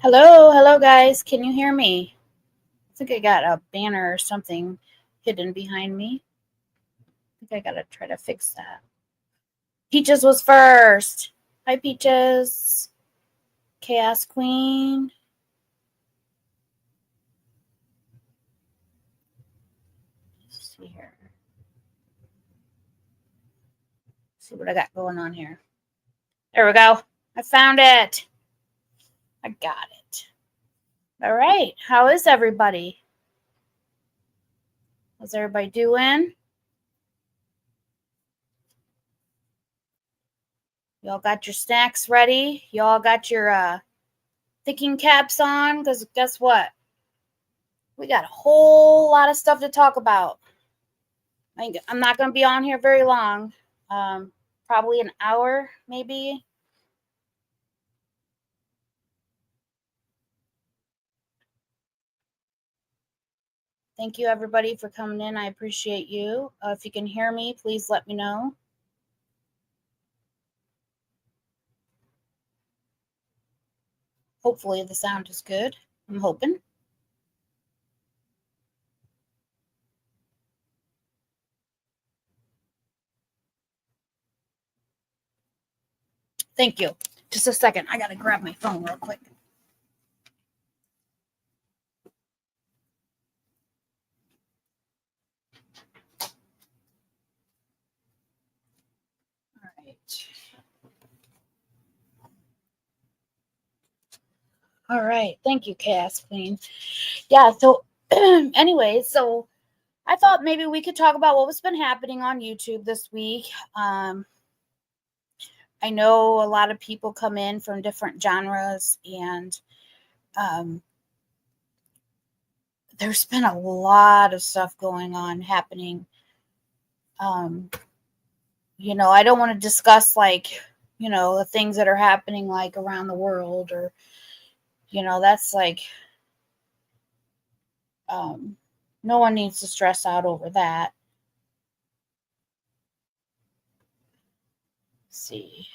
Hello guys. Can you hear me? I think I got a banner or something hidden behind me. I think I gotta try to fix that. Peaches was first. Hi, Peaches. Chaos Queen. Let's see here. See what I got going on here. There we go. I found it. I got it. All right. How is everybody? How's everybody doing? Y'all got your snacks ready? Y'all got your thinking caps on? Because guess what? We got a whole lot of stuff to talk about. I'm not going to be on here very long. Probably an hour, maybe. Thank you, everybody, for coming in. I appreciate you. If you can hear me, please let me know. Hopefully the sound is good. I'm hoping. Thank you. Just a second. I got to grab my phone real quick. All right. All right. Thank you, Chaos Queen. Yeah. So, anyway, so I thought maybe we could talk about what's been happening on YouTube this week. I know a lot of people come in from different genres, and there's been a lot of stuff going on happening. I don't want to discuss the things that are happening like around the world, or that's like no one needs to stress out over that. Let's see.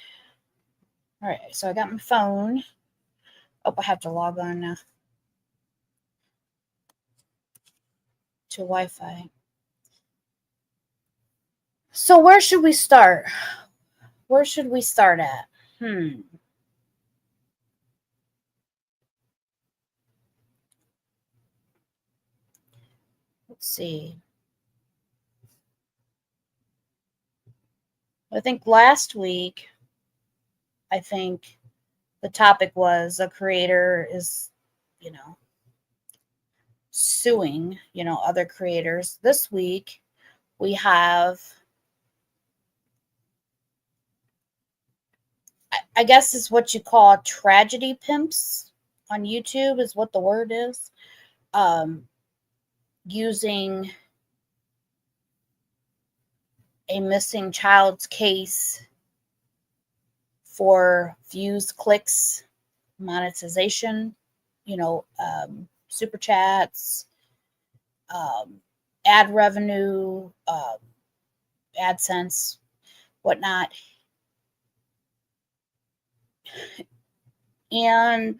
All right, so I got my phone. Oh, I have to log on now to Wi-Fi. So where should we start? Where should we start at? Let's see. I think last week, the topic was a creator is, suing, other creators. This week, we have, I guess is what you call tragedy pimps on YouTube is what the word is. Using a missing child's case for views, clicks, monetization, super chats, ad revenue, AdSense, whatnot. And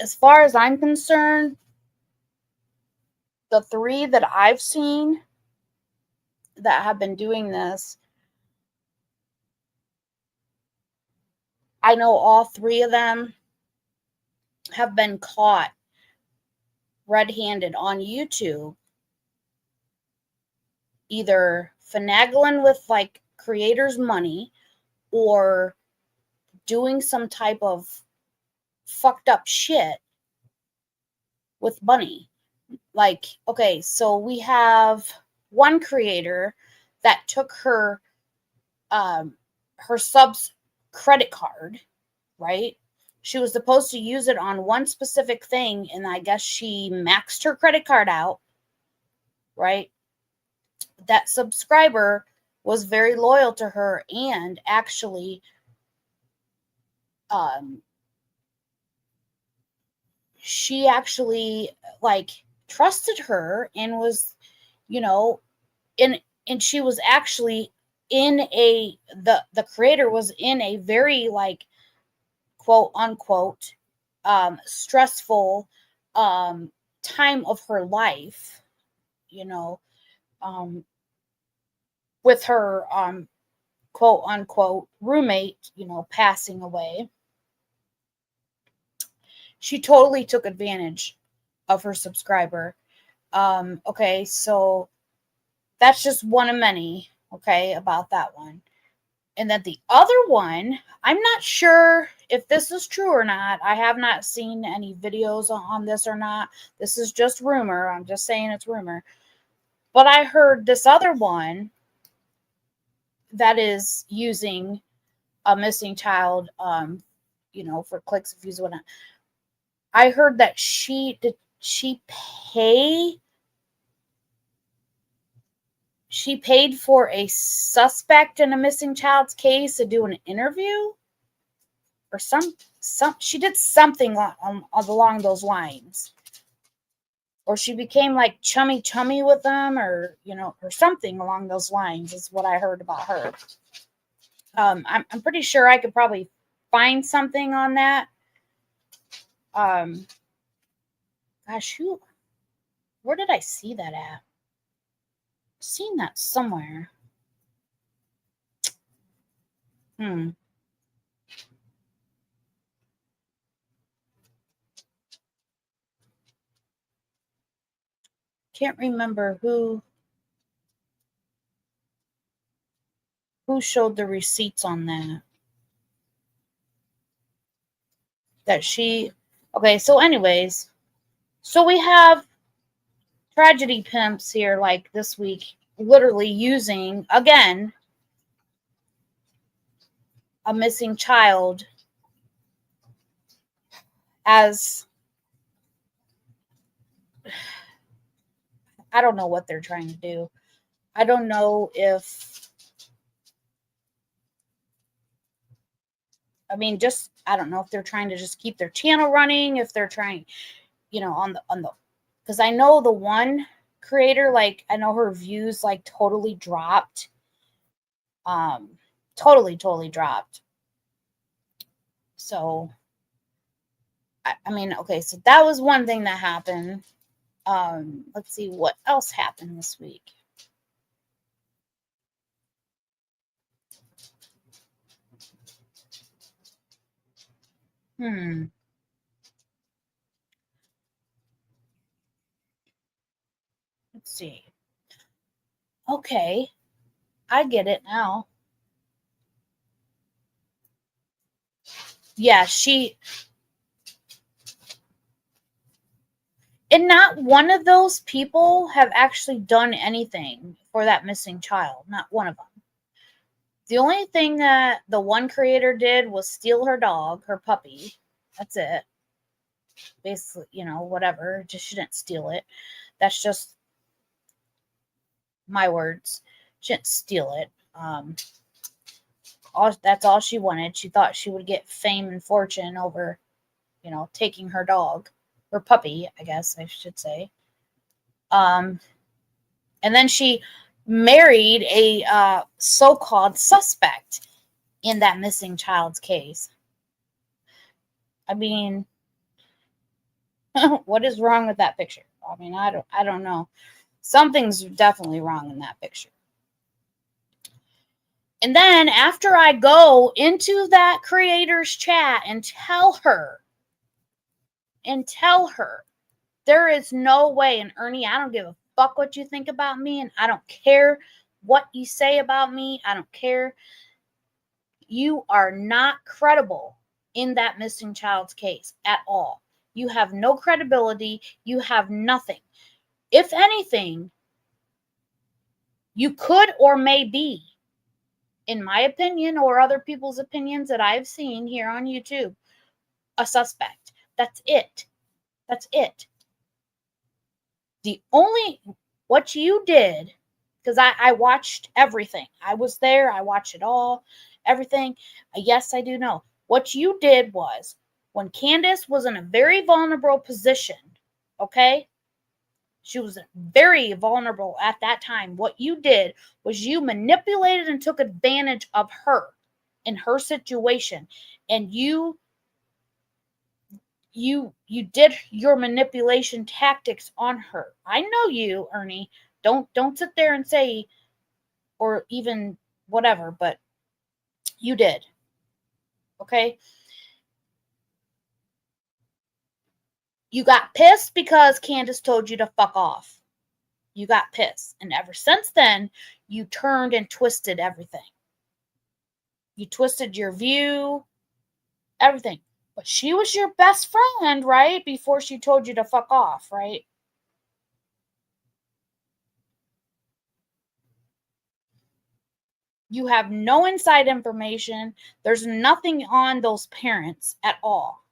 as far as I'm concerned, the three that I've seen that have been doing this, I know all three of them have been caught red-handed on YouTube, either finagling with like creators' money or doing some type of fucked up shit with money. Like, okay, so we have one creator that took her sub's credit card, right? She was supposed to use it on one specific thing, and I guess she maxed her credit card out, right? That subscriber was very loyal to her and actually she actually like trusted her and was, and she was actually in the creator was in a very like quote unquote stressful time of her life, with her quote unquote roommate, passing away. She totally took advantage of her subscriber. Okay, so that's just one of many, okay, about that one. And then the other one, I'm not sure if this is true or not. I have not seen any videos on this or not. This is just rumor. I'm just saying it's rumor. But I heard this other one that is using a missing child, for clicks and views and whatnot. I heard that she paid for a suspect in a missing child's case to do an interview or she did something along those lines, or she became like chummy with them, or or something along those lines is what I heard about her. I'm pretty sure I could probably find something on that. Gosh, where did I see that at? I've seen that somewhere. Can't remember who showed the receipts on that she. Okay, so anyways, so we have tragedy pimps here like this week, literally using again a missing child as, I don't know what they're trying to do. I don't know if, I don't know if they're trying to just keep their channel running, if they're trying, on the, because I know the one creator, like, I know her views like totally dropped. Totally dropped. So, okay, so that was one thing that happened. Let's see what else happened this week. Let's see. Okay, I get it now. Yeah, and not one of those people have actually done anything for that missing child. Not one of them. The only thing that the one creator did was steal her dog, her puppy. That's it. Basically, whatever. Just she didn't steal it. That's just my words. She didn't steal it. That's all she wanted. She thought she would get fame and fortune over, taking her dog, her puppy, I guess I should say. And then she married a so-called suspect in that missing child's case. I mean, what is wrong with that picture? I don't know. Something's definitely wrong in that picture. And then after I go into that creator's chat and tell her, there is no way, and Ernie, I don't give a fuck what you think about me, and I don't care what you say about me. I don't care. You are not credible in that missing child's case at all. You have no credibility. You have nothing. If anything, you could or may be, in my opinion or other people's opinions that I've seen here on YouTube, a suspect. That's it. That's it. What you did, because I watched everything. I was there. I watched it all, everything. Yes, I do know. What you did was, when Candace was in a very vulnerable position, okay? She was very vulnerable at that time. What you did was you manipulated and took advantage of her in her situation. And you you did your manipulation tactics on her. I know you, Ernie. Don't sit there and say, or even whatever, but you did. Okay? You got pissed because Candace told you to fuck off. You got pissed. And ever since then, you turned and twisted everything. You twisted your view, everything. But she was your best friend, right? Before she told you to fuck off, right? You have no inside information. There's nothing on those parents at all.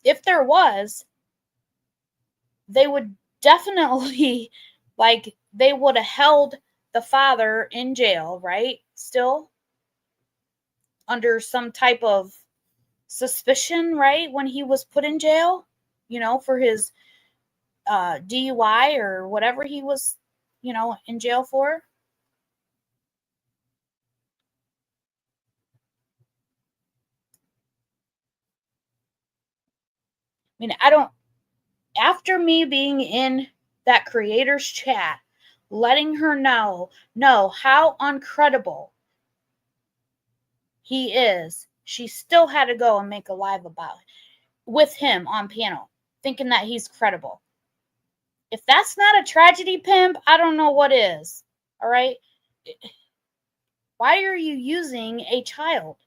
If there was, they would definitely, like, they would have held the father in jail, right? Still under some type of suspicion, right? When he was put in jail, for his DUI or whatever he was, in jail for. I mean, after me being in that creator's chat, letting her know how uncredible he is, she still had to go and make a live about it with him on panel, thinking that he's credible. If that's not a tragedy, pimp, I don't know what is. All right? Why are you using a child?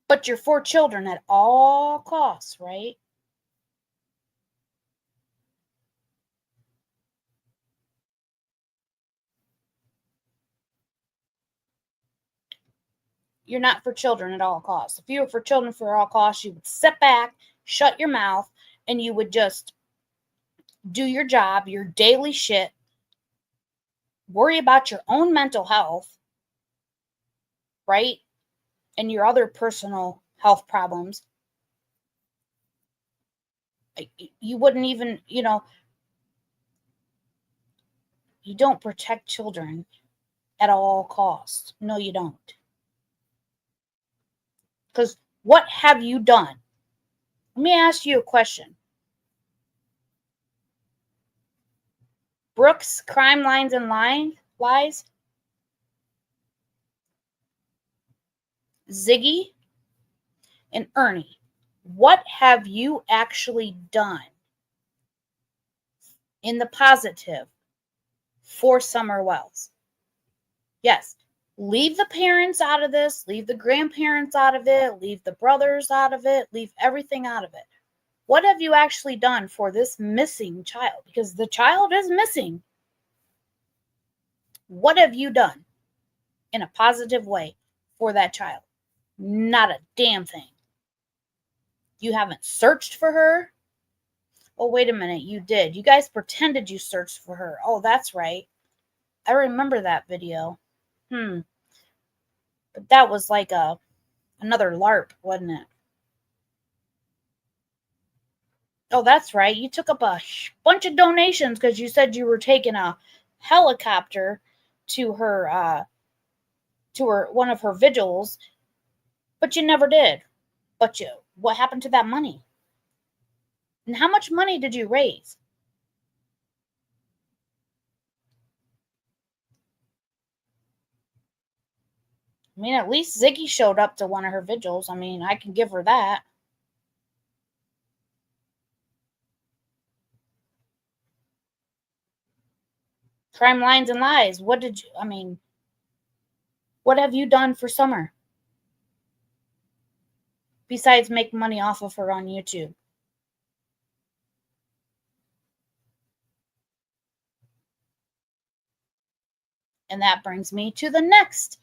But you're for children at all costs, right? You're not for children at all costs. If you were for children for all costs, you would sit back, shut your mouth, and you would just do your job, your daily shit, worry about your own mental health, right? And your other personal health problems. You wouldn't even, you don't protect children at all costs. No, you don't. Because what have you done? Let me ask you a question. Brooks, Crime Lines and Lies, Ziggy, and Ernie, what have you actually done in the positive for Summer Wells? Yes, leave the parents out of this, leave the grandparents out of it, leave the brothers out of it, leave everything out of it. What have you actually done for this missing child? Because the child is missing. What have you done in a positive way for that child? Not a damn thing. You haven't searched for her. Oh, wait a minute, you did. You guys pretended you searched for her. Oh, that's right. I remember that video. But that was like another LARP, wasn't it? Oh, that's right. You took up a bunch of donations because you said you were taking a helicopter to her one of her vigils, but you never did. But what happened to that money? And how much money did you raise? I mean, at least Ziggy showed up to one of her vigils. I mean, I can give her that. Crime Lines and Lies. What have you done for Summer? Besides make money off of her on YouTube. And that brings me to the next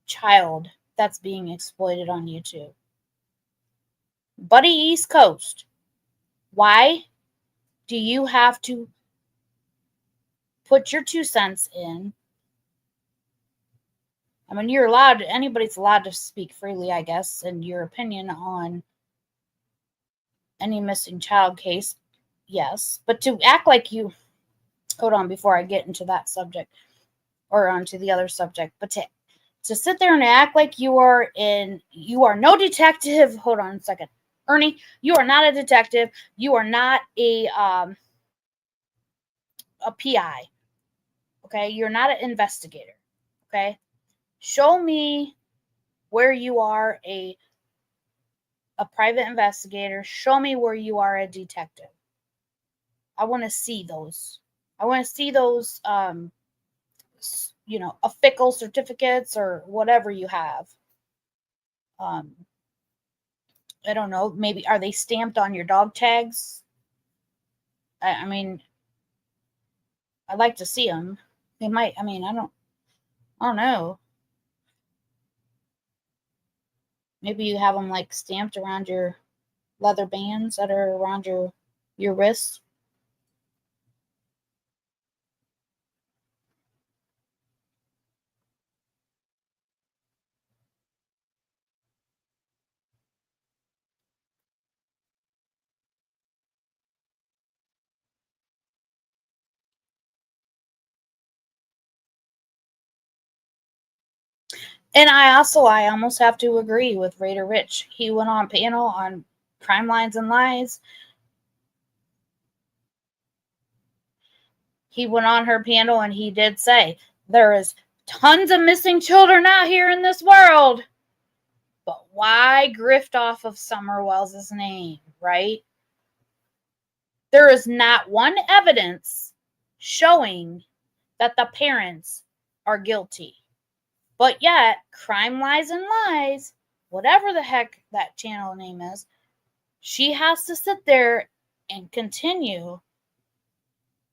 child that's being exploited on YouTube. Buddy East Coast. Why do you have to put your 2 cents in? I mean, anybody's allowed to speak freely, I guess, and your opinion on any missing child case, yes. But to act like you, hold on before I get into that subject or onto the other subject, but to to sit there and act like you are no detective. Hold on a second. Ernie, you are not a detective. You are not a PI. Okay? You're not an investigator. Okay? Show me where you are a private investigator. Show me where you are a detective. I want to see those. I want to see those official certificates or whatever you have. I don't know, maybe are they stamped on your dog tags? I mean, I'd like to see them. They might. I mean, I don't know. Maybe you have them like stamped around your leather bands that are around your wrists. And I almost have to agree with Raider Rich. He went on panel on Crime Lines and Lies. He went on her panel and he did say there is tons of missing children out here in this world. But why grift off of Summer Wells' name, right? There is not one evidence showing that the parents are guilty. But yet, Crime Lies and Lies, whatever the heck that channel name is, she has to sit there and continue.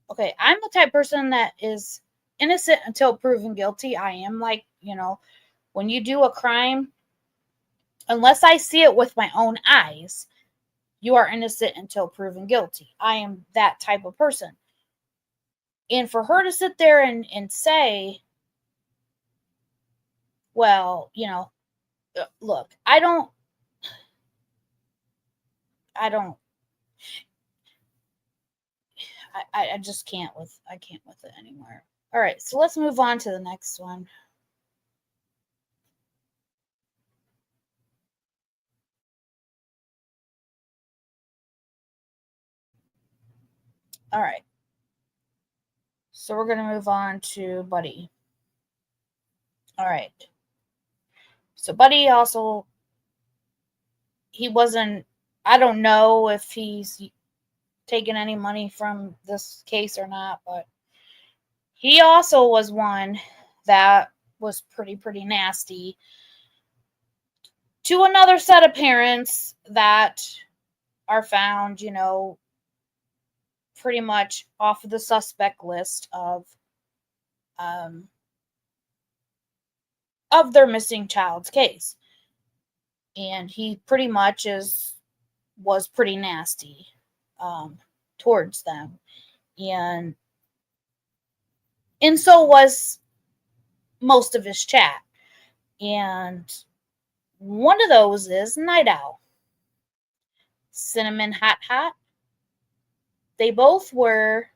Okay, I'm the type of person that is innocent until proven guilty. I am like, when you do a crime, unless I see it with my own eyes, you are innocent until proven guilty. I am that type of person. And for her to sit there and say, well, look, I just can't with it anymore. All right, so let's move on to the next one. All right. So we're going to move on to Buddy. All right. So Buddy also, I don't know if he's taken any money from this case or not, but he also was one that was pretty nasty to another set of parents that are found, pretty much off of the suspect list of their missing child's case. And he pretty much was pretty nasty towards them. And so was most of his chat. And one of those is Night Owl. Cinnamon Hot. They both were,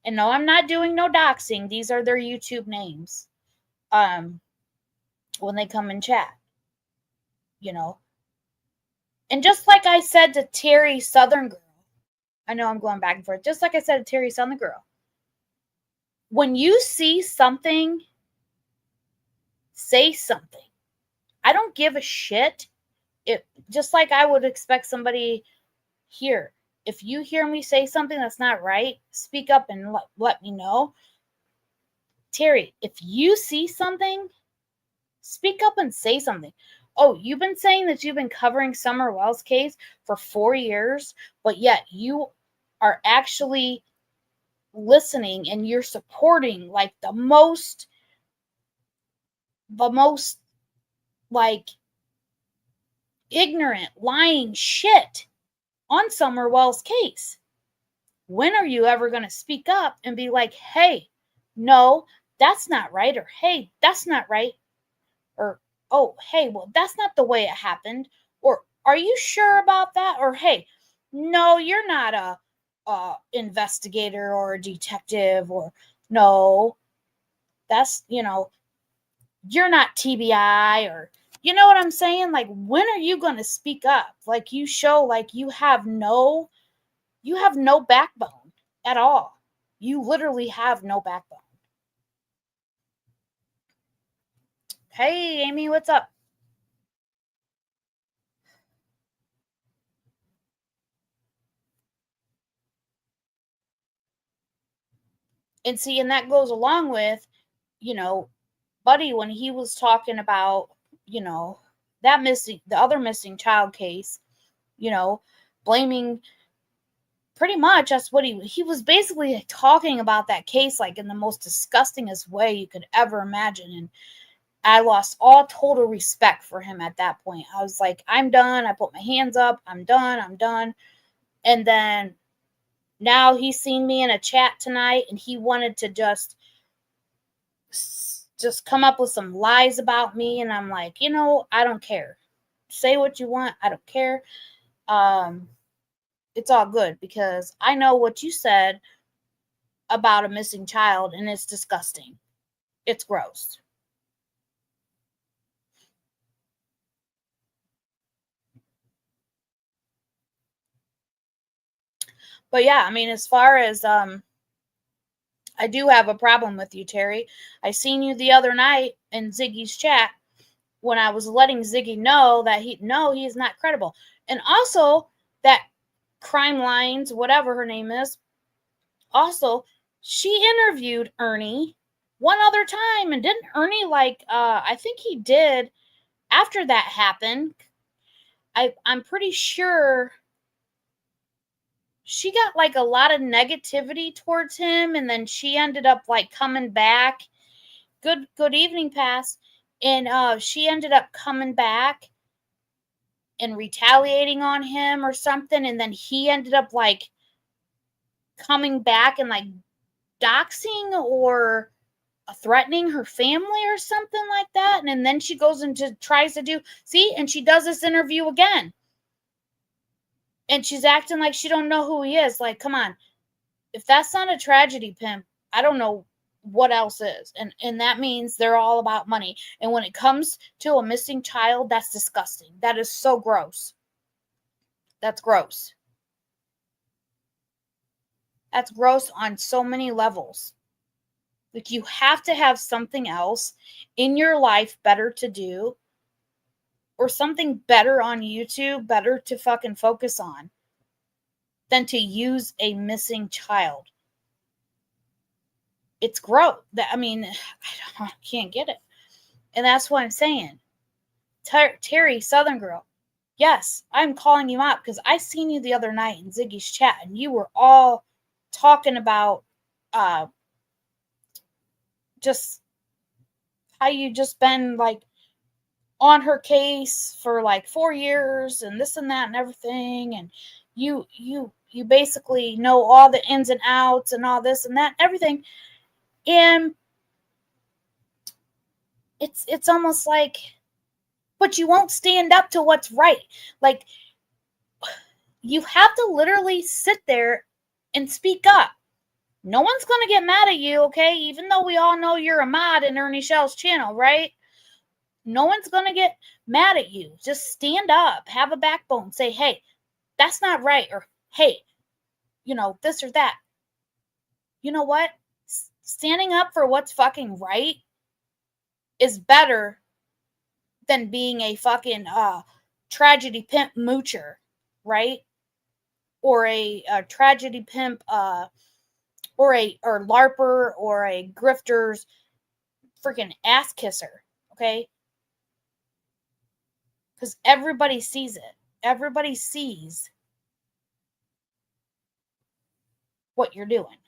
and no, I'm not doing no doxing. These are their YouTube names. When they come and chat, And just like I said to Terry Southern Girl, I know I'm going back and forth. Just like I said to Terry Southern Girl, when you see something, say something. I don't give a shit. Just like I would expect somebody here. If you hear me say something that's not right, speak up and let me know. Terry, if you see something, speak up and say something. Oh, you've been saying that you've been covering Summer Wells' case for 4 years, but yet you are actually listening and you're supporting like the most like ignorant, lying shit on Summer Wells' case. When are you ever going to speak up and be like, hey, no, that's not right, or hey, that's not right, or oh, hey, well, that's not the way it happened, or are you sure about that, or hey, no, you're not a investigator or a detective, or no, that's, you're not TBI, or you know what I'm saying? Like, when are you going to speak up? Like, you show like you have no backbone at all. You literally have no backbone. Hey, Amy, what's up? And see, and that goes along with, you know, Buddy, when he was talking about, the other missing child case, blaming, pretty much that's what he was basically talking about that case like in the most disgustingest way you could ever imagine. And I lost all total respect for him at that point. I was like, I'm done. I put my hands up. I'm done. And then now he's seen me in a chat tonight and he wanted to just come up with some lies about me. And I'm like, I don't care. Say what you want. I don't care. It's all good because I know what you said about a missing child and it's disgusting. It's gross. But yeah, I mean, as far as I do have a problem with you, Terry. I seen you the other night in Ziggy's chat when I was letting Ziggy know that he is not credible. And also that Crime Lines, whatever her name is, also she interviewed Ernie one other time, and didn't Ernie I think he did after that happened. I'm pretty sure she got like a lot of negativity towards him, and then she ended up like coming back. Good evening, Pass. And she ended up coming back and retaliating on him or something, and then he ended up like coming back and like doxing or threatening her family or something like that. And then she goes into tries to do and she does this interview again. And she's acting like she don't know who he is. Like, come on. If that's not a tragedy pimp, I don't know what else is. And that means they're all about money. And when it comes to a missing child, that's disgusting. That is so gross. That's gross. That's gross on so many levels. Like, you have to have something else in your life better to do, or something better on YouTube, better to fucking focus on than to use a missing child. It's gross. I mean, I can't get it. And that's what I'm saying. Terry, Southern Girl, yes, I'm calling you out because I seen you the other night in Ziggy's chat and you were all talking about just how you just been like on her case for like 4 years and this and that and everything, and you basically know all the ins and outs and all this and that and everything. And it's almost like, but you won't stand up to what's right. Like, you have to literally sit there and speak up. No one's going to get mad at you, okay? Even though we all know you're a mod in Ernie Shell's channel, right? No one's going to get mad at you. Just stand up. Have a backbone. Say, hey, that's not right. Or, hey, this or that. You know what? Standing up for what's fucking right is better than being a fucking tragedy pimp moocher, right? Or a tragedy pimp or LARPer or a grifter's freaking ass kisser, okay? Because everybody sees it. Everybody sees what you're doing.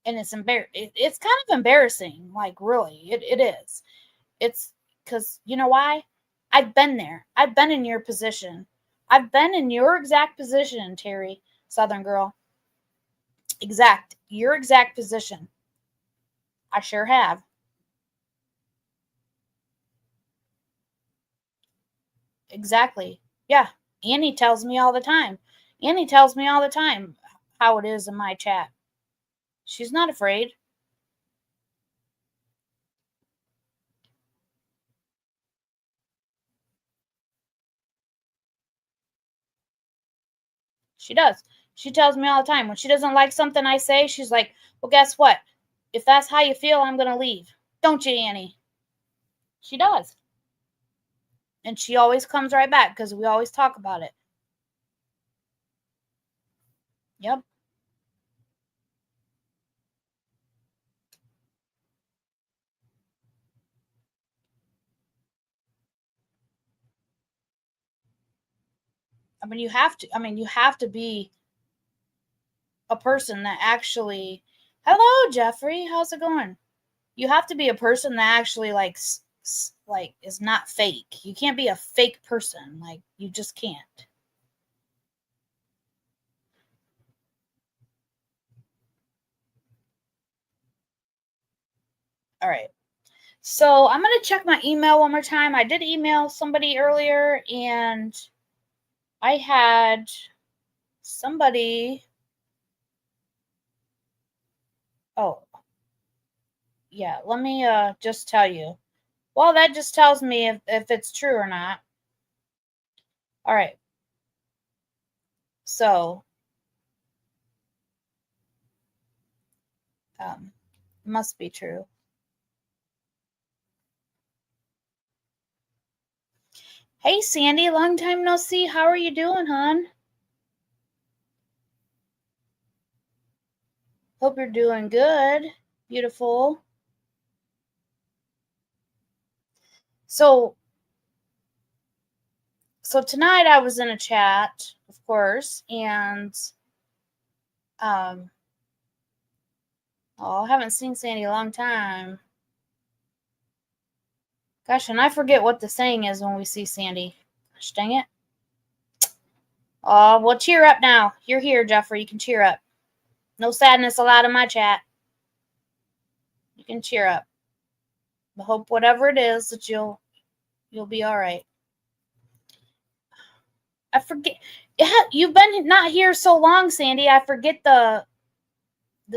And it's it's kind of embarrassing, like, really. It is. It's because, you know why? I've been there. I've been in your position. I've been in your exact position, Terry, Southern Girl. Your exact position. I sure have. Exactly. Yeah. Annie tells me all the time. Annie tells me all the time how it is in my chat. She's not afraid. She does. She tells me all the time when she doesn't like something I say, she's like, well, guess what? If that's how you feel, I'm going to leave. Don't you, Annie? She does. And she always comes right back because we always talk about it. Yep. I mean, you have to be a person that actually, hello, Jeffrey, how's it going? You have to be a person that actually like is not fake. You can't be a fake person. Like, you just can't. All right. So I'm going to check my email one more time. I did email somebody earlier, and I had somebody. Oh, yeah. Let me just tell you. Well, that just tells me if it's true or not. All right. So, must be true. Hey, Sandy, long time no see. How are you doing, hon? Hope you're doing good. Beautiful. So tonight I was in a chat, of course, and I haven't seen Sandy a long time. Gosh, and I forget what the saying is when we see Sandy. Gosh dang it. Oh, well, cheer up now. You're here, Jeffrey. You can cheer up. No sadness allowed in my chat. You can cheer up. I hope whatever it is that you'll be all right. I forget. You've been not here so long, Sandy. I forget the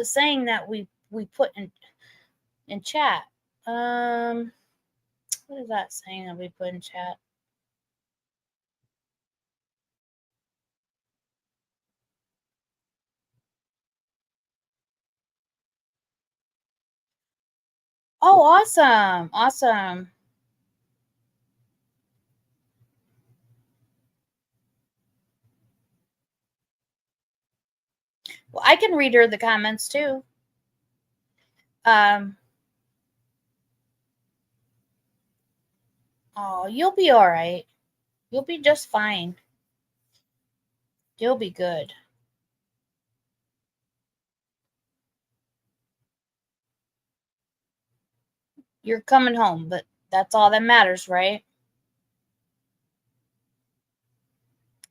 saying that we put in chat. What is that saying that we put in chat? Oh, awesome. Awesome. Well, I can read her the comments too. Oh, you'll be all right. You'll be just fine. You'll be good. You're coming home, but that's all that matters, right?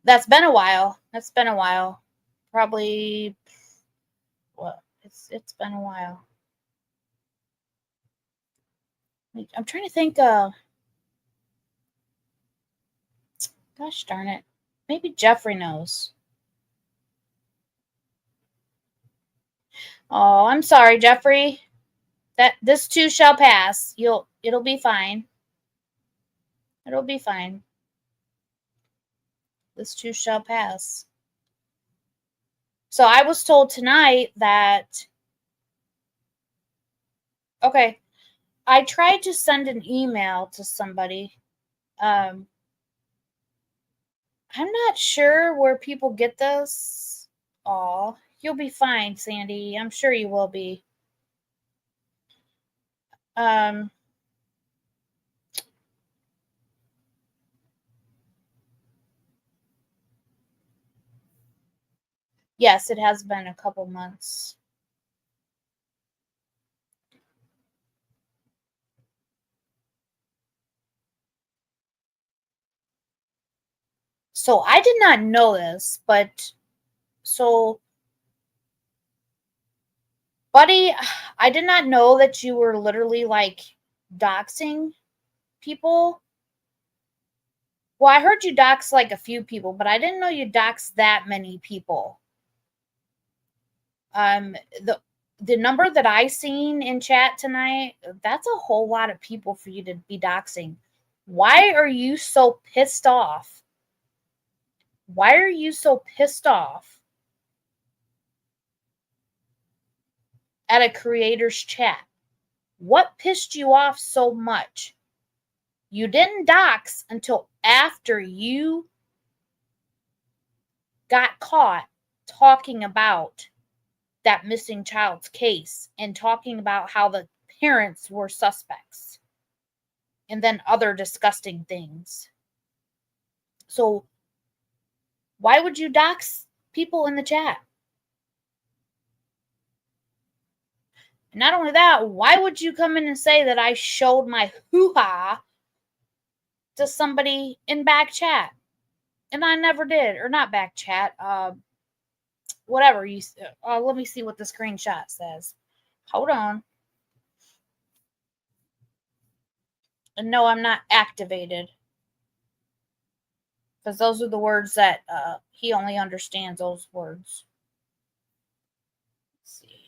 That's been a while. That's been a while. Probably, well, it's been a while. I'm trying to think. Gosh darn it. Maybe Jeffrey knows. Oh, I'm sorry, Jeffrey. That this too shall pass. It'll be fine. It'll be fine. This too shall pass. So I was told tonight that, okay, I tried to send an email to somebody. I'm not sure where people get this. Oh, you'll be fine, Sandy. I'm sure you will be. Yes, it has been a couple months. So I did not know this, but so, buddy, I did not know that you were literally like doxing people. Well, I heard you dox like a few people, but I didn't know you doxed that many people. The number that I seen in chat tonight, that's a whole lot of people for you to be doxing. Why are you so pissed off Why are you so pissed off at a creator's chat? What pissed you off so much? You didn't dox until after you got caught talking about that missing child's case and talking about how the parents were suspects and then other disgusting things. So why would you dox people in the chat? And not only that, why would you come in and say that I showed my hoo-ha to somebody in back chat? And I never did. Or not back chat. Whatever. Let me see what the screenshot says. Hold on. And no, I'm not activated. Because those are the words that he only understands those words. Let's see.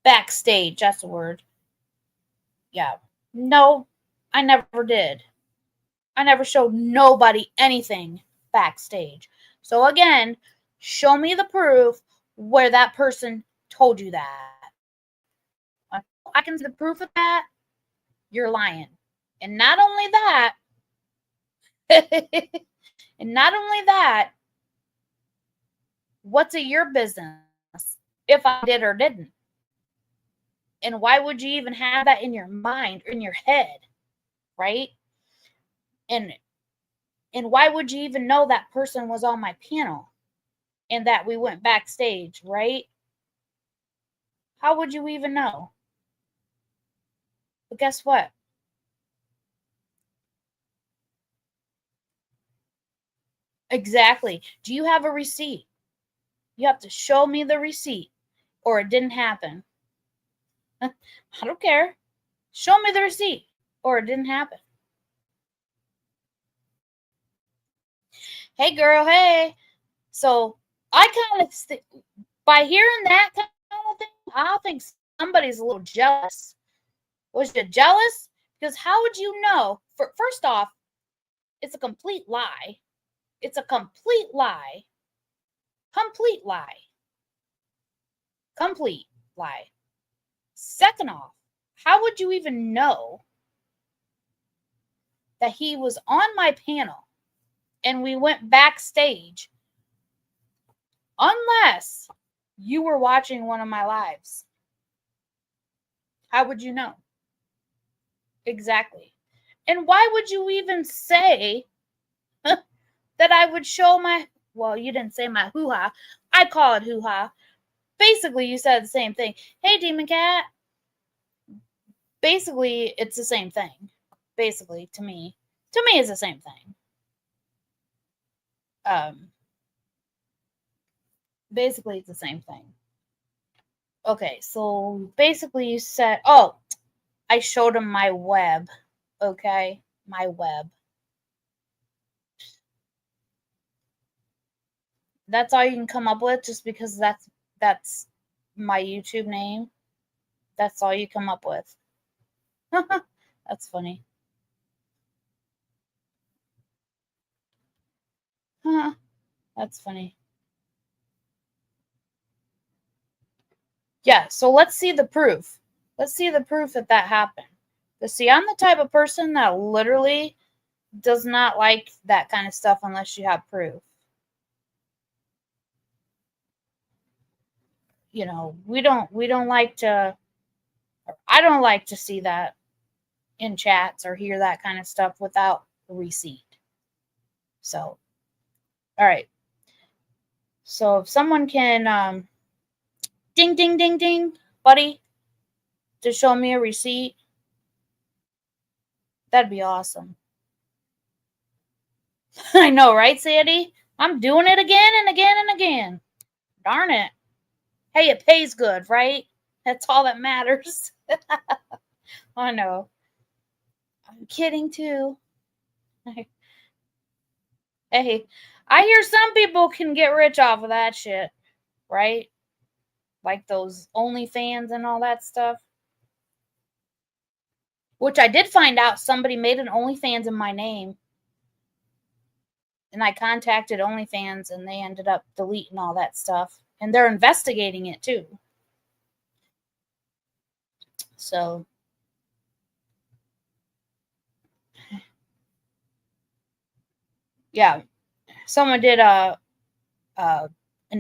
Backstage, that's a word. Yeah. No, I never did. I never showed nobody anything backstage. So again, show me the proof where that person told you that. I can see the proof of that. You're lying. And not only that, what's it your business if I did or didn't? And why would you even have that in your mind or in your head, right? And why would you even know that person was on my panel and that we went backstage, right? How would you even know? But guess what? Exactly. Do you have a receipt? You have to show me the receipt or it didn't happen. I don't care. Show me the receipt or it didn't happen. Hey, girl, hey. So I kind of, by hearing that kind of thing, I think somebody's a little jealous. Was you jealous? Because how would you know? First off, it's a complete lie. It's a complete lie. Complete lie. Complete lie. Second off, how would you even know that he was on my panel and we went backstage unless you were watching one of my lives? How would you know? Exactly. And why would you even say that I would show my, well, you didn't say my hoo-ha. I call it hoo-ha. Basically, you said the same thing. Hey, Demon Cat. Basically, it's the same thing. Basically, to me. To me, it's the same thing. Basically, it's the same thing. Okay, so basically you said, oh, I showed him my web. Okay, my web. That's all you can come up with just because that's my YouTube name. That's all you come up with. That's funny. That's funny. Yeah, so let's see the proof. Let's see the proof that happened. Because see, I'm the type of person that literally does not like that kind of stuff unless you have proof. You know, we don't like to, I don't like to see that in chats or hear that kind of stuff without a receipt. So, all right. So if someone can ding ding ding ding, buddy, to show me a receipt, that'd be awesome. I know, right, Sandy? I'm doing it again and again and again. Darn it. Hey, it pays good, right? That's all that matters. I know. I'm kidding too. Hey, I hear some people can get rich off of that shit, right? Like those OnlyFans and all that stuff. Which I did find out somebody made an OnlyFans in my name. And I contacted OnlyFans and they ended up deleting all that stuff. And they're investigating it too. So, yeah. Someone did an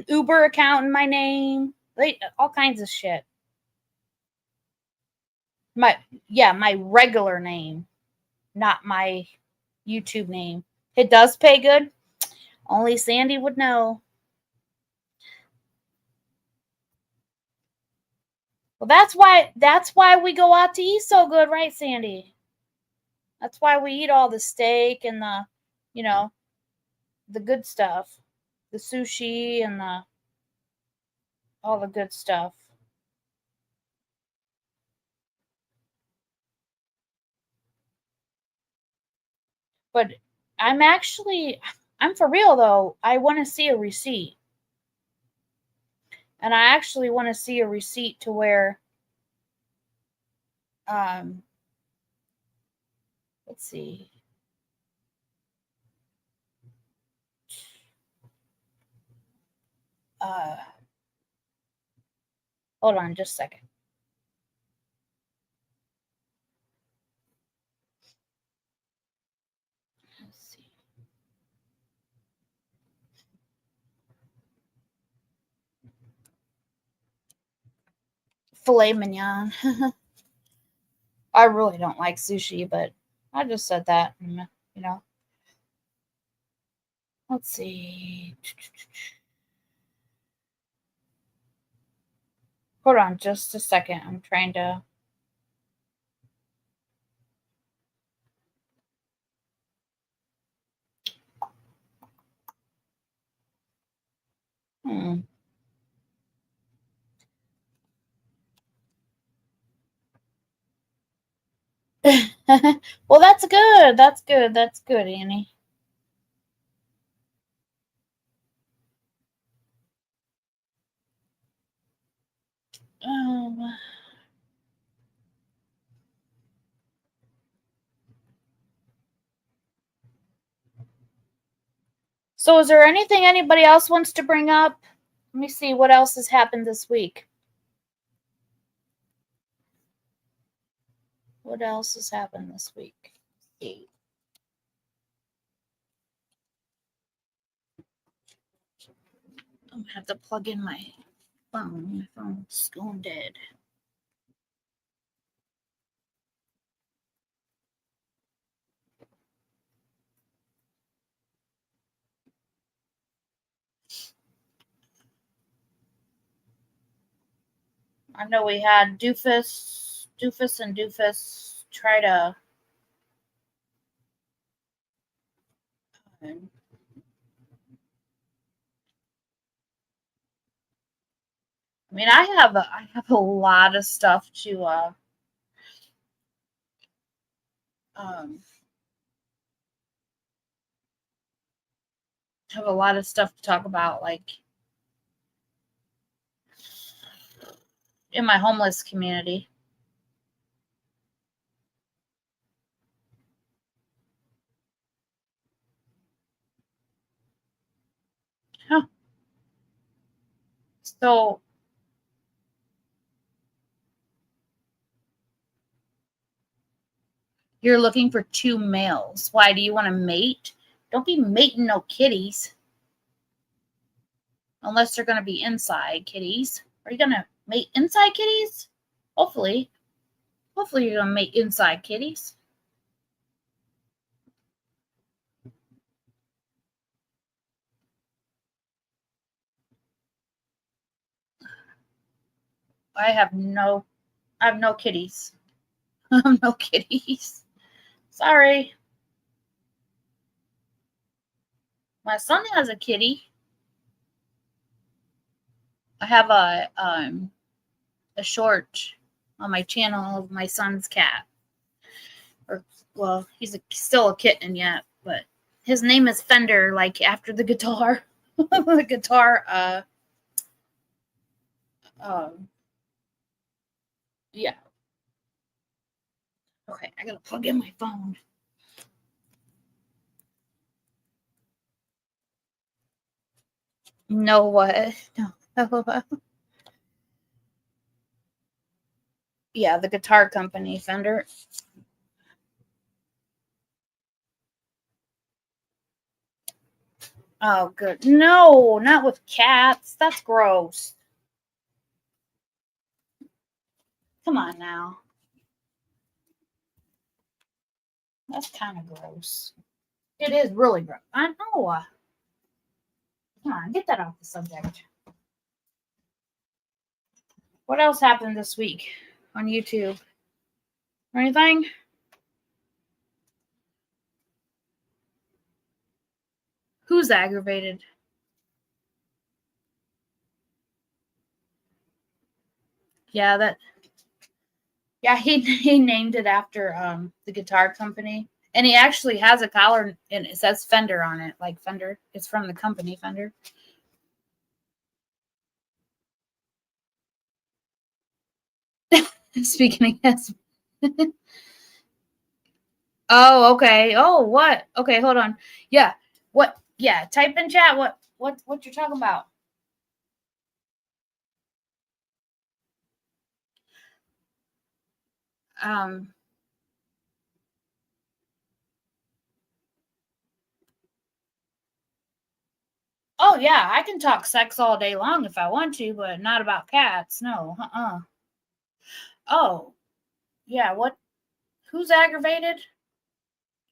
Uber account in my name. All kinds of shit. My regular name, not my YouTube name. It does pay good. Only Sandy would know. Well, that's why we go out to eat so good, right, Sandy? That's why we eat all the steak and the good stuff. The sushi and all the good stuff. But I'm for real though. I want to see a receipt. And I actually want to see a receipt to where let's see. Hold on just a second. Let's see. Filet mignon. I really don't like sushi, but I just said that, Let's see. Hold on just a second. I'm trying to. Well, that's good. That's good. That's good, Annie. So is there anything anybody else wants to bring up? Let me see what else has happened this week. What else has happened this week? I'm gonna have to plug in my phone. My phone's going dead. I know we had Doofus try to. I mean, I have a lot of stuff to have a lot of stuff to talk about, like in my homeless community. Huh. So you're looking for 2 males. Why do you want to mate? Don't be mating no kitties. Unless they're going to be inside kitties. Are you going to mate inside kitties? Hopefully. Hopefully you're going to mate inside kitties. I have no kitties. I have no kitties. Sorry. My son has a kitty. I have a short on my channel of my son's cat. Or well, he's still a kitten yet, but his name is Fender, like after the guitar. The guitar yeah. Okay, I gotta plug in my phone. No, what? No. Yeah, the guitar company, Fender. Oh, good. No, not with cats. That's gross. Come on now. That's kind of gross. It is really gross. I know. Come on, get that off the subject. What else happened this week on YouTube? Or anything? Who's aggravated? Yeah, that. Yeah, he named it after the guitar company, and he actually has a collar and it says Fender on it, like Fender. It's from the company Fender. Speaking of his. Oh, okay. Oh, what? Okay, hold on. Yeah. What? Yeah, type in chat what you're talking about. Um Oh yeah, I can talk sex all day long if I want to, but not about cats. No. Uh-uh. Oh, yeah, what who's aggravated?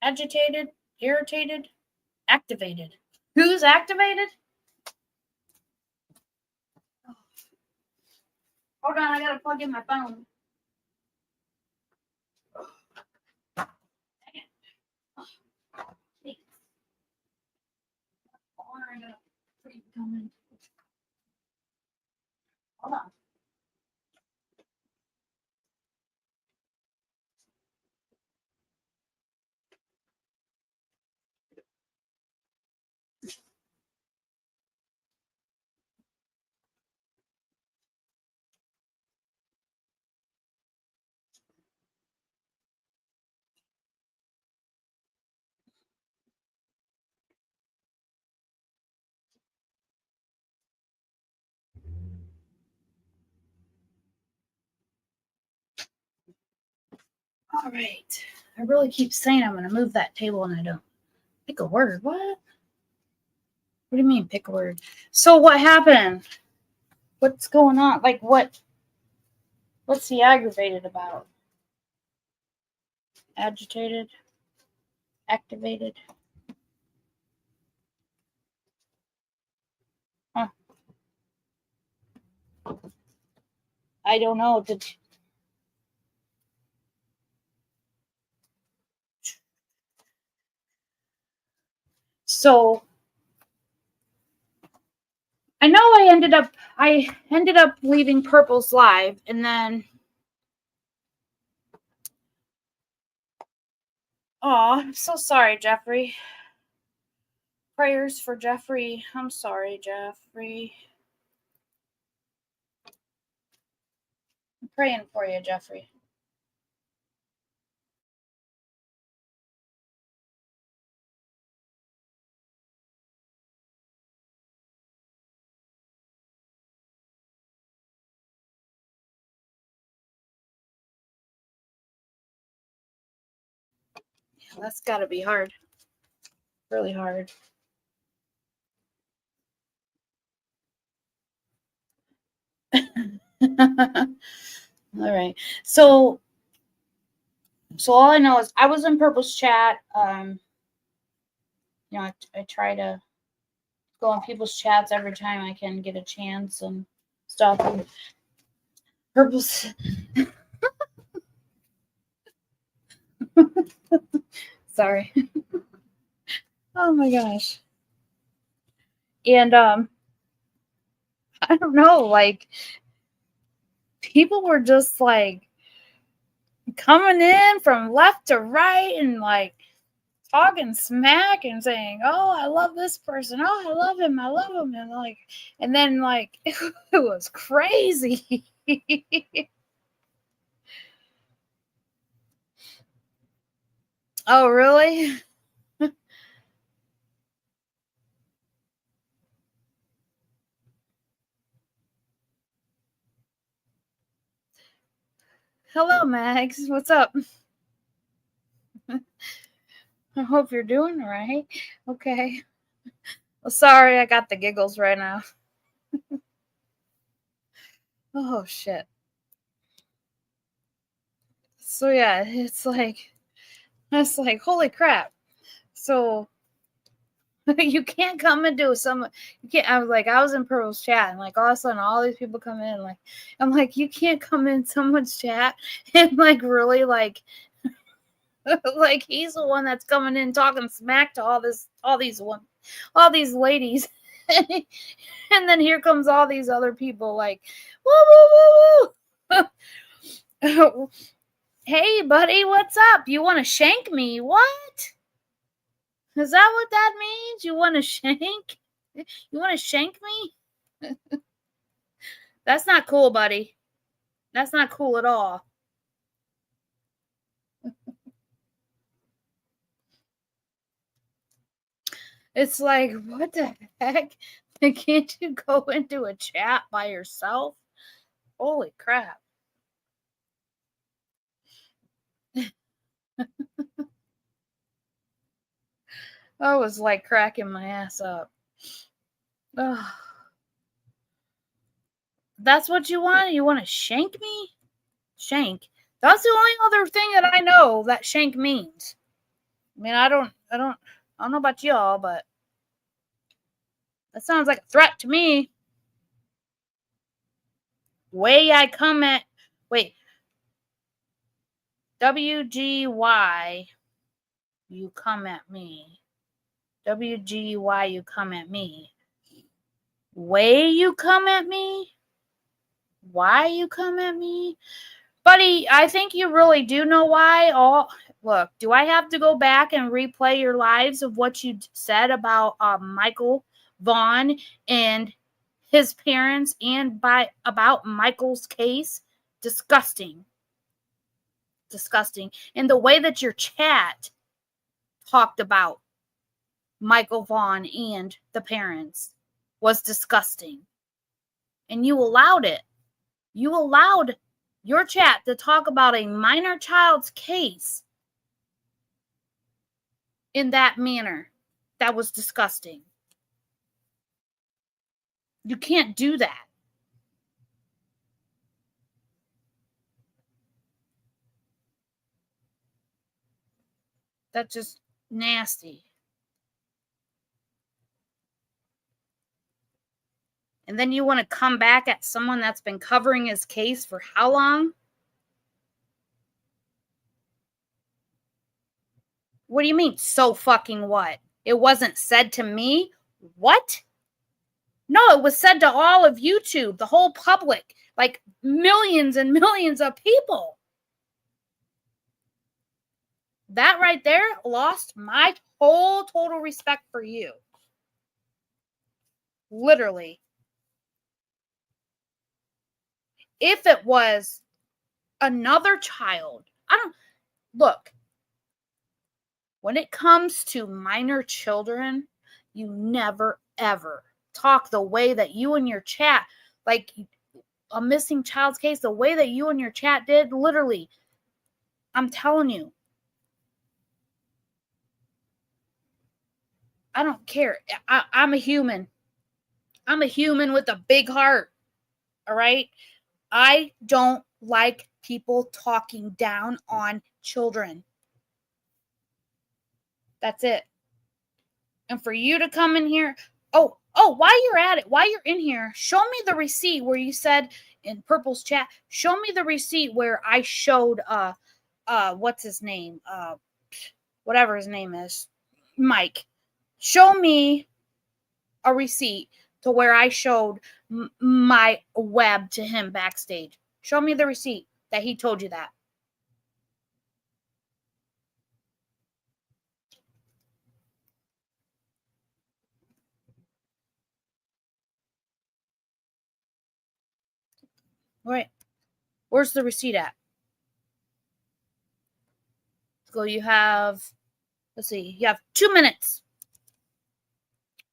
Agitated? Irritated? Activated. Who's activated? Hold on, I gotta plug in my phone. Hold on. All right. I really keep saying I'm gonna move that table and I don't. Pick a word. What? What do you mean pick a word? So what happened? What's going on? Like what's he aggravated about? Agitated? Activated? Huh. I don't know. So I know I ended up leaving Purple's live and then I'm so sorry, Jeffrey. Prayers for Jeffrey. I'm sorry, Jeffrey. I'm praying for you, Jeffrey. Yeah, that's gotta be hard. Really hard. All right. So all I know is I was in Purple's chat. I try to go on people's chats every time I can get a chance and stuff. And Purple's sorry. Oh my gosh. And I don't know, like people were just like coming in from left to right and like talking smack and saying, "Oh, I love this person. Oh, I love him. I love him." And then it was crazy. Oh, really? Hello, Max. What's up? I hope you're doing all right. Okay. Well, sorry, I got the giggles right now. Oh, shit. So, yeah, it's like, holy crap. So, you can't come and do some, you can't, I was in Pearl's chat, and like all of a sudden all these people come in, like, I'm like, you can't come in someone's chat and like really like, like he's the one that's coming in talking smack to all these ladies. And then here comes all these other people like, woo, woo, woo, woo. Hey, buddy, what's up? You want to shank me? What? Is that what that means? You want to shank? You want to shank me? That's not cool, buddy. That's not cool at all. It's like, what the heck? Can't you go into a chat by yourself? Holy crap. I was like cracking my ass up. Ugh. That's what you want? You want to shank me? Shank. That's the only other thing that I know that shank means. I mean, I don't know about y'all, but that sounds like a threat to me. Way I come at, wait, WGY, you come at me. WGY, you come at me. Way you come at me? Why you come at me? Buddy, I think you really do know why. Look, do I have to go back and replay your lives of what you said about Michael Vaughn and his parents and about Michael's case? Disgusting. Disgusting. And the way that your chat talked about Michael Vaughn and the parents was disgusting. And you allowed it. You allowed your chat to talk about a minor child's case in that manner. That was disgusting. You can't do that. That's just nasty. And then you want to come back at someone that's been covering his case for how long? What do you mean, so fucking what? It wasn't said to me? What? No, it was said to all of YouTube, the whole public, like millions and millions of people. That right there lost my whole total respect for you. Literally. If it was another child, look, when it comes to minor children, you never ever talk the way that you and your chat, like a missing child's case, the way that you and your chat did, literally, I'm telling you, I don't care. I'm a human. I'm a human with a big heart. All right? I don't like people talking down on children. That's it. And for you to come in here, while you're at it, while you're in here, show me the receipt where you said in Purple's chat, show me the receipt where I showed what's his name? Whatever his name is, Mike. Show me a receipt to where I showed my web to him backstage. Show me the receipt that he told you that. All right. Where's the receipt at? So you have, let's see, you have 2 minutes.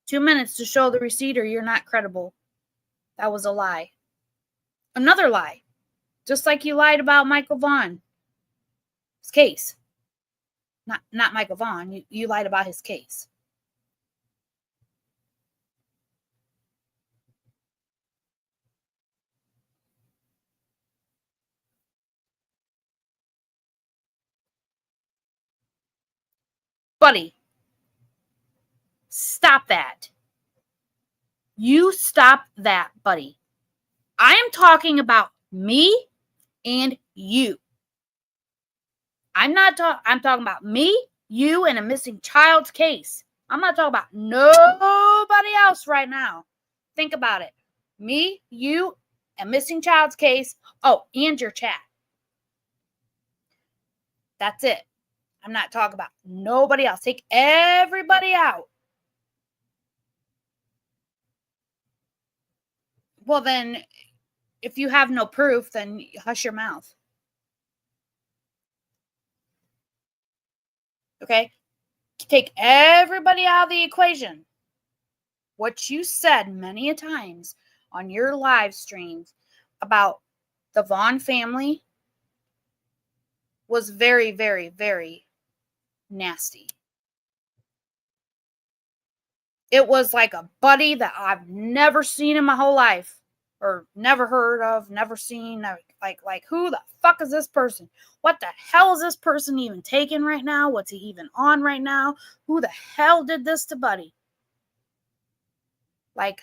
2 minutes to show the receipt or you're not credible. That was a lie. Another lie. Just like you lied about Michael Vaughn's case. Not Michael Vaughn. You lied about his case. Buddy, stop that. You stop that, buddy. I am talking about me and you. I'm talking about me, you, and a missing child's case. I'm not talking about nobody else right now. Think about it. Me, you, a missing child's case. Oh, and your chat. That's it. I'm not talking about nobody else. Take everybody out. Well, then, if you have no proof, then hush your mouth. Okay? Take everybody out of the equation. What you said many a times on your live streams about the Vaughn family was very, very, very nasty. It was like a buddy that I've never seen in my whole life, or never heard of, never seen. Like who the fuck is this person? What the hell is this person even taking right now? What's he even on right now? Who the hell did this to Buddy? Like,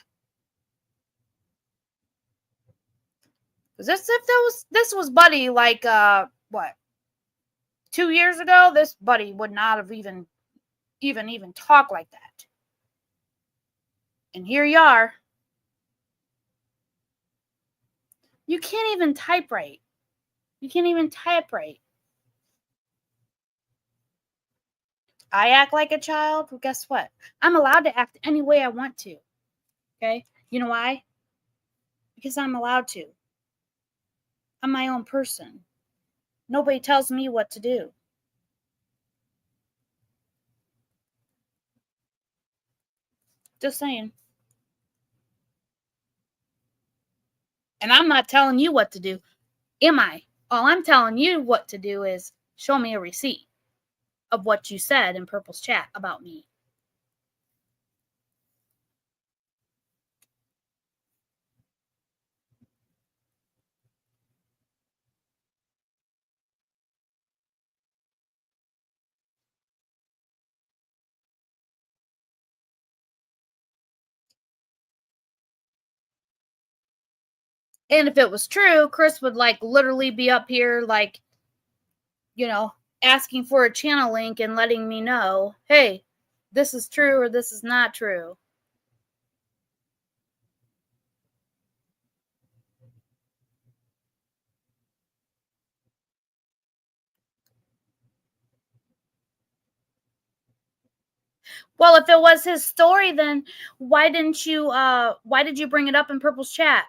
this was Buddy like what, 2 years ago? This Buddy would not have even talked like that. And here you are. You can't even type right. You can't even type right. I act like a child. Well, guess what? I'm allowed to act any way I want to. Okay? You know why? Because I'm allowed to. I'm my own person. Nobody tells me what to do. Just saying. And I'm not telling you what to do. Am I? All I'm telling you what to do is show me a receipt of what you said in Purple's chat about me. And if it was true, Chris would like literally be up here like, you know, asking for a channel link and letting me know, hey, this is true or this is not true. Well, if it was his story, then why did you bring it up in Purple's chat?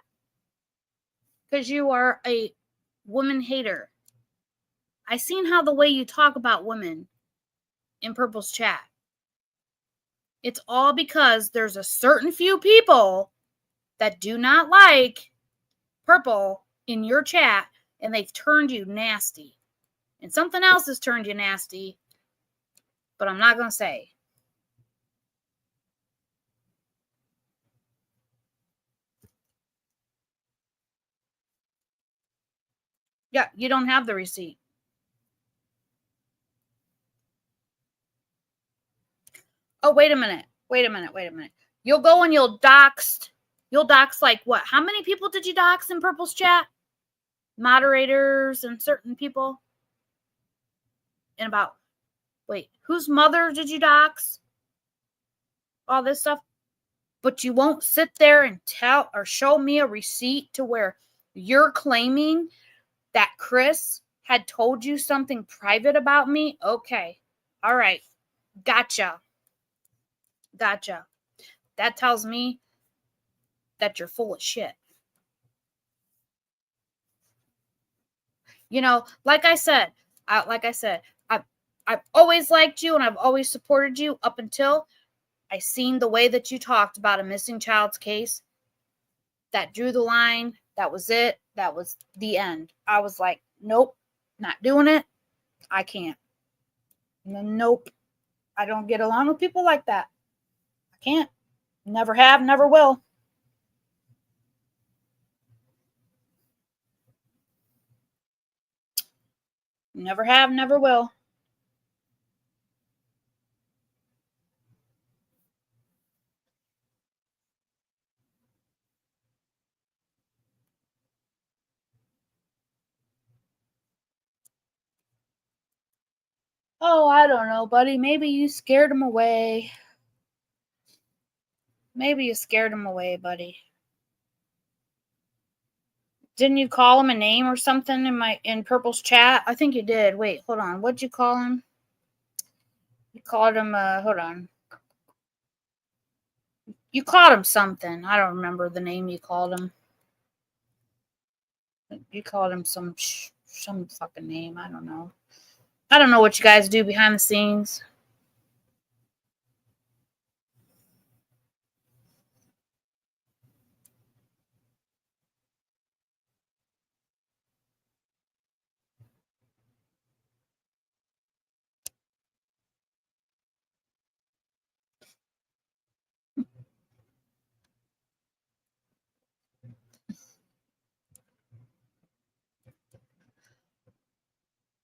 Because you are a woman hater. I seen how the way you talk about women in Purple's chat. It's all because there's a certain few people that do not like Purple in your chat, and they've turned you nasty. And something else has turned you nasty, but I'm not going to say. Yeah, you don't have the receipt. Oh, wait a minute. You'll go and you'll dox like what? How many people did you dox in Purple's chat? Moderators and certain people? And about, wait, whose mother did you dox? All this stuff. But you won't sit there and tell or show me a receipt to where you're claiming that Chris had told you something private about me? Okay. All right. Gotcha. That tells me that you're full of shit. You know, like I said, I've always liked you and I've always supported you up until I seen the way that you talked about a missing child's case. That drew the line That was it. That was the end. I was like, nope, not doing it. I can't. Nope. I don't get along with people like that. I can't. Never have, never will. Never have, never will. Oh, I don't know, buddy. Maybe you scared him away. Maybe you scared him away, buddy. Didn't you call him a name or something in Purple's chat? I think you did. Wait, hold on. What'd you call him? You called him hold on. You called him something. I don't remember the name you called him. You called him some fucking name. I don't know. I don't know what you guys do behind the scenes.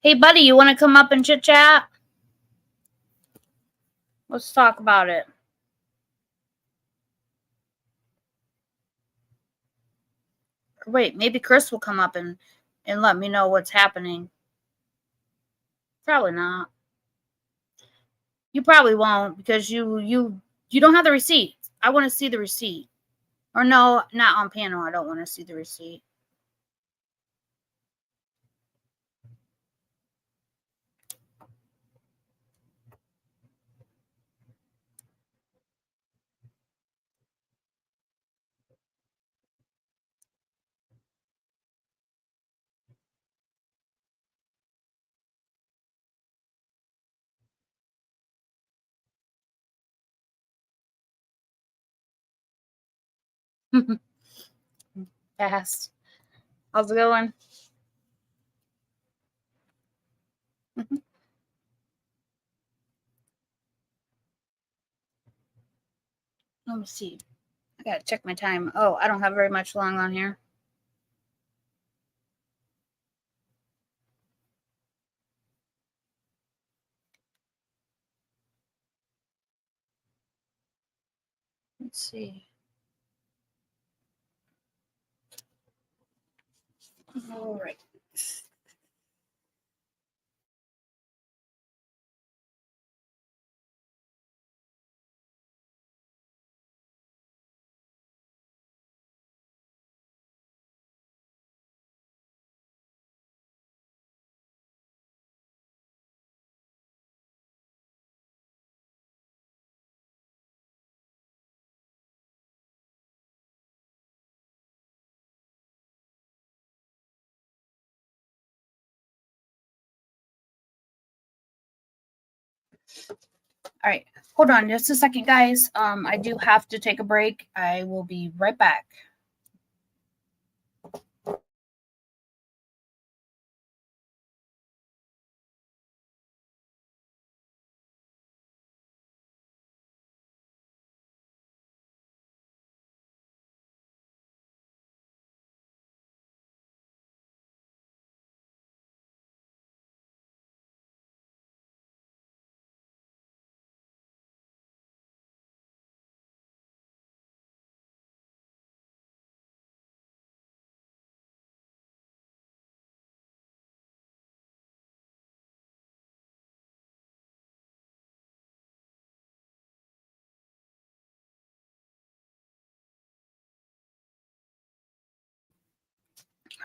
Hey, buddy, you want to come up and chit chat? Let's talk about it. Wait, maybe Chris will come up and let me know what's happening. Probably not. You probably won't because you don't have the receipt. I want to see the receipt. Or no, not on panel. I don't want to see the receipt. Fast. How's it going? Let me see. I gotta check my time. Oh, I don't have very much long on here. Let's see. All right. All right. Hold on just a second, guys. I do have to take a break. I will be right back.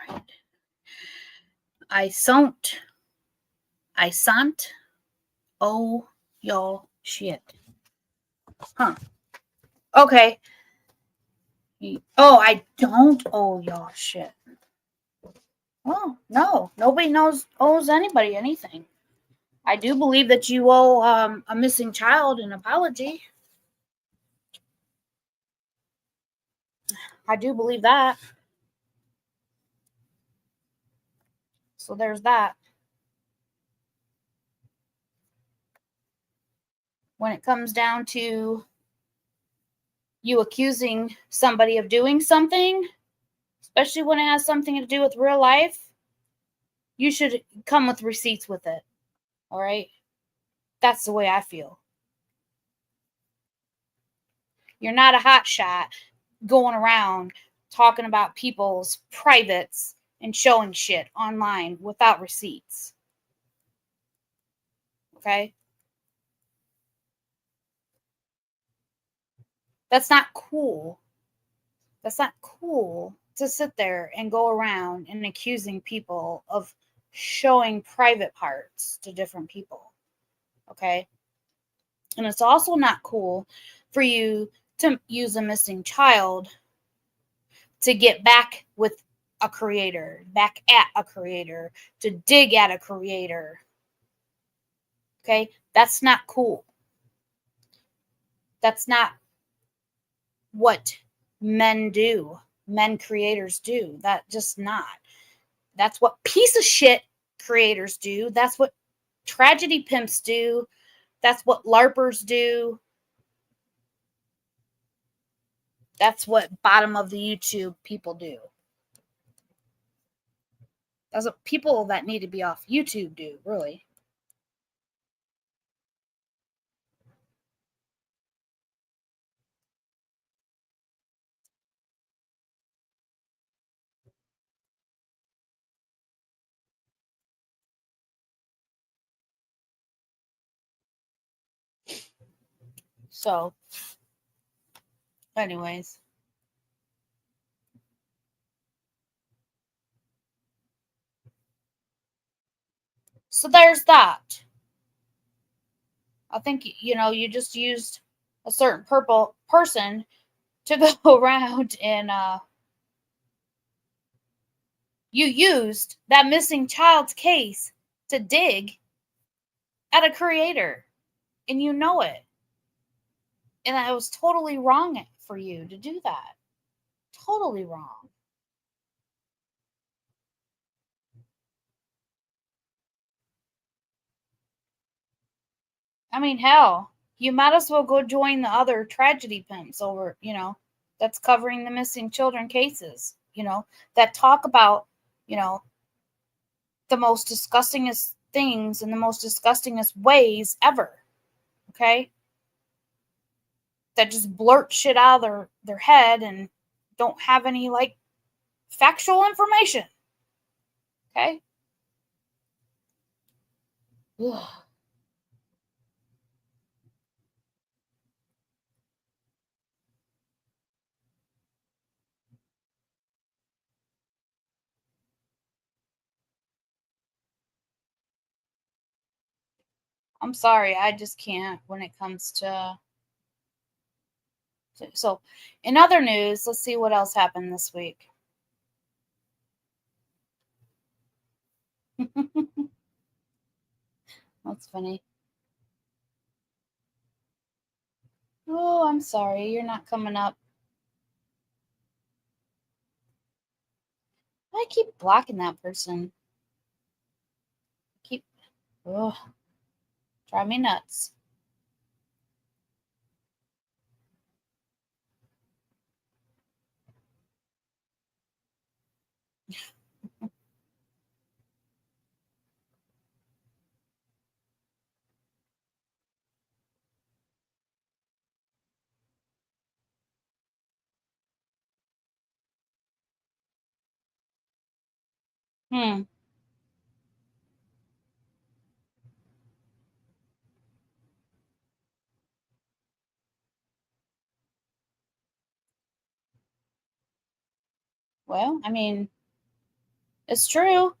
All right. I sant. Oh, y'all shit. Huh. Okay. Oh, I don't owe y'all shit. Oh, no. Nobody owes anybody anything. I do believe that you owe a missing child an apology. I do believe that. So there's that. When it comes down to you accusing somebody of doing something, especially when it has something to do with real life, you should come with receipts with it. All right? That's the way I feel. You're not a hotshot going around talking about people's privates and showing shit online without receipts. Okay? That's not cool. That's not cool to sit there and go around and accusing people of showing private parts to different people. Okay? And it's also not cool for you to use a missing child to get back with a creator, back at a creator, to dig at a creator. Okay? That's not cool. That's not what men do. Men creators do. That just not. That's what piece of shit creators do. That's what tragedy pimps do. That's what LARPers do. That's what bottom of the YouTube people do. That's what people that need to be off YouTube do, really. So, anyways. So there's that. I think, you just used a certain purple person to go around and you used that missing child's case to dig at a creator, and you know it. And it was totally wrong for you to do that. Totally wrong. I mean, hell, you might as well go join the other tragedy pimps over, that's covering the missing children cases, that talk about, you know, the most disgustingest things in the most disgustingest ways ever. Okay? That just blurt shit out of their head and don't have any like factual information. Okay? Ugh. I'm sorry, I just can't when it comes to. So, in other news, let's see what else happened this week. That's funny. Oh, I'm sorry, you're not coming up. I keep blocking that person. Keep. Oh, drive me nuts. Hmm. Well, I mean, it's true.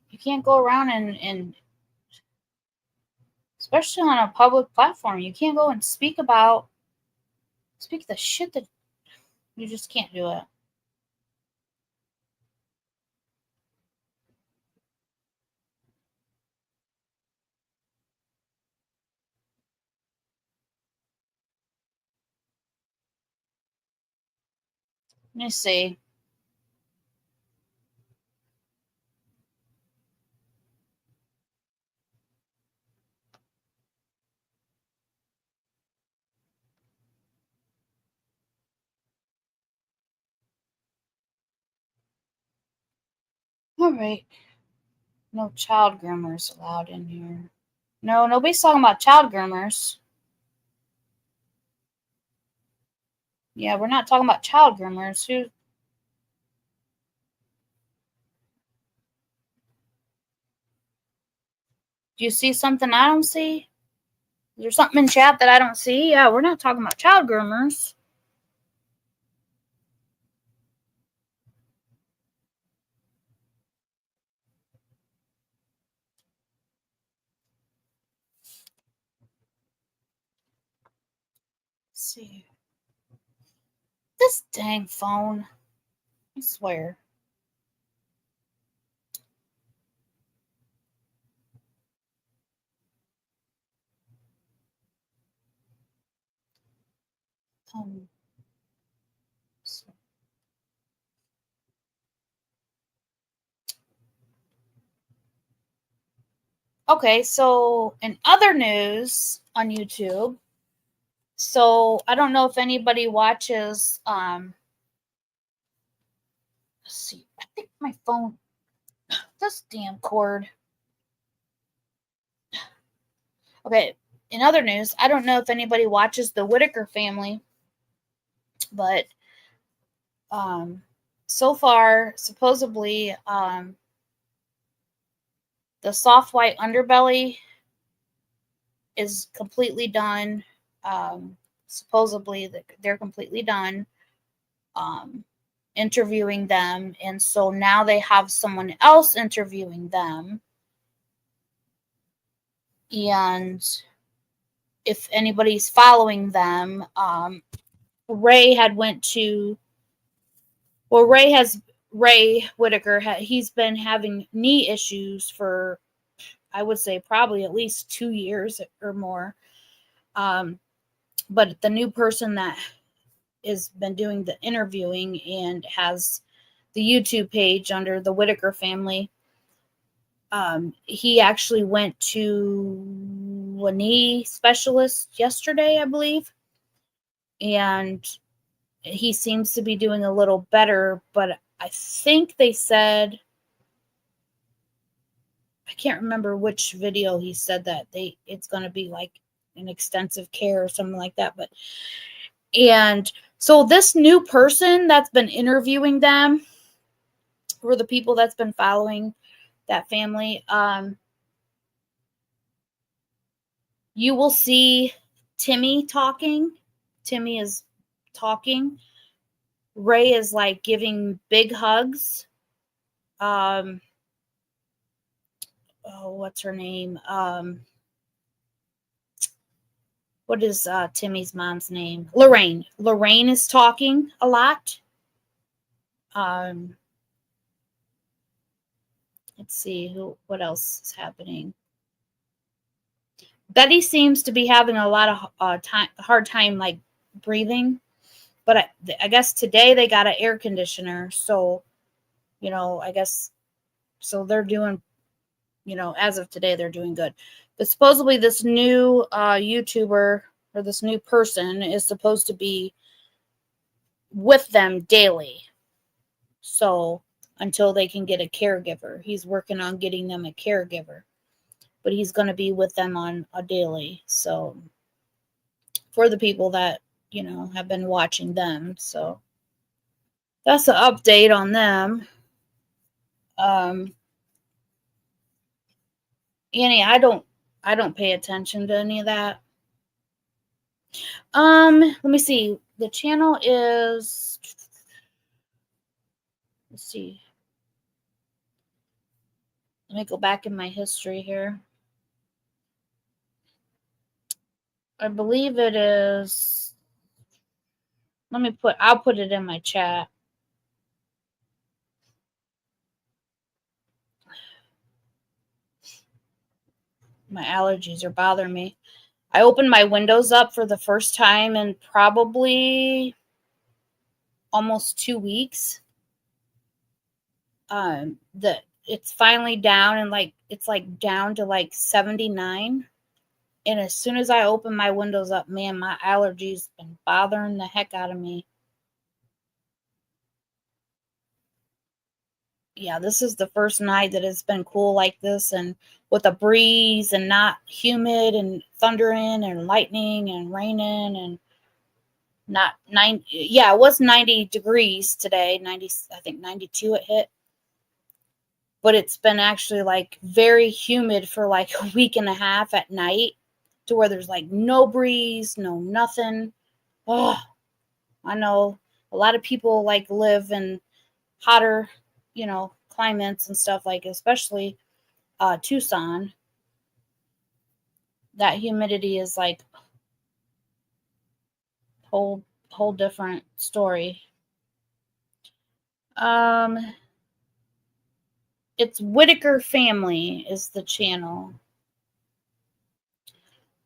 You can't go around and especially on a public platform, you can't go and speak the shit that you just can't do it. Let me see. All right. No child groomers allowed in here. No, nobody's talking about child groomers. Yeah, we're not talking about child groomers. Who? Do you see something I don't see? Is there something in chat that I don't see? Yeah, we're not talking about child groomers. Let's see. This dang phone. I swear. Okay, so in other news on YouTube, so I don't know if anybody watches let's see. I think my phone, this damn cord. Okay, in other news, I don't know if anybody watches the Whitaker family, but so far supposedly the soft white underbelly is completely done. Supposedly they're completely done interviewing them, and so now they have someone else interviewing them. And if anybody's following them, Ray had went to well Ray Whitaker, he's been having knee issues for, I would say, probably at least 2 years or more. But the new person that has been doing the interviewing and has the YouTube page under the Whitaker family, he actually went to a knee specialist yesterday, I believe, and he seems to be doing a little better. But I think they said, I can't remember which video he said that it's going to be like an extensive care or something like that. But and so this new person that's been interviewing them, or the people that's been following that family, you will see Timmy talking. Timmy is talking. Ray is like giving big hugs. Oh, what's her name? What is Timmy's mom's name? Lorraine. Lorraine is talking a lot. Let's see what else is happening. Betty seems to be having a lot of hard time like breathing, but I guess today they got an air conditioner, so I guess so they're doing, as of today they're doing good. But supposedly this new YouTuber, or this new person, is supposed to be with them daily. So until they can get a caregiver, he's working on getting them a caregiver, but he's going to be with them on a daily. So for the people that, have been watching them. So that's an update on them. Annie, I don't pay attention to any of that. Let me see. The channel is, let's see. Let me go back in my history here. I believe it is, I'll put it in my chat. My allergies are bothering me. I opened my windows up for the first time in probably almost 2 weeks. It's finally down, and like it's like down to like 79. And as soon as I open my windows up, man, my allergies been bothering the heck out of me. Yeah, this is the first night that it's been cool like this, and with a breeze and not humid and thundering and lightning and raining and not yeah, it was 90 degrees today, 90, I think 92 it hit. But it's been actually like very humid for like a week and a half at night, to where there's like no breeze, no nothing. Oh, I know a lot of people like live in hotter, climates and stuff, like especially Tucson. That humidity is like whole different story. It's Whitaker Family is the channel.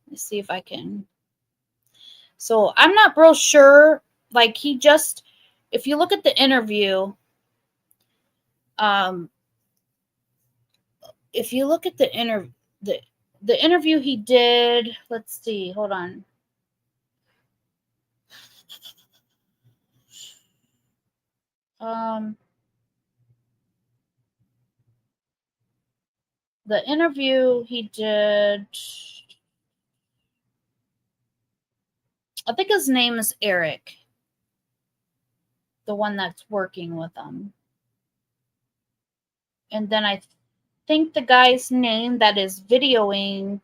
Let's see if I can. So I'm not real sure. Like if you look at the interview, if you look at the interview he did, let's see, hold on. The interview he did, I think his name is Eric, the one that's working with him. And then I think the guy's name that is videoing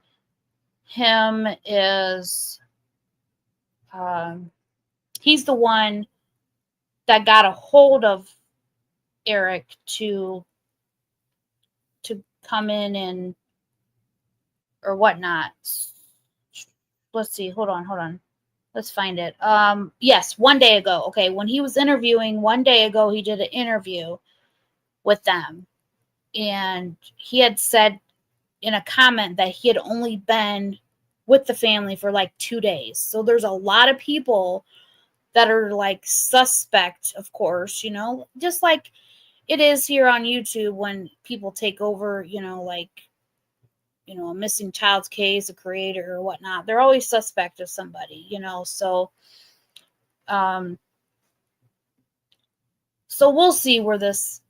him is, he's the one that got a hold of Eric to come in and or whatnot. Let's see, hold on. Let's find it. Yes, 1 day ago. Okay, when he was interviewing 1 day ago, he did an interview with them. And he had said in a comment that he had only been with the family for like 2 days. So there's a lot of people that are like suspect, of course, just like it is here on YouTube when people take over, like, a missing child's case, a creator or whatnot. They're always suspect of somebody, so so we'll see where this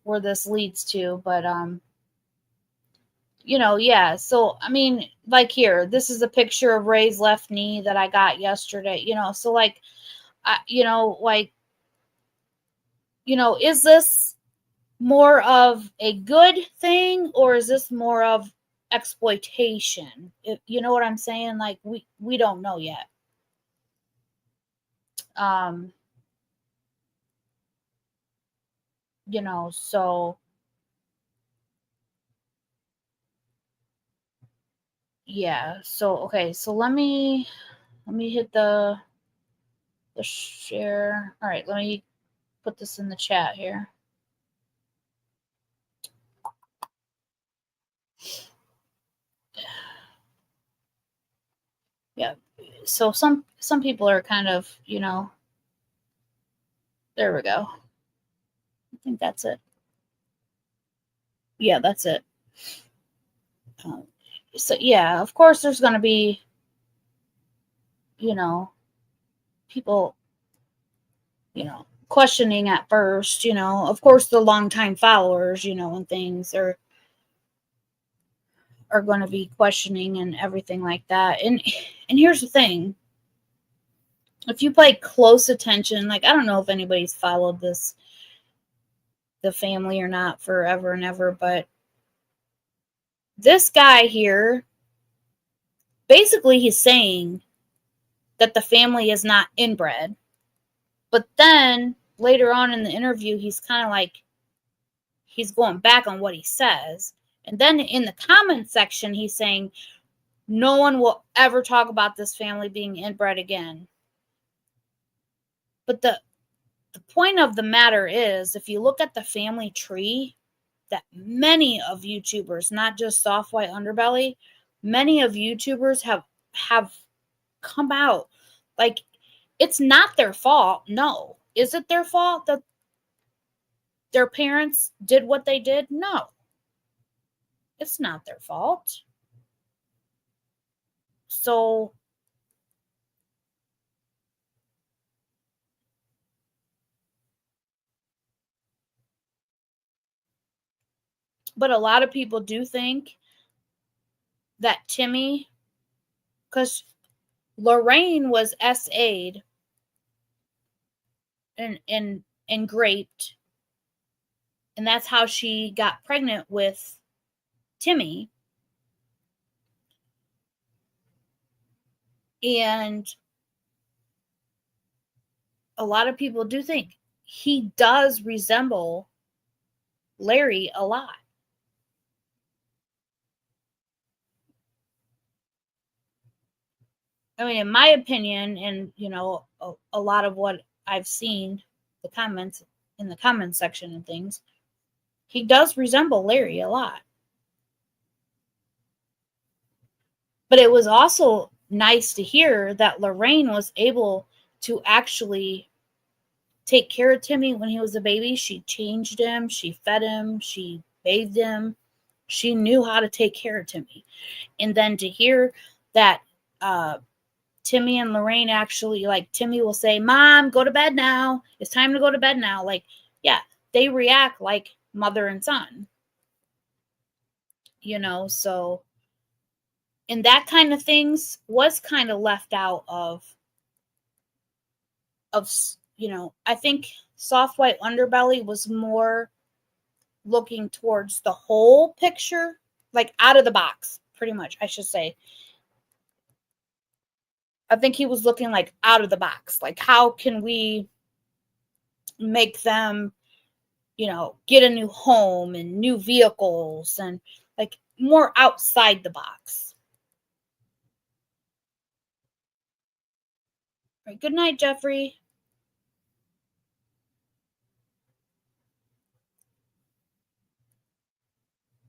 leads to, but yeah. So I mean, like here, this is a picture of Ray's left knee that I got yesterday, so like is this more of a good thing, or is this more of exploitation? You know what I'm saying? Like we don't know yet. So yeah. So okay, so let me hit the share. All right, let me put this in the chat here. Yeah. So some people are kind of, there we go. I think that's it. Yeah, that's it. So yeah, of course there's going to be, people, questioning at first, of course the longtime followers, and things are going to be questioning and everything like that. And here's the thing. If you pay close attention, like I don't know if anybody's followed the family or not forever and ever, but this guy here, basically he's saying that the family is not inbred. But then later on in the interview, he's kind of like, he's going back on what he says. And then in the comment section, he's saying, no one will ever talk about this family being inbred again. But the point of the matter is, if you look at the family tree, that many of YouTubers, not just Soft White Underbelly, many of YouTubers have come out. Like, it's not their fault. No. Is it their fault that their parents did what they did? No. It's not their fault. So but a lot of people do think that Timmy, because Lorraine was SA'd and raped, and that's how she got pregnant with Timmy. And a lot of people do think he does resemble Larry a lot. I mean, in my opinion, and a lot of what I've seen, the comments in the comment section and things, he does resemble Larry a lot. But it was also nice to hear that Lorraine was able to actually take care of Timmy when he was a baby. She changed him, she fed him, she bathed him. She knew how to take care of Timmy. And then to hear that Timmy and Lorraine actually, like, Timmy will say, "Mom, go to bed now. It's time to go to bed now." Like, yeah, they react like mother and son. So, and that kind of things was kind of left out of I think Soft White Underbelly was more looking towards the whole picture, like out of the box, pretty much, I should say. I think he was looking like out of the box. Like, how can we make them, get a new home and new vehicles and like more outside the box. All right, good night, Jeffrey.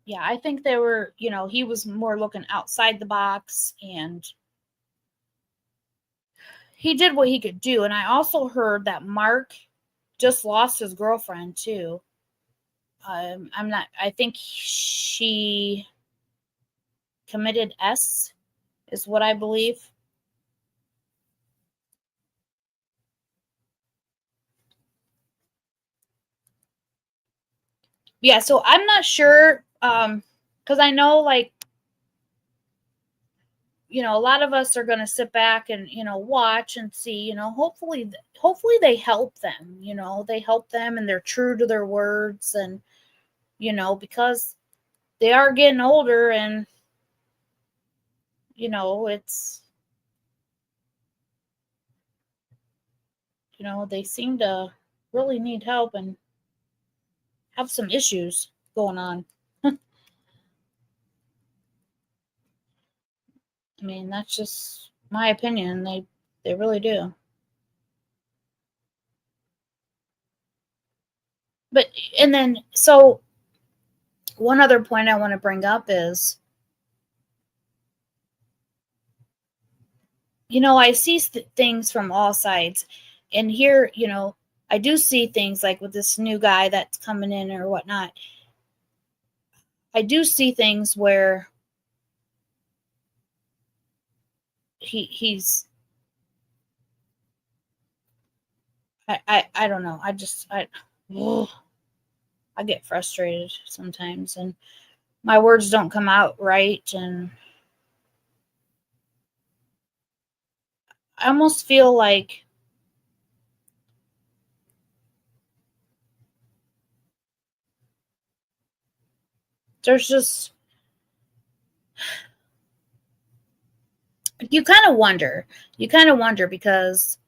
Yeah, I think they were, he was more looking outside the box, and he did what he could do. And I also heard that Mark just lost his girlfriend too. I think she committed is what I believe. Yeah, so I'm not sure, because I know, like, a lot of us are going to sit back and watch and see. Hopefully they help them. They help them and they're true to their words, and because they are getting older, and it's they seem to really need help and have some issues going on. I mean, that's just my opinion. They really do. But and then so one other point I want to bring up is, I see things from all sides, and here, I do see things like with this new guy that's coming in or whatnot. I do see things where he's I don't know. I get frustrated sometimes, and my words don't come out right, and I almost feel like there's just, you kind of wonder. Because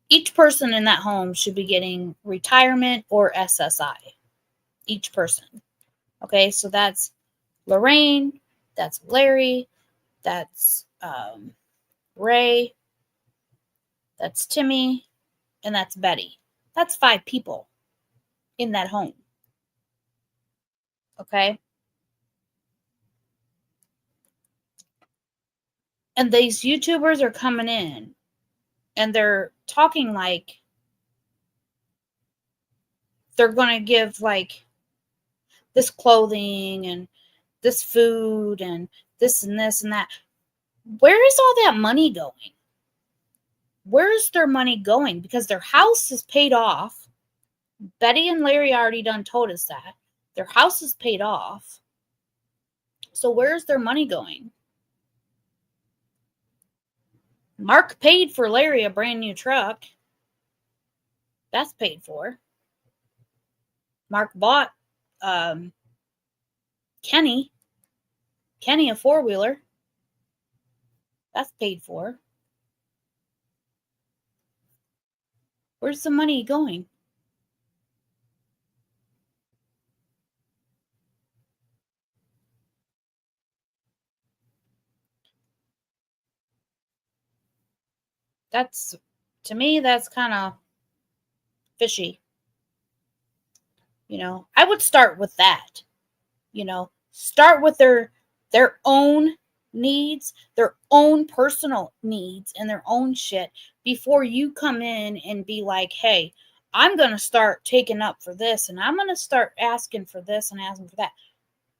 each person in that home should be getting retirement or SSI. Each person. Okay, so that's Lorraine, that's Larry, that's Ray, that's Timmy, and that's Betty. That's 5 people in that home. Okay? And these YouTubers are coming in and they're talking like they're going to give like this clothing and this food and this and this and that. Where is all that money going? Where is their money going? Because their house is paid off. Betty and Larry already done told us that. Their house is paid off. So where's their money going? Mark paid for Larry a brand new truck. That's paid for. Mark bought Kenny a four-wheeler. That's paid for. Where's the money going? That's, to me, that's kind of fishy. I would start with that. Start with their own needs, their own personal needs and their own shit before you come in and be like, hey, I'm going to start taking up for this and I'm going to start asking for this and asking for that.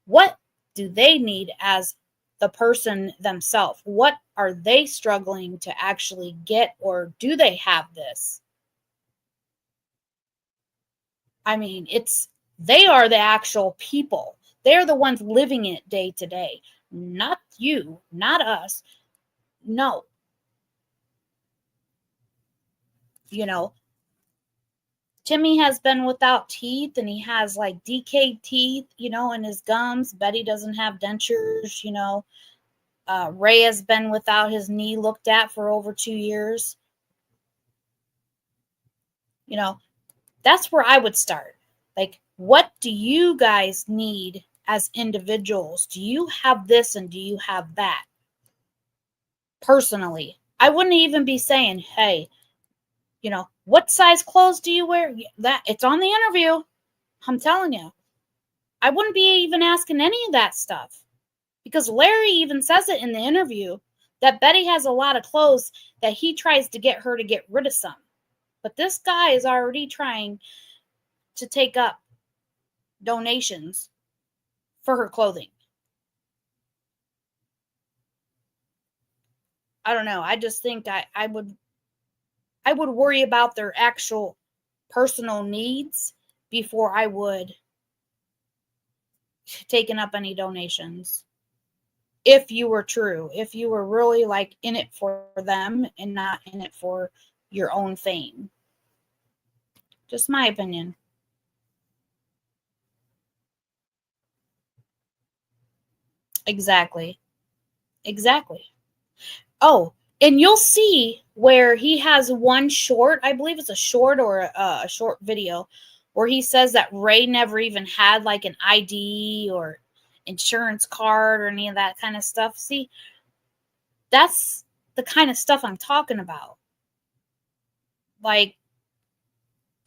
What do they need as the person themselves? What are they struggling to actually get, or do they have this? I mean, they are the actual people. They're the ones living it day to day. Not you, not us. No. Timmy has been without teeth and he has like decayed teeth, in his gums. Betty doesn't have dentures, Ray has been without his knee looked at for over 2 years. That's where I would start. Like, what do you guys need as individuals? Do you have this and do you have that? Personally, I wouldn't even be saying, hey, what size clothes do you wear? That it's on the interview. I'm telling you. I wouldn't be even asking any of that stuff because Larry even says it in the interview that Betty has a lot of clothes that he tries to get her to get rid of some. But this guy is already trying to take up donations for her clothing. I don't know. I just think I would worry about their actual personal needs before I would taking up any donations. If you were true, if you were really like in it for them and not in it for your own fame. Just my opinion. Exactly. Exactly. Oh, and you'll see where he has one short, I believe it's a short or a short video, where he says that Ray never even had like an ID or insurance card or any of that kind of stuff. See, that's the kind of stuff I'm talking about. Like,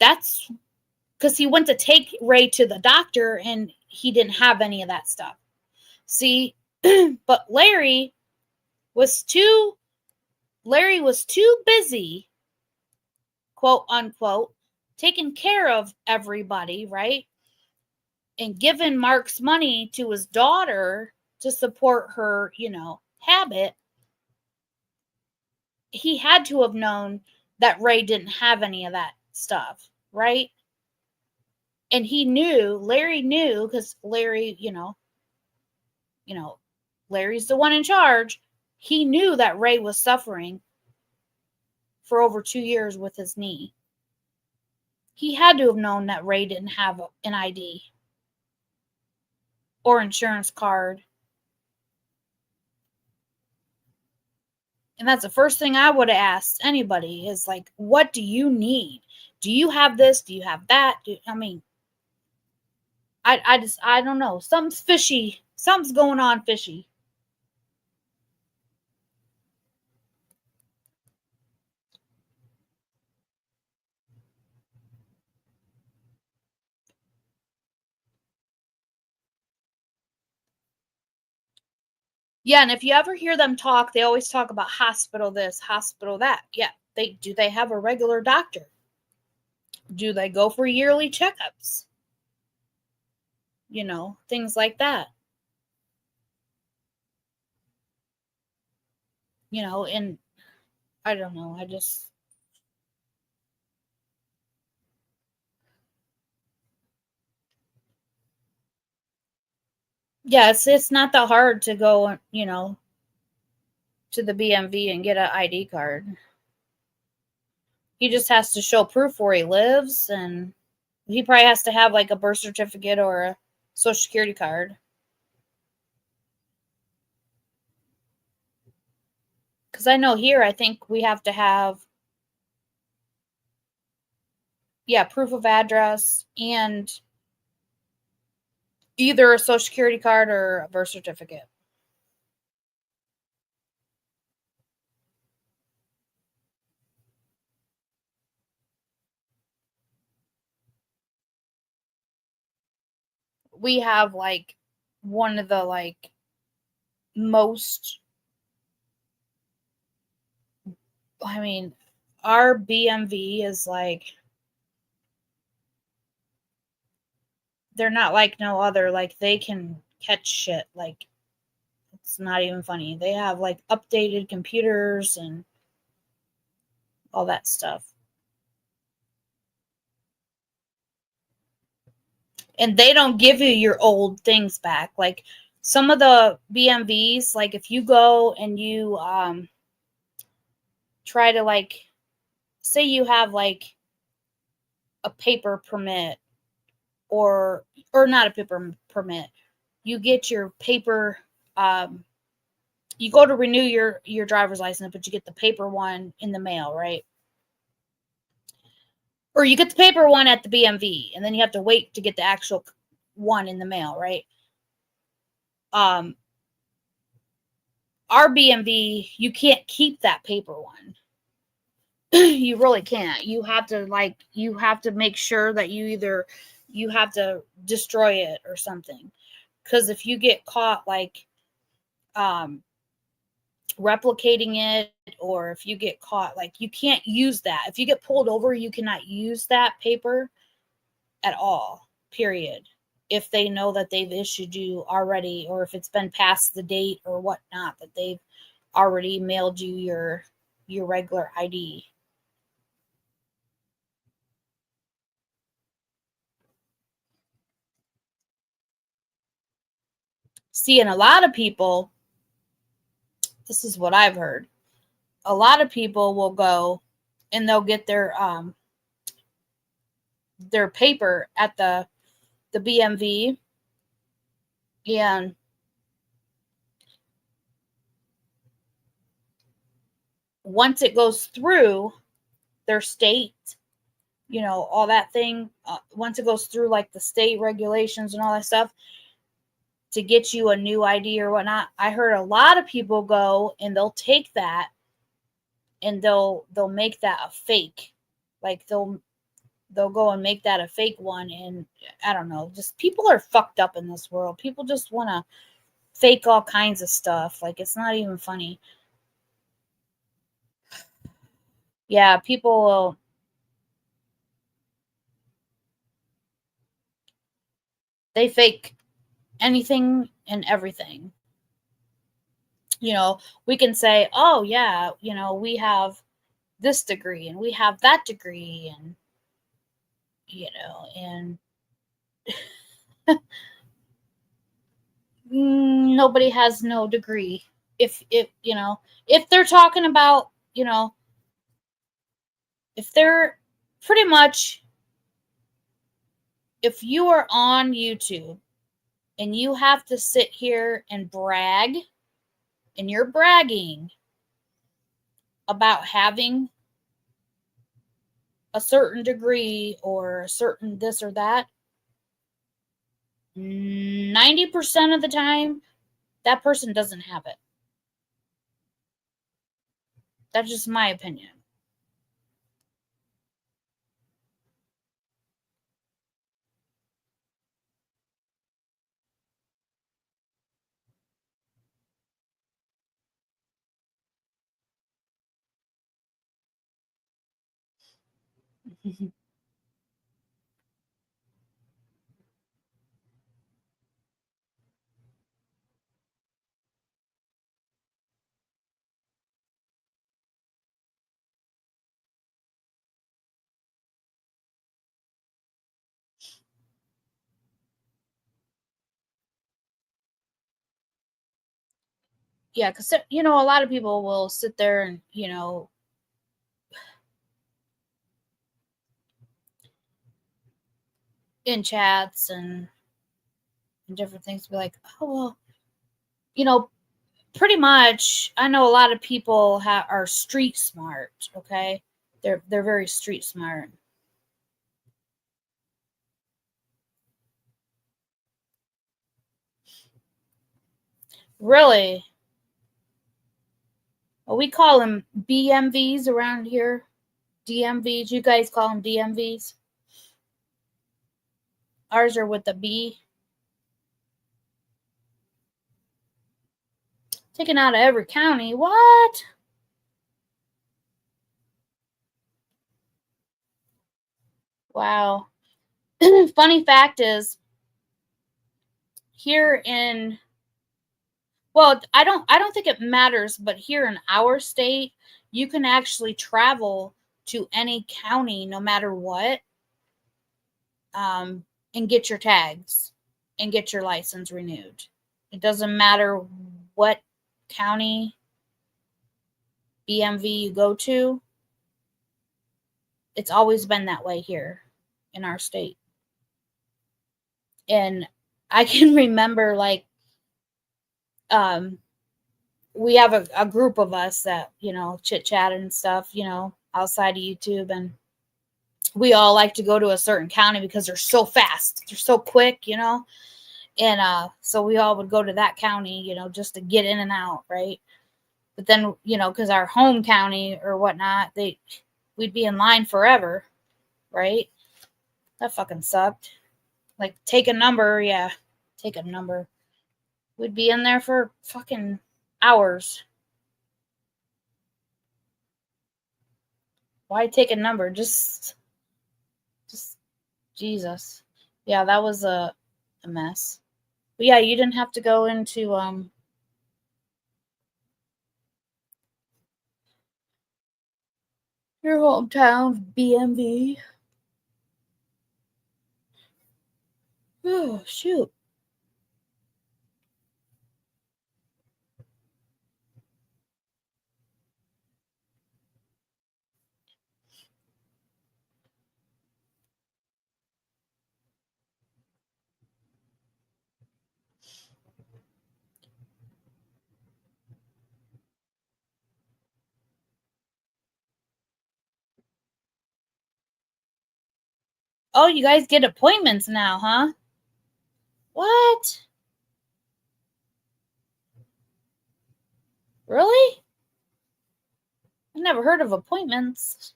that's because he went to take Ray to the doctor and he didn't have any of that stuff. See, but Larry was too busy, quote unquote, taking care of everybody, right? And giving Mark's money to his daughter to support her, habit. He had to have known that Ray didn't have any of that stuff, right? And Larry knew, because Larry, Larry's the one in charge. He knew that Ray was suffering for over 2 years with his knee. He had to have known that Ray didn't have an ID or insurance card. And that's the first thing I would have asked anybody is like, what do you need? Do you have this? Do you have that? I don't know. Something's fishy. Something's going on fishy. Yeah, and if you ever hear them talk, they always talk about hospital this, hospital that. Yeah, they have a regular doctor? Do they go for yearly checkups? Things like that. And I don't know. I just yeah, it's not that hard to go, to the BMV and get an ID card. He just has to show proof where he lives, and he probably has to have like a birth certificate or a social security card. Because I know here, I think we have to have, yeah, proof of address and either a social security card or a birth certificate. We have like one of the like most, I mean, our BMV is like, they're not like no other. Like, they can catch shit. Like, it's not even funny. They have like updated computers and all that stuff. And they don't give you your old things back. Like, some of the BMVs, like if you go and you try to, like, say you have like a paper permit, or not a paper permit, you get your paper, you go to renew your driver's license, but you get the paper one in the mail, right? Or you get the paper one at the BMV, and then you have to wait to get the actual one in the mail, right? um our BMV, you can't keep that paper one. You really can't. You have to make sure that you have to destroy it or something. Because if you get caught, like, um replicating it, or if you get caught, like, you can't use that. If you get pulled over, you cannot use that paper at all, period. If they know that they've issued you already, or if it's been past the date or whatnot, that they've already mailed you your regular ID. See, and a lot of people, this is what I've heard. A lot of people will go and they'll get their paper at the BMV, and once it goes through their state, all that thing, once it goes through like the state regulations and all that stuff to get you a new ID or whatnot, I heard a lot of people go and they'll take that and they'll make that a fake. Like, they'll go and make that a fake one. And I don't know, just people are fucked up in this world. People just want to fake all kinds of stuff. Like, it's not even funny. Yeah, people will, they fake anything and everything. We can say, oh yeah, we have this degree and we have that degree, and nobody has no degree. If they're talking about, if they're pretty much, if you are on YouTube and you have to sit here and brag, and you're bragging about having a certain degree or a certain this or that, 90% of the time, that person doesn't have it. That's just my opinion. Yeah, because a lot of people will sit there and in chats and different things be like, oh well, pretty much. I know a lot of people are street smart. Okay, they're very street smart. Really, well, we call them BMVs around here. DMVs. You guys call them DMVs. Ours are with the B. Taken out of every county. What? Wow. Funny fact is, here in well, I don't think it matters, but here in our state, you can actually travel to any county no matter what, and get your tags and get your license renewed. It doesn't matter what county BMV you go to. It's always been that way here in our state. And I can remember, like, we have a group of us that chit chat and stuff, outside of YouTube, and we all like to go to a certain county because they're so fast, they're so quick, and so we all would go to that county, just to get in and out, right? But then, because our home county or whatnot, we'd be in line forever, right? That fucking sucked. Like, take a number, yeah, take a number. We'd be in there for fucking hours. Why take a number? Just Jesus. Yeah, that was a mess. But yeah, you didn't have to go into your hometown BMV. Oh shoot. Oh, you guys get appointments now, huh? What? Really? I never heard of appointments.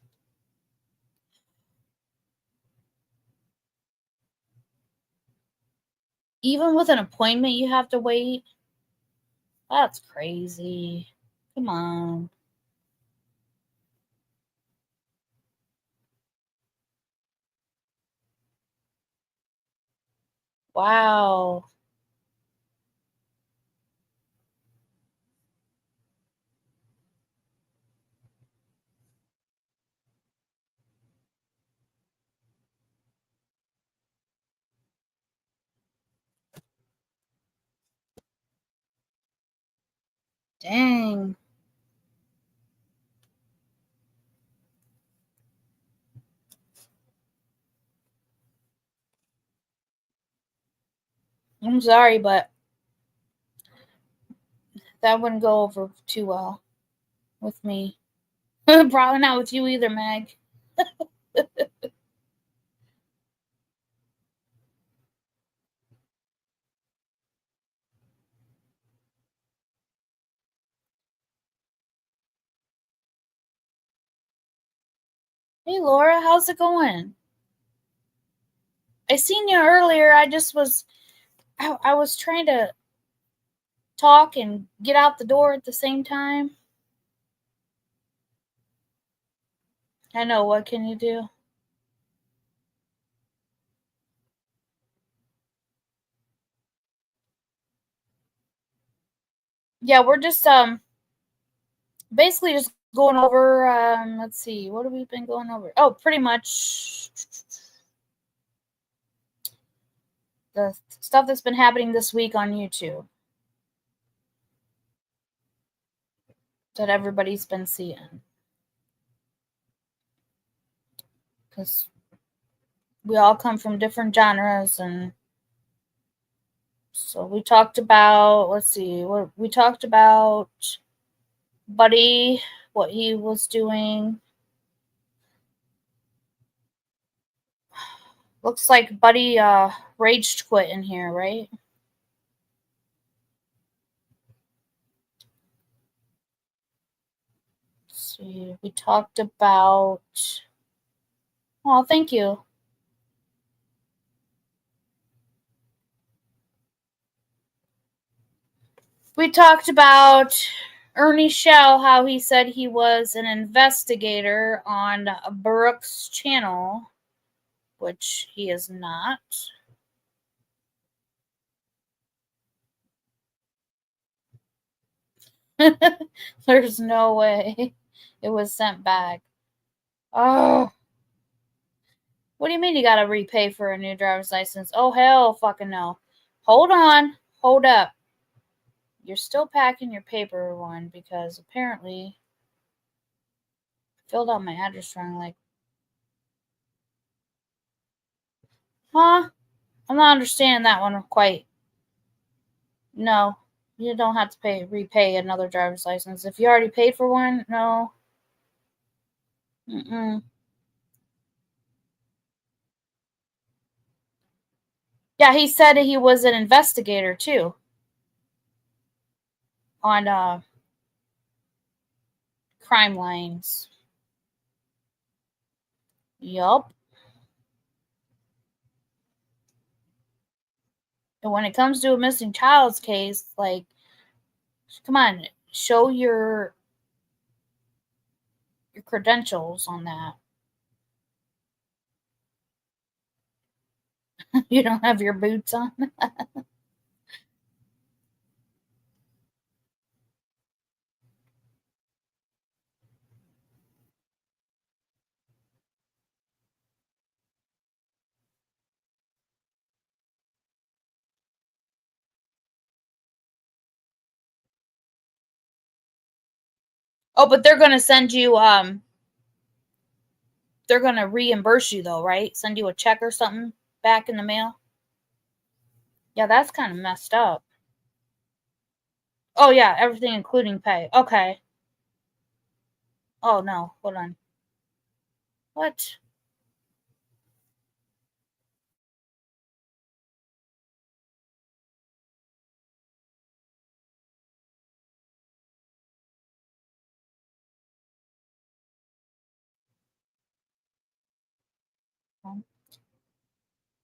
Even with an appointment, you have to wait. That's crazy. Come on. Wow. Dang. I'm sorry, but that wouldn't go over too well with me. Probably not with you either, Meg. Hey, Laura, how's it going? I seen you earlier. I was trying to talk and get out the door at the same time. I know. What can you do? yeah, we're just basically just going over let's see, what have we been going over? Oh, pretty much the stuff that's been happening this week on YouTube that everybody's been seeing. Because we all come from different genres, and so we talked about, let's see, what we talked about Buddy, what he was doing. Looks like Buddy raged quit in here, right? Let's see, we talked about, oh, thank you. We talked about Ernie Shell, how he said he was an investigator on Brooke's channel, which he is not. There's no way it was sent back. Oh, what do you mean you gotta repay for a new driver's license? Oh, hell fucking no. Hold on. Hold up. You're still packing your paper one because apparently I filled out my address wrong. Like, huh? I'm not understanding that one quite. No, you don't have to repay another driver's license. If you already paid for one, no. Mm-mm. Yeah, he said he was an investigator too on crime lines. Yup. And when it comes to a missing child's case, like, come on, show your credentials on that. You don't have your boots on. Oh, but they're gonna send you they're gonna reimburse you though, right? Send you a check or something back in the mail. Yeah, that's kind of messed up. Oh yeah, everything including pay. Okay. Oh no, hold on. What?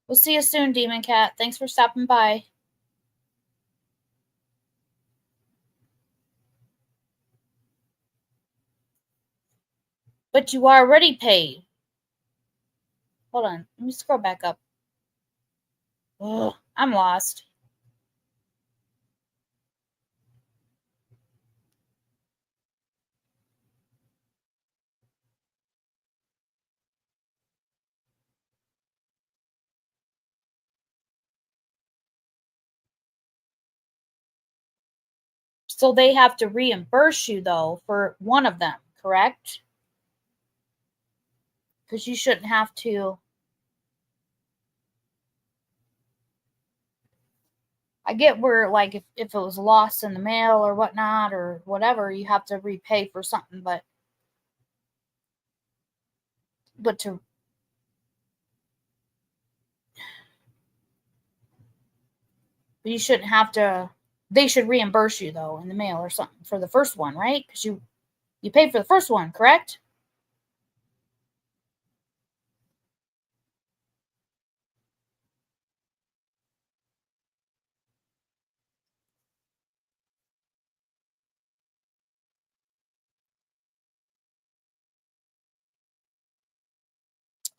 We'll see you soon, Demon Cat. Thanks for stopping by. But you already paid. Hold on. Let me scroll back up. Ugh, I'm lost. So they have to reimburse you though for one of them, correct? Because you shouldn't have to. I get where, like, if it was lost in the mail or whatnot or whatever, you have to repay for something, but to you shouldn't have to. They should reimburse you though in the mail or something for the first one, right? Because you paid for the first one, correct?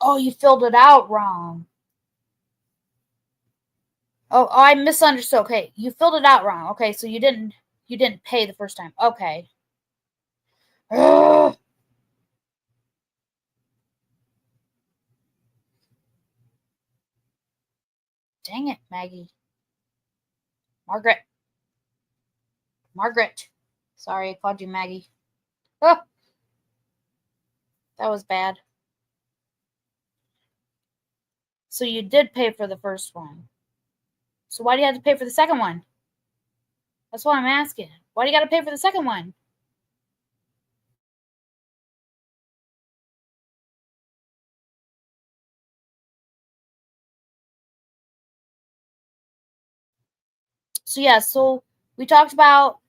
Oh, you filled it out wrong. Oh, I misunderstood. Okay, you filled it out wrong. Okay, so you didn't. You didn't pay the first time. Okay. Ugh. Dang it, Maggie. Margaret. Sorry, I called you Maggie. Oh, that was bad. So you did pay for the first one. So why do you have to pay for the second one? That's what I'm asking. Why do you got to pay for the second one? So yeah, so we talked about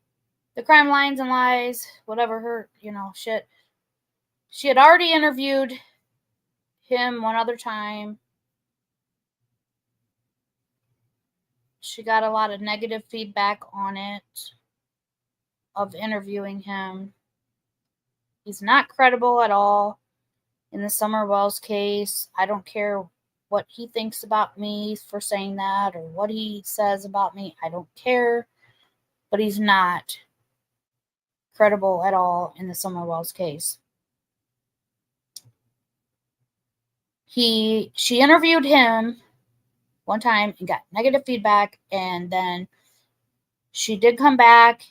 the crime lines and lies, whatever her, shit. She had already interviewed him one other time. She got a lot of negative feedback on it, of interviewing him. He's not credible at all in the Summer Wells case. I don't care what he thinks about me for saying that or what he says about me. I don't care. But he's not credible at all in the Summer Wells case. She interviewed him one time and got negative feedback, and then she did come back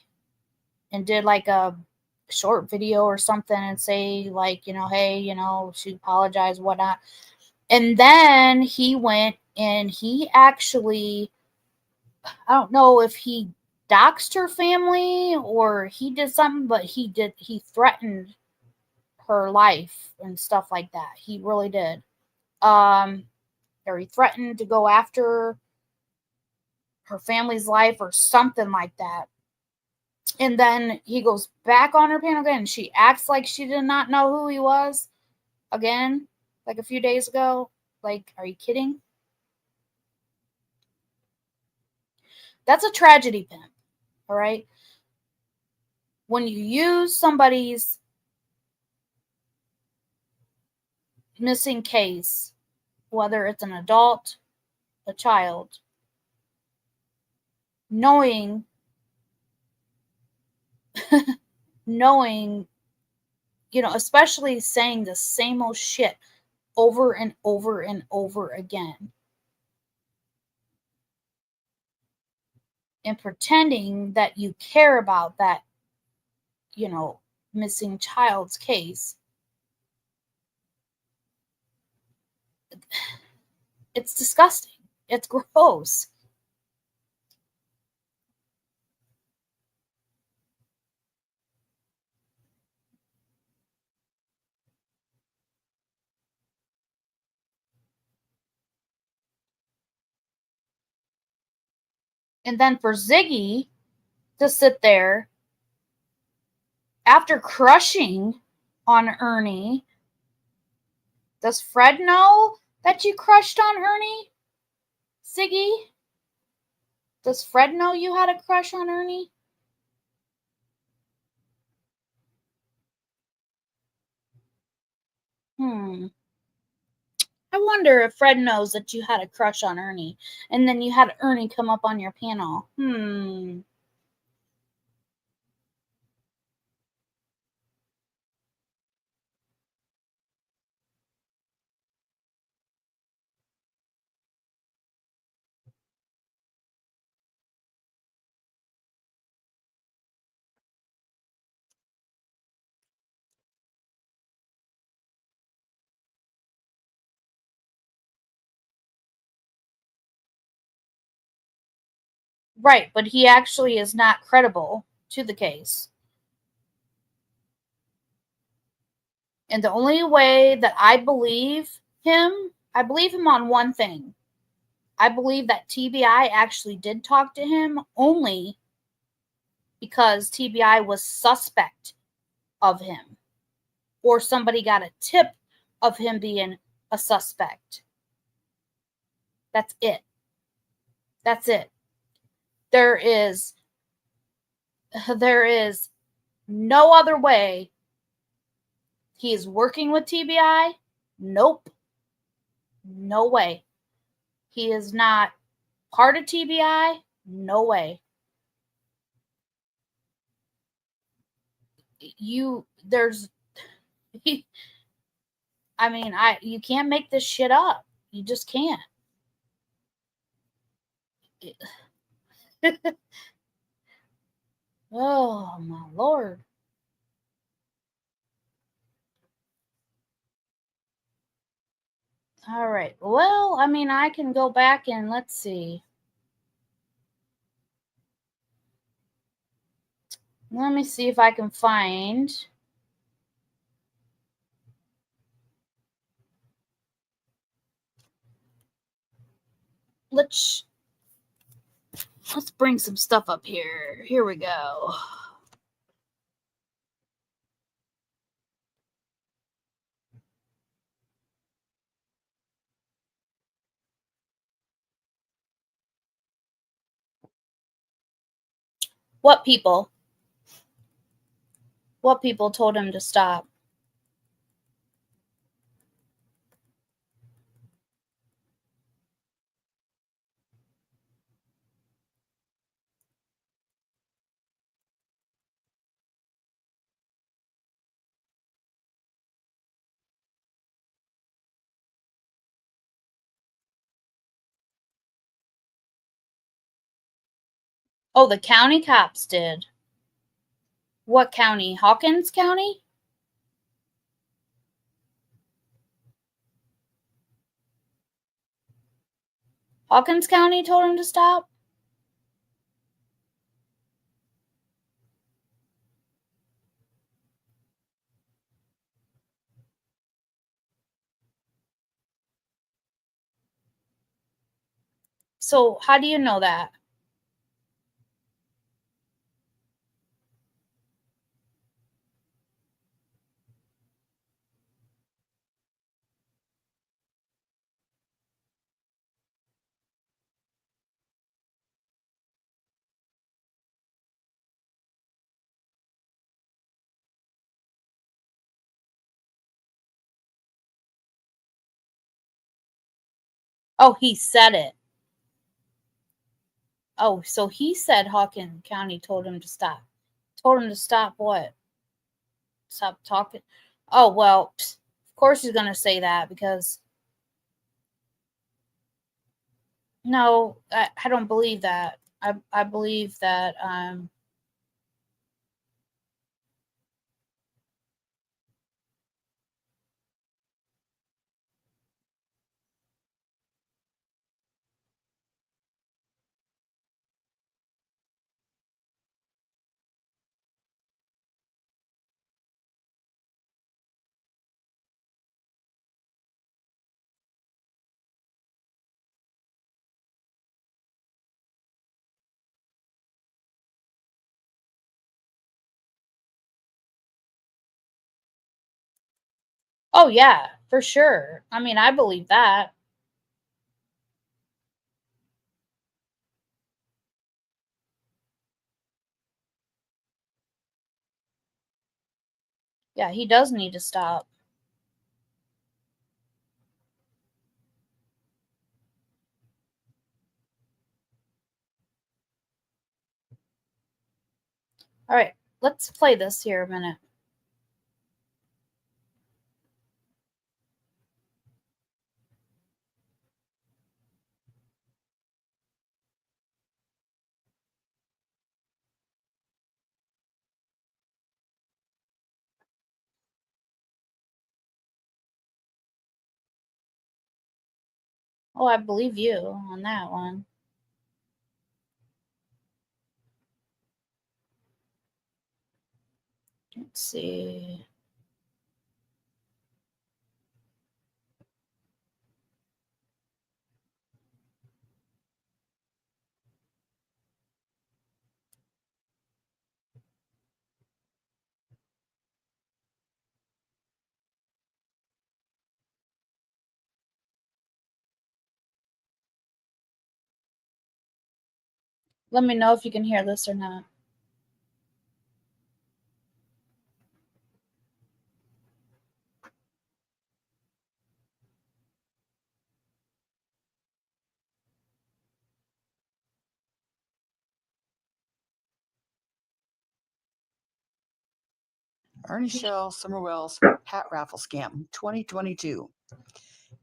and did like a short video or something and say like, hey, she apologized, whatnot. And then he went and he actually, I don't know if he doxed her family or he did something, but he threatened her life and stuff like that. He really did. Or he threatened to go after her family's life or something like that. And then he goes back on her panel again. She acts like she did not know who he was again, like a few days ago. Like, are you kidding? That's a tragedy, pimp. All right. When you use somebody's missing case, whether it's an adult, a child, knowing, especially saying the same old shit over and over and over again, and pretending that you care about that, missing child's case. It's disgusting. It's gross. And then for Ziggy to sit there after crushing on Ernie. Does Fred know that you crushed on Ernie? Ziggy? Does Fred know you had a crush on Ernie? I wonder if Fred knows that you had a crush on Ernie and then you had Ernie come up on your panel. Right, but he actually is not credible to the case. And the only way that I believe him on one thing. I believe that TBI actually did talk to him only because TBI was suspect of him, or somebody got a tip of him being a suspect. That's it. There is no other way. He is working with TBI. Nope. No way. He is not part of TBI. No way. there's I mean, you can't make this shit up. You just can't. Oh my lord. All right. Well, I mean, I can go back and let's see. Let me see if I can find. Let's bring some stuff up here. Here we go. What people? What people told him to stop? Oh, the county cops did. What county? Hawkins County? Hawkins County told him to stop? So, how do you know that? Oh, he said it. Oh, so he said Hawkins County told him to stop. Told him to stop what? Stop talking. Oh, well, of course he's going to say that because no, I don't believe that. I believe that oh yeah, for sure. I mean, I believe that. Yeah, he does need to stop. All right, let's play this here a minute. Oh, I believe you on that one. Let's see. Let me know if you can hear this or not. Ernie Shell, Summer Wells, hat raffle scam, 2022.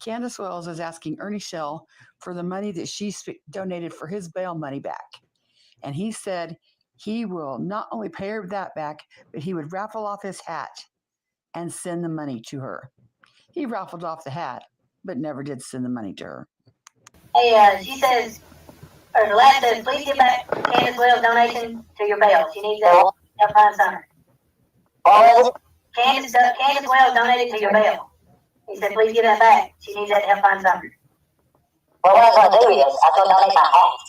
Candace Wells is asking Ernie Shell for the money that she donated for his bail money back. And he said he will not only pay her that back, but he would raffle off his hat and send the money to her. He raffled off the hat, but never did send the money to her. Hey, she says, or the last says, please give back Candace Wells' donation to your bail. She needs help find Summer. What was it? Candace Wells donated to your bail. He said, please give that back. She needs that to help find Summer. Well, what I was going to do is, I was going to donate my hat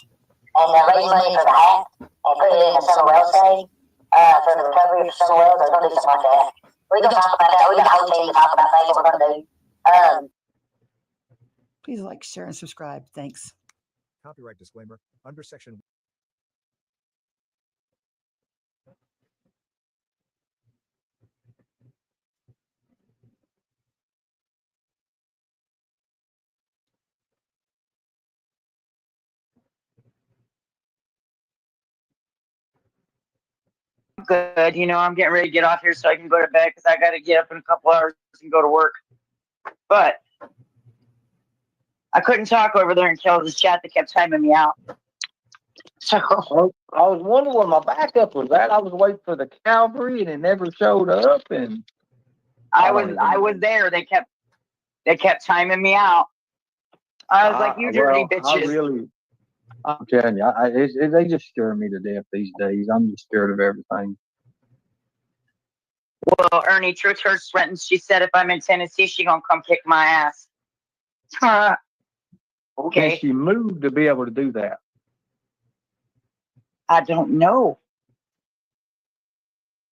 and raise money for the hat and put it in a Summer Wells thing for the recovery of Summer Wells. I was going to do something like that. We're going to talk about that. We got a whole team to talk about things that we're going to do. Please like, share, and subscribe. Thanks. Copyright disclaimer under section. Good. You know, I'm getting ready to get off here so I can go to bed because I got to get up in a couple hours and go to work. But I couldn't talk over there and kill this chat that kept timing me out. So I was wondering where my backup was at. I was waiting for the cavalry and it never showed up. And I was there. They kept timing me out. I was like, you dirty bitches. I'm telling you, they just scare me to death these days. I'm just scared of everything. Well, Ernie, Truth Hurts threatens. She said if I'm in Tennessee, she gonna come kick my ass. Okay. Can she move to be able to do that? I don't know.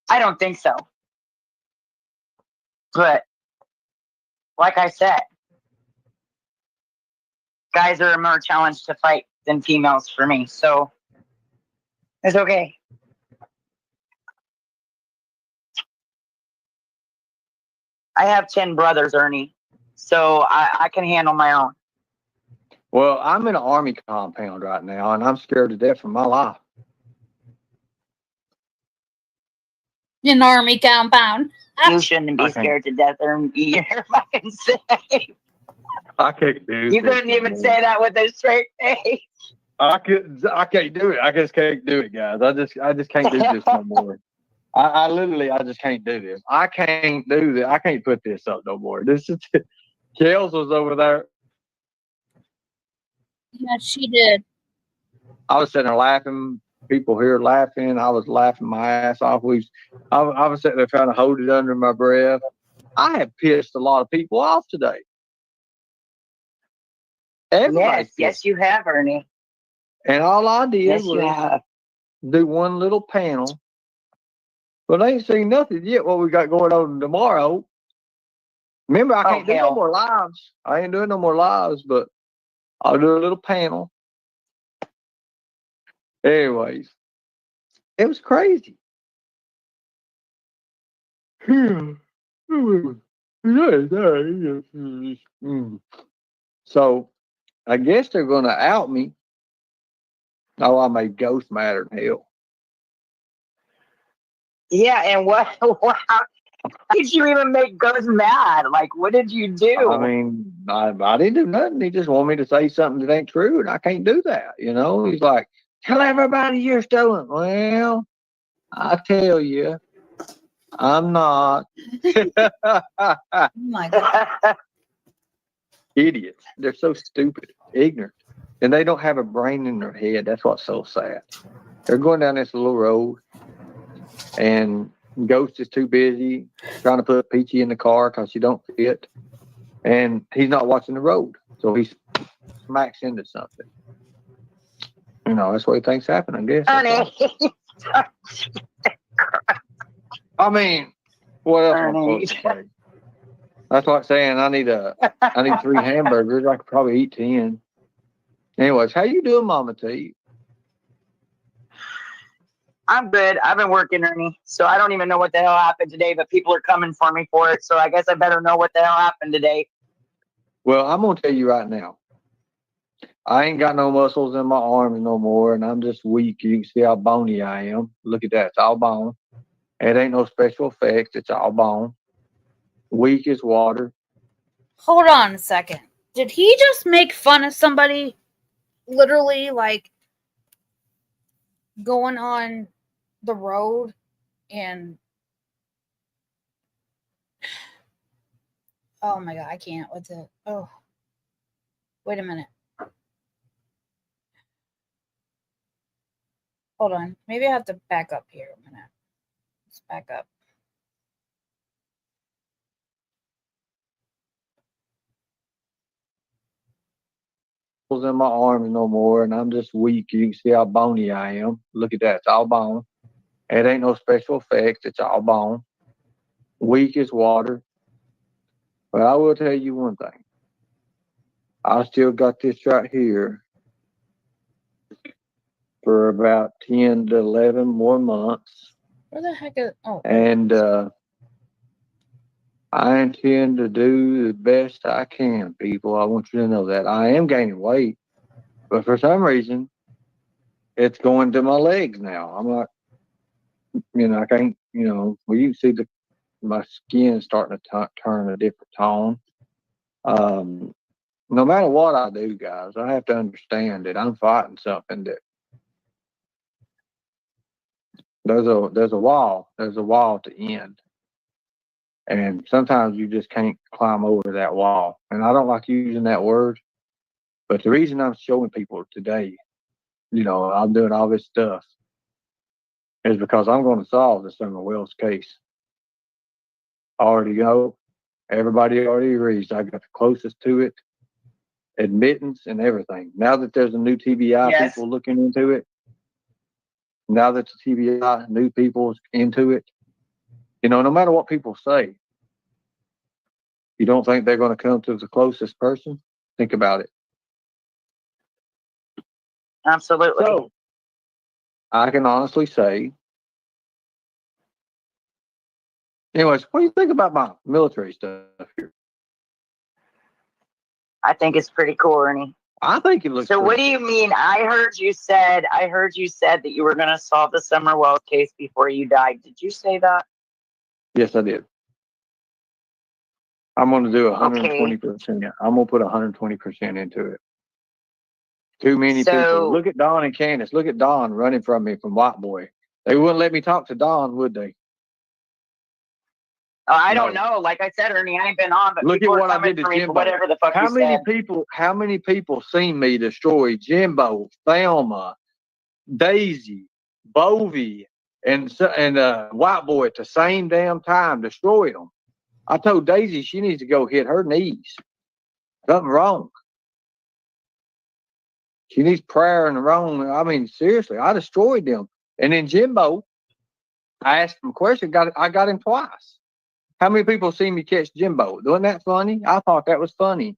I don't think so. But like I said, guys are more challenged to fight than females for me, so it's okay. I have 10 brothers, Ernie, so I can handle my own. Well, I'm in an army compound right now, and I'm scared to death for my life. An army compound. You shouldn't be scared to death, Ernie. You're fucking safe. I can't do it. You couldn't even say that with a straight face. I can't do it. I just can't do it, guys. I just can't do this no more. I literally just can't do this. I can't do this. I can't put this up no more. This is Kels was over there. Yeah, she did. I was sitting there laughing. People here laughing. I was laughing my ass off. I was sitting there trying to hold it under my breath. I have pissed a lot of people off today. Yes, you have, Ernie. And all I did was do one little panel. But I ain't seen nothing yet what we got going on tomorrow. Remember, I can't do no more lives. I ain't doing no more lives, but I'll do a little panel. Anyways, it was crazy. So I guess they're going to out me. Oh, I made ghost matter in hell. Yeah, and what? How did you even make Ghost mad? Like, what did you do? I mean, I didn't do nothing. He just wanted me to say something that ain't true, and I can't do that. You know, he's like, tell everybody you're stealing. Well, I tell you, I'm not. Oh my God. Idiots. They're so stupid, ignorant, and they don't have a brain in their head. That's what's so sad. They're going down this little road, and Ghost is too busy trying to put Peachy in the car because she don't fit, and he's not watching the road, so he smacks into something. You know, that's what he thinks happened, I guess. I mean, what else am I supposed to say? That's like saying I need 3 hamburgers. I could probably eat 10. Anyways, how you doing, Mama T? I'm good. I've been working, Ernie, so I don't even know what the hell happened today, but people are coming for me for it, so I guess I better know what the hell happened today. Well, I'm going to tell you right now. I ain't got no muscles in my arms no more, and I'm just weak. You can see how bony I am. Look at that. It's all bone. It ain't no special effects. It's all bone. Weak as water. Hold on a second. Did he just make fun of somebody literally like going on the road and oh my god, I can't with it. Oh. Wait a minute. Hold on. Maybe I have to back up here a minute. Let's back up. In my arms no more, and I'm just weak. You can see how bony I am. Look at that. It's all bone. It ain't no special effects. It's all bone. Weak as water. But I will tell you one thing. I still got this right here for about 10 to 11 more months. Where the heck is... Oh. And I intend to do the best I can, people. I want you to know that. I am gaining weight. But for some reason, it's going to my legs now. I'm not, I can't, well, you can see my skin starting to turn a different tone. No matter what I do, guys, I have to understand that I'm fighting something that there's a wall to end. And sometimes you just can't climb over that wall. And I don't like using that word, but the reason I'm showing people today, I'm doing all this stuff is because I'm going to solve the Summer Wells case. I already know. Everybody already agrees. I got the closest to it, admittance and everything. Now that there's a new TBI people looking into it, now that the TBI new people's into it, no matter what people say, you don't think they're going to come to the closest person? Think about it. Absolutely. So, I can honestly say, anyways, what do you think about my military stuff here? I think it's pretty cool, Ernie. I think it looks so. What do cool. you mean? I heard you said that you were going to solve the Summer Wells case before you died. Did you say that? Yes, I did. I'm going to do 120%. I'm going to put 120% into it. Too many people. Look at Don and Candace. Look at Don running from me from White Boy. They wouldn't let me talk to Don, would they? I don't know. Like I said, Ernie, I ain't been on, but look at what I did to Jimbo. Whatever the fuck how many people seen me destroy Jimbo, Thelma, Daisy, Bovie, and White Boy at the same damn time? Destroyed them. I told Daisy she needs to go hit her knees. Something wrong. She needs prayer in the wrong. I mean, seriously, I destroyed them. And then Jimbo, I asked him a question. I got him twice. How many people seen me catch Jimbo? Wasn't that funny? I thought that was funny.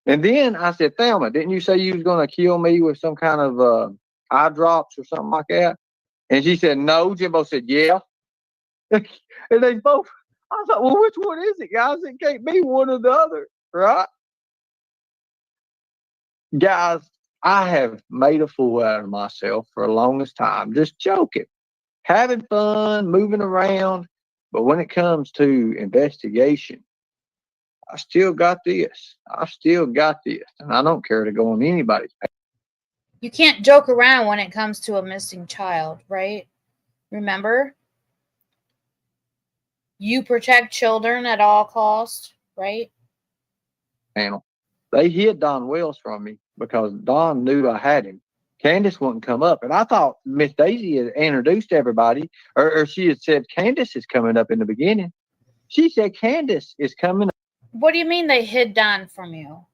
And then I said, Thelma, didn't you say you was going to kill me with some kind of eye drops or something like that? And she said, no. Jimbo said, yeah. And they both, I thought, well, which one is it, guys? It can't be one or the other, right? Guys, I have made a fool out of myself for the longest time, just joking, having fun, moving around. But when it comes to investigation, I still got this. And I don't care to go on anybody's page. You can't joke around when it comes to a missing child, right? Remember? You protect children at all costs, right? Panel. They hid Don Wells from me because Don knew I had him. Candace wouldn't come up. And I thought Miss Daisy had introduced everybody, or she had said Candace is coming up in the beginning. She said Candace is coming up. What do you mean they hid Don from you?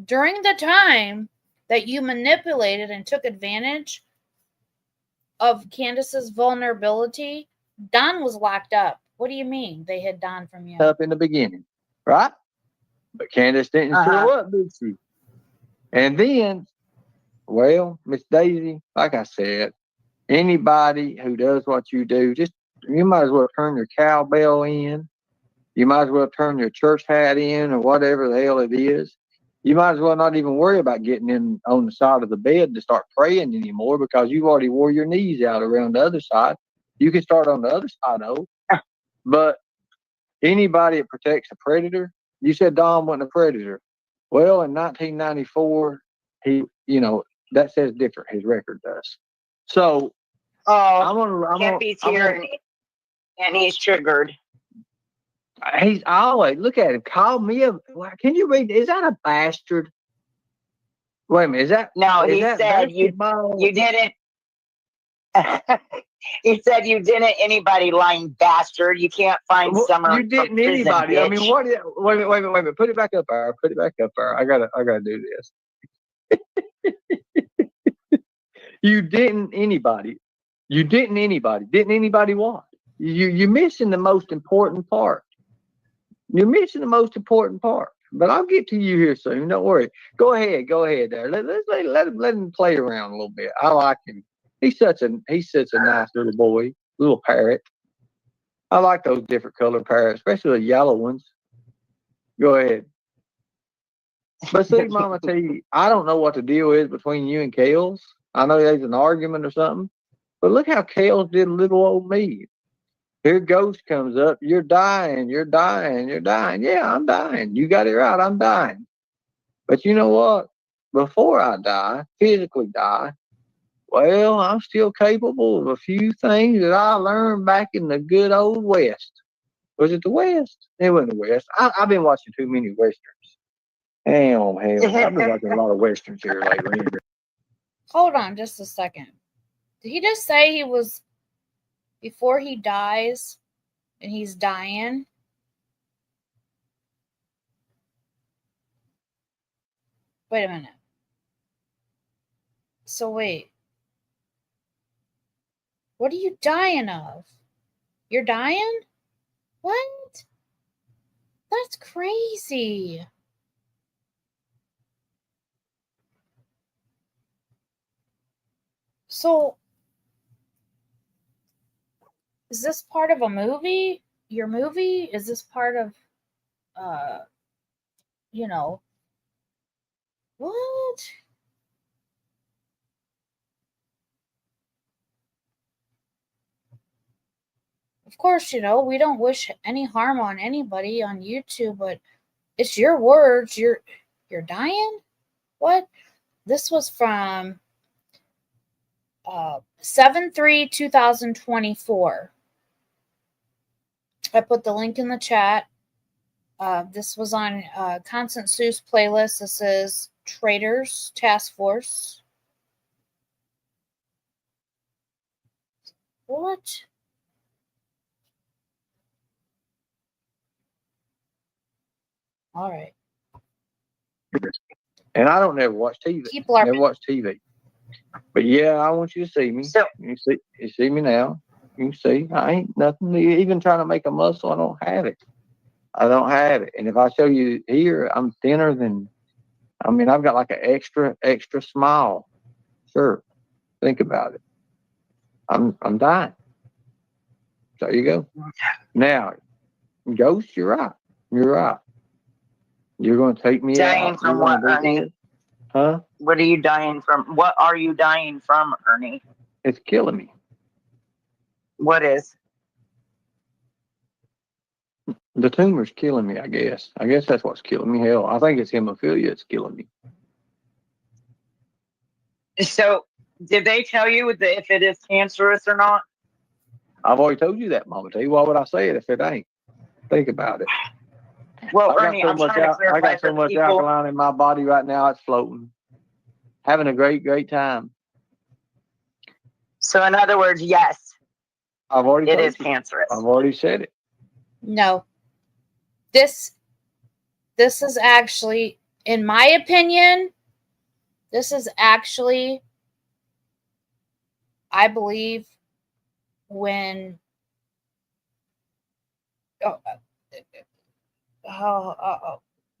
During the time that you manipulated and took advantage of Candace's vulnerability, Don was locked up. What do you mean they hid Don from you? Up in the beginning, right? But Candace didn't show up, did she? And then, well, Miss Daisy, like I said, anybody who does what you do, you might as well turn your cowbell in. You might as well turn your church hat in or whatever the hell it is. You might as well not even worry about getting in on the side of the bed to start praying anymore because you've already wore your knees out around the other side. You can start on the other side of it. But anybody that protects a predator, you said Dom wasn't a predator. Well, in 1994, he, that says different. His record does. So Oh, Kippy's here and he's triggered. He's always, look at him. Call me a, can you read? Is that a bastard? Wait a minute. Is that, No, is he that said you didn't. He said you didn't anybody, lying bastard. You can't find summer. You didn't anybody. I mean, what? Wait a minute. Put it back up there. Put it back up there. I gotta do this. You didn't anybody. You didn't anybody. Didn't anybody what? You're missing the most important part. You're missing the most important part. But I'll get to you here soon. Don't worry. Go ahead there. Let him play around a little bit. I like him. He's such a nice little boy, little parrot. I like those different colored parrots, especially the yellow ones. Go ahead. But see, Mama, tell you, I don't know what the deal is between you and Kales. I know there's an argument or something. But look how Kales did little old me. Here Ghost comes up. You're dying. You're dying. You're dying. Yeah, I'm dying. You got it right. I'm dying. But you know what? Before I die, physically die, well, I'm still capable of a few things that I learned back in the good old West. Was it the West? It wasn't the West. I've been watching too many Westerns. Hell, I've been watching a lot of Westerns here lately. Hold on just a second. Did he just say he was, before he dies and he's dying? Wait a minute. So wait. What are you dying of? You're dying? What? That's crazy. So, is this part of a movie? Your movie? Is this part of, what? Of course, we don't wish any harm on anybody on YouTube, but it's your words. You're dying? What? This was from 7/3/2024. I put the link in the chat. This was on Constant Seuss playlist. This is Traitors Task Force. What? All right. And I don't never watch TV. Never watch TV. But yeah, I want you to see me. So, you see me now. You can see I ain't nothing. Even trying to make a muscle, I don't have it. I don't have it. And if I show you here, I'm thinner than. I've got like an extra smile. Sure, think about it. I'm dying. So you go. Now, Ghost, you're right. You're right. You're going to take me dying out. From what, Ernie? Huh? What are you dying from? What are you dying from, Ernie? It's killing me. What is? The tumor's killing me, I guess. I guess that's what's killing me. Hell, I think it's hemophilia that's killing me. So, did they tell you if it is cancerous or not? I've already told you that, Mama T. Why would I say it if it ain't? Think about it. Well, Ernie, I'm trying to clarify. I got so much alkaline in my body right now, it's floating. Having a great, great time. So, in other words, yes. I've already it is cancerous. I've already said it. No. This is actually, in my opinion, this is actually, I believe, when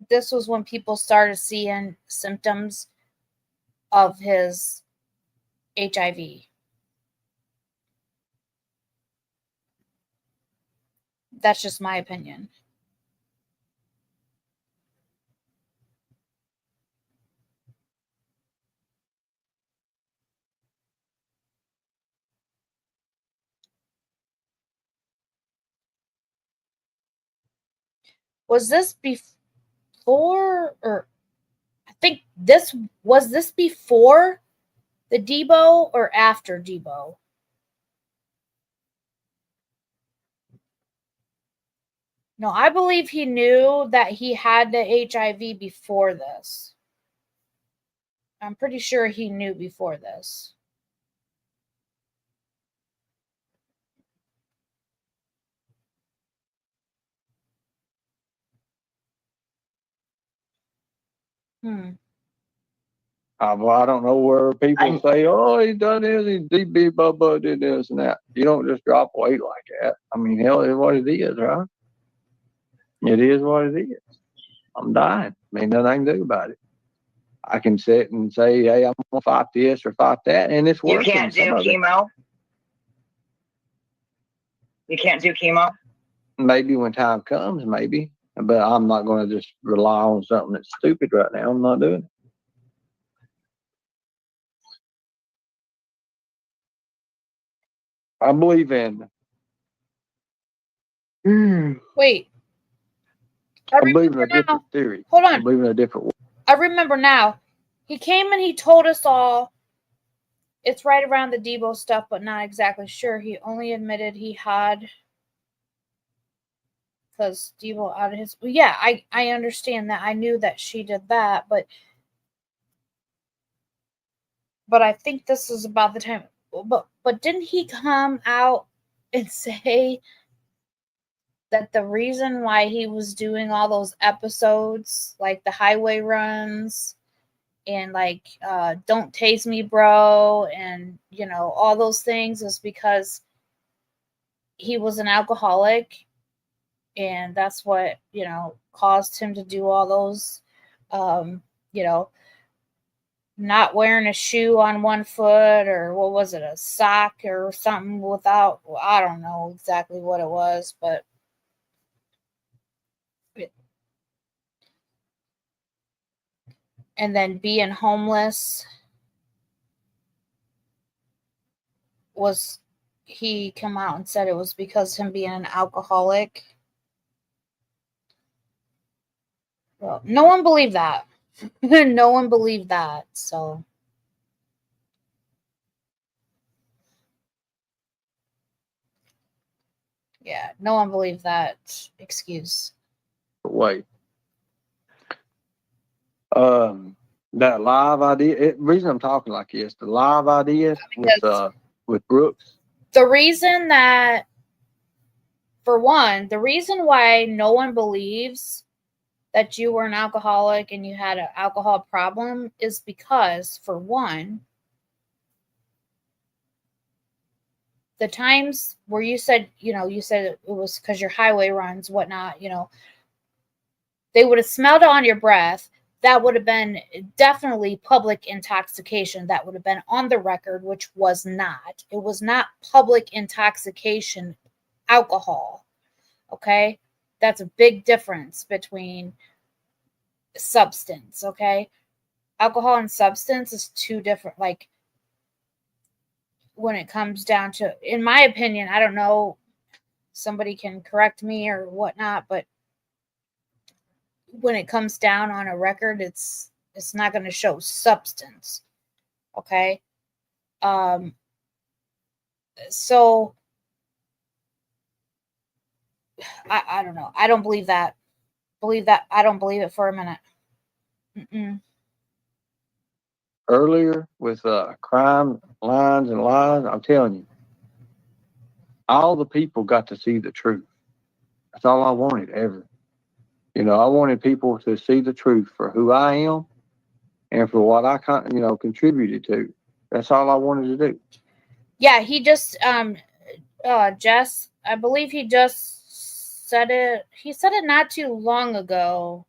this was when people started seeing symptoms of his HIV. That's just my opinion. Was this before, or I think this before the Debo or after Debo? No, I believe he knew that he had the HIV before this. I'm pretty sure he knew before this. Well, I don't know where people say, "Oh, he done this, he DB Bubba did this and that." You don't just drop weight like that. I mean, hell, it's what it is, right? It is what it is. I'm dying. I mean, nothing I can do about it. I can sit and say, "Hey, I'm gonna fight this or fight that," and it's You working. can't do chemo. You can't do chemo. Maybe when time comes, maybe. But I'm not going to just rely on something that's stupid right now. I'm not doing it. I believe in. Wait. I believe in a different theory. Hold on. I believe in a different way. I remember now. He came and he told us all it's right around the Debo stuff, but not exactly sure. He only admitted he had, because Debo out of his. Yeah, I understand that. I knew that she did that, but I think this is about the time. But didn't he come out and say that the reason why he was doing all those episodes, like the highway runs and like Don't Tase Me Bro, and all those things, is because he was an alcoholic, and that's what caused him to do all those not wearing a shoe on one foot, or what was it, a sock or something without, I don't know exactly what it was, but and then being homeless was, he come out and said it was because him being an alcoholic. Well, no one believed that. No one believed that. So yeah, no one believed that excuse. Wait. That live idea. The reason I'm talking like this, the live idea with Brooks. The reason that, for one, the reason why no one believes that you were an alcoholic and you had an alcohol problem is because, for one, the times where you said it was because your highway runs, whatnot, they would have smelled it on your breath. That would have been definitely public intoxication. That would have been on the record, which was not. It was not public intoxication alcohol. Okay? That's a big difference between substance. Okay? Alcohol and substance is two different, like, when it comes down to, in my opinion, I don't know, somebody can correct me or whatnot, but when it comes down on a record, it's not going to show substance. Okay. So I don't know. I don't believe that. I don't believe it for a minute. Earlier with crime lines and lies, I'm telling you, all the people got to see the truth. That's all I wanted ever. I wanted people to see the truth for who I am and for what I contributed to. That's all I wanted to do. Yeah, he just Jess, I believe he just said it. He said it not too long ago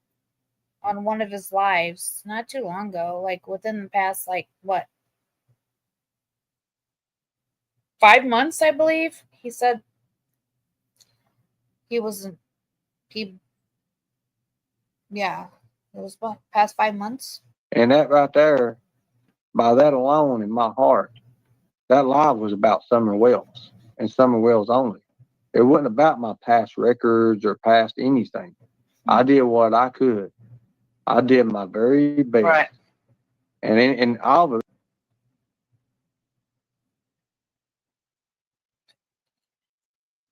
on one of his lives. Not too long ago, like within the past, like, what, 5 months, I believe. He said he yeah, it was what, past 5 months. And that right there, by that alone in my heart, that live was about Summer Wells and Summer Wells only. It wasn't about my past records or past anything. I did what I could. I did my very best. Right. And all of it.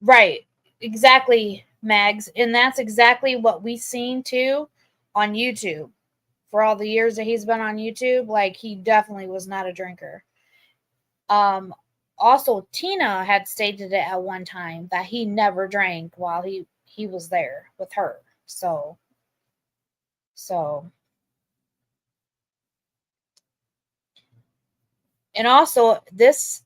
Right. Exactly, Mags. And that's exactly what we seen too on YouTube. For all the years that he's been on YouTube, like he definitely was not a drinker. Also Tina had stated it at one time that he never drank while he was there with her. So and also this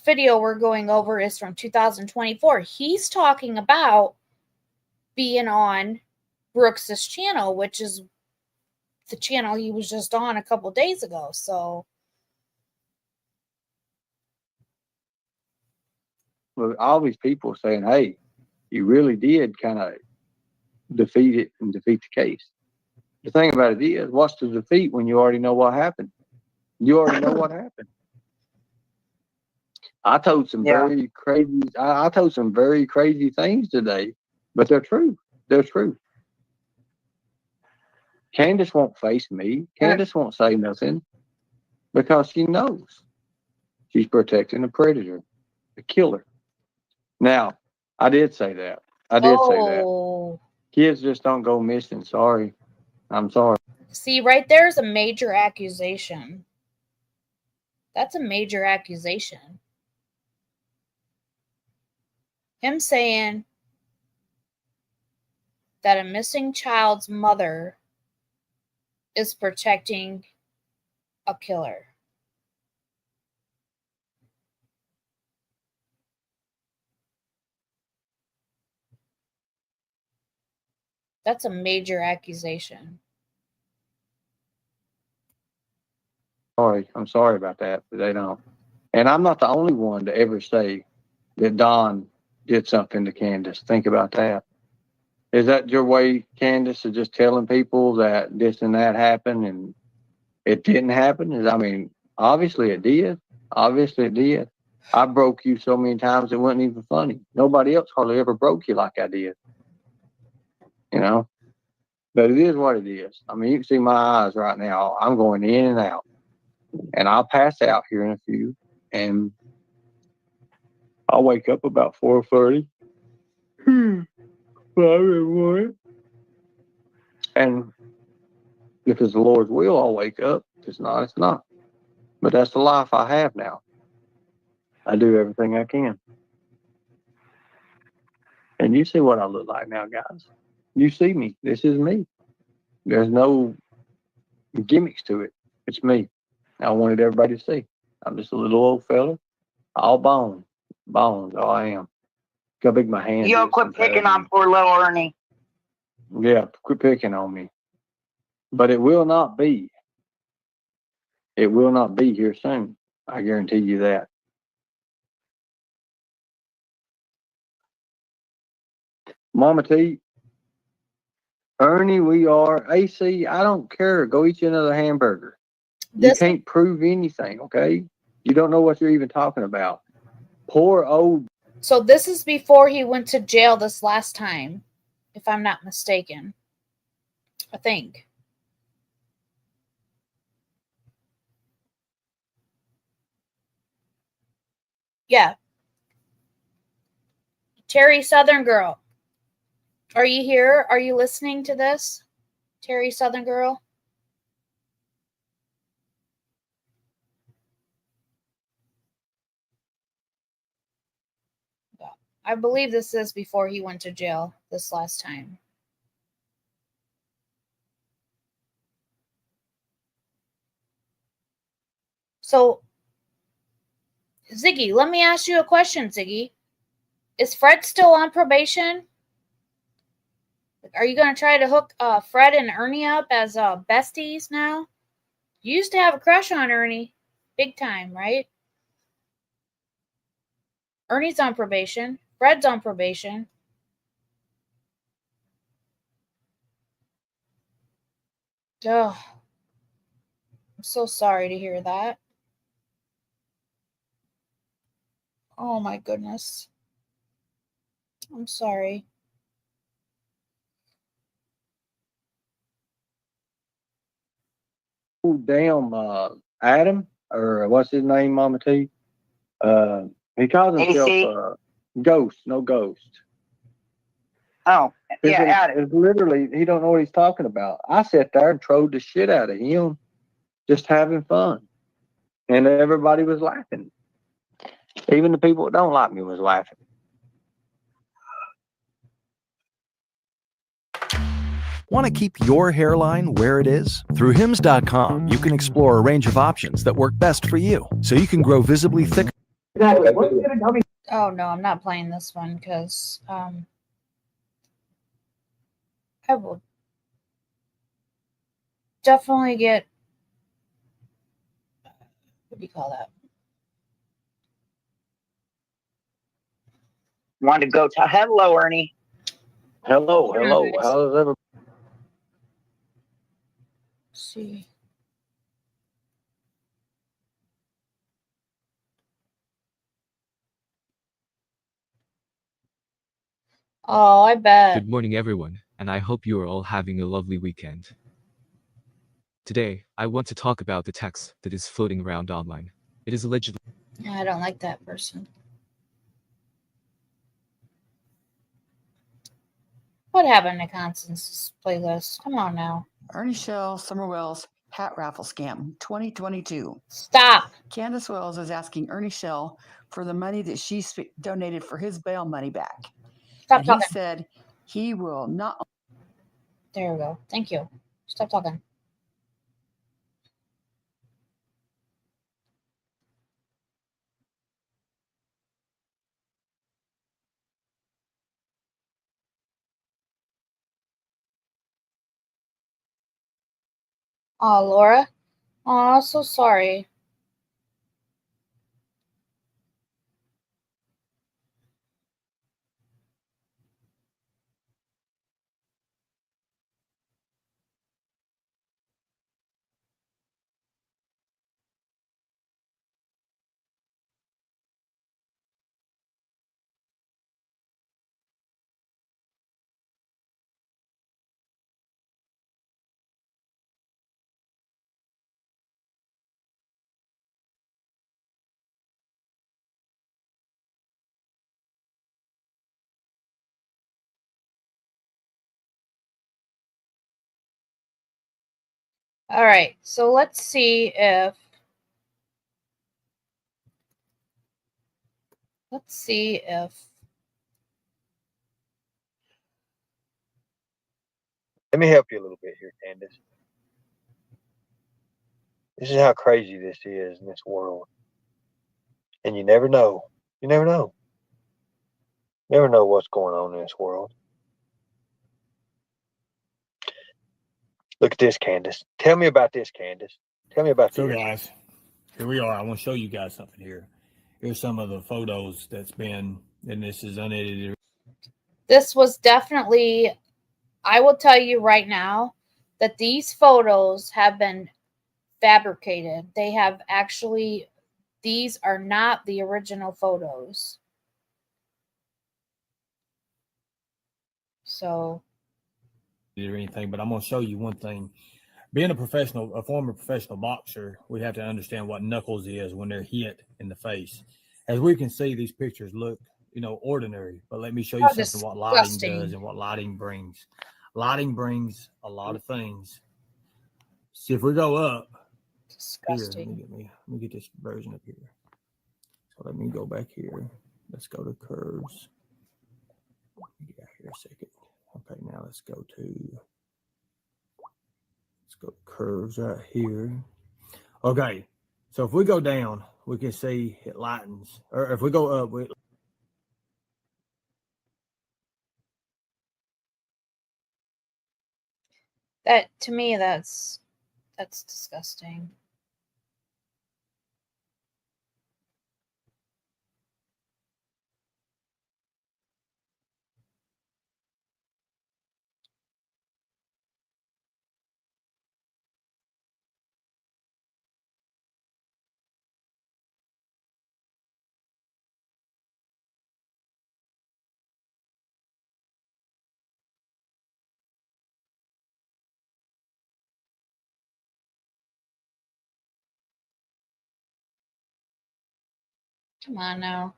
video we're going over is from 2024. He's talking about being on Brooks's channel, which is the channel he was just on a couple days ago. So all these people saying, hey, you really did kind of defeat it and defeat the case. The thing about it is, what's the defeat when you already know what happened? You already know what happened. I told some very crazy. I told some very crazy things today, but they're true. They're true. Candace won't face me. Candace won't say nothing because she knows she's protecting a predator, a killer. Now, I did say that. I did say that. Kids just don't go missing. Sorry. I'm sorry. See, right there's a major accusation. That's a major accusation. Him saying that a missing child's mother is protecting a killer. That's a major accusation. Sorry. I'm sorry about that, but they don't. And I'm not the only one to ever say that Don did something to Candace. Think about that. Is that your way, Candace, of just telling people that this and that happened and it didn't happen? I mean, obviously it did. Obviously it did. I broke you so many times it wasn't even funny. Nobody else hardly ever broke you like I did. You know? But it is what it is. I mean, you can see my eyes right now. I'm going in and out. And I'll pass out here in a few. And I'll wake up about 4:30. And if it's the Lord's will, I'll wake up. If it's not, it's not. But that's the life I have now. I do everything I can. And you see what I look like now, guys. You see me. This is me. There's no gimmicks to it. It's me. I wanted everybody to see. I'm just a little old fella. All bones. Bones, all I am. Look how big my hand You'll is. quit picking on poor little Ernie. Yeah, quit picking on me. But it will not be. It will not be here soon. I guarantee you that. Mama T, Ernie, we are. AC, I don't care. Go eat you another hamburger. You can't prove anything, okay? You don't know what you're even talking about. Poor old. So this is before he went to jail this last time, if I'm not mistaken. I think. Yeah. Terry Southern Girl. Are you here? Are you listening to this? Terry Southern Girl? Yeah. I believe this is before he went to jail this last time. So, Ziggy, let me ask you a question, Ziggy. Is Fred still on probation? Are you going to try to hook Fred and Ernie up as besties now? You used to have a crush on Ernie. Big time, right? Ernie's on probation. Fred's on probation. Ugh. I'm so sorry to hear that. Oh my goodness. I'm sorry. Oh, damn, Adam, or what's his name, Mama T? He calls himself AC? Ghost, no Ghost. Oh, yeah, Adam. It's literally, he don't know what he's talking about. I sat there and trolled the shit out of him, just having fun. And everybody was laughing. Even the people that don't like me was laughing. Want to keep your hairline where it is? Through Hims.com, you can explore a range of options that work best for you, so you can grow visibly thicker. Oh no, I'm not playing this one because I will definitely get, what do you call that? Want to go to hello, Ernie. Hello. How's everybody? See. Oh, I bet. Good morning, everyone, and I hope you are all having a lovely weekend. Today, I want to talk about the text that is floating around online. It is allegedly. I don't like that person. What happened to Constance's playlist? Come on now. Ernie Shell Summer Wells hat raffle scam 2022. Stop. Candace Wells is asking Ernie Shell for the money that she donated for his bail money back. Stop And talking. he said he will not. There we go. Thank you. Stop talking. Oh, Laura. Oh, so sorry. All right. So let's see if. Let me help you a little bit here, Candace. This is how crazy this is in this world. And you never know. You never know. You never know what's going on in this world. Look at this, Candace. Tell me about this, Candace. Tell me about So this. guys, here we are. I want to show you guys something here. Here's some of the photos that's been, and this is unedited. This was definitely, I will tell you right now that these photos have been fabricated. They have actually, these are not the original photos. So. Or anything, but I'm going to show you one thing. Being a former professional boxer, we have to understand what knuckles is when they're hit in the face. As we can see, these pictures look, ordinary, but let me show you something what lighting does and what lighting brings. Lighting brings a lot of things. See, if we go up Disgusting. here, let me get this version up here. So let me go back here. Let's go to curves. Get out here a second. Okay, now let's go to curves right here. Okay, so if we go down, we can see it lightens. Or if we go up, That, to me, that's disgusting. Come on now.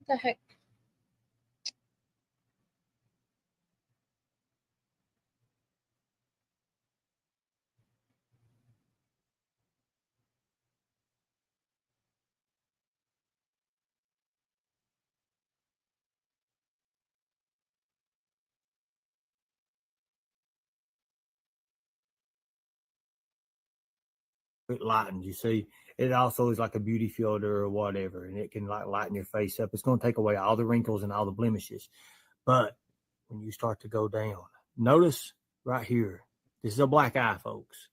What the heck? It lightens. You see, it also is like a beauty filter or whatever, and it can like lighten your face up. It's going to take away all the wrinkles and all the blemishes. But when you start to go down, notice right here, this is a black eye, folks.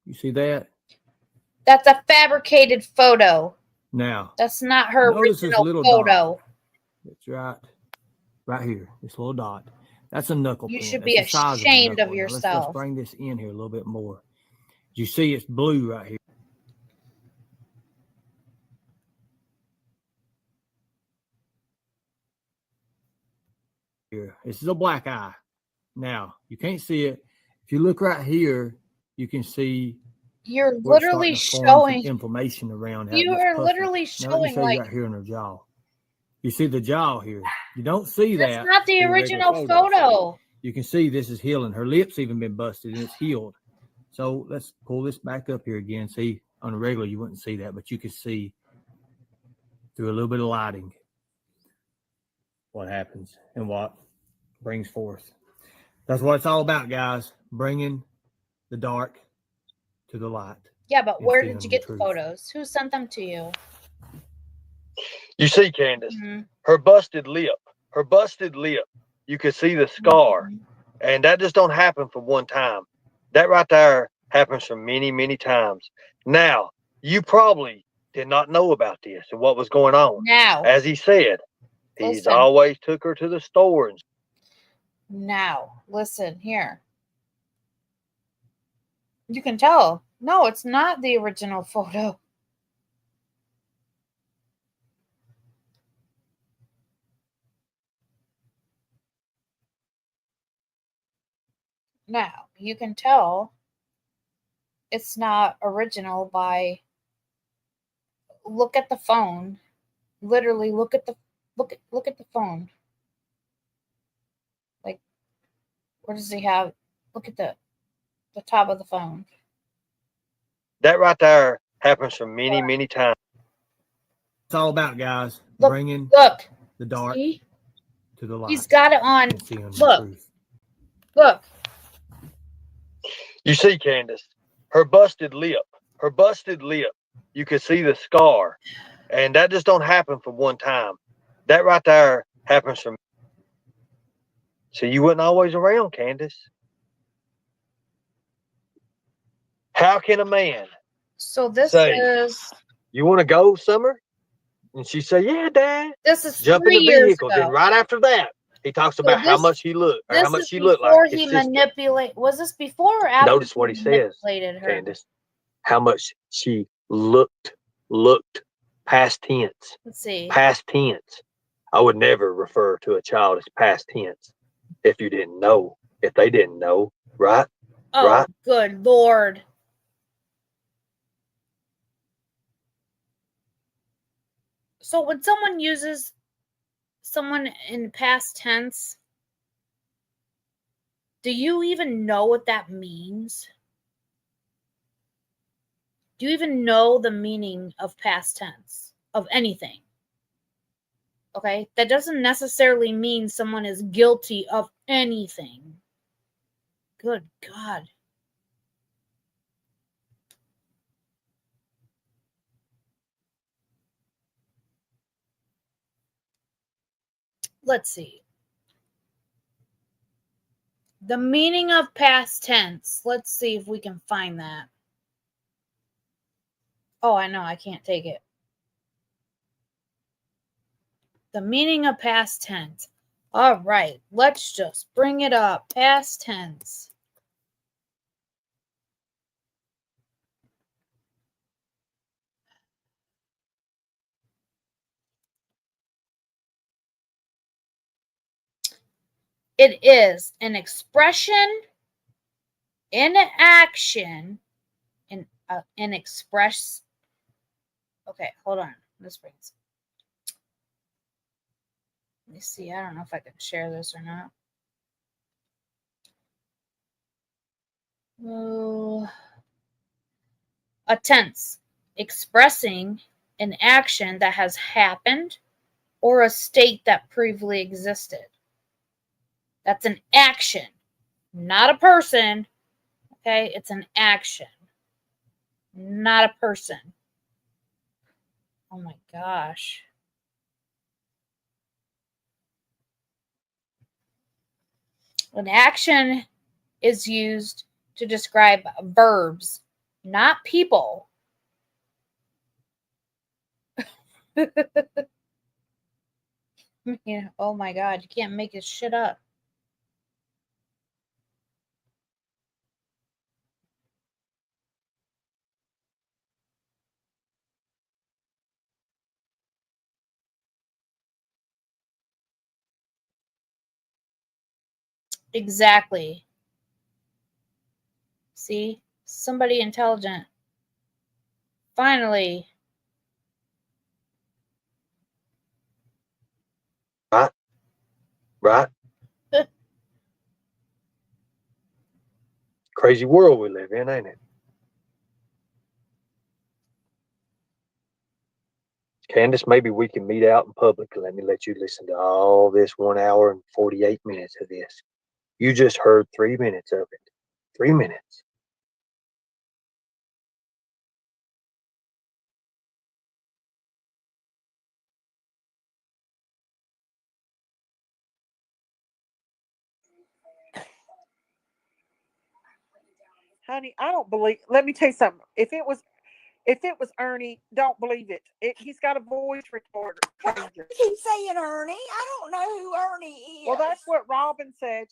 You see that? That's a fabricated photo. Now, that's not her notice original this little photo. Dot. It's right here. This little dot. That's a knuckle You pin. should That's be the size ashamed of of a knuckle. Now, let's yourself. bring this in here a little bit more. You see, it's blue right here. Here, this is a black eye. Now you can't see it. If you look right here, you can see You're where it's literally starting to form some showing. inflammation around. You it's are puffy. literally Now let me showing show you like right here in her jaw. You see the jaw here. You don't see that's that. not the through a regular original see? photo. You can see this is healing. Her lips even been busted and it's healed. So let's pull this back up here again. See, on a regular you wouldn't see that, but you can see through a little bit of lighting what happens and what brings forth. That's what it's all about, guys. Bringing the dark to the light. Yeah, but where did Instilling you the get the truth. photos? Who sent them to you? You see, Candace, Mhm. her busted lip. You can see the scar. Mhm. And that just don't happen from one time. That right there happens from many, many times. Now, you probably did not know about this and what was going on. Now, As he said, he's listen. always took her to the store. And Now, listen here. You can tell. No, it's not the original photo. Now, you can tell it's not original by look at the phone. Literally look at the phone. Like, where does he have? Look at the top of the phone. that right there happens from many, many times. It's all about, guys, Look, bringing look. the dark See? to the light. He's got it on. Seeing the Look. truth. Look. You see, Candace, her busted lip. You can see the scar. And that just don't happen from one time. That right there happens from. So you wasn't always around, Candace. How can a man So this say, is you want to go, Summer? And she said, yeah, Dad. this is Jump in 3 the years vehicle. Then ago. right after that, he talks about how this- much he looked, or how This much is she looked like before his he sister. manipulate. Was this before or after? Notice what he says, manipulated her? Candace. How much she looked, past tense. Let's see. Past tense. I would never refer to a child as past tense if you didn't know, if they didn't know, right? Oh, right? Good Lord. So when someone uses someone in past tense, do you even know what that means? Do you even know the meaning of past tense of anything? Okay, that doesn't necessarily mean someone is guilty of anything. Good God. Let's see. The meaning of past tense. Let's see if we can find that. Oh, I know. I can't take it. The meaning of past tense. All right. Let's just bring it up. Past tense. It is an expression in action and express. Okay, hold on. This brings. Let me see. I don't know if I can share this or not. Oh, a tense, expressing an action that has happened or a state that previously existed. That's an action, not a person. Okay, it's an action, not a person. Oh my gosh. An action is used to describe verbs, not people. Yeah, oh my god, you can't make this shit up. Exactly. See? Somebody intelligent. Finally. Right? Crazy world we live in, ain't it? Candace, maybe we can meet out in public and let me let you listen to all this 1 hour and 48 minutes of this. You just heard 3 minutes of it. 3 minutes. Honey, I don't believe. Let me tell you something. If it was Ernie, don't believe it. He's got a voice recorder. Keep saying Ernie. I don't know who Ernie is. Well, that's what Robin said.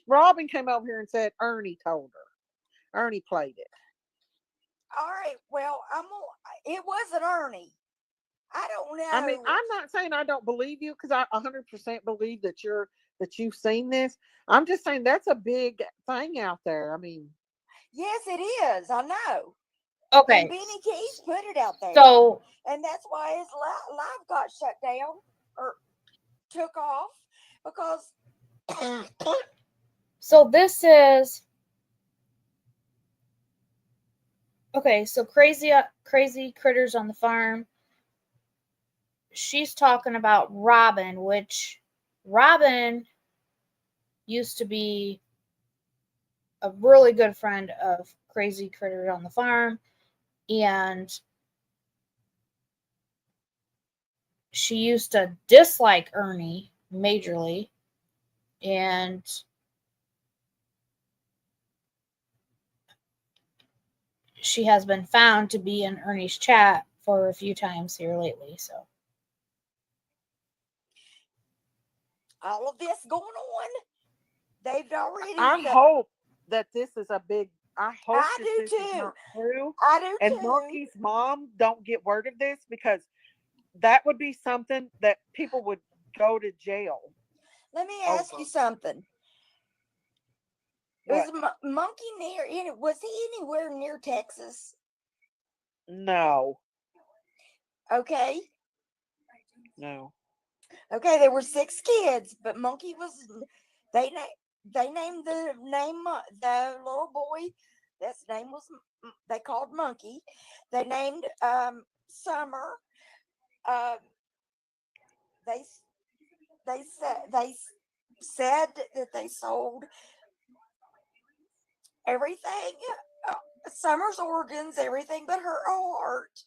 Robin came over here and said Ernie told her. Ernie played it. All right. Well, it wasn't Ernie. I don't know. I mean, I'm not saying I don't believe you because I 100% believe that you've seen this. I'm just saying that's a big thing out there. I mean, yes, it is. I know. Okay. And Benny Keys put it out there. So, and that's why his live got shut down or took off because. So this is. Okay, so crazy critters on the farm. She's talking about Robin, which Robin used to be a really good friend of Crazy Critters on the Farm, and she used to dislike Ernie majorly, and she has been found to be in Ernie's chat for a few times here lately. So all of this going on, they've already. I hope that this is a big. I hope I that do this too. is not true. I do and too. Monkey's mom don't get word of this because that would be something that people would go to jail. Let me ask you something. What? Was Monkey was he anywhere near Texas? No. Okay. No. Okay, there were 6 kids, but Monkey was. They named the little boy. His name was. They called Monkey. They named Summer. They said that they sold everything. Summer's organs, everything but her heart.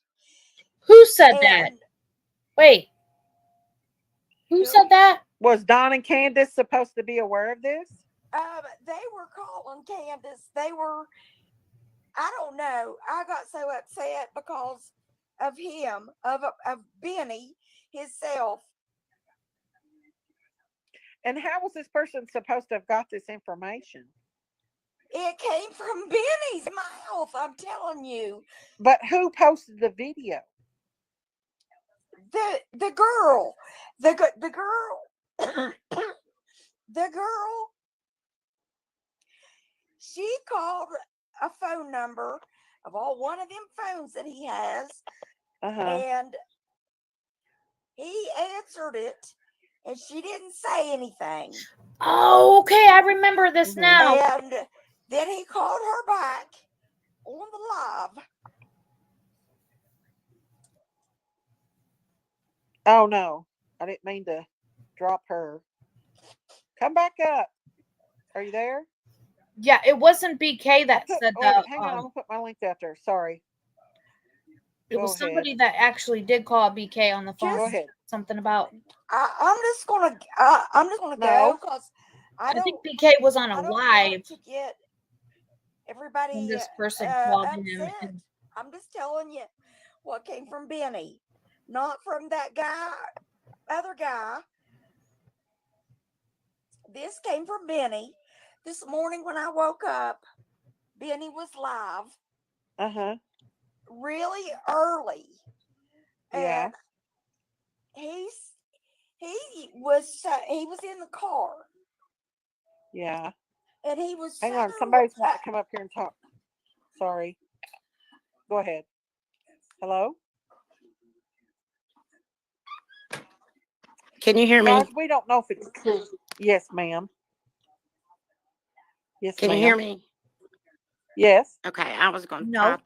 Who said that? Wait. Who said that? Was Don and Candace supposed to be aware of this? They were calling Candace. They were. I don't know. I got so upset because of him, of Benny himself. And how was this person supposed to have got this information? It came from Benny's mouth. I'm telling you. But who posted the video? The girl, the girl, the girl. She called a phone number of all one of them phones that he has, Uh-huh. and he answered it, and she didn't say anything. Oh, okay. I remember this now. And then he called her back on the live. Oh no, I didn't mean to drop her. Come back up. Are you there? Yeah, it wasn't BK that said Wait, that. hang on, I'm gonna put my link out there. Sorry. It Go was ahead. somebody that actually did call BK on the phone. Go ahead. Something about. I'm just gonna go No. because I think BK was on a live to get everybody when this person called him. upset. And I'm just telling you what came from Benny, not from that guy, other guy. This came from Benny. This morning when I woke up, Benny was live Uh-huh. really early. Yeah. And he was in the car. Yeah. And he was Hang on, so somebody's wanting to come up here and talk. Sorry. Go ahead. Hello? Can you hear me? Guys, we don't know if it's true. Yes, ma'am. Yes, Can ma'am. you hear me? Yes. Okay, I was going to No.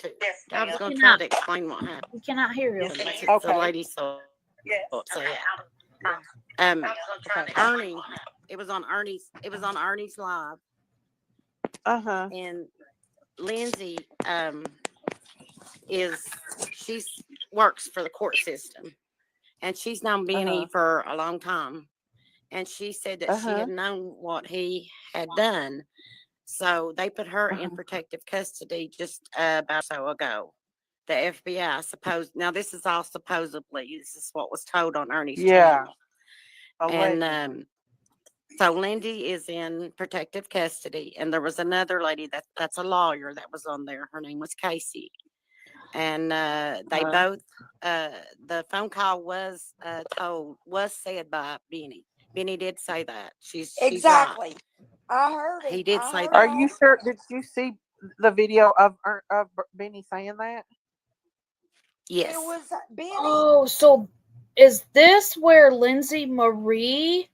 try to explain what happened. We cannot hear you. The lady so upset. Ernie, it was on Ernie's live. Uh-huh. And Lindsay she works for the court system, and she's known Benny for a long time. And she said that she had known what he had done, so they put her in protective custody just about so ago. The FBI now this is all supposedly. This is what was told on Ernie's channel. And so Lindy is in protective custody, and there was another lady that's a lawyer that was on there. Her name was Casey, and they both. The phone call was said by Benny. Benny did say that she's exactly. Right. I heard it. He did say that. Are you sure? Did you see the video of Benny saying that? Yes. It was Benny. Oh, so is this where Lindsay Marie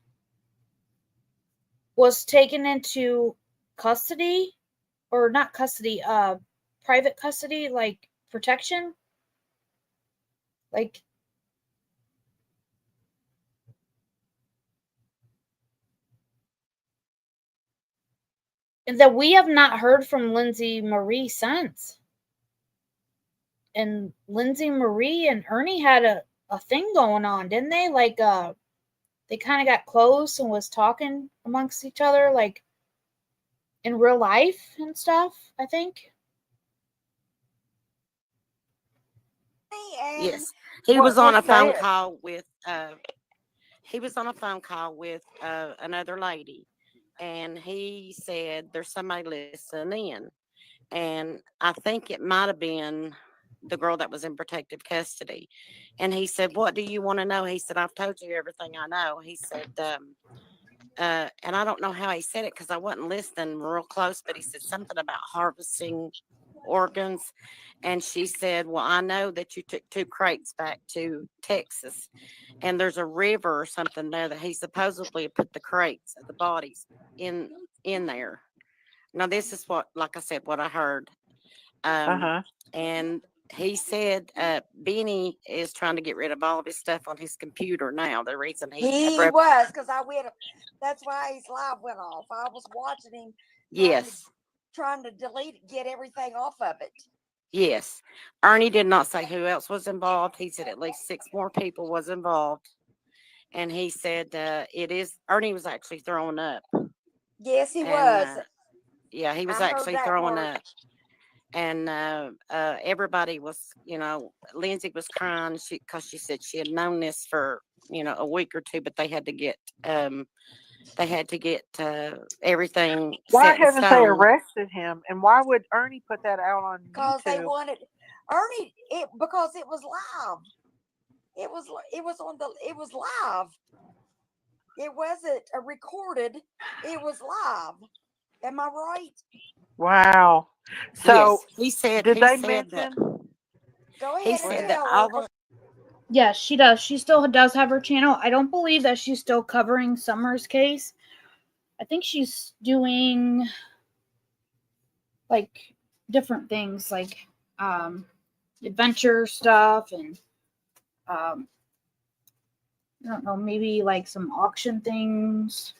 was taken into custody, or not custody, private custody, like protection? Like, and that we have not heard from Lindsay Marie since. And Lindsay Marie and Ernie had a thing going on, didn't they? Like, they kind of got close and was talking amongst each other, like in real life and stuff, I think. Yes, he was on a phone call with another lady, and he said there's somebody listening in, and I think it might have been the girl that was in protective custody. And he said, "What do you want to know?" He said, "I've told you everything I know." He said, and I don't know how he said it because I wasn't listening real close, but he said something about harvesting organs. And she said, "Well, I know that you took 2 crates back to Texas, and there's a river or something there that he supposedly put the crates of the bodies in there." Now, this is what, like I said, what I heard. And he said Benny is trying to get rid of all of his stuff on his computer now. The reason he was, because that's why his live went off. I was watching him. Yes. Trying to get everything off of it. Yes. Ernie did not say who else was involved. He said at least 6 more people was involved. And he said Ernie was actually throwing up. Yes, he was. Yeah, he was actually throwing up. And everybody was, Lindsay was crying because she said she had known this for, a week or 2, but they had to get everything. Why haven't they arrested him? And why would Ernie put that out on because YouTube? They wanted Ernie because it was live. It was live. It wasn't recorded. It was live. Am I right? Wow. So Yes, he said. did He they said that. mention? Go He ahead and said that tell all her. the Yes, she does. She still does have her channel. I don't believe that she's still covering Summer's case. I think she's doing like different things, like adventure stuff, and I don't know, maybe like some auction things.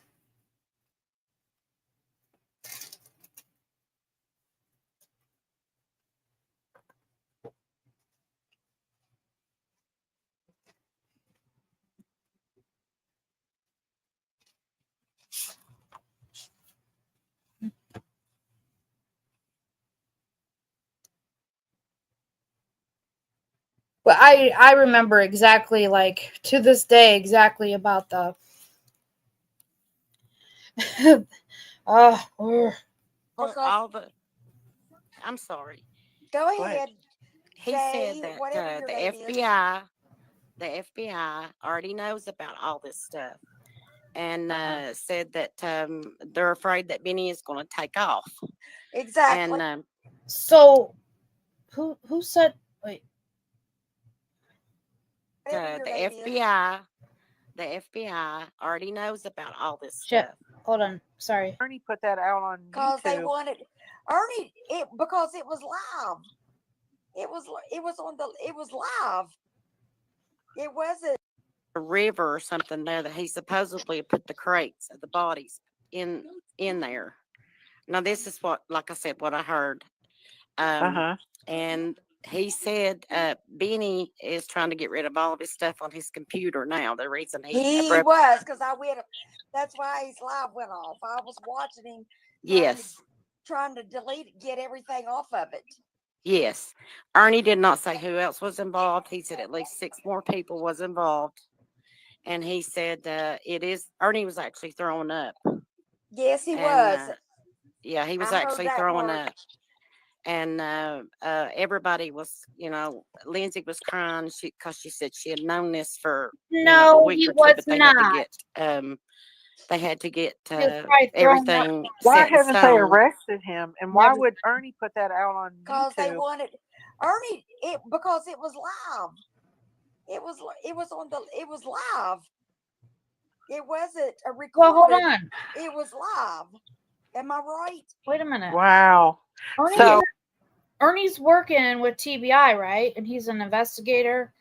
But I remember exactly, like to this day, exactly about the all the. I'm sorry. Go ahead, He Jay, said that whatever your the name is. FBI already knows about all this stuff, and said that they're afraid that Benny is going to take off. Exactly. And so who said? Wait. The FBI already knows about all this Shit. stuff. Hold on. Sorry. Ernie put that out on Because they YouTube. wanted Ernie because it was live. It was live. It wasn't A river or something there that he supposedly put the crates of the bodies in there. Now this is what, like I said, what I heard. And he said Benny is trying to get rid of all of his stuff on his computer now. The reason he was, because I went. That's why his live went off. I was watching him. Yes. Trying to delete it, get everything off of it. Yes. Ernie did not say who else was involved. He said at least 6 more people was involved. And he said Ernie was actually throwing up. Yes, he was. Yeah, he was I actually throwing up. And everybody was, Lindsay was crying because she said she had known this for a week he or two, was but they not. had to get everything. Why haven't they arrested him? And why would Ernie put that out on YouTube? Because they wanted Ernie. Because it was live. It was live. It wasn't a recorded. Well, hold on. It was live. Am I right? Wait a minute. Wow. Ernie's working with TBI, right? And he's an investigator,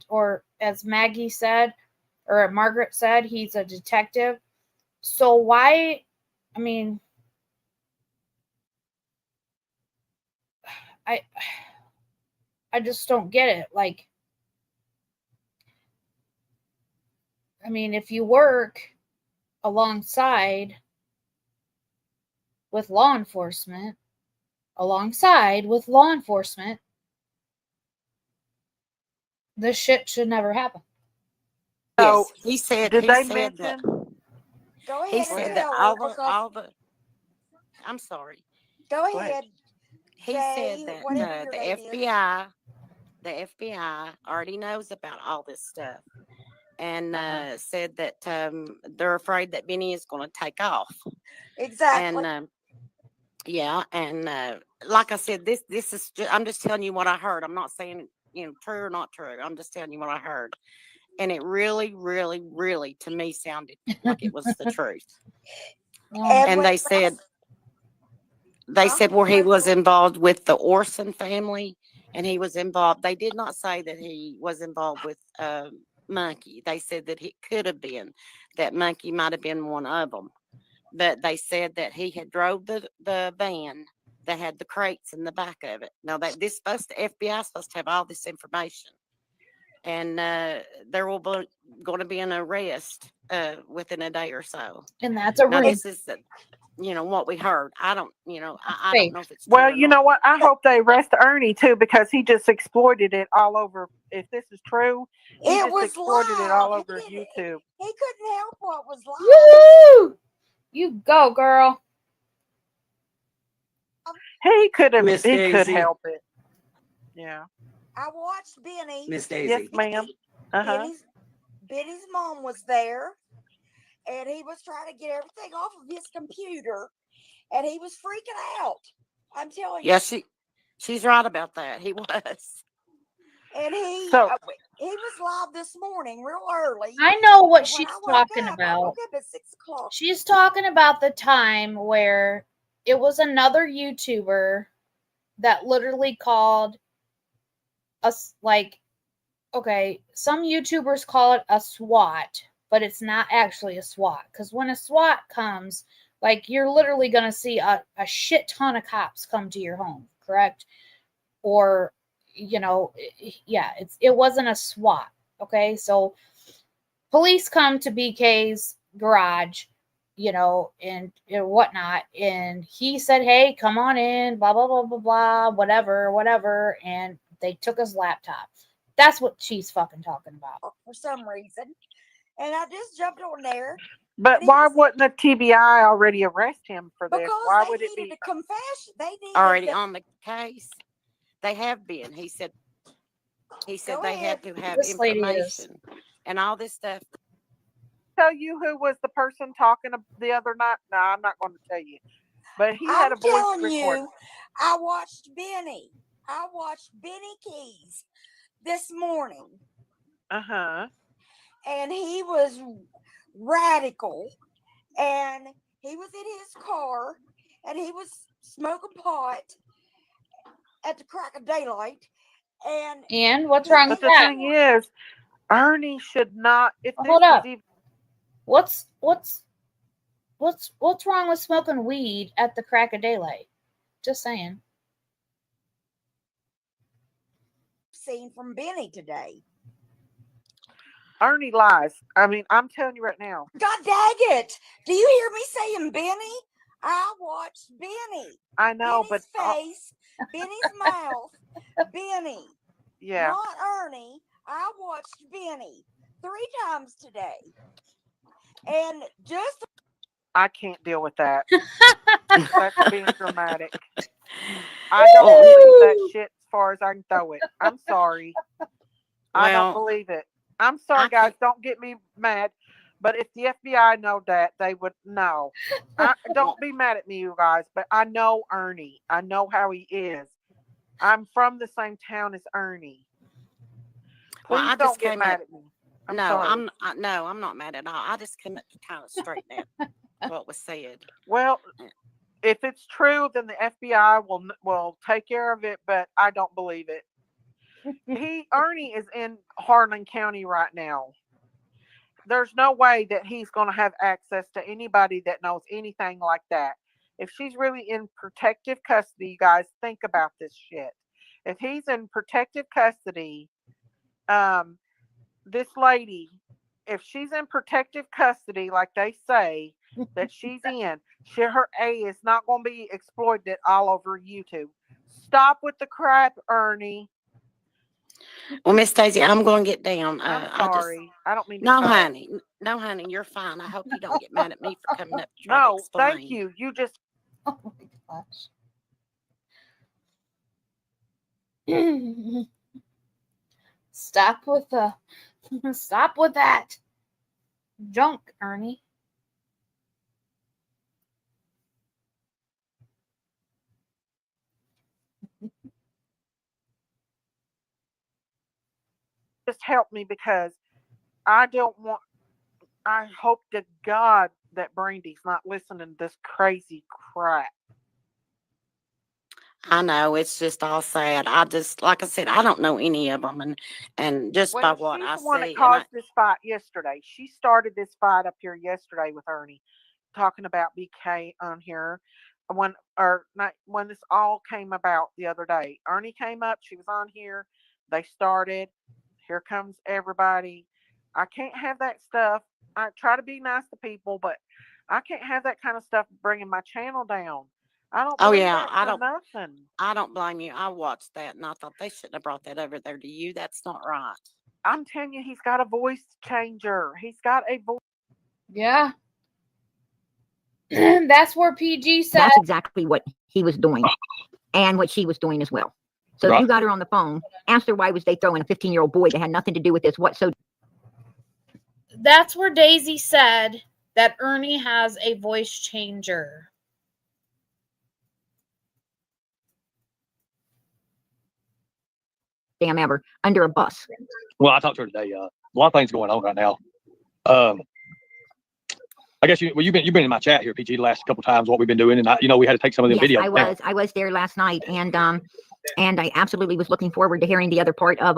or as Maggie said, or Margaret said, he's a detective. So why? I mean, I just don't get it. Like, I mean, if you work alongside with law enforcement, this shit should never happen. Yes, he said. Did they mention? that? Go ahead. He said that all the. I'm sorry. Go ahead. He said that the FBI already knows about all this stuff, and said that they're afraid that Benny is going to take off. Exactly. And like I said, this is I'm just telling you what I heard. I'm not saying true or not true. I'm just telling you what I heard, and it really, really, really to me sounded like it was the truth. And they said where he was involved with the Orson family, and he was involved. They did not say that he was involved with Monkey. They said that it could have been that Monkey might have been one of them, but they said that he had drove the van that had the crates in the back of it. Now that the FBI is supposed to have all this information, and there will be going to be an arrest within a day or so. And that's a now, this is what we heard. I don't I don't know if it's true. Well, you know what? I hope they arrest Ernie too, because he just exploited it all over. If this is true, he just exploited it all over YouTube. He couldn't help what was live. Woo! You go, girl. He could have. He could help it. Yeah. I watched Benny. Miss Daisy. Yes, ma'am. Benny's mom was there, and he was trying to get everything off of his computer, and he was freaking out. I'm telling you. Yeah, she's right about that. He was. And he So was live this morning real early. I know what And when she's I woke talking up, I about. woke up at 6 o'clock. She's talking about the time where it was another YouTuber that literally called us, like, okay, some YouTubers call it a SWAT, but it's not actually a SWAT. Because when a SWAT comes, like, you're literally going to see a shit ton of cops come to your home, correct? Or, you know, yeah, it wasn't a SWAT, okay? So police come to BK's garage, you know, and whatnot, and he said, hey, come on in, blah, blah, blah, blah, blah, whatever, and they took his laptop. That's what she's fucking talking about. For some reason. And I just jumped on there. But why wouldn't the TBI already arrest him for this? Because Why they would it needed be a confession. They needed Already on the case. They have been. He said Go they ahead. had to have This lady is. information and all this stuff. tell you who was the person talking the other night? No, I'm not going to tell you. But he had a voice telling recorder. you, I watched Benny. I watched Benny Keys this morning. Uh-huh. And he was radical. And he was in his car. And he was smoking pot at the crack of daylight. And what's wrong with But the that? thing is, Ernie should not. If this Hold is up. even, What's wrong with smoking weed at the crack of daylight? Just saying. Seen from Benny today. Ernie lies. I mean, I'm telling you right now. God dang it! Do you hear me saying Benny? I watched Benny. I know, Benny's but face, Benny's mouth, Benny. yeah. Not Ernie. I watched Benny 3 times today. And just I can't deal with that. That's being dramatic. I don't believe that shit as far as I can throw it. I'm sorry. I don't believe it. I'm sorry, guys. Don't get me mad. But if the FBI know that, they would know. Don't be mad at me, you guys. But I know Ernie. I know how he is. I'm from the same town as Ernie. Please don't get mad at me. I'm sorry. I'm not mad at all. I just came up to kind of straighten out what was said. Well, if it's true, then the FBI will take care of it. But I don't believe it. Ernie is in Harlan County right now. There's no way that he's going to have access to anybody that knows anything like that. If she's really in protective custody, you guys think about this shit. If he's in protective custody, this lady, if she's in protective custody, like they say that she's in, her A is not going to be exploited all over YouTube. Stop with the crap, Ernie. Well, Miss Daisy, I'm going to get down. I'm sorry. I don't mean to. No, honey. No, honey. You're fine. I hope you don't get mad at me for coming up to try to explain. Thank you. You just. Oh my gosh. Stop with that junk, Ernie. Just help me because I hope to God that Brandy's not listening to this crazy crap. I know, it's just all sad. I just, like I said, I don't know any of them, and just by what I see. She's the one that caused this fight yesterday. She started this fight up here yesterday with Ernie, talking about BK on here. When this all came about the other day, Ernie came up. She was on here. They started. Here comes everybody. I can't have that stuff. I try to be nice to people, but I can't have that kind of stuff bringing my channel down. I don't. Nothing. I don't blame you. I watched that, and I thought they shouldn't have brought that over there to you. That's not right. I'm telling you, he's got a voice changer. He's got a voice. Yeah. That's where PG said. That's exactly what he was doing, and what she was doing as well. So if you got her on the phone, asked her why was they throwing a 15-year-old boy that had nothing to do with this. That's where Daisy said that Ernie has a voice changer. damn ever under a bus. Well, I talked to her today. A lot of things going on right now. I guess you've been in my chat here, PG, the last couple times what we've been doing, and we had to take some of the videos. I was there last night, and I absolutely was looking forward to hearing the other part of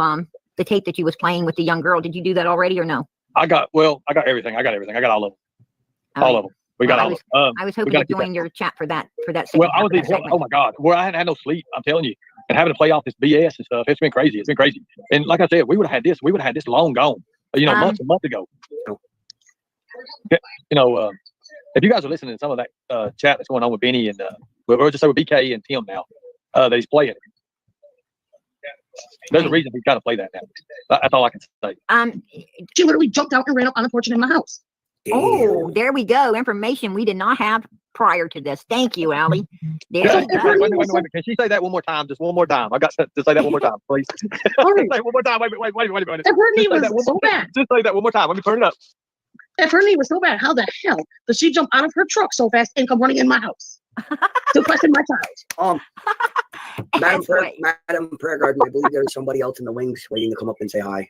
the tape that you was playing with the young girl. Did you do that already or no? I got everything. I got all of them. All of them. We got all of them. I was hoping to join your chat for that second. Well, I was oh my God. Well, I hadn't had no sleep. I'm telling you, and having to play off this BS and stuff. It's been crazy. And like I said, we would have had this. We would have had this long gone. Months ago. If you guys are listening to some of that chat that's going on with Benny and we'll just say with BK and Tim now, that he's playing it. There's a reason he's got to play that now. That's all I can say. She literally jumped out and ran up on the porch in my house. Oh, there we go. Information we did not have prior to this. Thank you, Allie. Wait. Can she say that one more time? Just one more time. I got to say that one more time, please. Say it one more time. Wait. If her knee was so bad. Just say that one more time. Let me turn it up. If her knee was so bad, how the hell did she jump out of her truck so fast and come running in my house to question my child? Madam Prayer Garden, I believe there's somebody else in the wings waiting to come up and say hi.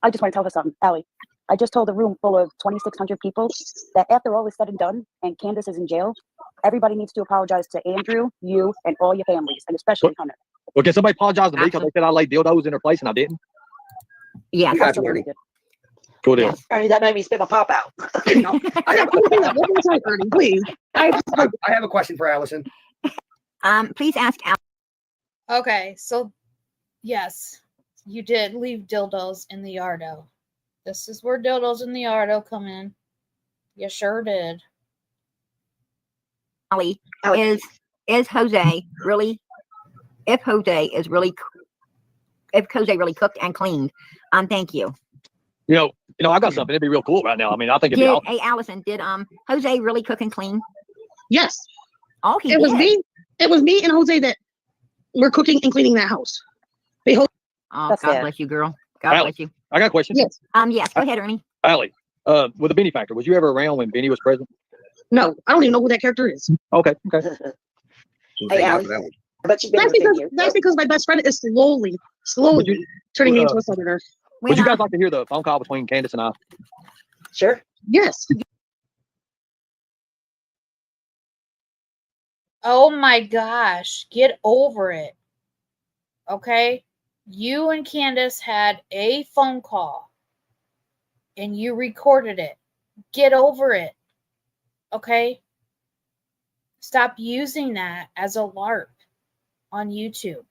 I just want to tell her something, Allie. I just told a room full of 2,600 people that after all is said and done and Candace is in jail, everybody needs to apologize to Andrew, you, and all your families, and especially Hunter. Well, can somebody apologize to me because they said I laid dildos in her place and I didn't? Yeah, absolutely. Cool deal. Ernie, that made me spit my pop out. I have a question for Allison. Please ask Allison. Okay, so yes, you did leave dildos in the yardo. This is where dildos in the yardo come in. You sure did. Allie, is Jose really? If Jose really cooked and cleaned, thank you. I got something. It'd be real cool right now. I mean, I think it'd be awesome. Hey, Allison, did Jose really cook and clean? Yes. Oh, he did. It was me and Jose that were cooking and cleaning that house. God bless you, girl. God bless you. I got a question. Yes. Yes. Go ahead, Ernie. Allie, with the Benny Factor, was you ever around when Benny was present? No, I don't even know who that character is. Okay. Hey, Allie. That's because my best friend is slowly turning me into a southerner. Would you guys like to hear the phone call between Candace and I? Sure. Yes. Oh my gosh, get over it. Okay? You and Candace had a phone call and you recorded it. Get over it. Okay? Stop using that as a LARP on YouTube.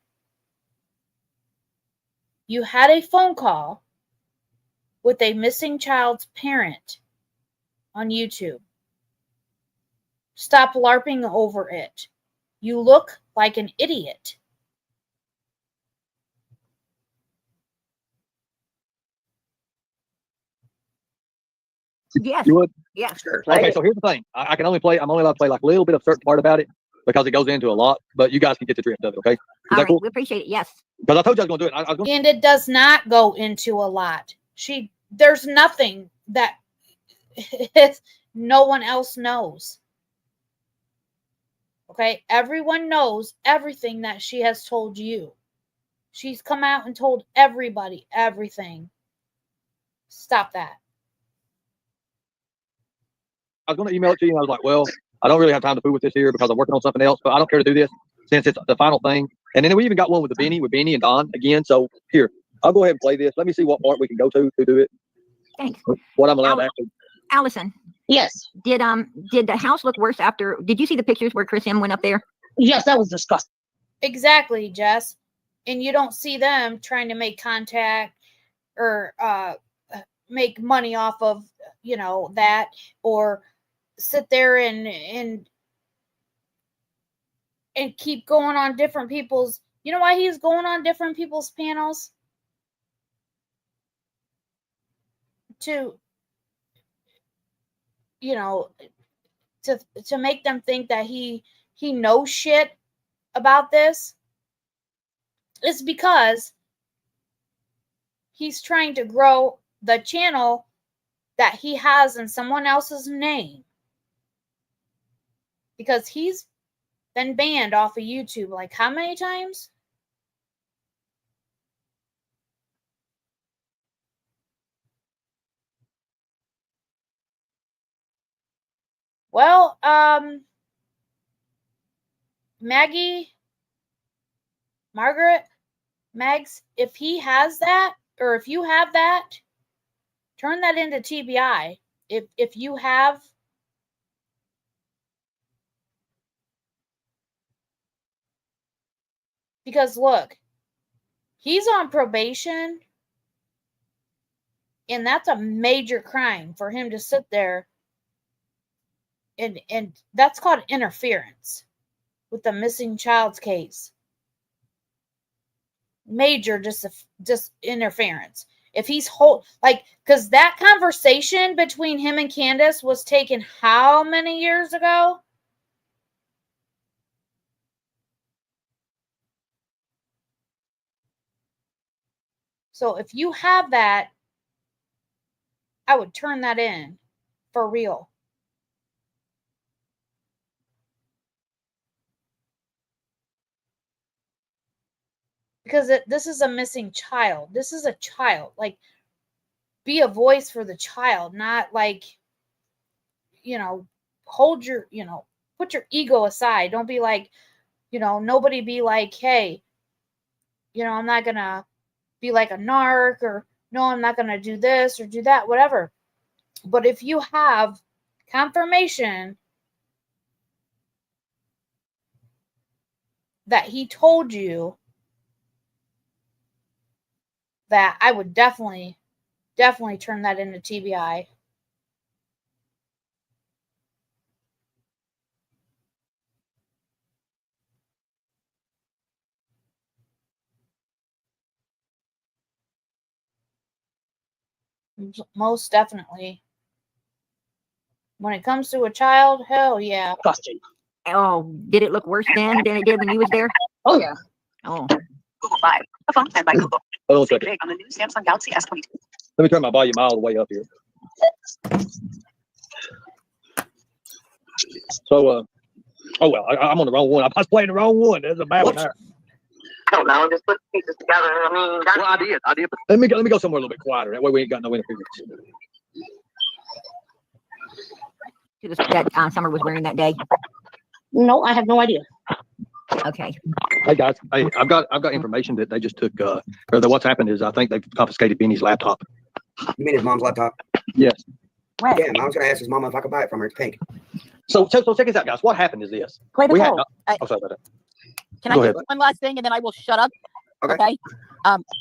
You had a phone call with a missing child's parent on YouTube. Stop LARPing over it. You look like an idiot. Yes. You would? Yes. Sure. Okay, so here's the thing. I'm only allowed to play like a little bit of certain part about it because it goes into a lot, but you guys can get the drift of it, okay? All right, cool? We appreciate it. Yes. Because I told you I was going to do it. And it does not go into a lot. There's nothing that no one else knows. Okay? Everyone knows everything that she has told you. She's come out and told everybody everything. Stop that. I was going to email it to you, and I was like, well, I don't really have time to fool with this here because I'm working on something else, but I don't care to do this since it's the final thing. And then we even got one with Benny and Don again. So here, I'll go ahead and play this. Let me see what part we can go to do it. Thanks. What I'm allowed to actually. Allison. Yes. Did the house look worse after? Did you see the pictures where Chris M went up there? Yes, that was disgusting. Exactly, Jess. And you don't see them trying to make contact or make money off of that, or sit there and keep going on different people's. You know why he's going on different people's panels? To make them think that he knows shit about this. It's because he's trying to grow the channel that he has in someone else's name. Because he's been banned off of YouTube like how many times? Well, Margaret, Mags, if he has that, or if you have that, turn that into TBI. If you have, because look, he's on probation, and that's a major crime for him to sit there, and that's called interference with the missing child's case. Major just interference. If he's because that conversation between him and Candace was taken how many years ago? So if you have that, I would turn that in for real. Because this is a missing child. This is a child. Like, be a voice for the child, not like, hold your, put your ego aside. Don't be like, nobody be like, hey, I'm not going to be like a narc, or no, I'm not going to do this or do that, whatever. But if you have confirmation that he told you that, I would definitely turn that into TBI. Most definitely. When it comes to a child, hell yeah. Question. Oh, did it look worse then than it did when you was there? Oh yeah. Oh. Google 5. A phone and by Google. Hold on a second. On the new Samsung Galaxy S22. Let me turn my volume all the way up here. So, oh well, I'm on the wrong one. I was playing the wrong one. There's a bad one there. I don't know. Just put pieces together. I mean, that's... Well, I did. Let me go somewhere a little bit quieter. That way we ain't got no interference. That Summer was wearing that day. No, I have no idea. Okay. Hey guys, I've got information that they just took. Or that what's happened is I think they've confiscated Benny's laptop. You mean his mom's laptop? Yes. When? Yeah, Mom's gonna ask his mama if I could buy it from her. It's pink. So check this out, guys. What happened is this. Play the We had. call. Oh, sorry about that. Can Go I ahead. say one last thing and then I will shut up? Okay.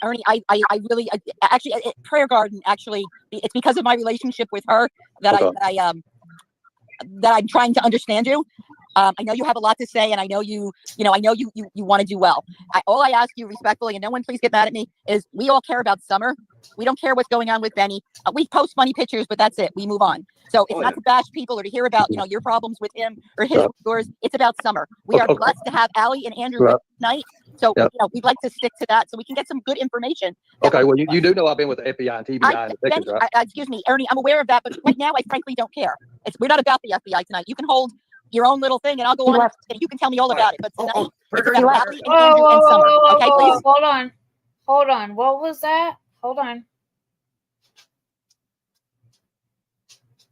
Ernie, I really actually Prayer Garden actually it's because of my relationship with her that that I'm trying to understand you. I know you have a lot to say, and I know you want to do well. All I ask you respectfully, and no one please get mad at me, is we all care about Summer. We don't care what's going on with Benny. We post funny pictures, but that's it. We move on. So it's not to bash people or to hear about your problems with him or his or yours. It's about Summer. We are blessed to have Allie and Andrew with tonight. So we'd like to stick to that so we can get some good information. Okay, well you do know I've been with the FBI and TBI and the detectives, right? Excuse me, Ernie, I'm aware of that, but right now I frankly don't care. We're not about the FBI tonight. You can hold your own little thing, and I'll go on and you can tell me all about it. But tonight, it's about Allie and Andrew and Summer. Okay, please. Hold on. What was that? Hold on.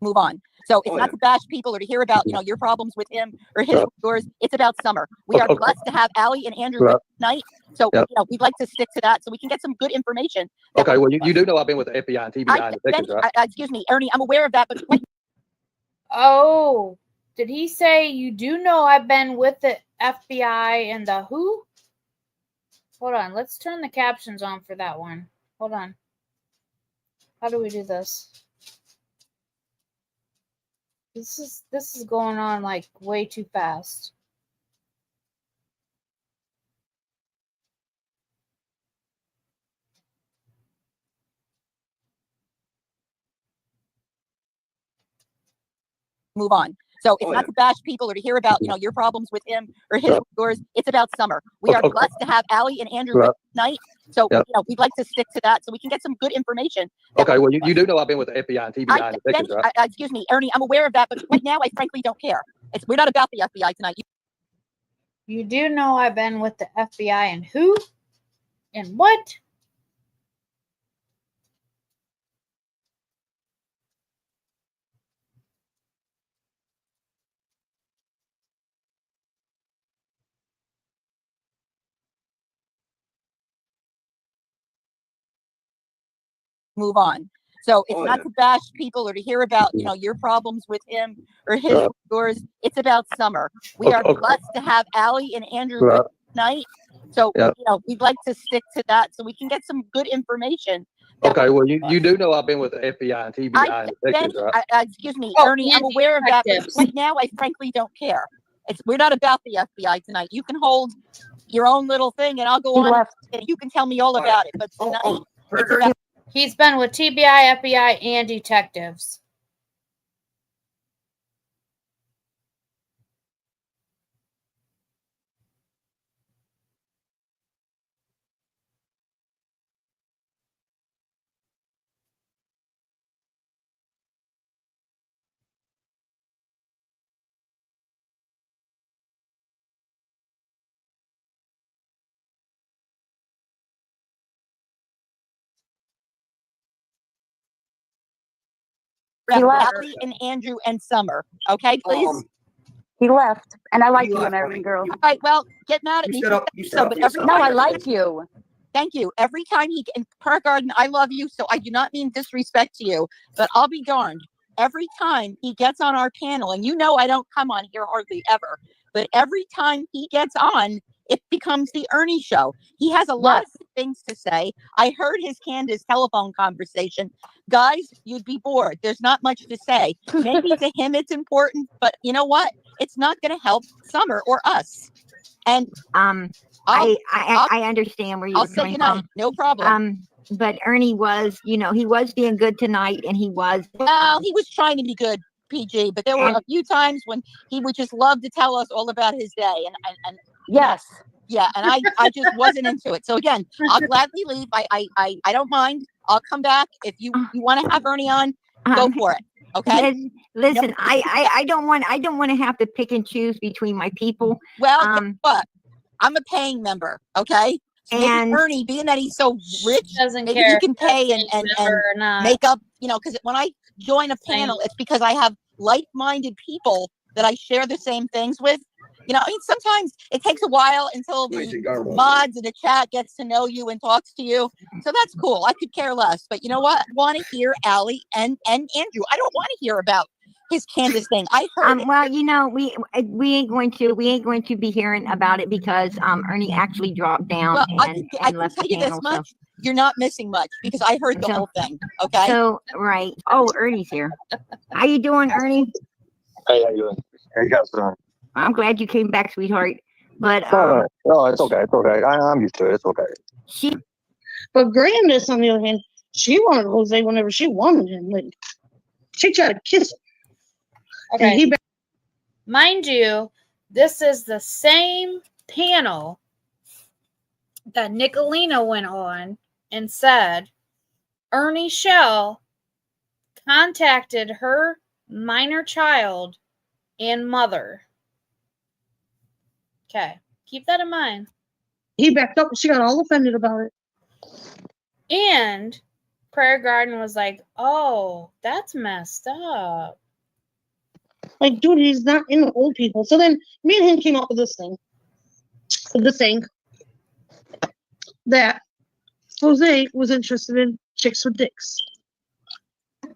Move on. So it's not to bash people or to hear about your problems with him or his or yours. It's about Summer. We are blessed to have Allie and Andrew with tonight. So we'd like to stick to that so we can get some good information. Okay, well you do know I've been with the FBI and TBI and the detectives, right? Excuse me, Ernie, I'm aware of that, but oh, did he say you do know I've been with the FBI and the who? Hold on, let's turn the captions on for that one. Hold on. How do we do this? This is going on like way too fast. move on. So it's not to bash people or to hear about your problems with him or his or yours. It's about Summer. We are blessed to have Allie and Andrew with tonight. So we'd like to stick to that so we can get some good information. Okay, well you do know I've been with the FBI and TBI and the detectives, right? Excuse me, Ernie, I'm aware of that, but right now I frankly don't care. We're not about the FBI tonight. You do know I've been with the FBI and who? And what? move on. So it's not to bash people or to hear about, you know, your problems with him or his or yours. It's about Summer. We are blessed to have Allie and Andrew with us tonight. So, you know, we'd like to stick to that so we can get some good information. Okay, well, you do know I've been with the FBI and TBI and detectives, right? Excuse me, Ernie, I'm aware of that, but right now I frankly don't care. We're not about the FBI tonight. You can hold your own little thing and I'll go on and you can tell me all about it. But tonight, it's about He's been with TBI, FBI, and detectives. Allie and Andrew and Summer. Okay, please. He left, and I like you, American Girl. All right, well, get mad at me. But every No, time I like you. Thank you. Every time he in Park Garden, I love you, so I do not mean disrespect to you, but I'll be darned. Every time he gets on our panel, and you know I don't come on here hardly ever, but every time he gets on, it becomes the Ernie show. He has a lot of things to say. I heard his Candace telephone conversation. Guys, you'd be bored. There's not much to say. Maybe to him it's important, but you know what? It's not going to help Summer or us. And I understand where you're coming from. No problem. But Ernie was, you know, he was being good tonight, and he was. Well, he was trying to be good, PG, but there were a few times when he would just love to tell us all about his day, and yes, yeah, and I just wasn't into it. So again, I'll gladly leave. I don't mind. I'll come back if you want to have Ernie on. Go for it. Okay. Listen, I don't want to have to pick and choose between my people. Well, guess what? I'm a paying member. Okay. So and maybe Ernie, being that he's so rich, maybe he can pay and make up. You know, because when I join a panel, it's because I have like-minded people that I share the same things with. You know, I mean, sometimes it takes a while until the mods in the chat gets to know you and talks to you. So that's cool. I could care less. But you know what? I want to hear Allie and Andrew. I don't want to hear about his Candace thing. I heard well, you know, we ain't going to be hearing about it because Ernie actually dropped down and left the panel. So you're not missing much because I heard the whole thing. Okay. So right. Oh, Ernie's here. How you doing, Ernie? Hey, how you doing? How you guys doing? I'm glad you came back, sweetheart. But no, it's okay. It's okay. I'm used to it. It's okay. But Grandis, on the other hand, she wanted Jose whenever she wanted him. Like, she tried to kiss him. Okay. And mind you, this is the same panel that Nicolina went on and said Ernie Shell contacted her minor child and mother. Okay, keep that in mind. He backed up and she got all offended about it. And Prayer Garden was like, oh, that's messed up. Like, dude, he's not into old people. So then me and him came up with this thing. That Jose was interested in chicks with dicks.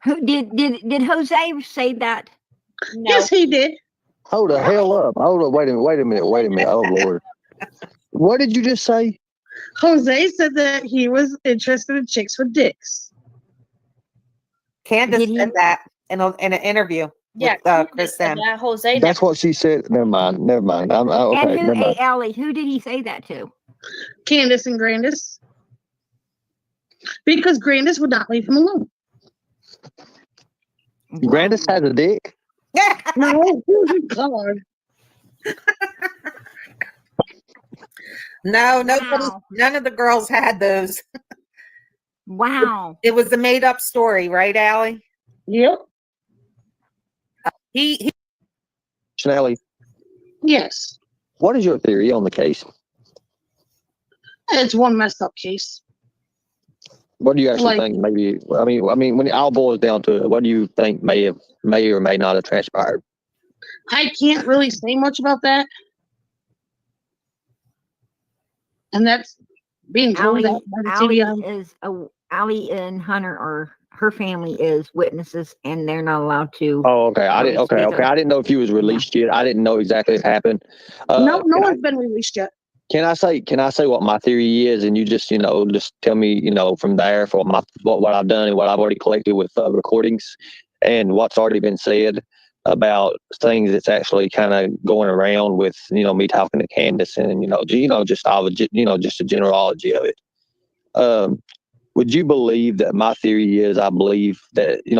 Who did Jose say that? No. Yes, he did. Hold the hell up. Hold up. Wait a minute. Oh, Lord. What did you just say? Jose said that he was interested in chicks with dicks. Candace said that in an interview. Yeah, with, Chris Sim. that Jose. That's what she said. Never mind. Okay, and who, never mind. Allie, who did he say that to? Candace and Grandis. Because Grandis would not leave him alone. Grandis has a dick? No, God. No, nobody, none of the girls had those. Wow. It was a made up story, right, Allie? Yep. He Chanelli. Yes. What is your theory on the case? It's one messed up case. What do you actually think? Maybe I mean, when it all boils down to it, what do you think may or may not have transpired? I can't really say much about that. And that's being told that by the TBI. Allie and Hunter are her family is witnesses, and they're not allowed to. Oh, okay. I didn't. Okay, okay. I didn't know if you was released yet. I didn't know exactly what happened. No one's been released yet. Can I say what my theory is, and you just just tell me from there for what I've done and what I've already collected with recordings and what's already been said about things that's actually kind of going around with me talking to Candace and just all the just a generology of it. Would you believe that my theory is I believe that in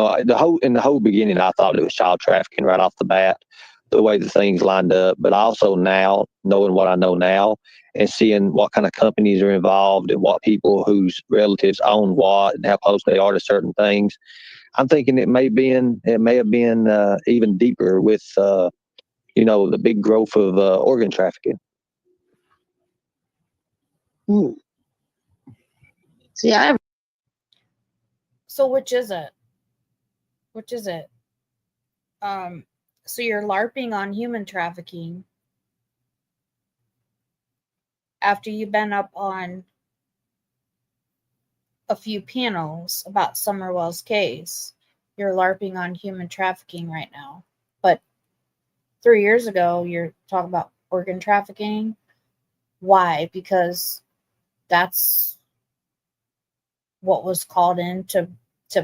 the whole beginning I thought it was child trafficking right off the bat, the way the things lined up, but also now knowing what I know now and seeing what kind of companies are involved and what people whose relatives own what and how close they are to certain things, I'm thinking it may have been even deeper with the big growth of organ trafficking. See, So which is it? Which is it? So you're LARPing on human trafficking after you've been up on a few panels about Summerwell's case. You're LARPing on human trafficking right now. But 3 years ago, you're talking about organ trafficking. Why? Because that's what was called in to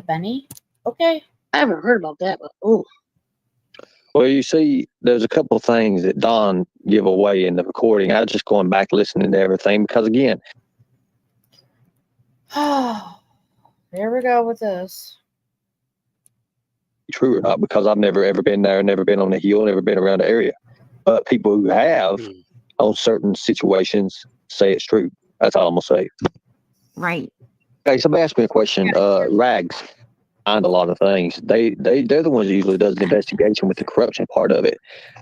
Benny. Okay. I haven't heard about that, but oh. Well, you see, there's a couple of things that Don give away in the recording. I was just going back listening to everything because, again, there we go with this. True or not, because I've never ever been there, never been on the hill, never been around the area. But people who have on certain situations say it's true. That's all I'm gonna say. Right. Okay, somebody asked me a question. Rags find a lot of things. They're the ones that usually does the investigation with the corruption part of it.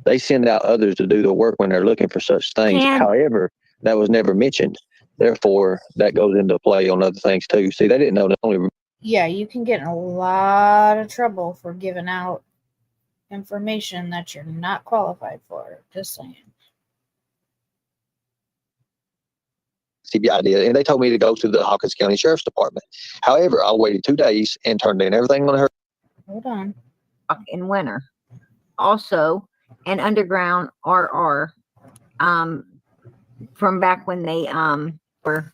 They send out others to do the work when they're looking for such things. However, that was never mentioned. Therefore, that goes into play on other things too. See, they didn't know that only. Yeah, you can get in a lot of trouble for giving out information that you're not qualified for. Just saying. CBI did, and they told me to go to the Hawkins County Sheriff's Department. However, I waited 2 days and turned in everything on her. Hold on. In winter. Also, an underground RR from back when they were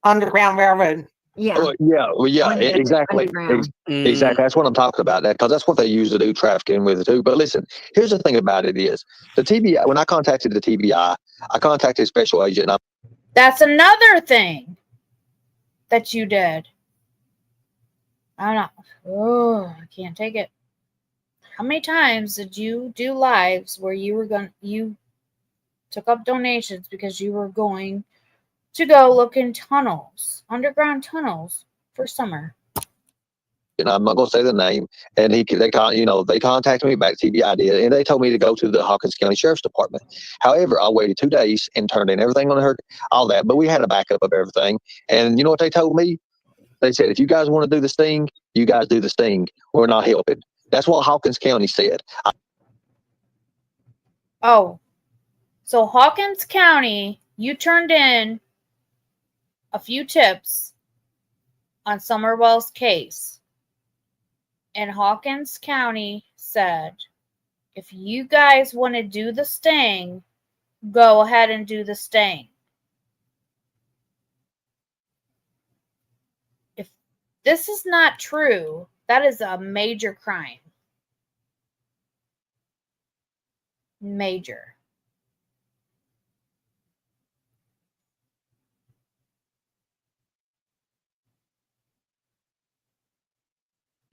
Underground Railroad. Yeah. Exactly. Exactly. That's what I'm talking about. Because that's what they use to do trafficking with too. But listen, here's the thing about it is the TBI. When I contacted the TBI, I contacted Special Agent. That's another thing that you did. I don't know. Oh, I can't take it. How many times did you do lives where you took up donations because you were going to go look in tunnels, underground tunnels for summer? And I'm not going to say the name. And they contacted me back. TBI did, and they told me to go to the Hawkins County Sheriff's Department. However, I waited 2 days and turned in everything on her, all that. But we had a backup of everything. And you know what they told me? They said, if you guys want to do the sting, you guys do the sting. We're not helping. That's what Hawkins County said. Oh, so Hawkins County, you turned in a few tips on Summerwell's case. And Hawkins County said, if you guys want to do the sting, go ahead and do the sting. If this is not true, that is a major crime. Major.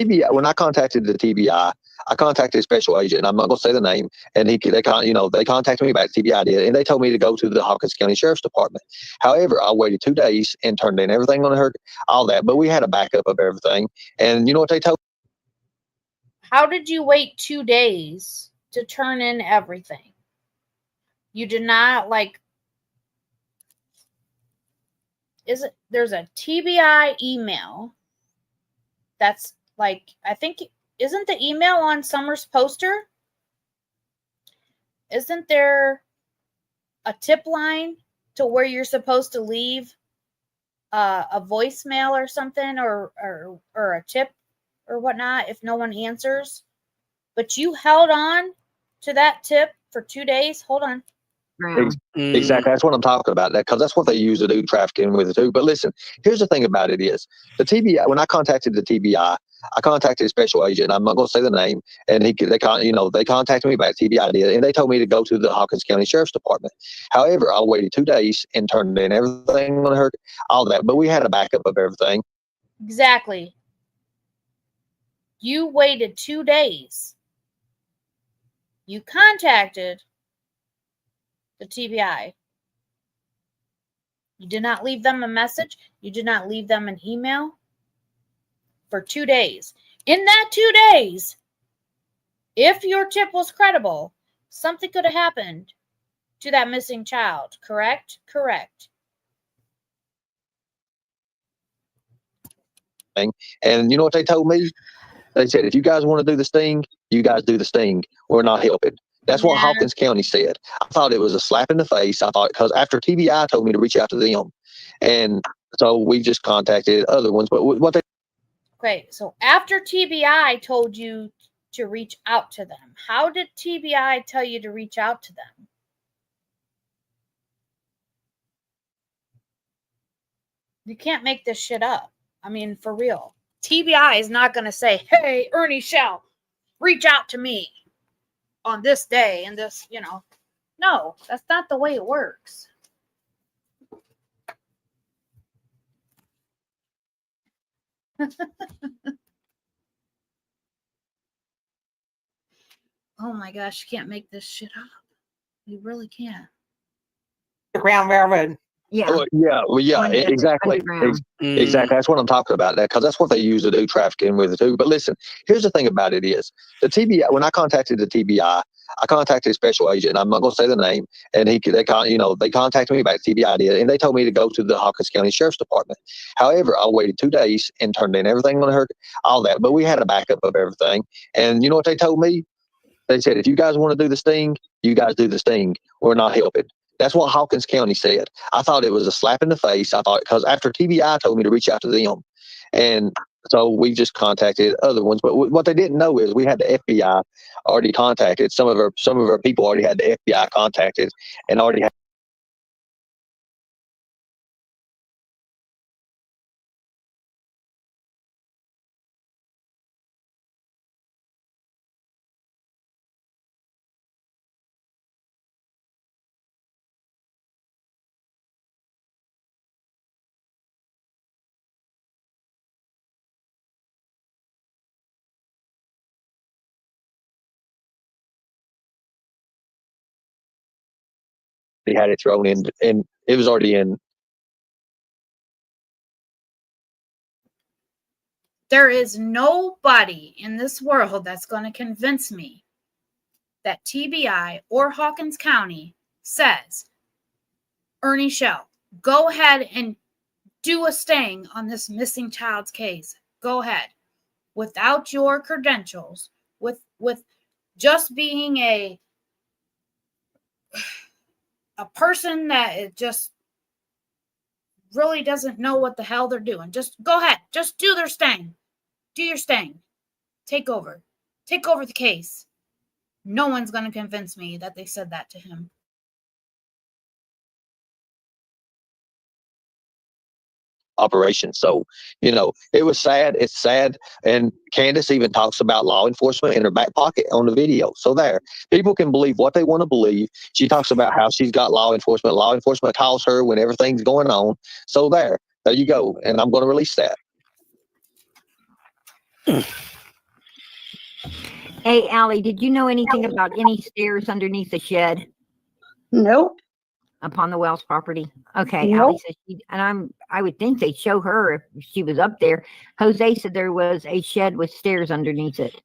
TBI, when I contacted the TBI, I contacted a Special Agent, and I'm not going to say the name. And they contacted me back. TBI did, and they told me to go to the Hawkins County Sheriff's Department. However, I waited 2 days and turned in everything on her, all that. But we had a backup of everything. And you know what they told? How did you wait 2 days to turn in everything? You did not there's a TBI email that's I think, isn't the email on Summer's poster? Isn't there a tip line to where you're supposed to leave a voicemail or something, or a tip or whatnot if no one answers. But you held on to that tip for 2 days. Hold on. Exactly. That's what I'm talking about. That because that's what they use to do trafficking with it too. But listen, here's the thing about it is the TBI. When I contacted the TBI, I contacted a special agent. I'm not going to say the name, and they contacted me back. TBI did, and they told me to go to the Hawkins County Sheriff's Department. However, I waited 2 days and turned in everything on her, all that. But we had a backup of everything. Exactly. You waited 2 days. You contacted the TBI. You did not leave them a message. You did not leave them an email for 2 days. In that 2 days, if your tip was credible, something could have happened to that missing child. Correct? Correct. And you know what they told me? They said, if you guys want to do the sting, you guys do the sting. We're not helping. That's what Hawkins County said. I thought it was a slap in the face. I thought because after TBI told me to reach out to them, and so we just contacted other ones. But what they Okay, so after TBI told you to reach out to them, how did TBI tell you to reach out to them? You can't make this shit up. I mean, for real. TBI is not going to say, hey, Ernie Shell, reach out to me on this day and this, No, that's not the way it works. Oh my gosh, you can't make this shit up. You really can't. The Ground Railroad. Yeah. Well, exactly. Exactly. That's what I'm talking about. That because that's what they use to do trafficking with it too. But listen, here's the thing about it is the TBI. When I contacted the TBI, I contacted a special agent. I'm not going to say the name, and they contacted me back. TBI did, and they told me to go to the Hawkins County Sheriff's Department. However, I waited 2 days and turned in everything on her, all that. But we had a backup of everything, and you know what they told me? They said, if you guys want to do the sting, you guys do the sting. We're not helping. That's what Hawkins County said. I thought it was a slap in the face. I thought because after TBI told me to reach out to them, and so we just contacted other ones. But what they didn't know is we had the FBI already contacted. Some of our people already had the FBI contacted and already had. They had it thrown in, and it was already in. There is nobody in this world that's going to convince me that TBI or Hawkins County says, Ernie Shell, go ahead and do a sting on this missing child's case. Go ahead. Without your credentials, with just being a person that just really doesn't know what the hell they're doing. Just go ahead. Just do their sting. Do your sting. Take over. Take over the case. No one's going to convince me that they said that to him. Operation. So, it was sad. It's sad. And Candace even talks about law enforcement in her back pocket on the video. So there, people can believe what they want to believe. She talks about how she's got law enforcement. Law enforcement calls her when everything's going on. So there you go. And I'm going to release that. Hey, Allie, did you know anything about any stairs underneath the shed? Nope. Upon the Wells property. Okay, Nope. Allie said I would think they'd show her if she was up there. Jose said there was a shed with stairs underneath it.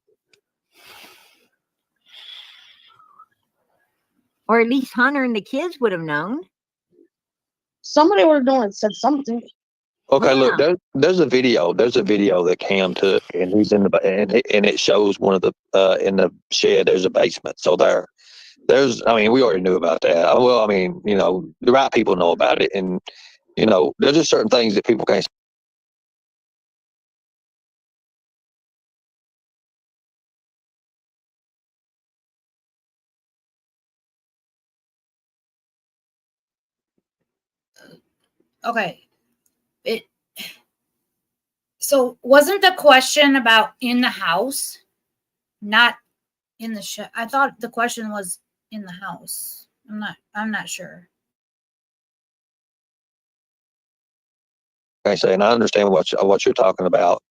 Or at least Hunter and the kids would have known. Somebody would have known and said something. Okay, look, there's a video. There's a video that Cam took, and he's in the and it shows one of the in the shed. There's a basement. So we already knew about that. Well, the right people know about it, and there's just certain things that people can't. Okay. So wasn't the question about in the house, not in the shed? I thought the question was in the house. I'm not sure. I say, and I understand what you're talking about.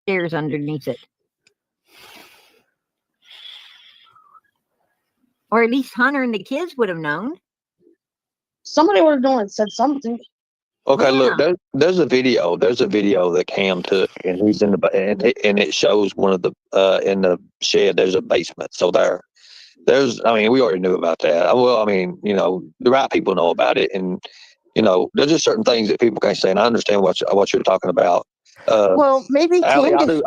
Stairs underneath it. Or at least Hunter and the kids would have known. Somebody would have known and said something. Okay, look, there's a video. There's a video that Cam took, and he's in the and it shows one of the in the shed. There's a basement, so there's. I mean, we already knew about that. Well, I mean, the right people know about it, and there's just certain things that people can't say. And I understand what you're talking about. Well, maybe Allie, Candace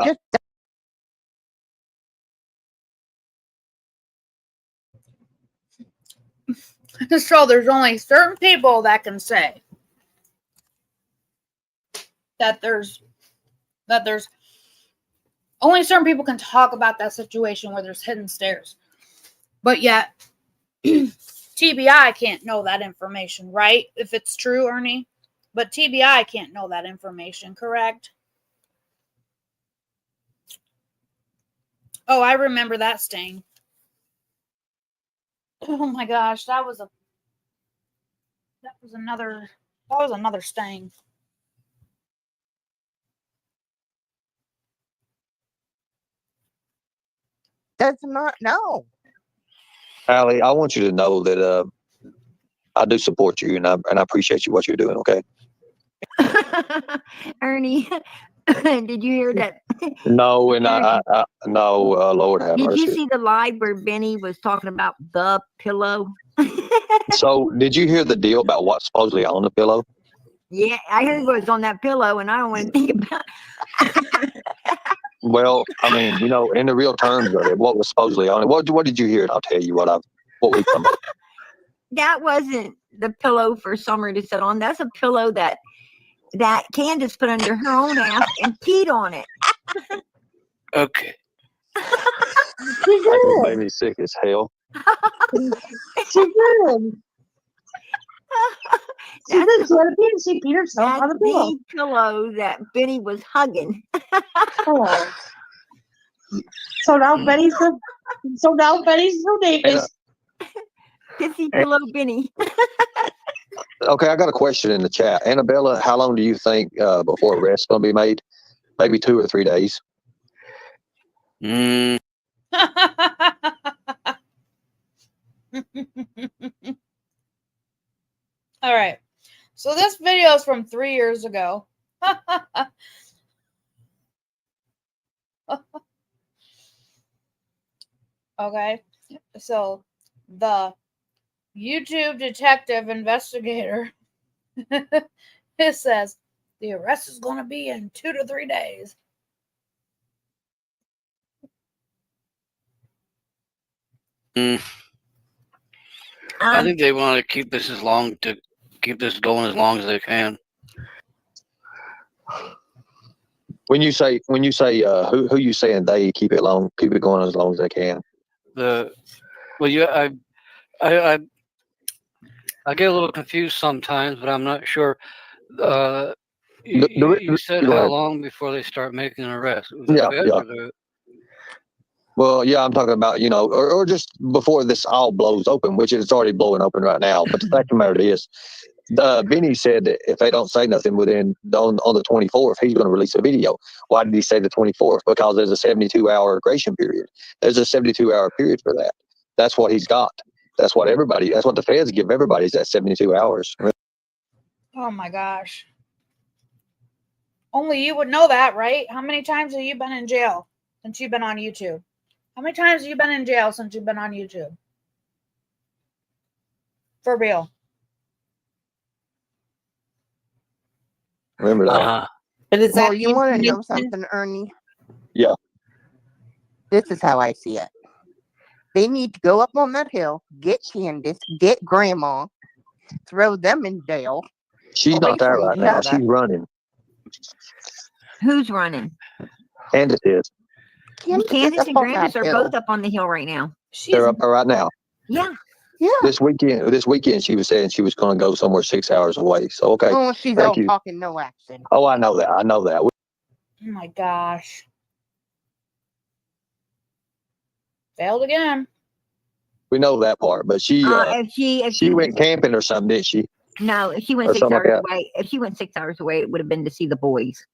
just. So there's only certain people that can say that there's only certain people can talk about that situation where there's hidden stairs. But yet TBI can't know that information, right? If it's true, Ernie. But TBI can't know that information, correct? Oh, I remember that stain. Oh my gosh, that was another stain. Does not know. Allie, I want you to know that I do support you, and I appreciate what you're doing. Okay. Ernie, did you hear that? No, and I no, Lord have Did mercy. you see the live where Benny was talking about the pillow? So, did you hear the deal about what's supposedly on the pillow? Yeah, I heard what was on that pillow, and I don't want to think about. Well, I mean, in the real terms of it, what was supposedly on it? What did you hear? And I'll tell you what we come up. That wasn't the pillow for Summer to sit on. That's a pillow that Candace put under her own ass and peed on it. Okay. That made me sick as hell. She did. She peed herself on the pillow. The pillow that Benny was hugging. Oh. So now Benny's so Davis. Pissy pillow Benny. Okay, I got a question in the chat. Annabella, how long do you think before arrest's going to be made? Maybe 2 or 3 days. All right. So this video is from 3 years ago. Okay. So the YouTube detective investigator it says the arrest is going to be in 2 to 3 days. I think they want to keep this going as long as they can. When you say who you saying they keep it going as long as they can? I get a little confused sometimes, but I'm not sure. You said how long before they start making an arrest? Yeah. Well, yeah, I'm talking about, or just before this all blows open, which it's already blowing open right now. But the fact of the matter is, Benny said that if they don't say nothing on the 24th, he's going to release a video. Why did he say the 24th? Because there's a 72-hour grace period. There's a 72-hour period for that. That's what he's got. That's what the feds give everybody is that 72 hours. Oh my gosh. Only you would know that, right? How many times have you been in jail since you've been on YouTube? How many times have you been in jail since you've been on YouTube? For real. Remember that. But is that you want to know something, Ernie? Yeah. This is how I see it. They need to go up on that hill, get Candace, get Grandma, throw them in jail, She's not there right now. She's running. Who's running? Candace is. Candace and Grandis are both up on the hill right now. They're up there right now. Yeah. This weekend, she was saying she was going to go somewhere 6 hours away. So okay. Oh, she's Thank all you. talking, no action. Oh, I know that. I know that. Oh my gosh. Failed again. We know that part, but she if she went camping or something, didn't she? No, if she went Or 6 something like hours that. away, if she went 6 hours away, it would have been to see the boys.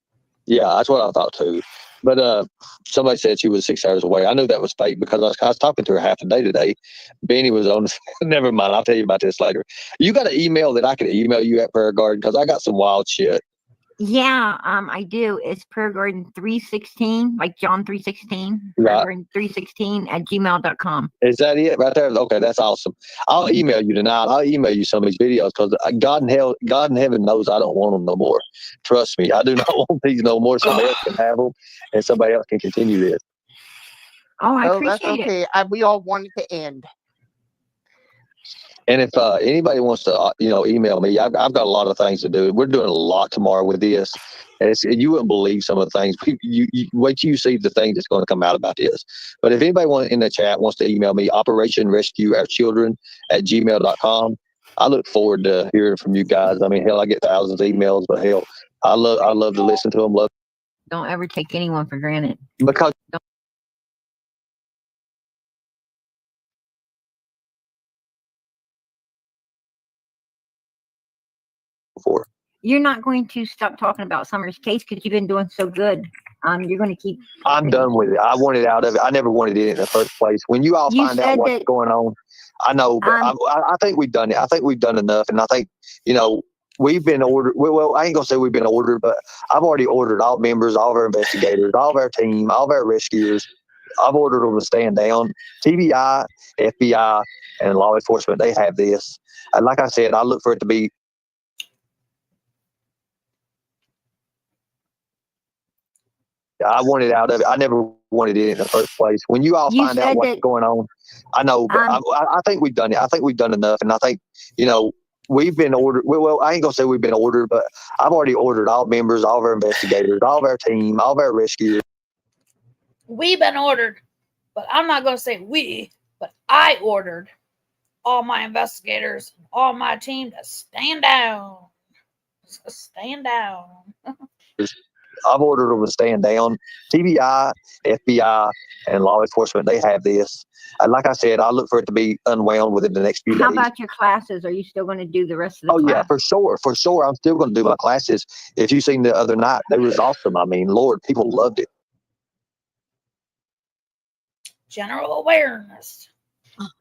Yeah, that's what I thought too. But somebody said she was 6 hours away. I knew that was fake because I was talking to her half a day today. Benny was on. Never mind. I'll tell you about this later. You got an email that I can email you at Prayer Garden because I got some wild shit. Yeah, I do. It's Prayer Garden 316, like John 316. Right. Prayer Garden 316 at gmail.com. Is that it right there? Okay, that's awesome. I'll email you tonight. I'll email you some of these videos because God in heaven knows I don't want them no more. Trust me, I do not want these no more. Somebody else can have them, and somebody else can continue this. Oh, I that's appreciate okay. We all want it to end. And if anybody wants to, email me, I've got a lot of things to do. We're doing a lot tomorrow with this. And you wouldn't believe some of the things. You wait till you see the thing that's going to come out about this. But if anybody in the chat wants to email me, operationrescueourchildren@gmail.com. I look forward to hearing from you guys. I mean, hell, I get thousands of emails, but hell, I love to listen to them. Don't ever take anyone for granted. Because You're not going to stop talking about Summer's case because you've been doing so good. You're going to keep. I'm done with it. I wanted out of it. I never wanted it in the first place. When you all find out what's going on, I know, but I think we've done it. I think we've done enough, and I think we've been ordered. Well, I ain't gonna say we've been ordered, but I've already ordered all members, all of our investigators, all of our team, all of our rescuers. I've ordered them to stand down. TBI, FBI, and law enforcement, they have this. And like I said, I look for it to be. I wanted out of it. I never wanted it in the first place. When you all find out what's going on, I know, but I think we've done it. I think we've done enough, and I think we've been ordered. Well, I ain't gonna say we've been ordered, but I've already ordered all members, all of our investigators, all of our team, all of our rescuers. We've been ordered, but I'm not gonna say we, but I ordered all my investigators, all my team to stand down. Stand down. I've ordered them to stand down. TBI, FBI, and law enforcement, they have this. And like I said, I look for it to be unwound within the next few days. How about your classes? Are you still going to do the rest of the class? Yeah, for sure. I'm still going to do my classes. If you've seen the other night, they was awesome. I mean, Lord, people loved it. General awareness.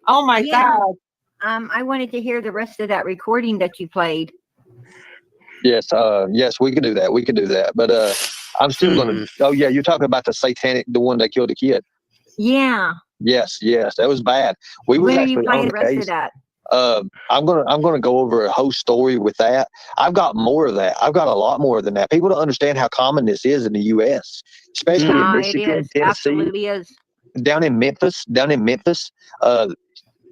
Oh my God. I wanted to hear the rest of that recording that you played. Yes, we can do that. We can do that. But I'm still going to. Oh yeah, you're talking about the one that killed the kid. Yeah. Yes, that was bad. We was when are you actually playing on the rest case. of that? I'm gonna go over a whole story with that. I've got more of that. I've got a lot more than that. People don't understand how common this is in the U.S., especially in Michigan, it is. Tennessee, Absolutely is. down in Memphis.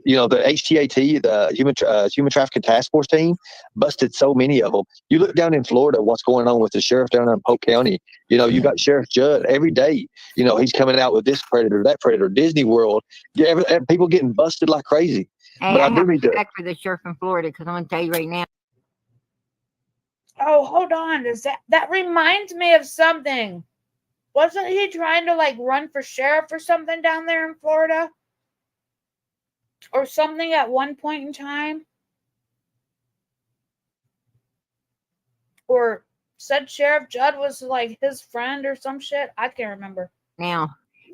The HTAT, the Human Trafficking Task Force team, busted so many of them. You look down in Florida, what's going on with the sheriff down in Polk County. You got Sheriff Judd every day. He's coming out with this predator, that predator. Disney World, people getting busted like crazy. Hey, But I I do have need to. respect for the sheriff in Florida because I'm going to tell you right now. Oh, hold on. That reminds me of something. Wasn't he trying to run for sheriff or something down there in Florida? Or something at one point in time? Or said Sheriff Judd was his friend or some shit? I can't remember. Now,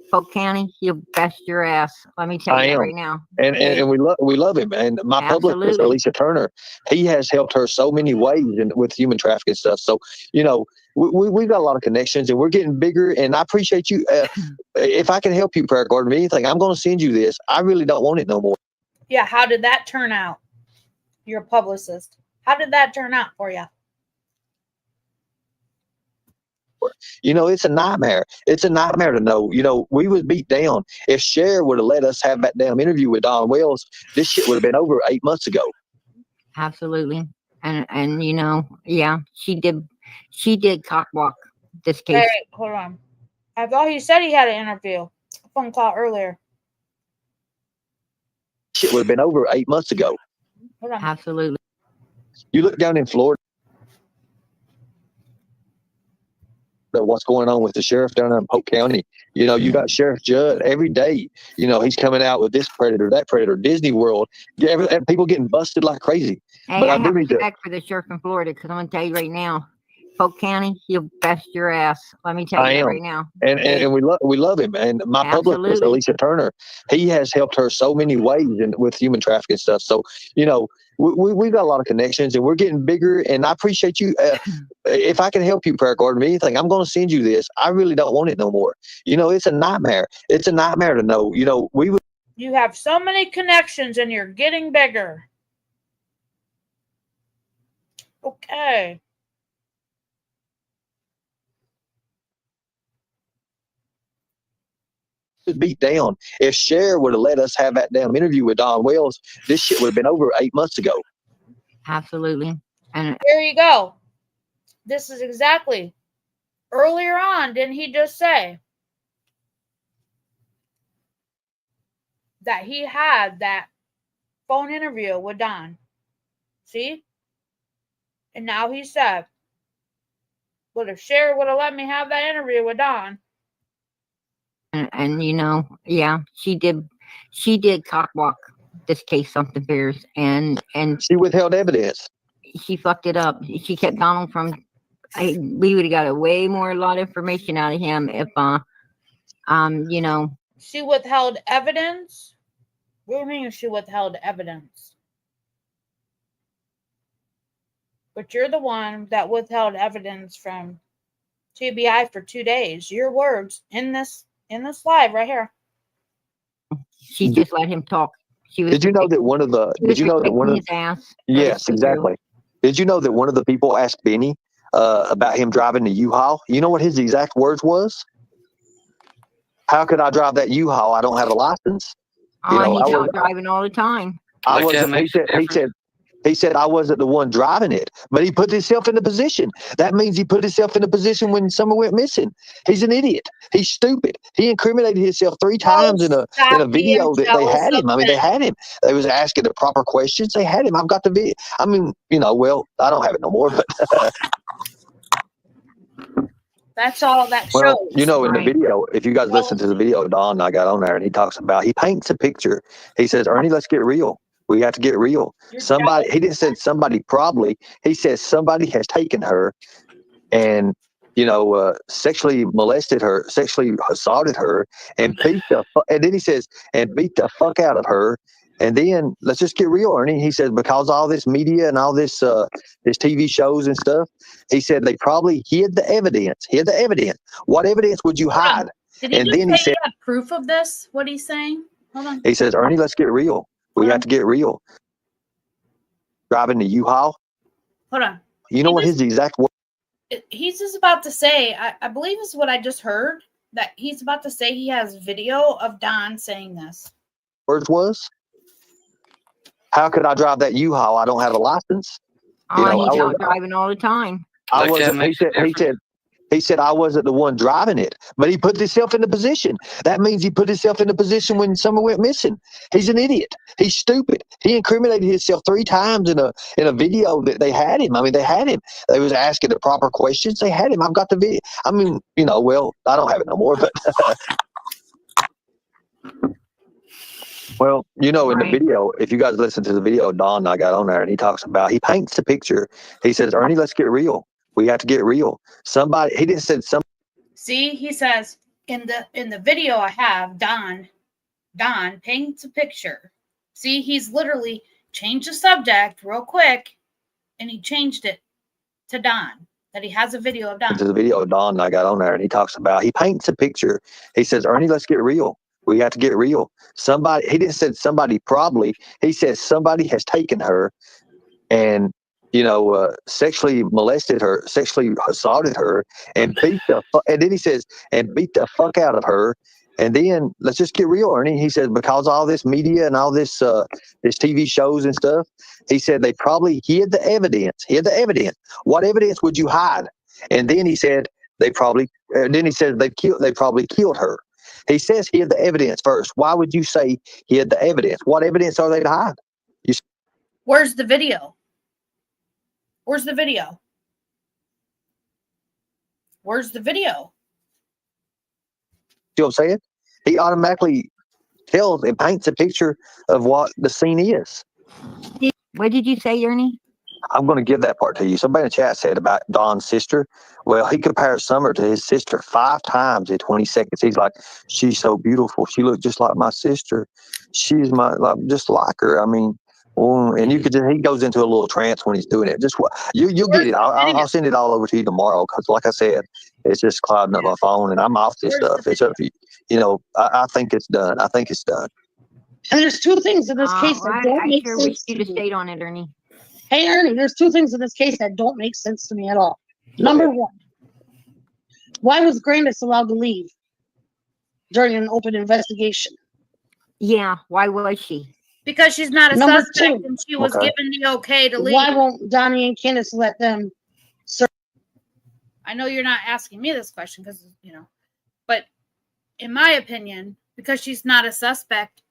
Polk County, you best your ass. Let me tell you that right now. And we love him. And my publicist, Alicia Turner, he has helped her so many ways with human trafficking stuff. So, we've got a lot of connections and we're getting bigger. And I appreciate you. If I can help you, Prayer Garden, with anything, I'm going to send you this. I really don't want it no more. Yeah, how did that turn out? You're a publicist. How did that turn out for you? It's a nightmare. It's a nightmare to know. We was beat down. If Cher would have let us have that damn interview with Don Wells, this shit would have been over 8 months ago. Absolutely. And you know, yeah, she did cockwalk this case. Hey, hold on. I thought he said he had an interview. A phone call earlier. Shit would have been over 8 months ago. Hold on. Absolutely. You look down in Florida, what's going on with the sheriff down there in Polk County. You know, you got Sheriff Judd every day. You know, he's coming out with this predator, that predator, Disney World. People getting busted like crazy. Hey, But I I do have need to. respect for the sheriff in Florida because I'm going to tell you right now, Polk County, he'll best your ass. Let me tell I you that am, right now. and we love him. And my publicist, Absolutely. Alicia Turner, he has helped her so many ways with human trafficking stuff. So you know, we've got a lot of connections, and we're getting bigger. And I appreciate you. If I can help you, Prayer Garden, anything, I'm going to send you this. I really don't want it no more. You know, it's a nightmare. It's a nightmare to know. You know, we would. You have so many connections, and you're getting bigger. Okay. Beat down. If Cher would have let us have that damn interview with Don Wells, this shit would have been over 8 months ago. Absolutely. And there you go. This is exactly. Earlier on, didn't he just say that he had that phone interview with Don? See? And now he said, but if Cher would have let me have that interview with Don. And you know, yeah, she did cockwalk this case something fierce, and she withheld evidence. She fucked it up. She kept Donald from. We would have got a lot of information out of him if, you know. She withheld evidence. What do you mean she withheld evidence? But you're the one that withheld evidence from TBI for 2 days. Your words in this live right here. She just let him talk. Did you know that one of the? Did you know that one of? His ass. Yes, exactly. Did you know that one of the people asked Benny about him driving the U-Haul? You know what his exact words was? How could I drive that U-Haul? I don't have a license. You know, he's out driving all the time. I wasn't. He said I wasn't the one driving it, but he put himself in the position. That means he put himself in the position when someone went missing. He's an idiot. He's stupid. He incriminated himself 3 times in a video that they had him. I mean, they had him. They was asking the proper questions. They had him. I've got the video. I mean, you know, well, I don't have it no more, but that's all that shows. well, you know, in the video, if you guys listen to the video, Don I got on there, and he talks about, he paints a picture. He says, Ernie, let's get real. We have to get real. Somebody, he didn't say somebody probably. He says somebody has taken her and, you know, sexually molested her, sexually assaulted her, and beat the. And then he says, and beat the fuck out of her. And then let's just get real, Ernie. He says because all this media and all this this TV shows and stuff, he said they probably hid the evidence. Hid the evidence. What evidence would you hide? Did he and just then say he said, he had proof of this? What he's saying? Hold on. he says, Ernie, let's get real. We have to get real. Driving the U-Haul. Hold on. You know what his exact word? He's just about to say, I believe is what I just heard, that he's about to say he has video of Don saying this. Words was? How could I drive that U-Haul? I don't have a license. You know, he's out driving all the time. I wasn't. He said I wasn't the one driving it, but he put himself in the position. That means he put himself in the position when someone went missing. He's an idiot. He's stupid. He incriminated himself 3 times in a video that they had him. I mean, they had him. They was asking the proper questions. They had him. I've got the video. I mean, you know, well, I don't have it no more, but well, you know, in the video, if you guys listen to the video, Don I got on there, and he talks about, he paints a picture. He says, Ernie, let's get real. We have to get real. Somebody, he didn't say some. See, he says in the video I have, Don paints a picture. See, he's literally changed the subject real quick, and he changed it to Don. That he has a video of Don. To the video, Don I got on there, and he talks about, he paints a picture. He says, Ernie, let's get real. We have to get real. Somebody, he didn't say somebody probably. He says somebody has taken her and, you know, sexually molested her, sexually assaulted her, and beat the. And then he says, and beat the fuck out of her. And then let's just get real, Ernie. He said because all this media and all this this TV shows and stuff, he said they probably hid the evidence. What evidence would you hide? And then he said they probably. Then he said they probably killed her. He says hid the evidence first. Why would you say hid the evidence? What evidence are they to hide? Where's the video? Where's the video? Where's the video? See what I'm saying? He automatically tells and paints a picture of what the scene is. What did you say, Ernie? I'm going to give that part to you. Somebody in the chat said about Don's sister. Well, he compares Summer to his sister 5 times in 20 seconds. He's like, she's so beautiful. She looks just like my sister. She's just like her. I mean, and you could just, he goes into a little trance when he's doing it. Just you'll get it. I'll send it all over to you tomorrow because, like I said, it's just clouding up my phone and I'm off this stuff. It's up to you. You know, I think it's done. I think it's done. And there's 2 things in this case that don't make sure sense. wish you to state on it, Ernie. Hey, Ernie, there's 2 things in this case that don't make sense to me at all. Number 1, why was Grandis allowed to leave during an open investigation? Yeah, why was she? Because she's not a Number suspect 2, and she was given the okay to leave. why won't Donnie and Candace let them serve? I know you're not asking me this question because, you know, but in my opinion, because she's not a suspect,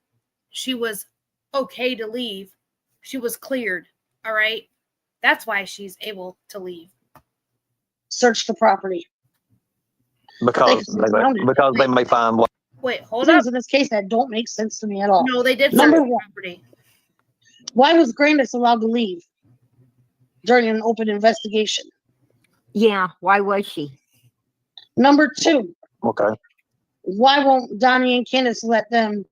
she was okay to leave. She was cleared. All right. That's why she's able to leave. Search the property. Because they may find what. Wait, hold Things up. in this case that don't make sense to me at all. No, they did Number search the 1, property. why was Grandis allowed to leave during an open investigation? Yeah, why was she? Number 2, okay, why won't Donnie and Candace let them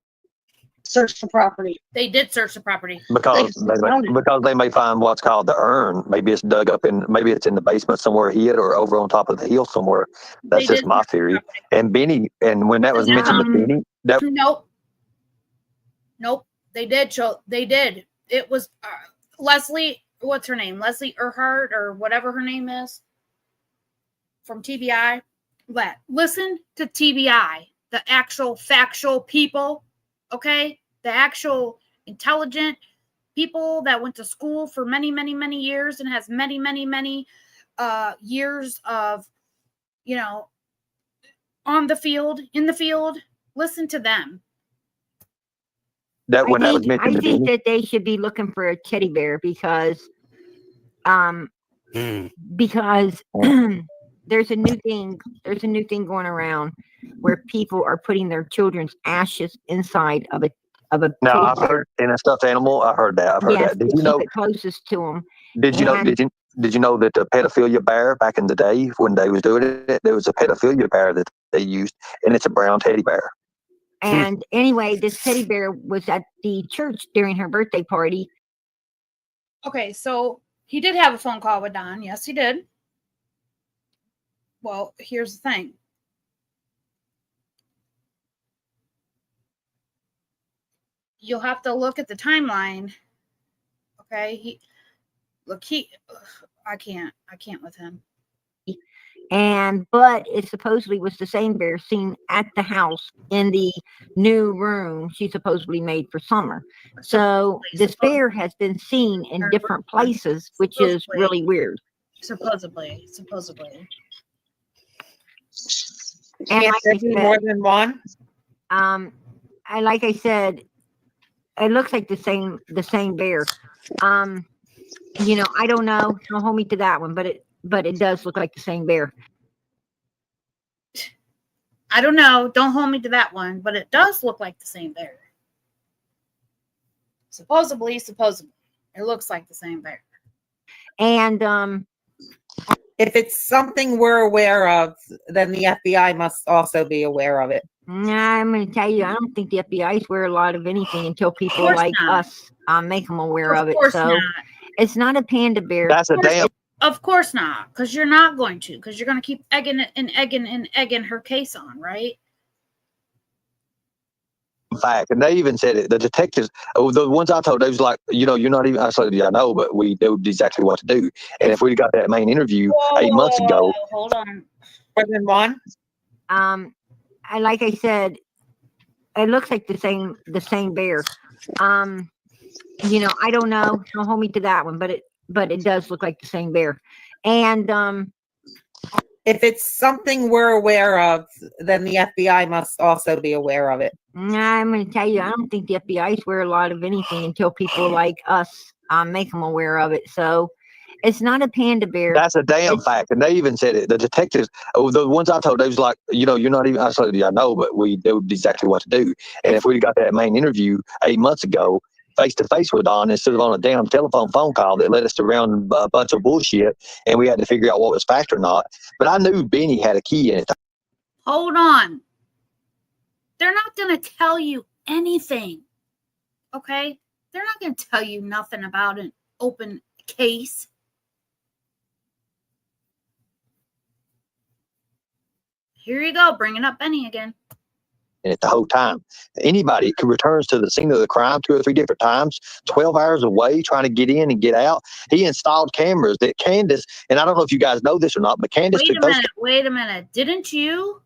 search the property? They did search the property. Because they may find what's called the urn. Maybe it's dug up maybe it's in the basement somewhere hid or over on top of the hill somewhere. That's just my theory. And Benny, and when that was mentioned to Benny, Nope. They did. It was Leslie, what's her name? Leslie Earhart or whatever her name is from TBI. Listen to TBI, the actual factual people, okay? The actual intelligent people that went to school for many, many, many years and has many, many, many years of, you know, in the field. Listen to them. I think that they should be looking for a teddy bear because there's a new thing going around where people are putting their children's ashes inside of a now I've heard in a stuffed animal. I heard that. I've heard that. Did you know it closest to them? Did you know that the pedophilia bear back in the day when they was doing it, there was a pedophilia bear that they used, and it's a brown teddy bear. And anyway, this teddy bear was at the church during her birthday party. Okay, so he did have a phone call with Don. Yes, he did. Well, here's the thing. You'll have to look at the timeline. Okay, I can't with him. But it supposedly was the same bear seen at the house in the new room she supposedly made for Summer. So this bear has been seen in different places, which is really weird. Supposedly. And like there be more than one? Like I said, it looks like the same bear. You know, I don't know. Don't hold me to that one, but it does look like the same bear. I don't know. Don't hold me to that one, but it does look like the same bear. Supposedly, it looks like the same bear. And if it's something we're aware of, then the FBI must also be aware of it. I'm going to tell you, I don't think the FBI is aware a lot of anything until people like us make them aware of it. So it's not a panda bear. That's a damn. Of course not, because you're not going to, because you're going to keep egging her case on, right? Fact, and they even said it. The detectives, the ones I told, they was like, you know, you're not even. I said, yeah, I know, but we knew exactly what to do. And if we got that main interview 8 months ago, hold on, more than one. Like I said, it looks like the same bear. I don't know. Don't hold me to that one, but it does look like the same bear. And if it's something we're aware of, then the FBI must also be aware of it. I'm going to tell you, I don't think the FBI is aware a lot of anything until people like us make them aware of it. So it's not a panda bear. That's a damn fact. And they even said it. The detectives, the ones I told, they was like, you're not even, I said, yeah, I know, but we knew exactly what to do. And if we got that main interview 8 months ago, face to face with Don, instead of on a damn phone call that led us around a bunch of bullshit, and we had to figure out what was fact or not. But I knew Benny had a key in it. Hold on. They're not going to tell you anything. Okay? They're not going to tell you nothing about an open case. Here you go, bringing up Benny again. In it the whole time. Anybody who returns to the scene of the crime 2 or 3 different times, 12 hours away, trying to get in and get out. He installed cameras that Candace, and I don't know if you guys know this or not, but Candace took those. Wait a minute. Didn't you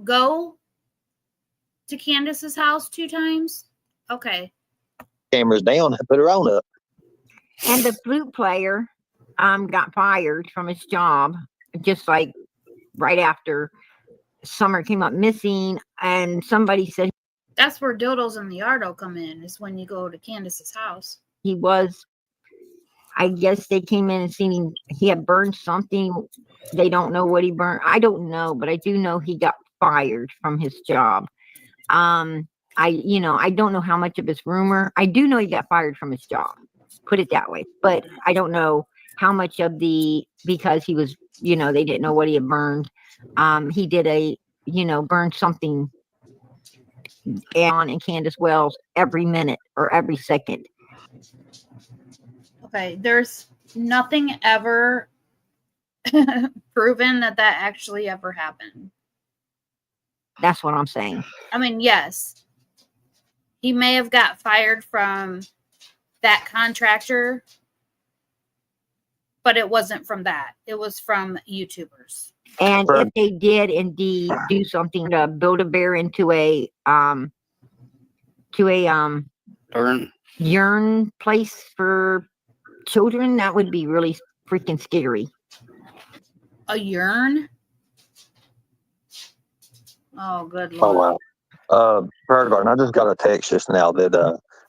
go to Candace's house 2 times? Okay. Cameras down and put her own up. And the flute player got fired from his job just like right after Summer came up missing, and somebody said that's where dildos in the yardo come in, is when you go to Candace's house. He was, I guess they came in and seen him, he had burned something. They don't know what he burned. I don't know, but I do know he got fired from his job. I don't know how much of his rumor. I do know he got fired from his job, put it that way, but I don't know how much of because he was, they didn't know what he had burned. He did burned something on in Candace Wells every minute or every second. Okay, there's nothing ever proven that actually ever happened. That's what I'm saying. I mean, yes, he may have got fired from that contractor, but it wasn't from that. It was from YouTubers. And if they did indeed do something to build a bear into a urn place for children, that would be really freaking scary. A urn? Oh, good Lord. Oh, wow. Prayer Garden, I just got a text just now that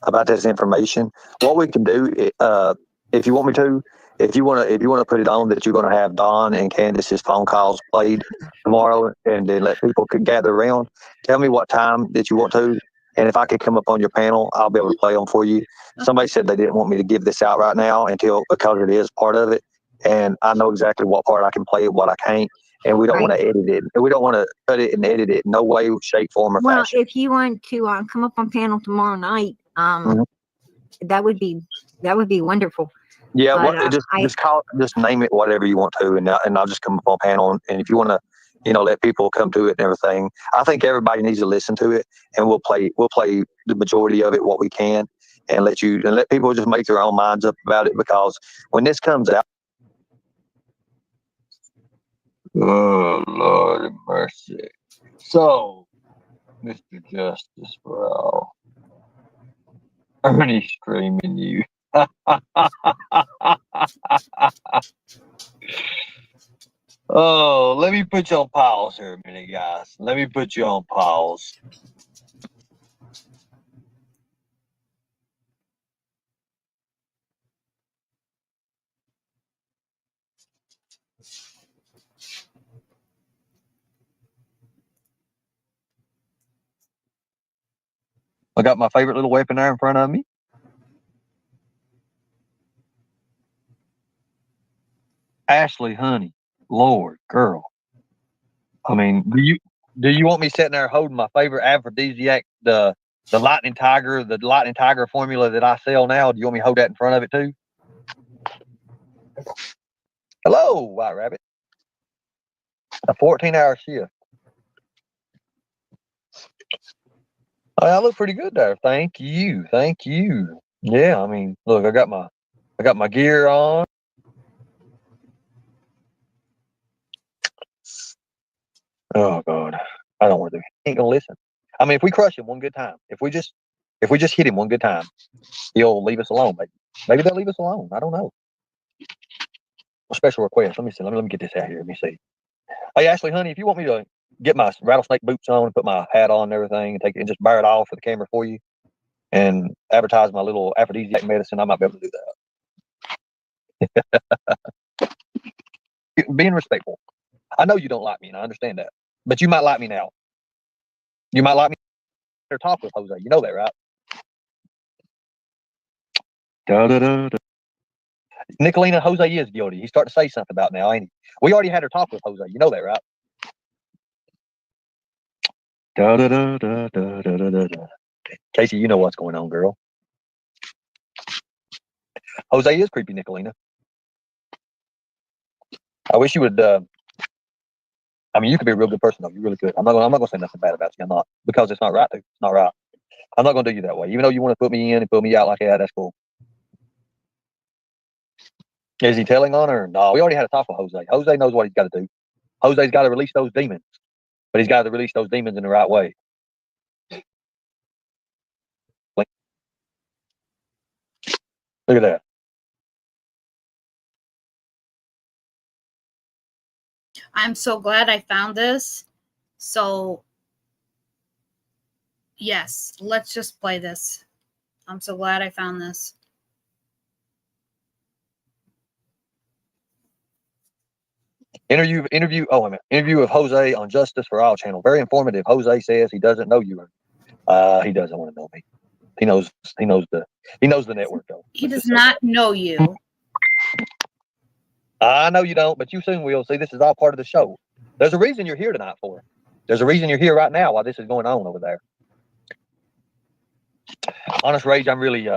about this information. What we can do, if you want me to, if you want to put it on that you're going to have Don and Candace's phone calls played tomorrow, and then let people could gather around. Tell me what time that you want to, and if I could come up on your panel, I'll be able to play them for you. Somebody said they didn't want me to give this out right now because it is part of it, and I know exactly what part I can play and what I can't. And we don't want to edit it. We don't want to cut it and edit it. No way, shape, form, or fashion. Well, if you want to come up on panel tomorrow night, that would be wonderful. Yeah, just name it whatever you want to, and I'll just come up on panel. And if you want to, let people come to it and everything, I think everybody needs to listen to it, and we'll play the majority of it what we can, and let people just make their own minds up about it, because when this comes out. Oh, Lord have mercy. So, Mr. Justice for All, Ernie screaming you. Oh, let me put you on pause here a minute, guys. Let me put you on pause. I got my favorite little weapon there in front of me. Ashley, honey, Lord, girl. I mean, do you want me sitting there holding my favorite aphrodisiac, the lightning tiger formula that I sell now? Do you want me to hold that in front of it too? Hello, White Rabbit. A 14-hour shift. Oh, I look pretty good there. Thank you. Yeah, I mean, look, I got my gear on. Oh God, I don't want to do it. He ain't gonna listen. I mean, if we crush him one good time, if we just hit him one good time, he'll leave us alone. Maybe they'll leave us alone. I don't know. A special request. Let me see. Let me get this out here. Let me see. Hey, Ashley, honey, if you want me to get my rattlesnake boots on and put my hat on and everything and take it and just bear it all for the camera for you and advertise my little aphrodisiac medicine, I might be able to do that. Being respectful. I know you don't like me, and I understand that. But you might like me now. You might like me or talk with Jose. You know that, right? Da-da-da-da. Nicolina, Jose is guilty. He's starting to say something about now, ain't he? We already had her talk with Jose. You know that, right? Da-da-da-da-da-da-da-da. Casey, you know what's going on, girl. Jose is creepy, Nicolina. I wish you would. I mean, you could be a real good person, though. You really could. I'm not gonna say nothing bad about you. I'm not, because it's not right. It's not right. I'm not gonna do you that way. Even though you want to put me in and put me out like that, that's cool. Is he telling on her? No, we already had a talk with Jose. Jose knows what he's got to do. Jose's got to release those demons, but he's got to release those demons in the right way. Look at that. I'm so glad I found this. So, yes, let's just play this. I'm so glad I found this. Interview of Jose on Justice for All channel. Very informative. Jose says he doesn't know you. He doesn't want to know me. He knows the network though. He does not know you. I know you don't, but you soon will. See, this is all part of the show. There's a reason you're here tonight for it. There's a reason you're here right now while this is going on over there. Honest Rage, I'm really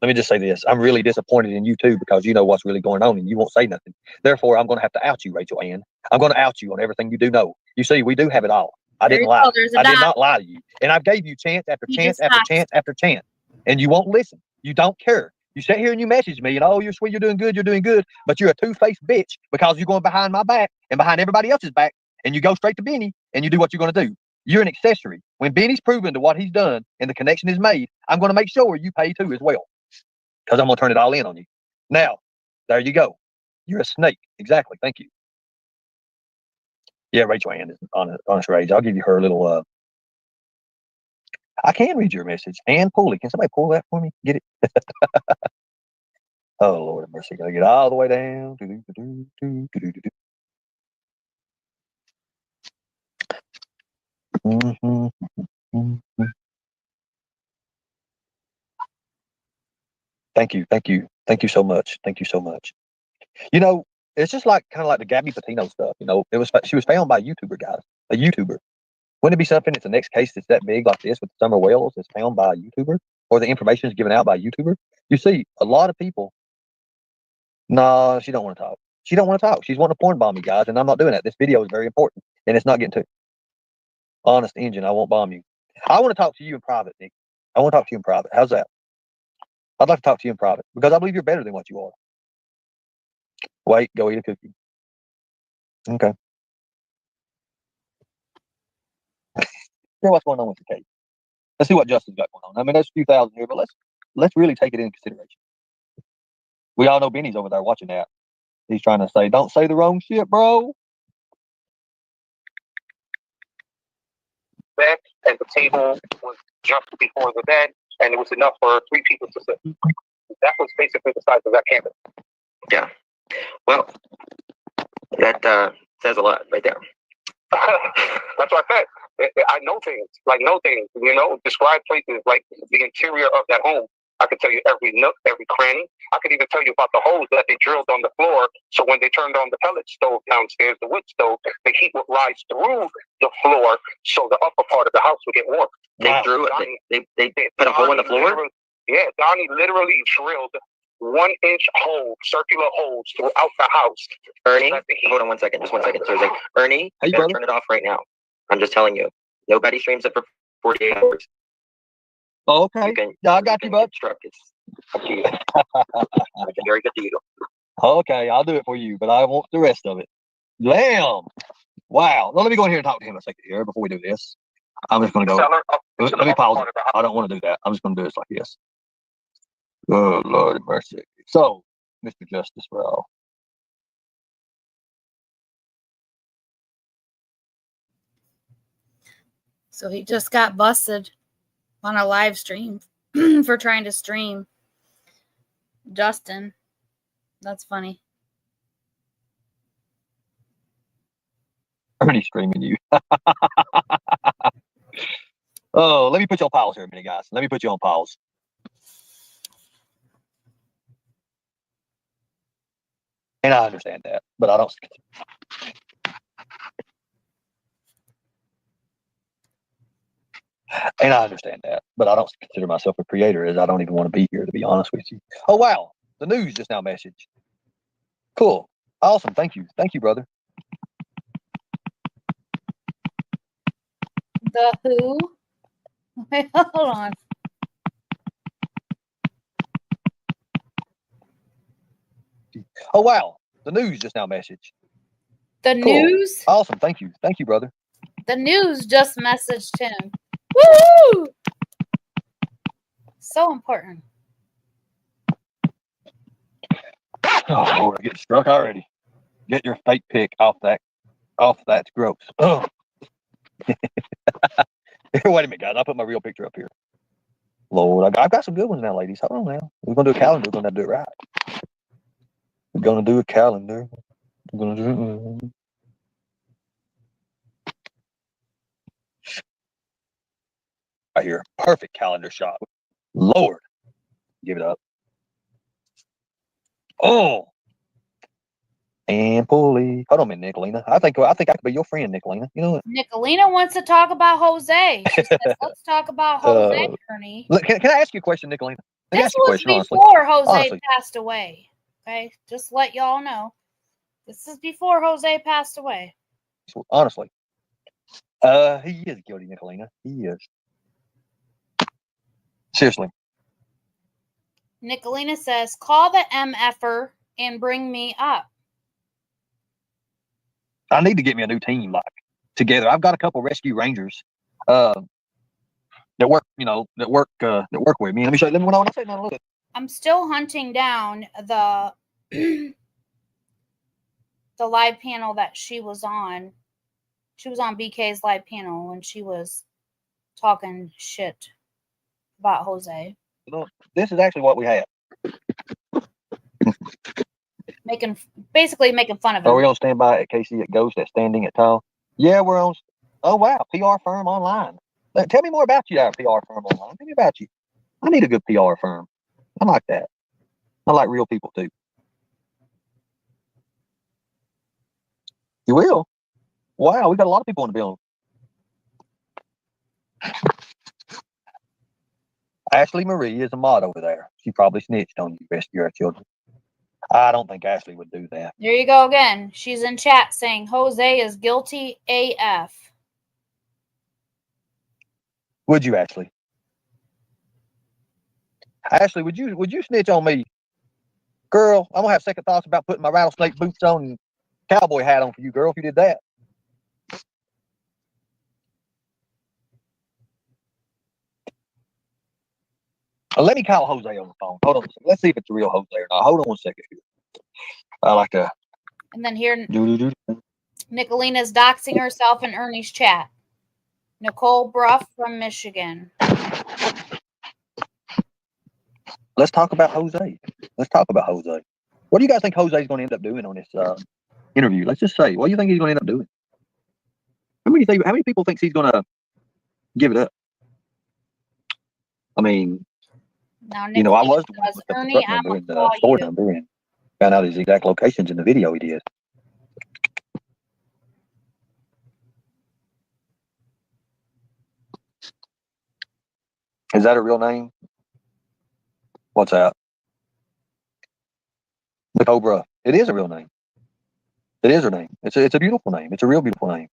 let me just say this. I'm really disappointed in you too, because you know what's really going on and you won't say nothing. Therefore, I'm going to have to out you, Rachel Ann. I'm going to out you on everything you do know. You see, we do have it all. I didn't lie. I did not lie to you. And I've gave you chance after chance after chance after chance. And you won't listen. You don't care. You sit here and you message me and, oh, you're sweet, you're doing good. But you're a two-faced bitch because you're going behind my back and behind everybody else's back. And you go straight to Benny and you do what you're going to do. You're an accessory. When Benny's proven to what he's done and the connection is made, I'm going to make sure you pay too as well. Because I'm going to turn it all in on you. Now, there you go. You're a snake. Exactly. Thank you. Yeah, Rachel Ann is honest Rage. I'll give you her little. I can read your message. Ann Pulley. Can somebody pull that for me? Get it? Oh, Lord have mercy. Gotta get all the way down. Thank you. Thank you so much. Thank you so much. You know, it's just like kind of like the Gabby Patino stuff. You know, she was found by a YouTuber, guys. A YouTuber. Wouldn't it be something if the next case that's that big like this with Summer Wells is found by a YouTuber, or the information is given out by a YouTuber? You see, a lot of people. No, she don't want to talk. She don't want to talk. She's wanting to porn bomb me, guys, and I'm not doing that. This video is very important, and it's not getting to. Honest Engine, I won't bomb you. I want to talk to you in private, Nick. I want to talk to you in private. How's that? I'd like to talk to you in private because I believe you're better than what you are. Wait, go eat a cookie. Okay. Here's what's going on with the case. Let's see what Justin's got going on. I mean, there's a few thousand here, but let's really take it into consideration. We all know Benny's over there watching that. He's trying to say, don't say the wrong shit, bro. Bed and the table was just before the bed, and it was enough for 3 people to sit. That was basically the size of that canvas. Yeah. Well, that says a lot right there. That's what I said. I know things, describe places like the interior of that home. I could tell you every nook, every cranny. I could even tell you about the holes that they drilled on the floor. So when they turned on the pellet stove downstairs, the wood stove, the heat would rise through the floor, so the upper part of the house would get warm. They drew it. They put a hole in the floor. Donnie literally drilled 1-inch holes, circular holes throughout the house. Ernie, hold on 1 second, just 1 second. So like, Ernie, you better turn it off right now. I'm just telling you, nobody streams it for 48 hours. Oh, okay. I got you, bud. It's very good to you. Okay, I'll do it for you, but I want the rest of it. Damn. Wow. Well, let me go in here and talk to him a second here before we do this. I'm just going to go. Let me pause it. I don't want to do that. I'm just going to do this like this. Oh, Lord have mercy. So, Mr. Justice for all. So he just got busted on a live stream for trying to stream Justin. That's funny. Already streaming you. Oh, let me put you on pause here a minute, guys. Let me put you on pause. And I understand that, but I don't. And I understand that, but I don't consider myself a creator, as I don't even want to be here, to be honest with you. Oh, wow. The news just now message. Cool. Awesome. Thank you. Thank you, brother. The who? Wait, hold on. Oh, wow. The news just now message. The Cool. news? Awesome. Thank you. Thank you, brother. The news just messaged him. Woo! So important. Oh, Lord, I get struck already. Get your fake pic off that. That's gross. Oh. Wait a minute, guys. I'll put my real picture up here. Lord, I've got some good ones now, ladies. Hold on now. We're going to do a calendar. We're going to do it right. We're going to do a calendar. We're going to do it. Right here. Perfect calendar shot. Lord. Give it up. Oh. And pulley. Hold on a minute, Nicolina. I think I could be your friend, Nicolina. You know what? Nicolina wants to talk about Jose. She says, let's talk about Jose, Ernie. Look, can I ask you a question, Nicolina? Let me This ask you a was question, before Jose honestly. passed away. Okay, just let y'all know. This is before Jose passed away. Honestly. He is guilty, Nicolina. He is. Seriously. Nicolina says, call the MFer and bring me up. I need to get me a new team, like, together. I've got a couple rescue rangers that work, that work with me. Let me show you. Let me when I say now, look. I'm still hunting down the the live panel that she was on. She was on BK's live panel when she was talking shit about Jose. This is actually what we have. Basically making fun of him. Are we on standby at KC at Ghost at Standing at Tall? Yeah, we're on. Oh, wow. PR firm online. Tell me more about you, our PR firm online. Tell me about you. I need a good PR firm. I like that. I like real people, too. You will? Wow, we got a lot of people in the building. Ashley Marie is a mod over there. She probably snitched on you, rescue our children. I don't think Ashley would do that. There you go again. She's in chat saying Jose is guilty AF. Would you, Ashley? Ashley, would you snitch on me? Girl, I'm gonna have second thoughts about putting my rattlesnake boots on and cowboy hat on for you, girl, if you did that. Let me call Jose on the phone. Hold on a second. Let's see if it's a real Jose or not. Hold on 1 second here. I like to. And then here, Nicolina's doxing herself in Ernie's chat. Nicole Bruff from Michigan. Let's talk about Jose. Let's talk about Jose. What do you guys think Jose is going to end up doing on this interview? Let's just say, what do you think he's going to end up doing? How many people think he's going to give it up? I mean, now, I was the one with the Ernie, truck number and the store number and found out his exact locations in the video he did. Is that a real name? What's that? The Cobra. It is a real name. It is her name. It's a beautiful name. It's a real beautiful name,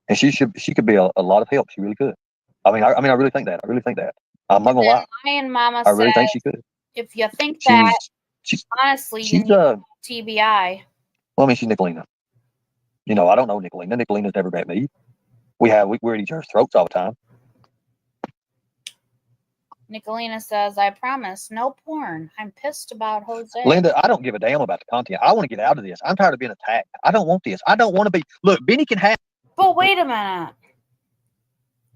and she could be a lot of help. She really could. I really think that. I'm not gonna lie. Lion Mama I really think says, she could. if you think that, honestly, you She's need TBI. Well, I mean, she's Nicolina. You know, I don't know Nicolina. Nicolina's never met me. We're at each other's throats all the time. Nicolina says, I promise, no porn. I'm pissed about Jose. Linda, I don't give a damn about the content. I want to get out of this. I'm tired of being attacked. I don't want this. I don't want to be. Look, Benny can have. But wait a minute.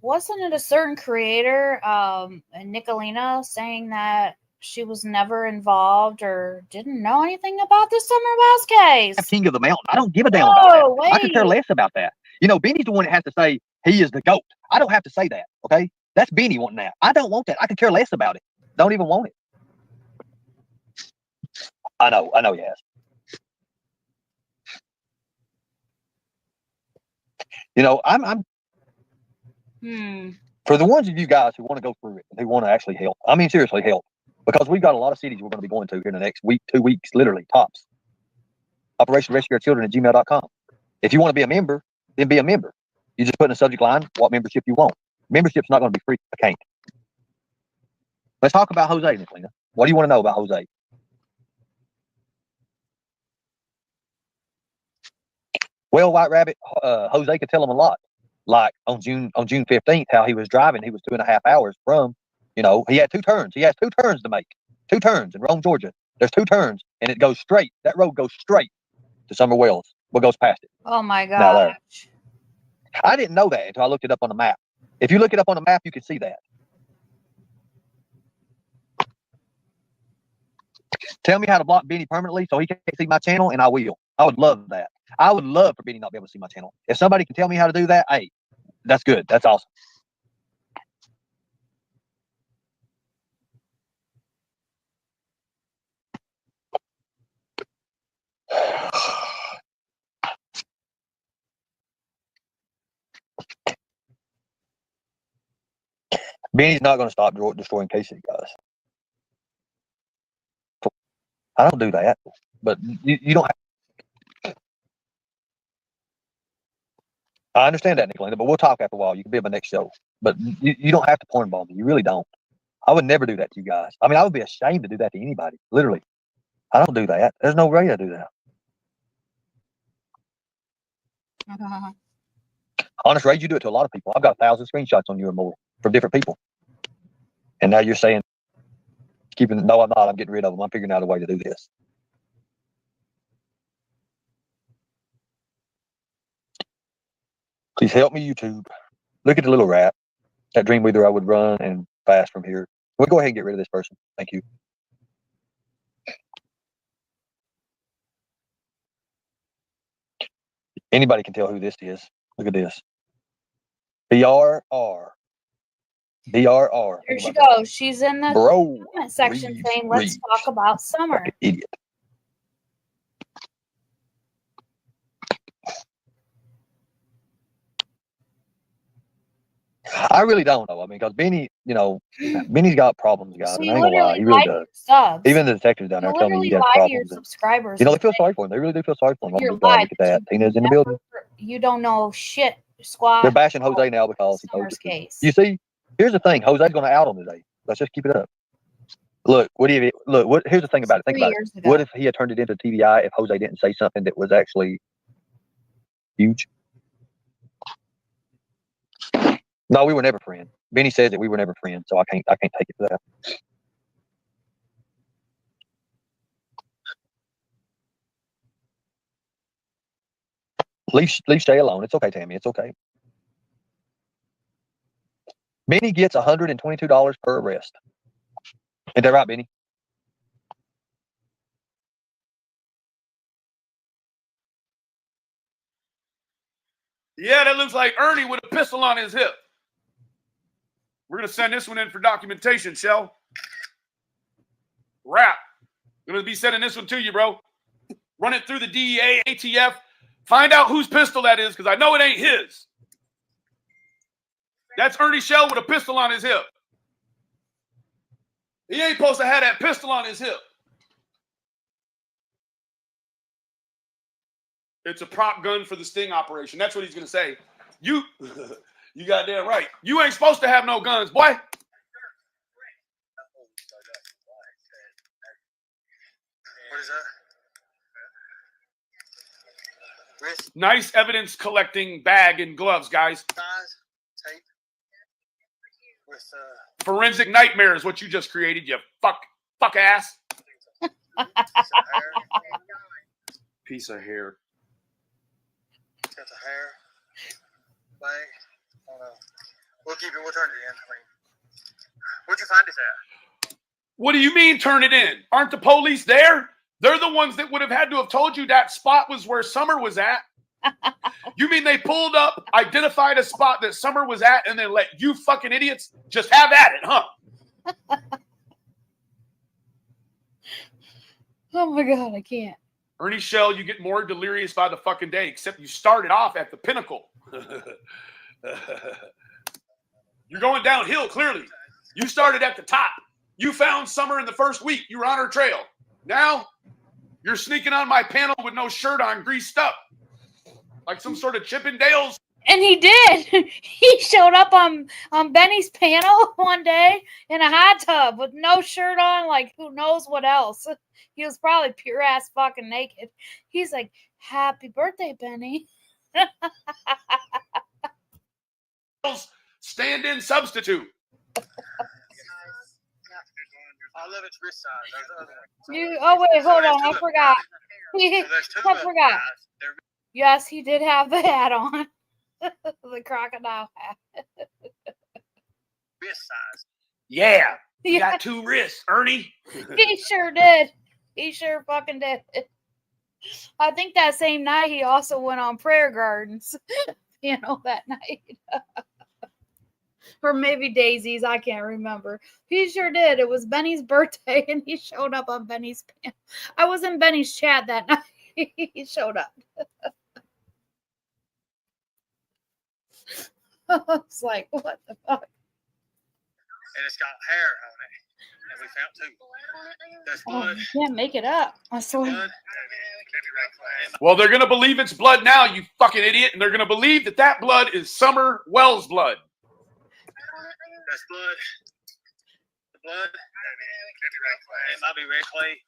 Wasn't it a certain creator, Nicolina, saying that she was never involved or didn't know anything about this Summer Mouse case? I'm king of the mountain. I don't give a damn about that. I could care less about that. You know, Benny's the one that has to say he is the GOAT. I don't have to say that, okay? That's Benny wanting that. I don't want that. I could care less about it. Don't even want it. I know, yes. You know, I'm for the ones of you guys who want to go through it and who want to actually help. I mean, seriously, help. Because we've got a lot of cities we're going to be going to here in the next week, 2 weeks, literally, tops. OperationRescueOurChildren@gmail.com. If you want to be a member, then be a member. You just put in the subject line what membership you want. Membership's not going to be free. I can't. Let's talk about Jose, Nicolina. What do you want to know about Jose? Well, White Rabbit, Jose could tell him a lot. Like on June 15th, how he was driving, he was 2.5 hours from, you know, he had 2 turns. He has 2 turns to make. 2 turns in Rome, Georgia. There's 2 turns, and it goes straight. That road goes straight to Summer Wells. What goes past it? Oh my Now God. there. I didn't know that until I looked it up on the map. If you look it up on the map, you can see that. Tell me how to block Benny permanently so he can't see my channel, and I will. I would love that. I would love for Benny not to be able to see my channel. If somebody can tell me how to do that, hey, that's good. That's awesome. Benny's not going to stop destroying cases, guys. I don't do that, but you don't have. I understand that, Nicolina, but we'll talk after a while. You can be on my next show, but you don't have to porn bomb me. You really don't. I would never do that to you guys. I mean, I would be ashamed to do that to anybody. Literally, I don't do that. There's no way I do that. Honest, Ray, you do it to a lot of people. I've got 1,000 screenshots on you or more from different people, and now you're saying keeping. No, I'm not. I'm getting rid of them. I'm figuring out a way to do this. Please help me, YouTube. Look at the little rat. That Dreamweaver I would run and fast from here. We'll go ahead and get rid of this person. Thank you. Anybody can tell who this is. Look at this. BRR. BRR. There she goes. She's in the Bro, comment section saying, let's talk about Summer. Idiot. I really don't know. I mean, because Benny, you know, Benny's got problems, guys. So And I ain't gonna lie, he really does. Subs. Even the detectives down there tell me he has lie to your problems. subscribers. You know, they feel sorry for him. They really do feel sorry for him. You're Look at that. Tina's in the building. You don't know shit, squad. They're bashing Jose now because he posted it. You see, here's the thing. Jose's going to out him today. Let's just keep it up. Look, here's the thing about it. Think about it. What if he had turned it into TVI if Jose didn't say something that was actually huge? No, we were never friends. Benny says that we were never friends, so I can't take it for that. Leave Shay alone. It's okay, Tammy. It's okay. Benny gets $122 per arrest. Is that right, Benny? Yeah, that looks like Ernie with a pistol on his hip. We're going to send this one in for documentation, Shell. Wrap. Going to be sending this one to you, bro. Run it through the DEA, ATF. Find out whose pistol that is, because I know it ain't his. That's Ernie Shell with a pistol on his hip. He ain't supposed to have that pistol on his hip. It's a prop gun for the sting operation. That's what he's going to say. You goddamn right. You ain't supposed to have no guns, boy. What is Nice evidence collecting bag and gloves, guys. Tape with Forensic nightmare is what you just created, you fuck ass. Piece of hair. Got the hair. Bag. We'll keep it. We'll turn it in. I mean, where'd you find this at? What do you mean turn it in? Aren't the police there? They're the ones that would have had to have told you that spot was where Summer was at. You mean they pulled up, identified a spot that Summer was at, and then let you fucking idiots just have at it, huh? Oh my God, I can't. Ernie Shell, you get more delirious by the fucking day, except you started off at the pinnacle. You're going downhill, clearly. You started at the top. You found Summer in the first week. You were on her trail. Now, you're sneaking on my panel with no shirt on, greased up. Like some sort of Chippendales. And he did. He showed up on Benny's panel one day in a hot tub with no shirt on, like who knows what else. He was probably pure ass fucking naked. He's like, "Happy birthday, Benny." Stand-in substitute. I love its wrist size. Oh wait, hold on. I forgot. I forgot. Yes, he did have the hat on. The crocodile hat. Wrist size. Yeah. You got two wrists, Ernie. He sure did. He sure fucking did. I think that same night he also went on Prayer Gardens. That night. Or maybe Daisy's, I can't remember. He sure did. It was Benny's birthday and he showed up on Benny's panel. I was in Benny's chat that night. He showed up. I was like, what the fuck? And it's got hair on it. And we found two. That's blood. You can't make it up. I swear. Well, they're going to believe it's blood now, you fucking idiot. And they're going to believe that blood is Summer Wells' blood. That's blood. The blood. It might be red clay.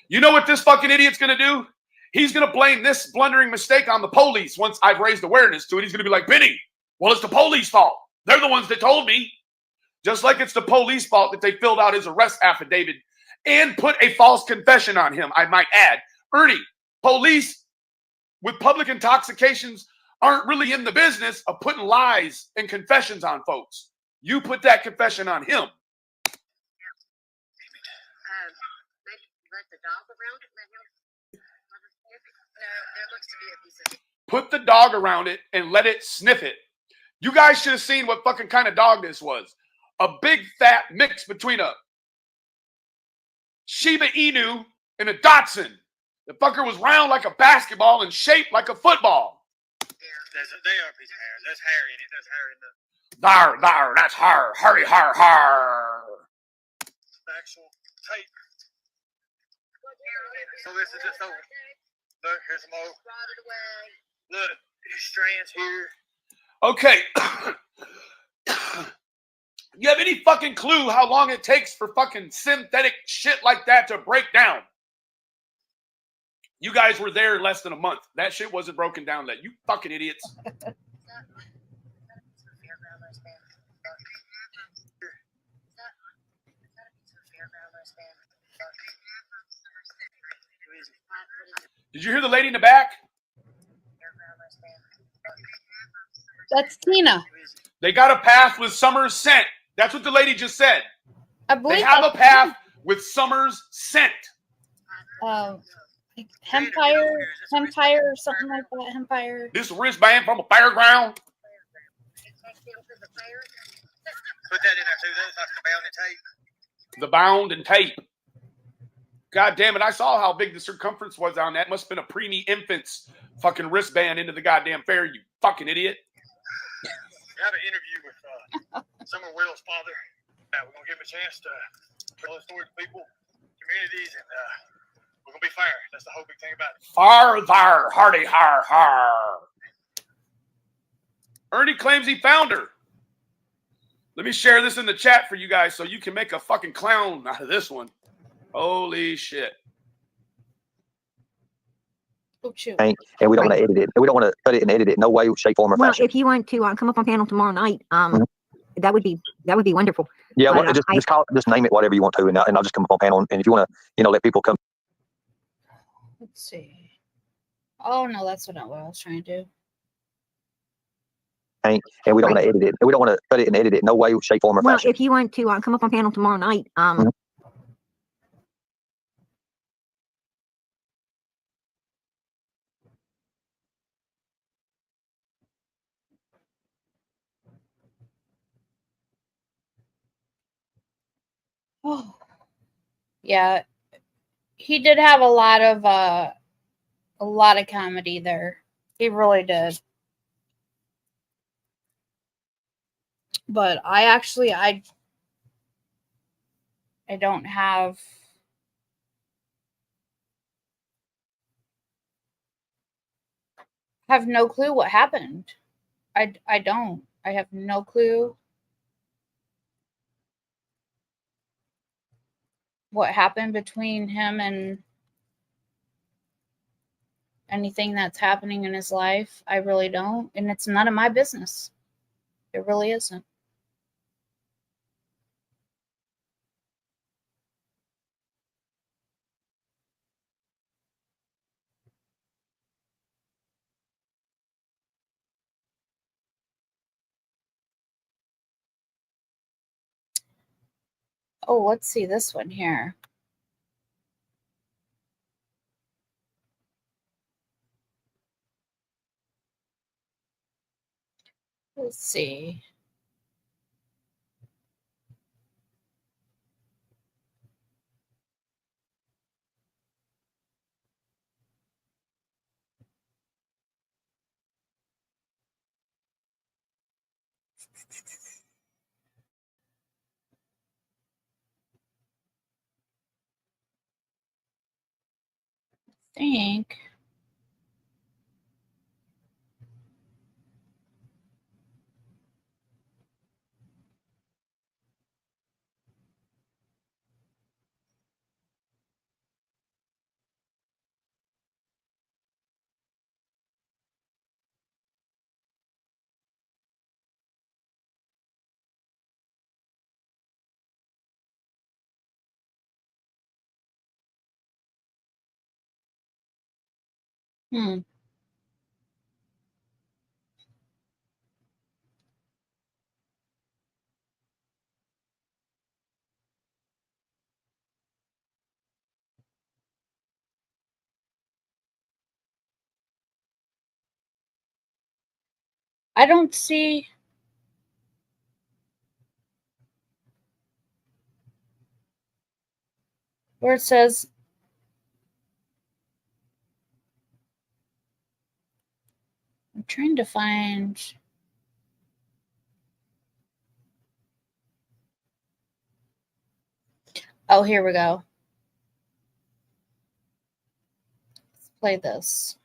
You know what this fucking idiot's going to do? He's going to blame this blundering mistake on the police once I've raised awareness to it. He's going to be like, Benny, well, it's the police fault. They're the ones that told me. Just like it's the police fault that they filled out his arrest affidavit and put a false confession on him, I might add. Ernie, police with public intoxications aren't really in the business of putting lies and confessions on folks. You put that confession on him. Put the dog around it and let it sniff it. You guys should have seen what fucking kind of dog this was. A big fat mix between a Shiba Inu and a Dachshund. The fucker was round like a basketball and shaped like a football. They are a piece of hair. There's hair in it. There's hair in the... There, that's har. Hurry, har. Actual tape. So this is just over. Look, here's some more. Look, these strands here. Okay. You have any fucking clue how long it takes for fucking synthetic shit like that to break down? You guys were there less than a month. That shit wasn't broken down yet. You fucking idiots. Did you hear the lady in the back? That's Tina. They got a path with Summer's scent. That's what the lady just said. I believe they have a path with Summer's scent. Empire, or something like that. Empire. This wristband from a fairground. Put that in there too. That's like the bound and tape. The bound and tape. God damn it. I saw how big the circumference was on that. Must have been a preemie infant's fucking wristband into the goddamn fair, you fucking idiot. We have an interview with Summer Will's father. We're going to give him a chance to tell the story to people, communities, and we're going to be fair. That's the whole big thing about it. Far thar, hardy har har. Ernie claims he found her. Let me share this in the chat for you guys so you can make a fucking clown out of this one. Holy shit. Oh, shoot. And we don't want to edit it. We don't want to cut it and edit it. No way, shape, form, or Well, fashion. if you want to come up on panel tomorrow night, that would be wonderful. Yeah, But, well, just name it whatever you want to, and I'll just come up on panel. And if you want to, let people come. Let's see. Oh no, that's not what I was trying to do. And we don't want to edit it. We don't want to cut it and edit it. No way, shape, form, or well, fashion. if you want to come up on panel tomorrow night, Oh, yeah, he did have a lot of comedy there. He really did. But I don't have no clue what happened. I don't. I have no clue what happened between him and anything that's happening in his life. I really don't. And it's none of my business. It really isn't. Oh, let's see this one here. Let's see. I think. I don't see. Where it says I'm trying to find. Oh, here we go. Let's play this.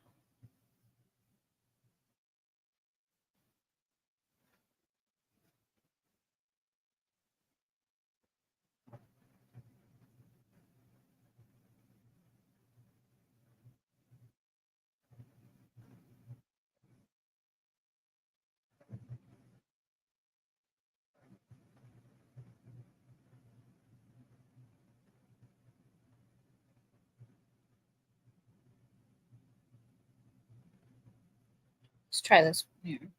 Let's try this one here.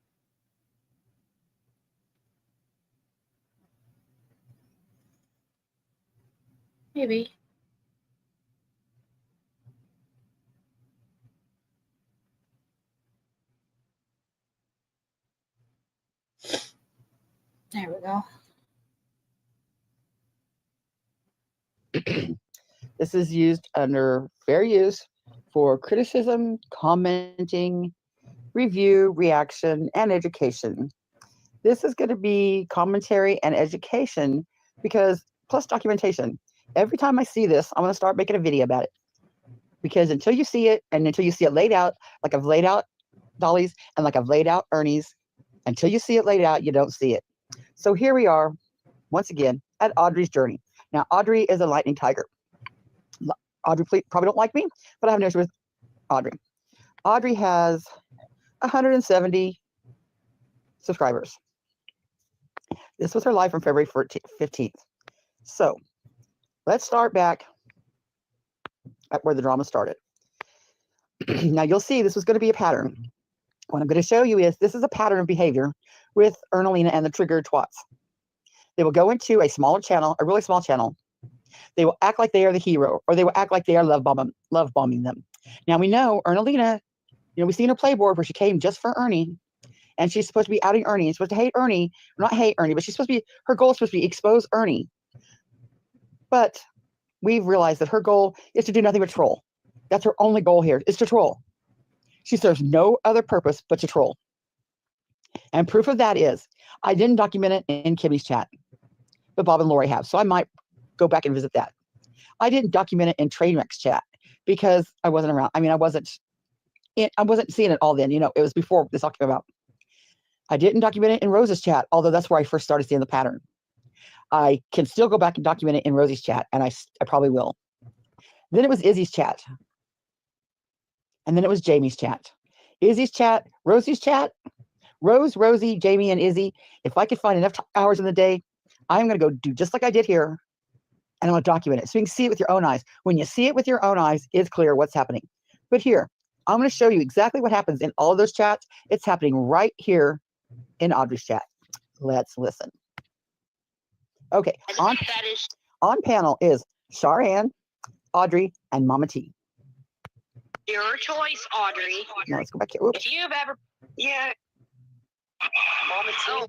Maybe. There we go. This is used under fair use for criticism, commenting, review, reaction, and education. This is going to be commentary and education because plus documentation. Every time I see this, I'm going to start making a video about it. Because until you see it and until you see it laid out, like I've laid out Dolly's and like I've laid out Ernie's, until you see it laid out, you don't see it. So here we are, once again, at Audrey's journey. Now, Audrey is a lightning tiger. Audrey probably don't like me, but I have no issue with Audrey. Audrey has 170 subscribers. This was her live from February 15th. So let's start back at where the drama started. Now you'll see this was going to be a pattern. What I'm going to show you is this is a pattern of behavior with Ernalina and the triggered twats. They will go into a smaller channel, a really small channel. They will act like they are the hero, or they will act like they are love bombing them. Now we know Ernalina, we've seen her playboard where she came just for Ernie, and she's supposed to be outing Ernie. She's supposed to hate Ernie, not hate Ernie, but she's supposed to be, her goal is supposed to be expose Ernie. But we've realized that her goal is to do nothing but troll. That's her only goal here, is to troll. She serves no other purpose but to troll. And proof of that is, I didn't document it in Kimmy's chat, but Bob and Lori have, so I might go back and visit that. I didn't document it in Trainwreck's chat because I wasn't around. I mean, I wasn't seeing it all then. It was before this all came about. I didn't document it in Rose's chat, although that's where I first started seeing the pattern. I can still go back and document it in Rosie's chat, and I probably will. Then it was Izzy's chat. And then it was Jamie's chat. Izzy's chat, Rosie's chat, Rose, Rosie, Jamie, and Izzy. If I could find enough hours in the day, I'm going to go do just like I did here, and I'm going to document it so you can see it with your own eyes. When you see it with your own eyes, it's clear what's happening. But here, I'm going to show you exactly what happens in all of those chats. It's happening right here in Audrey's chat. Let's listen. Okay, on panel is Sharann, Audrey, and Mama T. Your choice, Audrey. Now let's go back here. Oops. If you've ever, Yeah. Mama T.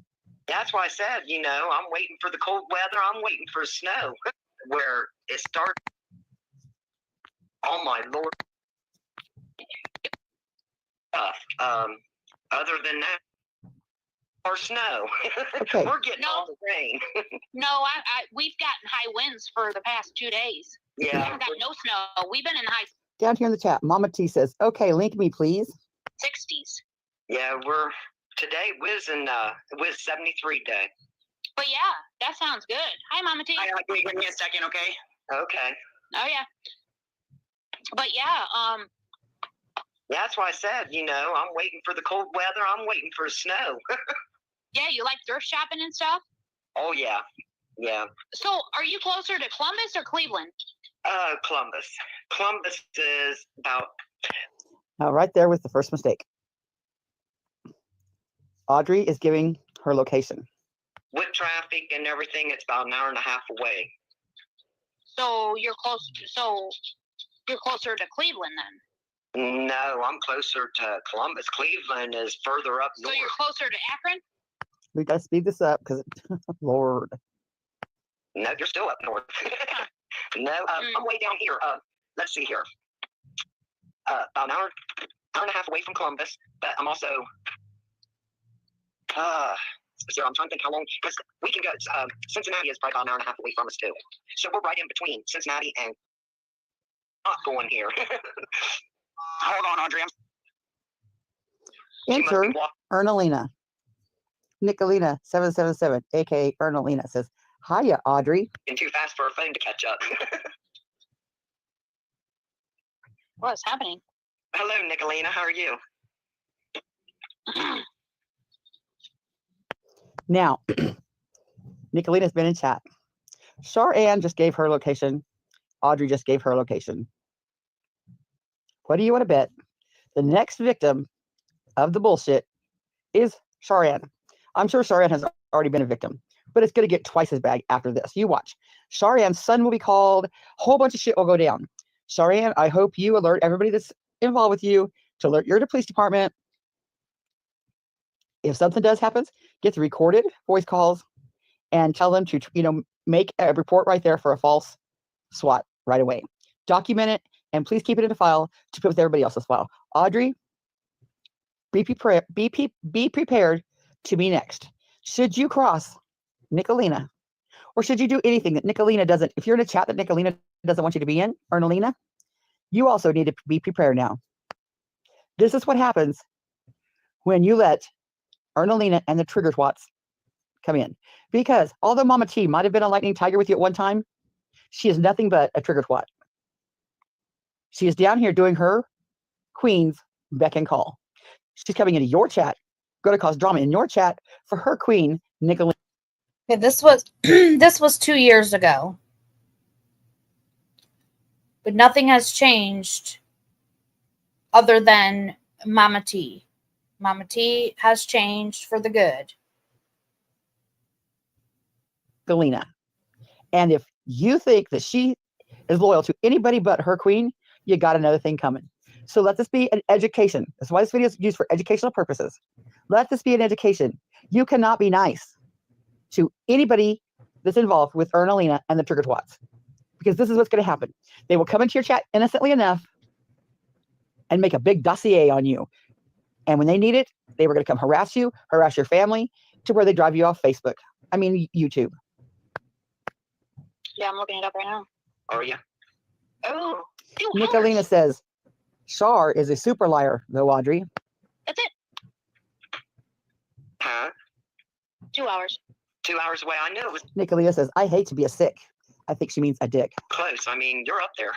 That's why I said, I'm waiting for the cold weather. I'm waiting for snow where it starts. Oh my Lord. Other than that, or snow. Okay. We're getting all the rain. no, we've gotten high winds for the past 2 days. Yeah. We haven't got no snow. We've been in high Down here in the chat, Mama T says, okay, link me, please. 60s. Yeah, today was 73 day. But yeah, that sounds good. Hi, Mama T. Can you give me a second, okay? Okay. Oh yeah. But yeah, That's why I said, I'm waiting for the cold weather. I'm waiting for snow. yeah, you like thrift shopping and stuff? Oh yeah. Yeah. So, are you closer to Columbus or Cleveland? Columbus. Columbus is about. Right there was the first mistake. Audrey is giving her location. With traffic and everything, it's about an hour and a half away. So you're close. So you're closer to Cleveland then. No, I'm closer to Columbus. Cleveland is further up north. So you're closer to Akron? We got to speed this up because, Lord. No, you're still up north. No, I'm way down here. Let's see here. About an hour and a half away from Columbus, but I'm also. So I'm trying to think how long, because we can go. Cincinnati is probably about an hour and a half away from us too. So we're right in between Cincinnati and. Not going here. Hold on, Audrey. Enter Ernalina. Nicolina 777, aka Ernalina, says, hiya, Audrey. Been too fast for a phone to catch up. What's happening? Hello, Nicolina. How are you? Now, Nicolina's been in chat. Sharann just gave her location. Audrey just gave her location. What do you want to bet? The next victim of the bullshit is Sharann. I'm sure Sharann has already been a victim, but it's going to get twice as bad after this. You watch. Sharan's son will be called. A whole bunch of shit will go down. Sharann, I hope you alert everybody that's involved with you to alert your police department. If something does happen, get the recorded voice calls and tell them to, make a report right there for a false SWAT right away. Document it and please keep it in a file to put with everybody else's file. Audrey, be prepared to be next. Should you cross Nicolina, or should you do anything that Nicolina doesn't, if you're in a chat that Nicolina doesn't want you to be in, Ernalina, you also need to be prepared now. This is what happens when you let Ernalina and the trigger twats come in. Because although Mama T might have been a lightning tiger with you at one time, she is nothing but a trigger twat. She is down here doing her queen's beck and call. She's coming into your chat, going to cause drama in your chat for her queen, Nicolene. Okay, this was this was 2 years ago. But nothing has changed other than Mama T. Mama T has changed for the good. Galena. And if you think that she is loyal to anybody but her queen, you got another thing coming. So let this be an education. That's why this video is used for educational purposes. Let this be an education. You cannot be nice to anybody that's involved with Ernalina and the Trigger Twats, because this is what's going to happen. They will come into your chat innocently enough and make a big dossier on you. And when they need it, they were going to come harass you, harass your family, to where they drive you off Facebook. I mean, YouTube. Yeah, I'm looking it up right now. Are you? Oh, Nicolina says, Shar is a super liar, though, Audrey. that's it. Huh? 2 hours. 2 hours away. I knew it was Nicolina says, I hate to be a sick. I think she means a dick. close. I mean, you're up there.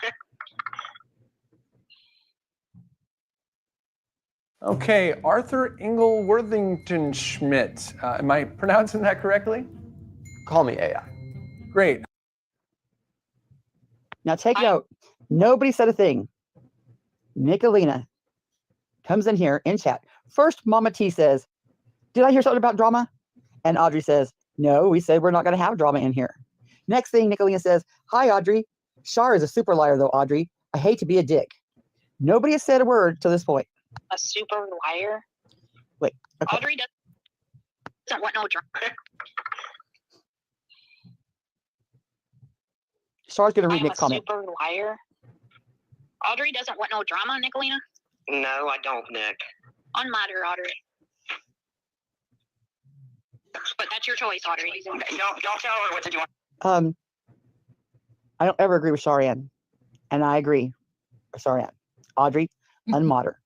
Okay, Arthur Engel Worthington Schmidt. Am I pronouncing that correctly? Call me AI. Great. Now take note. Nobody said a thing. Nicolina comes in here in chat. First, Mama T says, did I hear something about drama? And Audrey says, no, we said we're not going to have drama in here. Next thing, Nicolina says, hi, Audrey. Shar is a super liar, though, Audrey. I hate to be a dick. Nobody has said a word to this point. A super liar. Wait. Okay. Audrey doesn't want no drama. Shar's going to read I'm Nick's a comment. super liar. Audrey doesn't want no drama, Nicolina. No, I don't, Nick. Unmod her, Audrey. But that's your choice, Audrey. Don't tell her what to do. I don't ever agree with Sharianne. And I agree with Sharianne. Audrey, unmod her.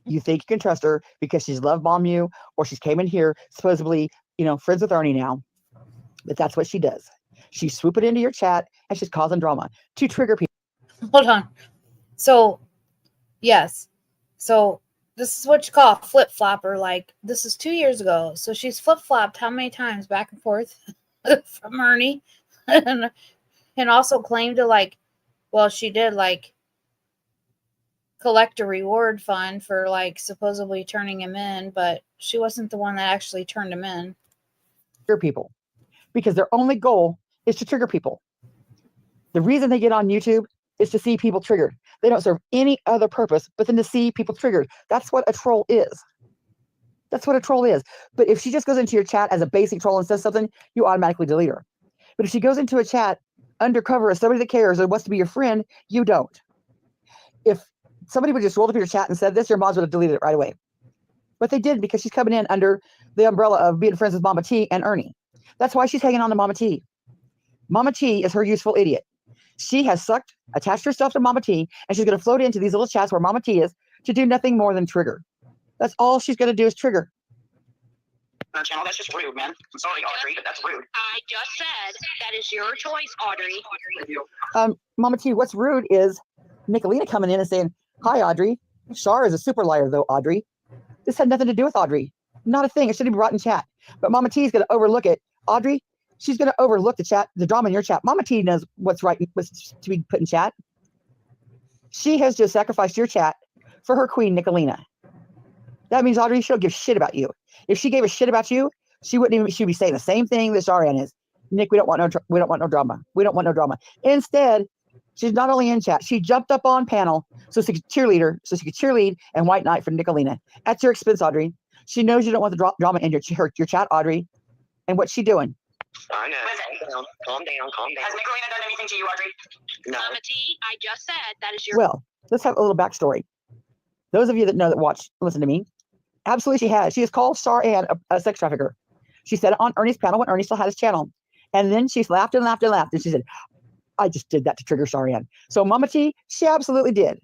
You think you can trust her because she's love bombed you, or she's came in here supposedly, friends with Ernie now. But that's what she does. She's swooping into your chat and she's causing drama to trigger people. Hold on. So, yes. So, this is what you call a flip-flopper. Like, this is 2 years ago. So, she's flip-flopped how many times back and forth from Ernie? and also claimed to, she did, collect a reward fund for, supposedly turning him in. But she wasn't the one that actually turned him in. Trigger people. Because their only goal is to trigger people. The reason they get on YouTube is to see people triggered. They don't serve any other purpose but than to see people triggered. That's what a troll is. That's what a troll is. But if she just goes into your chat as a basic troll and says something, you automatically delete her. But if she goes into a chat undercover as somebody that cares or wants to be your friend, you don't. If somebody would just roll up your chat and said this, your mods would have deleted it right away. But they did, because she's coming in under the umbrella of being friends with Mama T and Ernie. That's why she's hanging on to Mama T. Mama T is her useful idiot. She has attached herself to Mama T, and she's going to float into these little chats where Mama T is to do nothing more than trigger. That's all she's going to do is trigger. Channel, that's just rude, man. I'm sorry, Audrey, but that's rude. I just said that is your choice, Audrey. Mama T, what's rude is Nicolina coming in and saying, hi, Audrey. Shar is a super liar, though, Audrey. This had nothing to do with Audrey. Not a thing. It shouldn't be brought in chat. But Mama T is going to overlook it. Audrey, she's going to overlook the drama in your chat. Mama T knows what's right, what's to be put in chat. She has just sacrificed your chat for her queen, Nicolina. That means, Audrey, she'll give shit about you. If she gave a shit about you, she'd be saying the same thing that Sharianne is. Nick, we don't want no drama. We don't want no drama. Instead, she's not only in chat, she jumped up on panel so she could cheerlead and white knight for Nicolina. At your expense, Audrey. She knows you don't want the drama in your chat, Audrey. And what's she doing? I know. Calm down. Has Nicolina done anything to you, Audrey? No. Mama T, I just said that is your. Well, let's have a little backstory. Those of you that know that watch, listen to me. Absolutely, she has. She has called Sharianne a sex trafficker. She said it on Ernie's panel when Ernie still had his channel. And then she's laughed and laughed and laughed. And she said, I just did that to trigger Sharianne. So Mama T, she absolutely did.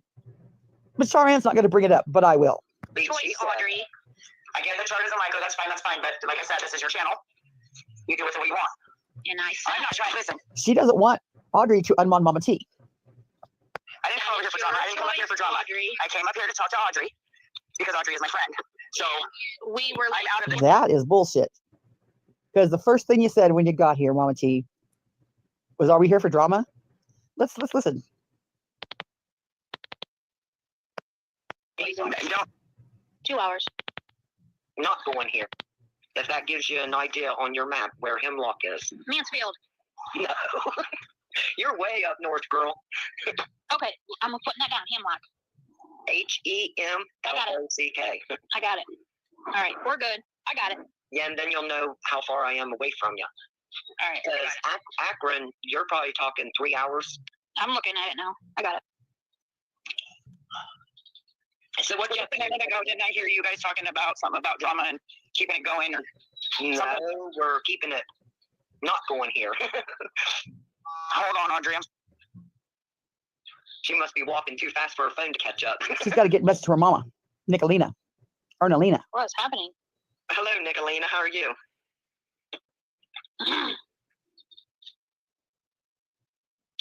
But Sharianne's not going to bring it up, but I will. Choice, Audrey. I get the charges and Michael, that's fine. But like I said, this is your channel. You do with it what you want. And I said, I'm not trying to listen. She doesn't want Audrey to unmod Mama T. I didn't come over here for drama. I didn't come up here for drama. Audrey. I came up here to talk to Audrey. because Audrey is my friend. So We were I'm out of the. That is bullshit. Because the first thing you said when you got here, Mama T, was, "Are we here for drama?" Let's listen. Don't 2 hours. Not going here. If that gives you an idea on your map where Hemlock is. Mansfield. No. You're way up north, girl. Okay, I'm putting that down. Hemlock. Hemlock. I got it. All right, we're good. I got it. Yeah, and then you'll know how far I am away from you. All right. Because Akron, you're probably talking 3 hours. I'm looking at it now. I got it. So what? Just a minute ago, didn't I hear you guys talking about something about drama and keeping it going, or no? Something? We're keeping it not going here. Hold on, Audrey. She must be walking too fast for her phone to catch up. She's got to get a message to her mama, Nicolina, or Nalina. What's happening? Hello, Nicolina. How are you?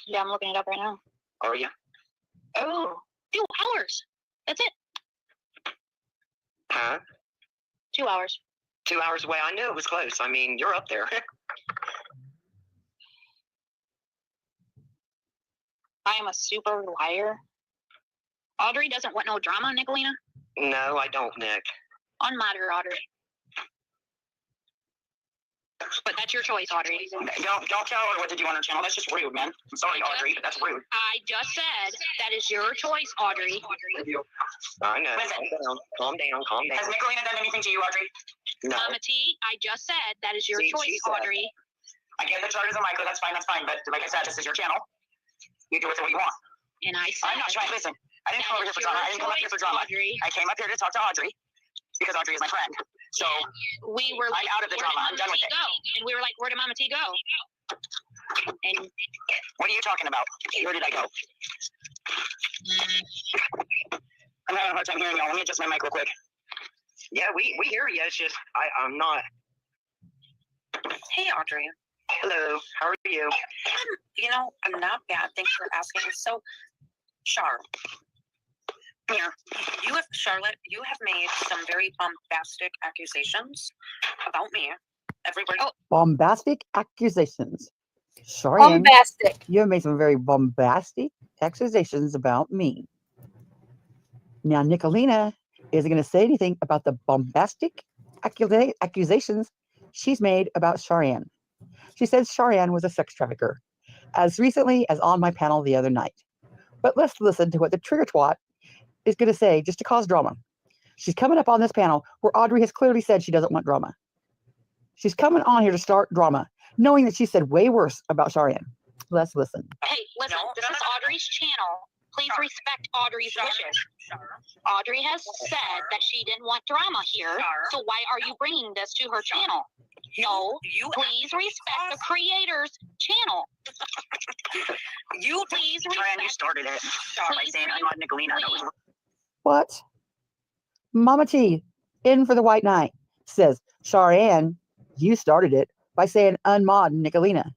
Yeah, I'm looking it up right now. Are you? Oh, 2 hours. That's it. Huh? 2 hours. 2 hours away. I knew it was close. I mean, you're up there. I am a super liar. Audrey doesn't want no drama, Nicolina. No, I don't, Nick. Unmod her, Audrey. But that's your choice, Audrey. Don't tell her what to do on her channel. That's just rude, man. I'm sorry, Audrey, but that's rude. I just said that is your choice, Audrey. I know. Listen. Calm down. Has Nicolina done anything to you, Audrey? No. Mama T, I just said that is your See, choice, she said. Audrey. I get the charges on Michael. That's fine. But like I said, this is your channel. You do with it what you want. And I said, I'm not trying. Listen, I didn't come over here for drama. I didn't come up here for drama. Audrey. I came up here to talk to Audrey because Audrey is my friend. So we were like, I'm out of the drama. I'm done with it. Go? And we were like, where did Mama T go? And what are you talking about? Where did I go? I'm having a hard time hearing y'all. Let me adjust my mic real quick. Yeah, we hear you. It's just I'm not. Hey, Audrey. Hello. How are you? I'm not bad. Thanks for asking. So, Char, here, Charlotte, you have made some very bombastic accusations about me. Everybody. Oh, Bombastic accusations. Sorry, Bombastic. you have made some very bombastic accusations about me. Now, Nicolina isn't going to say anything about the bombastic accusations she's made about Charianne. She says Charianne was a sex trafficker, as recently as on my panel the other night. But let's listen to what the trigger twat is going to say just to cause drama. She's coming up on this panel where Audrey has clearly said she doesn't want drama. She's coming on here to start drama, knowing that she said way worse about Charianne. Let's listen. hey, listen, this is Audrey's channel. Please respect Audrey's wishes. Audrey has said that she didn't want drama here, so why are you bringing this to her channel? No, please respect the creator's channel. You please respect. You started it by saying I'm not Nicolina. What? Mama T, in for the White Knight, says, Charianne, you started it by saying unmod Nicolina.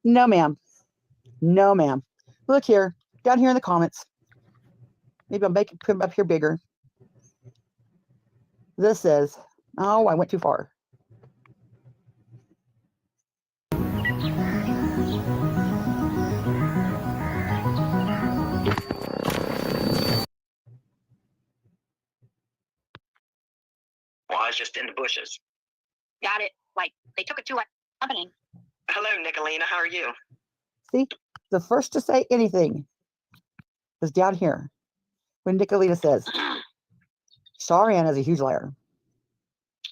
No, ma'am. No, ma'am. Look here, down here in the comments. Maybe I'll make it put up here bigger. This says, oh, I went too far. Well, I was just in the bushes. Got it. Like, they took it to happening. Hello, Nicolina. How are you? See, the first to say anything is down here when Nicolina says, Charianne is a huge liar.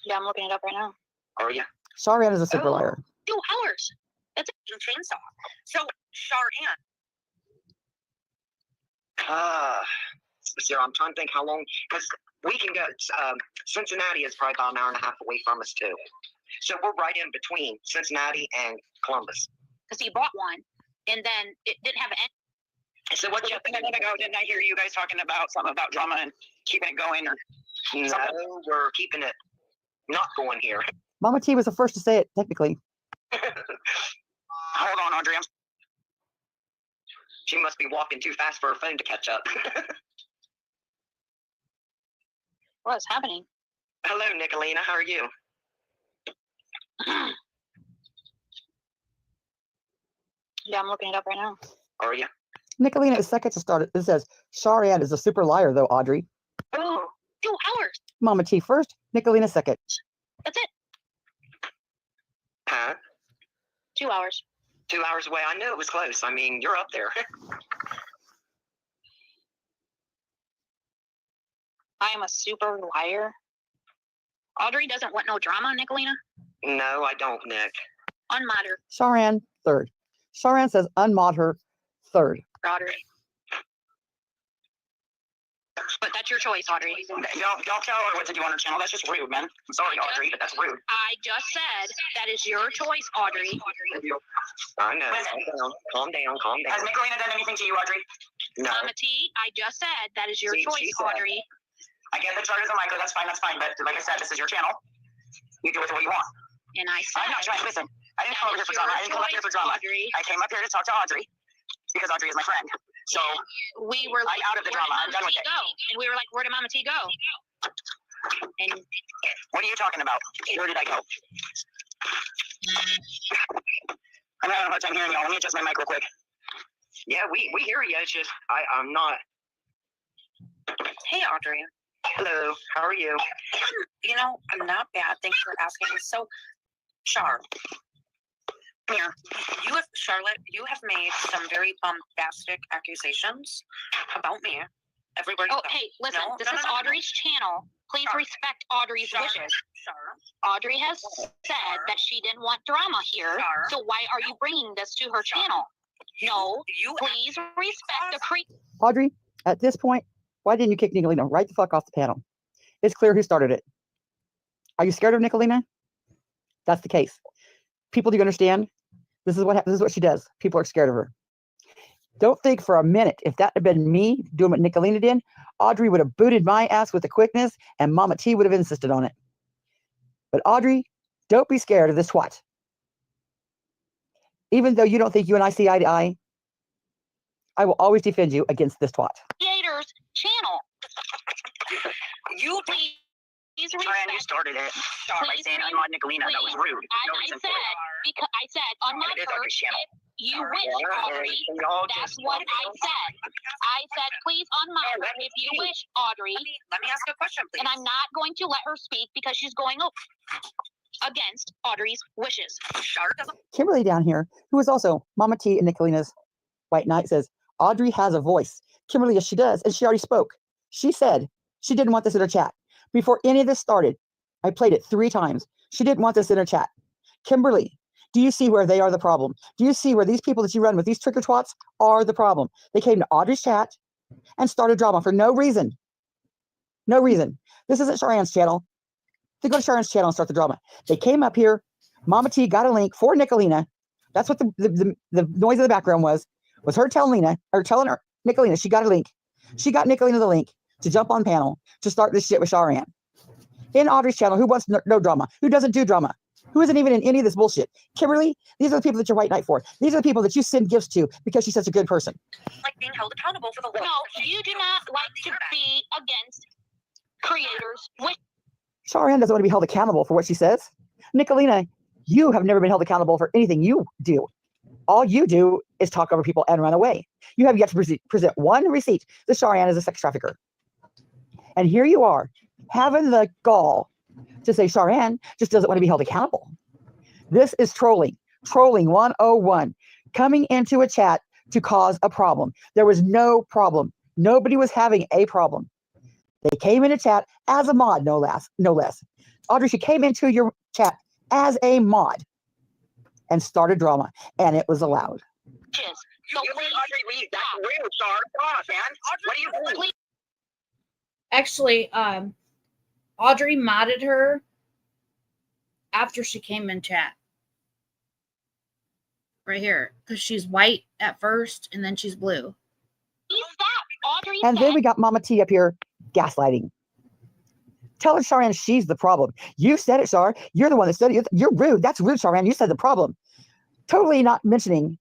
Yeah, I'm looking it up right now. Are you? Charianne is a super liar. 2 hours. That's a chainsaw. So, Charianne. So I'm trying to think how long, because we can go, Cincinnati is probably about an hour and a half away from us too. So we're right in between Cincinnati and Columbus. Because he bought one, and then it didn't have an end. So what? Just a minute ago, didn't I hear you guys talking about something about drama and keeping it going, or no, we're keeping it not going here. Mama T was the first to say it, technically. Hold on, Audrey. She must be walking too fast for her phone to catch up. What's happening? Hello, Nicolina. How are you? Yeah, I'm looking it up right now. Are you? Nicolina is second to start. It says, Sharian is a super liar, though, Audrey. Oh, 2 hours. Mama T first, Nicolina second. That's it. Huh? 2 hours. 2 hours away. I knew it was close. I mean, you're up there. I am a super liar. Audrey doesn't want no drama, Nicolina. No, I don't, Nick. Unmod her. Sharian third. Sharian says, unmod her third. Audrey. But that's your choice, Audrey. Don't tell her what to do on her channel. That's just rude, man. I'm sorry, Audrey, but that's rude. I just said that is your choice, Audrey. I know. Calm down. Has Nicolina done anything to you, Audrey? No. Mama T, I just said that is your She choice, said. Audrey. I get the charges on Michael. That's fine. But like I said, this is your channel. You do with it what you want. And I said, I'm not trying. Listen, I didn't come over here for drama. I didn't come up here for drama. Audrey. I came up here to talk to Audrey because Audrey is my friend. So we were like, I'm out of the drama. I'm done with it. Go. And we were like, where did Mama T go? And what are you talking about? Where did I go? I'm having a hard time hearing y'all. Let me adjust my mic real quick. Yeah, we hear you. It's just I'm not. Hey, Audrey. Hello. How are you? You know, I'm not bad. Thanks for asking. So, Char, come here. Charlotte, you have made some very bombastic accusations about me everywhere you oh, go. hey, listen, No, this no, is no, no, Audrey's channel. Please Char. respect Audrey's Char. wishes. Char. Audrey has said that she didn't want drama here. Char. So why are you bringing this to her channel? No, You please respect the Audrey, at this point, why didn't you kick Nicolina right the fuck off the panel? It's clear who started it. Are you scared of Nicolina? That's the case. People, do you understand? This is what she does. People are scared of her. Don't think for a minute, if that had been me doing what Nicolina did, Audrey would have booted my ass with the quickness and Mama T would have insisted on it. But Audrey, don't be scared of this twat. Even though you don't think you and I see eye to eye, I will always defend you against this twat. creator's channel. You please respect. Fran, you started it. By saying unmod Nicolina. That was rude. No reason for it. Because I said unmod It is her Audrey's channel. if you wish, Audrey. That's what I said. I said please unmod her if you wish, Audrey. Let me ask a question, please. And I'm not going to let her speak because she's going against Audrey's wishes. Kimberly down here, who is also Mama T and Nicolina's White Knight, says, Audrey has a voice. Kimberly, yes, she does. And she already spoke. She said she didn't want this in her chat. Before any of this started, I played it 3 times. She didn't want this in her chat. Kimberly, do you see where they are the problem? Do you see where these people that you run with, these trigger twats, are the problem? They came to Audrey's chat and started drama for no reason. No reason. This isn't Charian's channel. They go to Charian's channel and start the drama. They came up here. Mama T got a link for Nicolina. That's what the noise in the background was her telling her Nicolina she got a link. She got Nicolina the link to jump on panel to start this shit with Charian. In Audrey's channel, who wants no drama? Who doesn't do drama? Who isn't even in any of this bullshit? Kimberly, these are the people that you're White Knight for. These are the people that you send gifts to because she's such a good person. Like being held accountable for the work. No, you do not like to be against creators. Charian doesn't want to be held accountable for what she says. Nicolina, you have never been held accountable for anything you do. All you do is talk over people and run away. You have yet to present one receipt that Charian is a sex trafficker. And here you are, having the gall to say Charian just doesn't want to be held accountable. This is trolling. Trolling 101. Coming into a chat to cause a problem. There was no problem. Nobody was having a problem. They came into chat as a mod, no less. Audrey, she came into your chat as a mod and started drama, and it was allowed. So you let Audrey leave. That's rude, Char. Come on, man. What are you doing? Actually, Audrey modded her after she came in chat. Right here. Because she's white at first, and then she's blue. Audrey and then we got Mama T up here gaslighting. Telling Charian she's the problem. You said it, Char. You're the one that said it. You're rude. That's rude, Charian. You said the problem. Totally not mentioning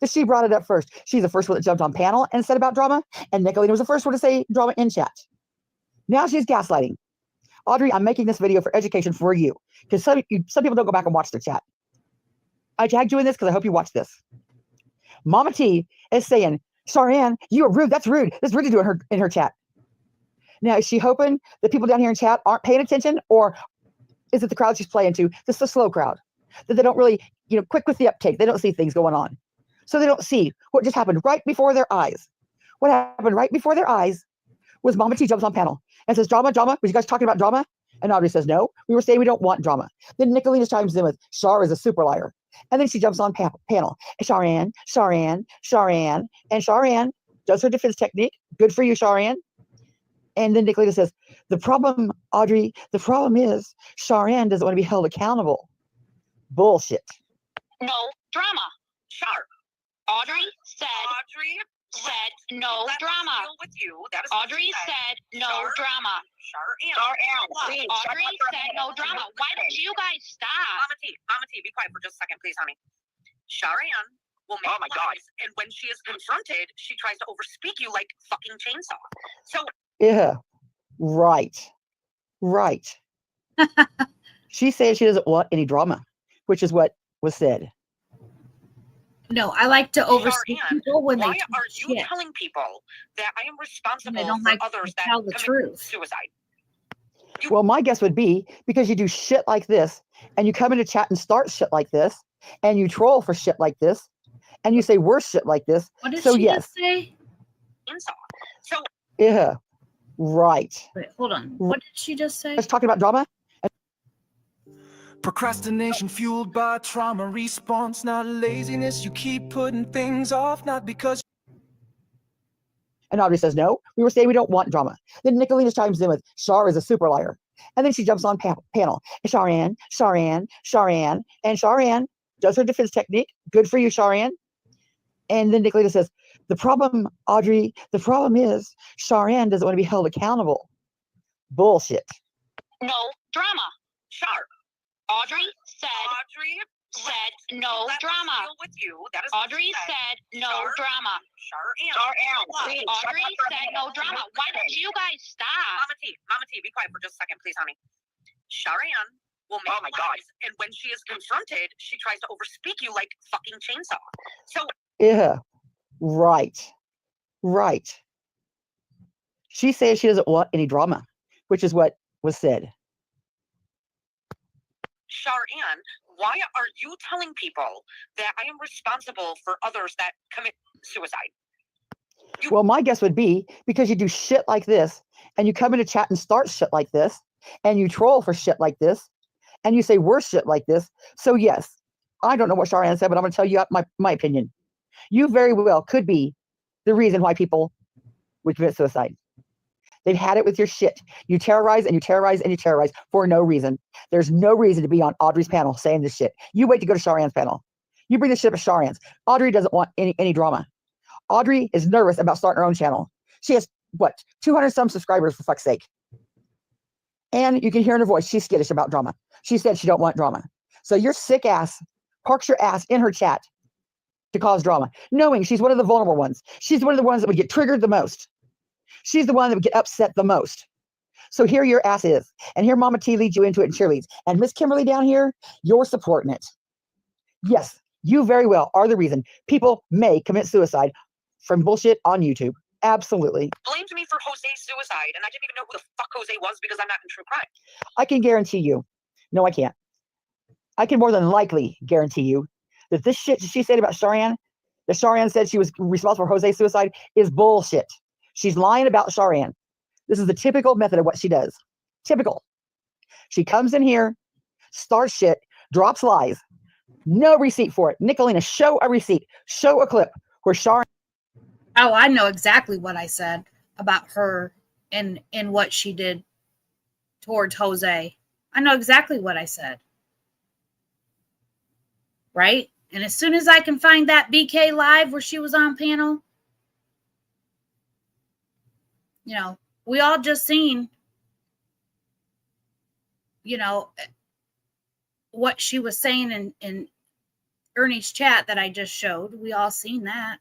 that she brought it up first. She's the first one that jumped on panel and said about drama, and Nicolina was the first one to say drama in chat. Now she's gaslighting. Audrey, I'm making this video for education for you because some people don't go back and watch the chat. I tagged you in this because I hope you watch this. Mama T is saying, Sharan, you are rude. That's rude. That's rude to do in her chat. Now, is she hoping that people down here in chat aren't paying attention, or is it the crowd she's playing to? This is the slow crowd that they don't really, quick with the uptake. They don't see things going on. So they don't see what just happened right before their eyes. What happened right before their eyes was Mama T jumps on panel and says, drama, was you guys talking about drama? And Audrey says, no, we were saying we don't want drama. Then Nicolina chimes in with, Shar is a super liar. And then she jumps on panel. Sharan, and Sharan does her defense technique. Good for you, Sharan. And then Nicolina says, the problem, Audrey, the problem is Sharan doesn't want to be held accountable. Bullshit. No drama. Sharp. Audrey said no drama. With you. That is Audrey said no drama. Audrey said no drama. Why don't you guys stop? Mama T, be quiet for just a second, please, honey. Sharan will make lies, and when she is confronted, she tries to overspeak you like fucking chainsaw. So Yeah, right. She says she doesn't want any drama, which is what was said. No, I like to oversee people when they why talk are you shit. telling people that I am responsible They don't for like to others that tell the commit truth. suicide? Well, my guess would be because you do shit like this, and you come into chat and start shit like this, and you troll for shit like this, and you say worse shit like this. What did So she yes, just say? So yeah, right. Wait, hold on. What did she just say? Let's talk about drama. Procrastination fueled by trauma response, not laziness. You keep putting things off, not because. And Audrey says, no, we were saying we don't want drama. Then Nicolina chimes in with, Shar is a super liar. And then she jumps on panel. Sharan, and Sharan does her defense technique. Good for you, Sharan. And then Nicolina says, the problem, Audrey, the problem is Sharan doesn't want to be held accountable. Bullshit. No drama. Sharp. Audrey said no drama. With you. That is Audrey said no drama. Audrey said no drama. Why don't you guys stop? Mama T, be quiet for just a second, please, honey. Sharan will make lies, and when she is confronted, she tries to overspeak you like fucking chainsaw. So Yeah, right. She says she doesn't want any drama, which is what was said. Sharan, why are you telling people that I am responsible for others that commit suicide? Well, my guess would be because you do shit like this, and you come into chat and start shit like this, and you troll for shit like this, and you say worse shit like this. So yes, I don't know what Sharan said, but I'm going to tell you my opinion. You very well could be the reason why people would commit suicide. They've had it with your shit. You terrorize and you terrorize and you terrorize for no reason. There's no reason to be on Audrey's panel saying this shit. You wait to go to Sharan's panel. You bring this shit up to Sharan's. Audrey doesn't want any drama. Audrey is nervous about starting her own channel. She has, 200 some subscribers, for fuck's sake. And you can hear in her voice, she's skittish about drama. She said she don't want drama. So your sick ass parks your ass in her chat to cause drama, knowing she's one of the vulnerable ones. She's one of the ones that would get triggered the most. She's the one that would get upset the most. So here your ass is. And here Mama T leads you into it and cheerleads. And Miss Kimberly down here, you're supporting it. Yes, you very well are the reason people may commit suicide from bullshit on YouTube. Absolutely. Blamed me for Jose's suicide, and I didn't even know who the fuck Jose was because I'm not in true crime. I can guarantee you. No, I can't. I can more than likely guarantee you that this shit she said about Sharan, that Sharan said she was responsible for Jose's suicide, is bullshit. She's lying about Sharan. This is the typical method of what she does. Typical. She comes in here, starts shit, drops lies. No receipt for it. Nicolina, show a receipt. Show a clip where Sharan. Oh, I know exactly what I said about her and what she did towards Jose. I know exactly what I said. Right? And as soon as I can find that BK live where she was on panel, we all just seen, what she was saying in Ernie's chat that I just showed. We all seen that.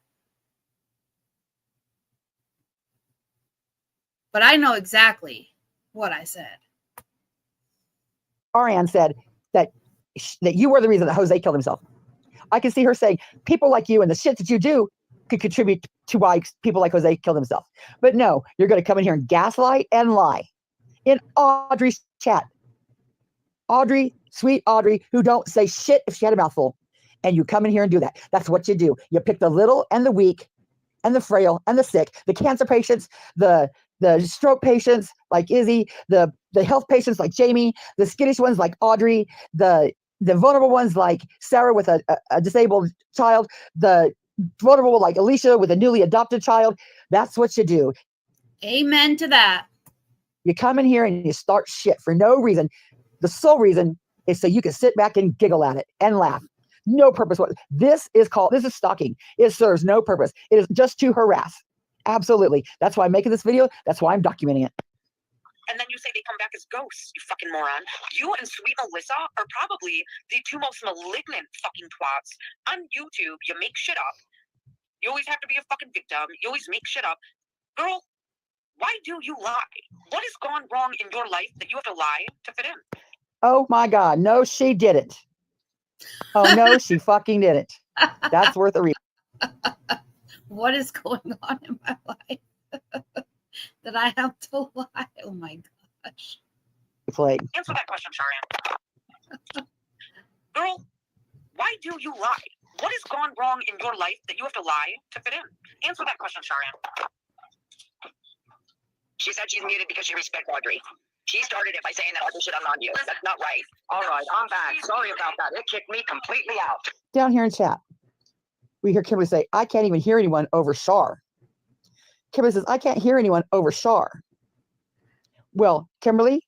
But I know exactly what I said. Ariane said that you were the reason that Jose killed himself. I can see her saying people like you and the shit that you do could contribute to why people like Jose killed himself. But no, you're going to come in here and gaslight and lie. In Audrey's chat, Audrey, sweet Audrey, who don't say shit if she had a mouthful, and you come in here and do that. That's what you do. You pick the little and the weak and the frail and the sick, the cancer patients, the stroke patients like Izzy, the health patients like Jamie, the skittish ones like Audrey, the vulnerable ones like Sarah with a disabled child, the vulnerable like Alicia with a newly adopted child. That's what you do. Amen to that. You come in here and you start shit for no reason. The sole reason is so you can sit back and giggle at it and laugh. No purpose. This is stalking. It serves no purpose. It is just to harass. Absolutely. That's why I'm making this video. That's why I'm documenting it. And then you say they come back as ghosts, you fucking moron. You and Sweet Melissa are probably the two most malignant fucking twats on YouTube. You make shit up. You always have to be a fucking victim. You always make shit up. Girl, why do you lie? What has gone wrong in your life that you have to lie to fit in? Oh my God. No, she didn't. Oh no, she fucking didn't. That's worth a read. What is going on in my life that I have to lie? Oh my gosh. Play. Answer that question, Sharian. Girl, why do you lie? What has gone wrong in your life that you have to lie to fit in? Answer that question, Sharian. She said she's muted because she respects Audrey. She started it by saying that Audrey should unlock you. That's not right. All right, I'm back. Sorry about that. It kicked me completely out. Down here in chat, we hear Kimberly say, I can't even hear anyone over Shar. Kimberly says, I can't hear anyone over Shar. Well, Kimberly,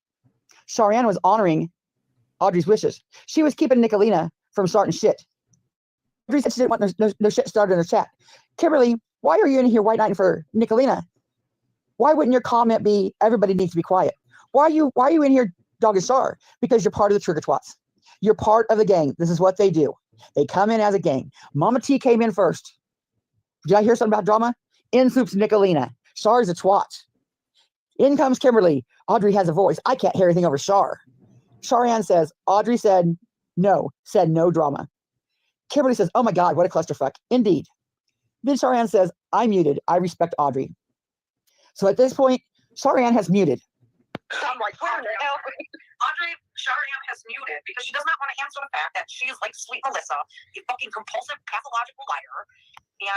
Sharianne was honoring Audrey's wishes. She was keeping Nicolina from starting shit. Audrey said she didn't want no shit started in her chat. Kimberly, why are you in here white knighting for Nicolina? Why wouldn't your comment be everybody needs to be quiet? Why are you in here dogging Shar? Because you're part of the trigger twats. You're part of the gang. This is what they do. They come in as a gang. Mama T came in first. Did I hear something about drama? In swoops Nicolina. Shar's a twat. In comes Kimberly. Audrey has a voice. I can't hear anything over Shar. Sharianne says, Audrey said no drama. Kimberly says, oh my God, what a clusterfuck. Indeed. Then Sharianne says, I'm muted. I respect Audrey. So at this point, Sharianne has muted. I'm like, where the hell? Audrey, Sharianne has muted because she does not want to answer the fact that she is like Sweet Melissa, a fucking compulsive, pathological liar.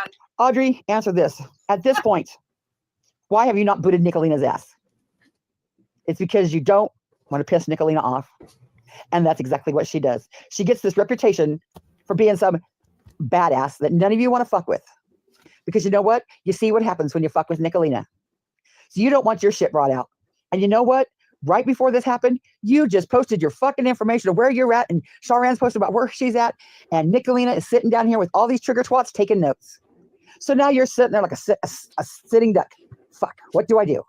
And Audrey, answer this. At this point, why have you not booted Nicolina's ass? It's because you don't want to piss Nicolina off. And that's exactly what she does. She gets this reputation for being some badass that none of you want to fuck with. Because you know what? You see what happens when you fuck with Nicolina. So you don't want your shit brought out. And you know what? Right before this happened, you just posted your fucking information of where you're at, and Sharianne's posted about where she's at, and Nicolina is sitting down here with all these trigger twats taking notes. So now you're sitting there like a sitting duck. Fuck, what do I do?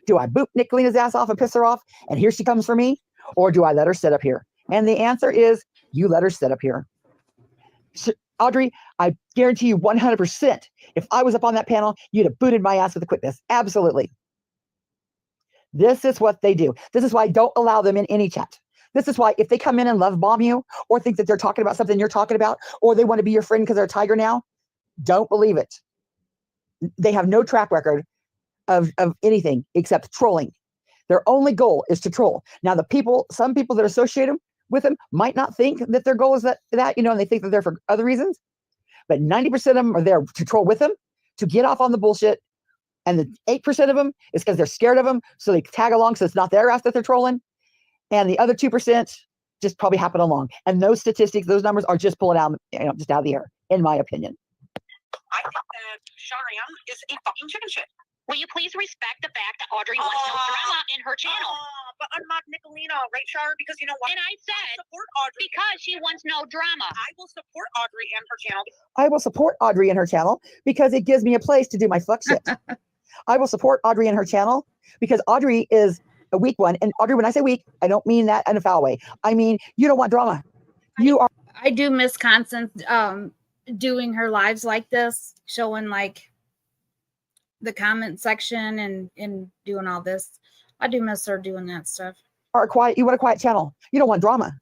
Do I boot Nicolina's ass off and piss her off, and here she comes for me? Or do I let her sit up here? And the answer is, you let her sit up here. Audrey, I guarantee you 100%, if I was up on that panel, you'd have booted my ass with a quickness. Absolutely. This is what they do. This is why I don't allow them in any chat. This is why if they come in and love bomb you, or think that they're talking about something you're talking about, or they want to be your friend because they're a tiger now, don't believe it. They have no track record of anything except trolling. Their only goal is to troll. Now, some people that associate them with them might not think that their goal is that, and they think that they're for other reasons. But 90% of them are there to troll with them, to get off on the bullshit. And the 8% of them is because they're scared of them, so they tag along, so it's not their ass that they're trolling. And the other 2% just probably happen along. And those statistics, those numbers are just pulling out, just out of the air, in my opinion. I think that Sharianne is a fucking chicken shit. Will you please respect the fact that Audrey wants no drama in her channel? But I'm not Nicolina, right, Shar? Because you know what? And I said, support Audrey because she wants no drama. I will support Audrey and her channel. I will support Audrey and her channel because it gives me a place to do my fuck shit. I will support Audrey and her channel because Audrey I a weak one. And Audrey, when I say weak, I don't mean that in a foul way. I mean, you don't want drama. I do miss Constance doing her lives like this, showing like the comment section and doing all this. I do miss her doing that stuff. Are quiet. You want a quiet channel. You don't want drama.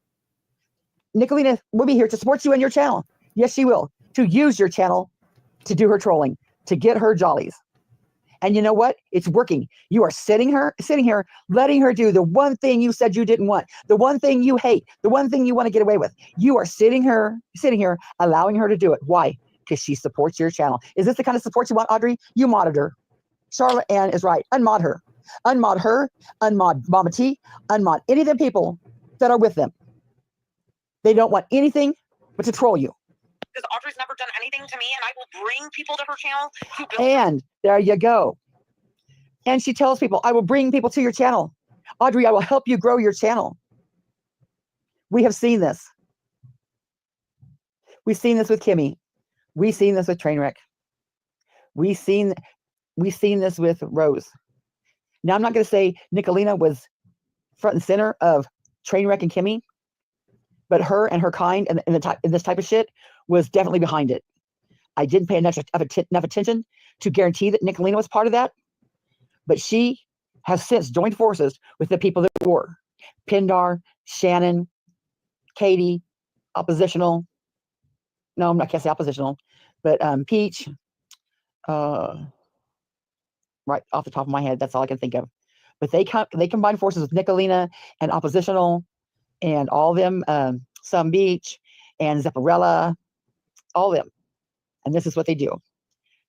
Nicolina will be here to support you and your channel. Yes, she will. To use your channel to do her trolling, to get her jollies. And you know what? It's working. You are sitting here, letting her do the one thing you said you didn't want, the one thing you hate, the one thing you want to get away with. You are sitting here, allowing her to do it. Why? Because she supports your channel. Is this the kind of support you want, Audrey? You modded her. Charlotte Ann is right. Unmod her. Unmod her. Unmod Mama T. Unmod any of the people that are with them. They don't want anything but to troll you. Because Audrey's never done anything to me, and I will bring people to her channel to build. And there you go. And she tells people, I will bring people to your channel. Audrey, I will help you grow your channel. We have seen this. We've seen this with Kimmy. We've seen this with Trainwreck. We've seen this with Rose. Now, I'm not going to say Nicolina was front and center of Trainwreck and Kimmy, but her and her kind and this type of shit was definitely behind it. I didn't pay enough attention to guarantee that Nicolina was part of that, but she has since joined forces with the people that were. Pindar, Shannon, Katie, oppositional. No, I can't say oppositional, but Peach. Right off the top of my head, that's all I can think of. But they combine forces with Nicolina and oppositional and all of them, Some Beach and Zepparella, all of them. And this is what they do.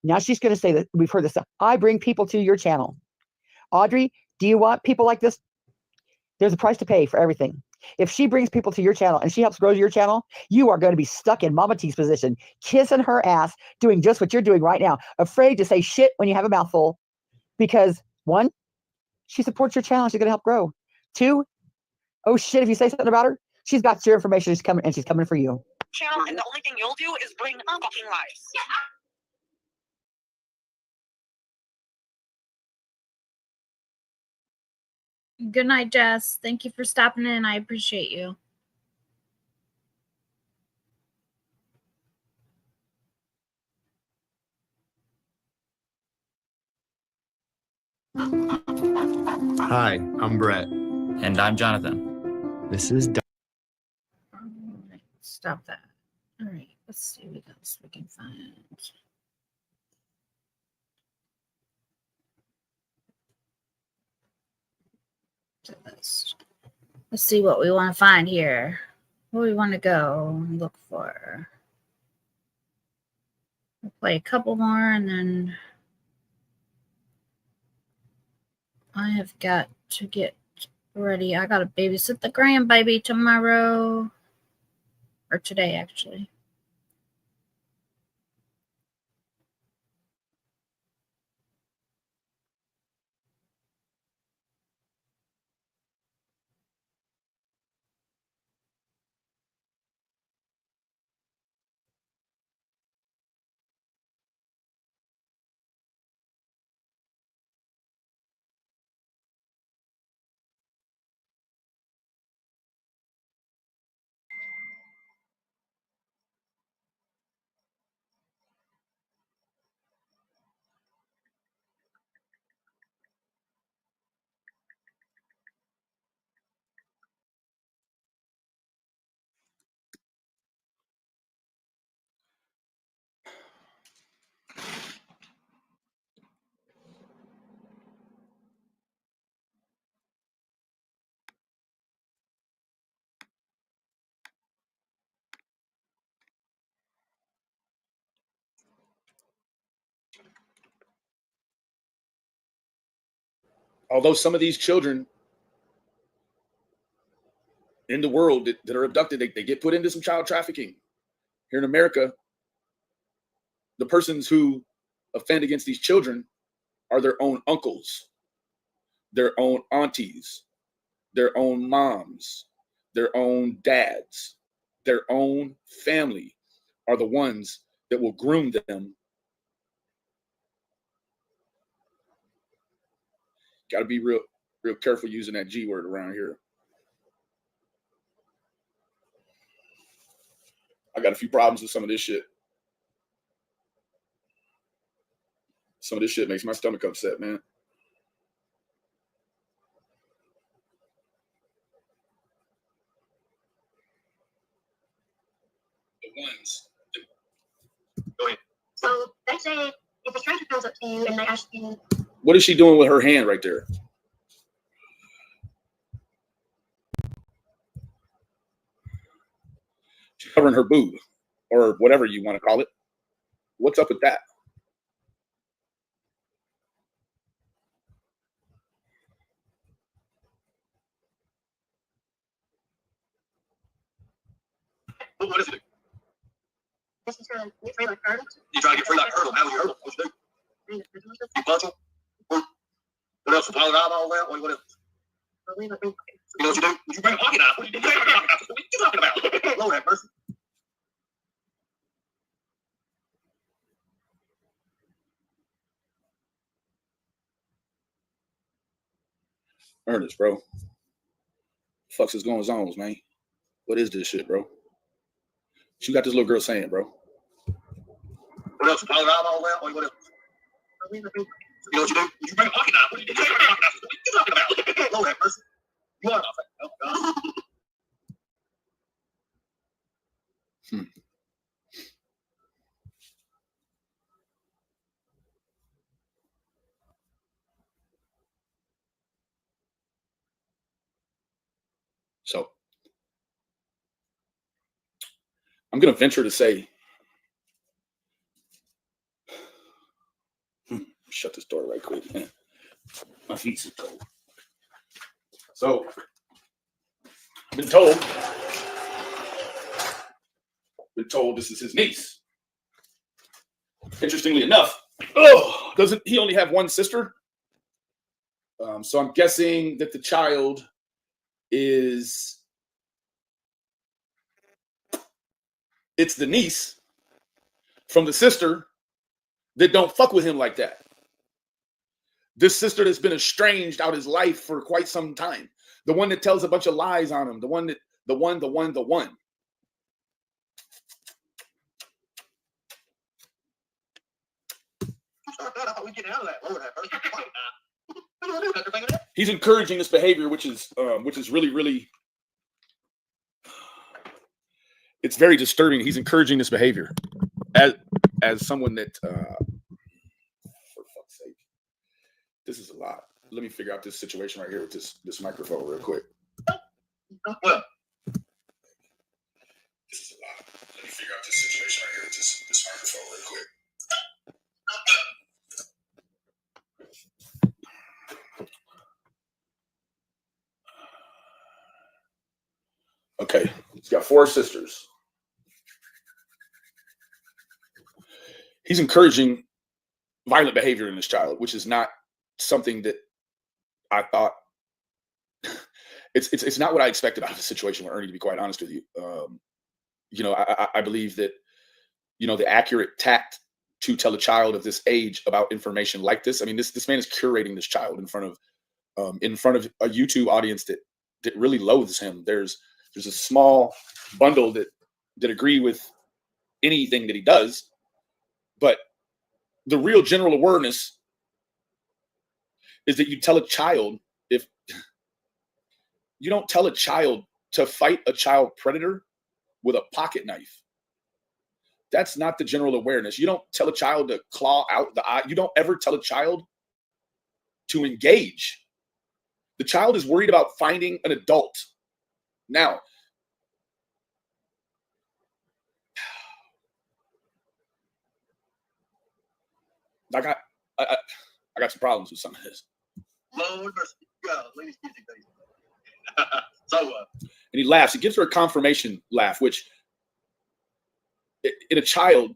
Now she's going to say that we've heard this stuff. I bring people to your channel. Audrey, do you want people like this? There's a price to pay for everything. If she brings people to your channel and she helps grow your channel, you are going to be stuck in Mama T's position, kissing her ass, doing just what you're doing right now, afraid to say shit when you have a mouthful. Because one, she supports your channel. She's going to help grow. Two, oh shit, if you say something about her, she's got your information. She's coming for you. Channel, and the only thing you'll do is bring fucking lies. Good night, Jess. Thank you for stopping in. I appreciate you. Hi, I'm Brett. And I'm Jonathan. This is Stop that. All right, let's see what else we can find. Let's see what we want to find here. What we want to go and look for. We'll play a couple more and then I have got to get ready. I got to babysit the grandbaby tomorrow. Or today, actually. Although some of these children in the world that are abducted, they get put into some child trafficking. Here in America, the persons who offend against these children are their own uncles, their own aunties, their own moms, their own dads, their own family are the ones that will groom them. Got to be real careful using that G word around here. I got a few problems with some of this shit. Some of this shit makes my stomach upset, man. ones. Go ahead. So let's say if a stranger comes up to you and they ask you, What is she doing with her hand right there? She's covering her boob, or whatever you want to call it. What's up with that? What is it? this is trying to get free like hurdle. You try to get free like a hurdle. How do you hurdle? What you do? You punch them? What else? Swallow the eyeball out? What else? You know what you do? You bring a pocket knife. What are you bring a pocket knife? What are you talking about? Lord have mercy. Ernest, bro. What the fuck's is going on, man? What is this shit, bro? What you got this little girl saying, bro? What else? Swallow the eyeball out? What else? You know what you do? You bring a pocket knife. What are you talking about? Lord have mercy. You are not saying. Oh, God. So I'm going to venture to say, shut this door right quick. My feet are cold. So I've been told this is his niece. Interestingly enough, doesn't he only have one sister? So I'm guessing that the child it's the niece from the sister that don't fuck with him like that. This sister that's been estranged out his life for quite some time. The one that tells a bunch of lies on him. The one. He's encouraging this behavior, which is really, really, it's very disturbing. He's encouraging this behavior as someone that, for fuck's sake, this is a lot. Let me figure out this situation right here with this microphone real quick. Well, This is a lot. Let me figure out this situation right here with this microphone real quick. Okay, he's got 4 sisters. He's encouraging violent behavior in this child, which is not something that I thought. It's not what I expected out of the situation with Ernie, to be quite honest with you. I believe that, the accurate tact to tell a child of this age about information like this. I mean, this man is curating this child in front of a YouTube audience that really loathes him. There's a small bundle that agree with anything that he does, but the real general awareness is that you tell a child, if you don't tell a child to fight a child predator with a pocket knife. That's not the general awareness. You don't tell a child to claw out the eye. You don't ever tell a child to engage. The child is worried about finding an adult. Now, I got some problems with some of this. Lord mercy. God, ladies, so, and he laughs. He gives her a confirmation laugh, which in a child,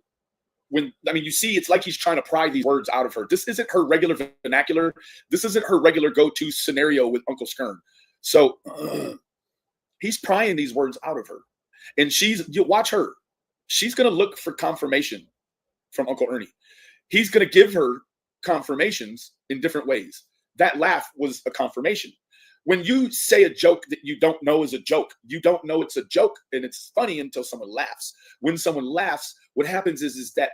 you see, it's like he's trying to pry these words out of her. This isn't her regular vernacular. This isn't her regular go-to scenario with Uncle Skern. So he's prying these words out of her. And you watch her. She's going to look for confirmation from Uncle Ernie. He's going to give her confirmations in different ways. That laugh was a confirmation. When you say a joke that you don't know is a joke, you don't know it's a joke, and it's funny until someone laughs. When someone laughs, what happens is that